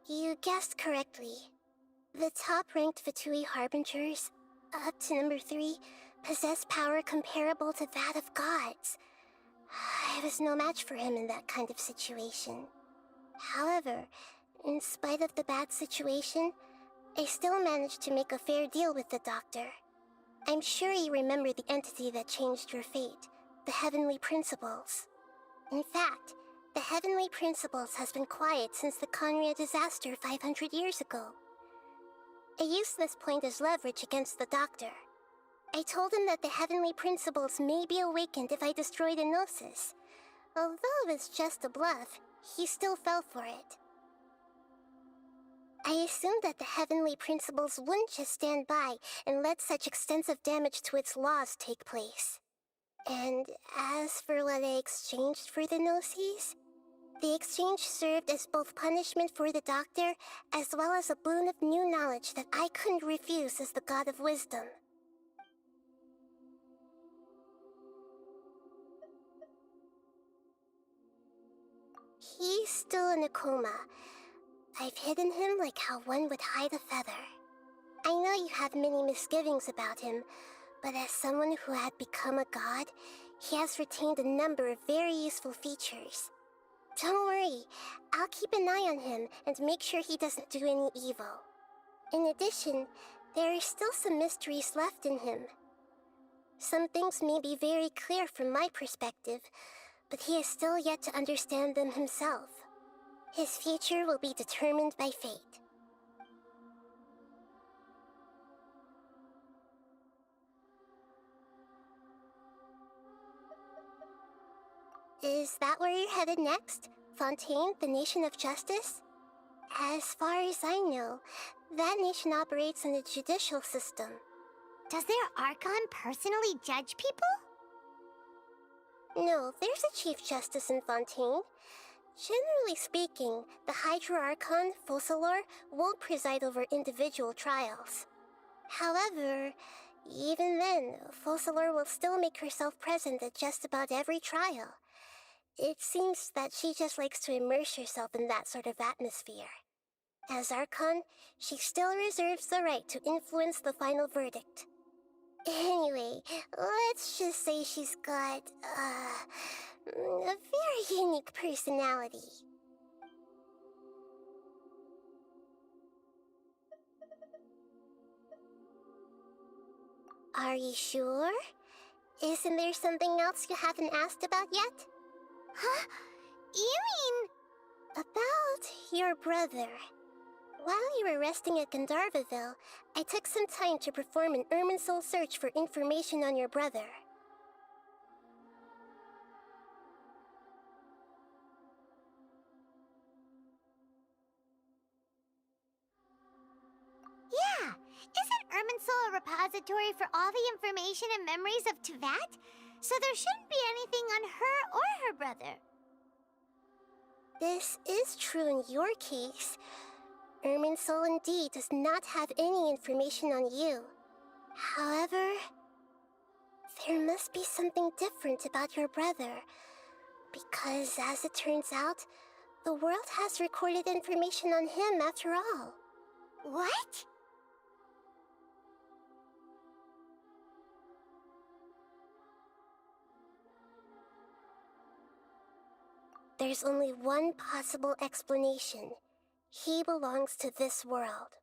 You guessed correctly. The top-ranked Fatui Harbingers, up to number 3, possess power comparable to that of gods. I was no match for him in that kind of situation. However, in spite of the bad situation, I still managed to make a fair deal with the doctor. I'm sure you remember the entity that changed your fate, the Heavenly Principles. In fact, the Heavenly Principles has been quiet since the Conria disaster 500 years ago. I used this point as leverage against the doctor. I told him that the Heavenly Principles may be awakened if I destroy the Gnosis. Although it's just a bluff, he still fell for it. I assumed that the Heavenly Principles wouldn't just stand by and let such extensive damage to its laws take place. And as for what I exchanged for the Gnosis, the exchange served as both punishment for the doctor, as well as a boon of new knowledge that I couldn't refuse as the God of Wisdom. He's still in a coma. I've hidden him like how one would hide a feather. I know you have many misgivings about him, but as someone who had become a god, he has retained a number of very useful features. Don't worry, I'll keep an eye on him and make sure he doesn't do any evil. In addition, there are still some mysteries left in him. Some things may be very clear from my perspective, but he is still yet to understand them himself. His future will be determined by fate. Is that where you're headed next? Fontaine, the Nation of Justice? As far as I know, that nation operates in a judicial system. Does their Archon personally judge people? No, there's a Chief Justice in Fontaine. Generally speaking, the Hydra Archon, Focalor, won't preside over individual trials. However, even then, Focalor will still make herself present at just about every trial. It seems that she just likes to immerse herself in that sort of atmosphere. As Archon, she still reserves the right to influence the final verdict. Anyway, let's just say she's got, a very unique personality. Are you sure? Isn't there something else you haven't asked about yet? Huh? You mean... About your brother. While you were resting at Gandharvaville, I took some time to perform an Irminsul search for information on your brother. Yeah! Isn't Irminsul a repository for all the information and memories of Teyvat? So there shouldn't be anything on her or her brother. This is true in your case. Irminsul indeed does not have any information on you. However, there must be something different about your brother. Because as it turns out, the world has recorded information on him after all. What? There's only one possible explanation. He belongs to this world.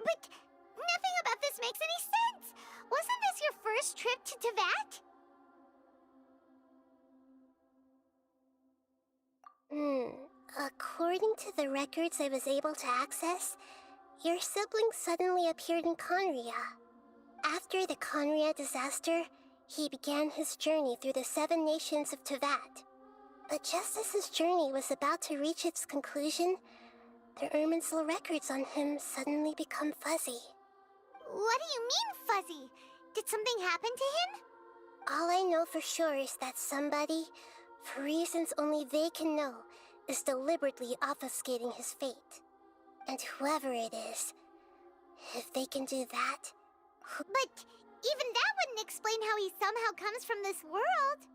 But nothing about this makes any sense! Wasn't this your first trip to Teyvat? According to the records I was able to access, your sibling suddenly appeared in Conria. After the Conria disaster, he began his journey through the 7 nations of Teyvat. But just as his journey was about to reach its conclusion, the Irminsul records on him suddenly become fuzzy. What do you mean, fuzzy? Did something happen to him? All I know for sure is that somebody, for reasons only they can know, is deliberately obfuscating his fate. And whoever it is, if they can do that... But even that wouldn't explain how he somehow comes from this world.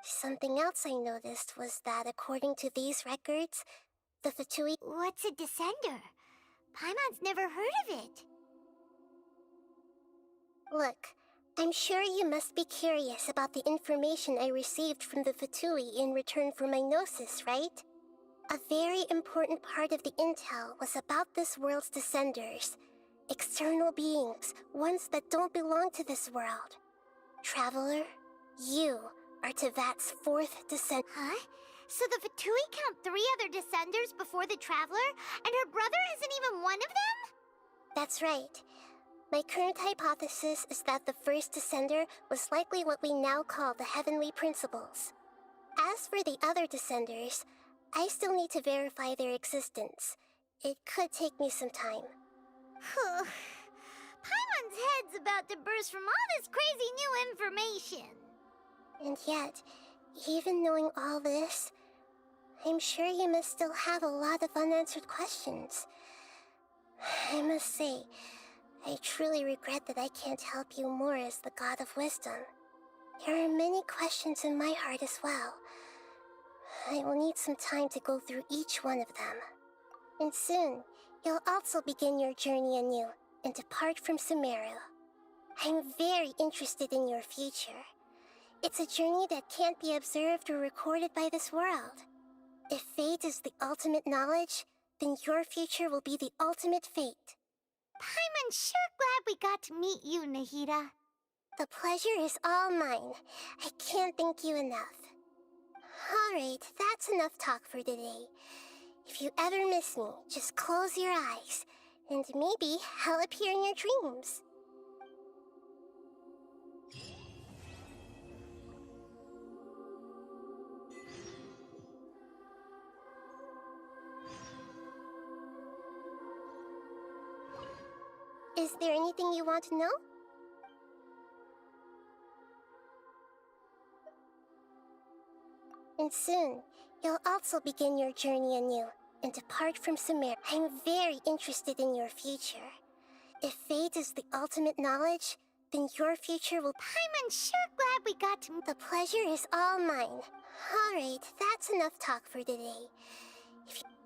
Something else I noticed was that according to these records, the Fatui... What's a descender? Paimon's never heard of it. Look, I'm sure you must be curious about the information I received from the Fatui in return for my gnosis, right? A very important part of the intel was about this world's descenders. External beings, ones that don't belong to this world. Traveler, you are Teyvat's 4th descent. Huh? So the Fatui count 3 other descenders before the Traveler, and her brother isn't even one of them? That's right. My current hypothesis is that the first descender was likely what we now call the Heavenly Principles. As for the other descenders, I still need to verify their existence. It could take me some time. Paimon's head's about to burst from all this crazy new information. And yet, even knowing all this, I'm sure you must still have a lot of unanswered questions. I must say, I truly regret that I can't help you more as the God of Wisdom. There are many questions in my heart as well. I will need some time to go through each one of them. And soon, you'll also begin your journey anew and depart from Sumeru. I'm very interested in your future. It's a journey that can't be observed or recorded by this world. If fate is the ultimate knowledge, then your future will be the ultimate fate. Paimon's sure glad we got to meet you, Nahida. The pleasure is all mine. I can't thank you enough. Alright, that's enough talk for today. If you ever miss me, just close your eyes, and maybe I'll appear in your dreams. Is there anything you want to know? And soon, you'll also begin your journey anew and depart from Sumeru. I'm very interested in your future. If fate is the ultimate knowledge, then your future will... Paimon's sure glad we got to... The pleasure is all mine. Alright, that's enough talk for today. If you...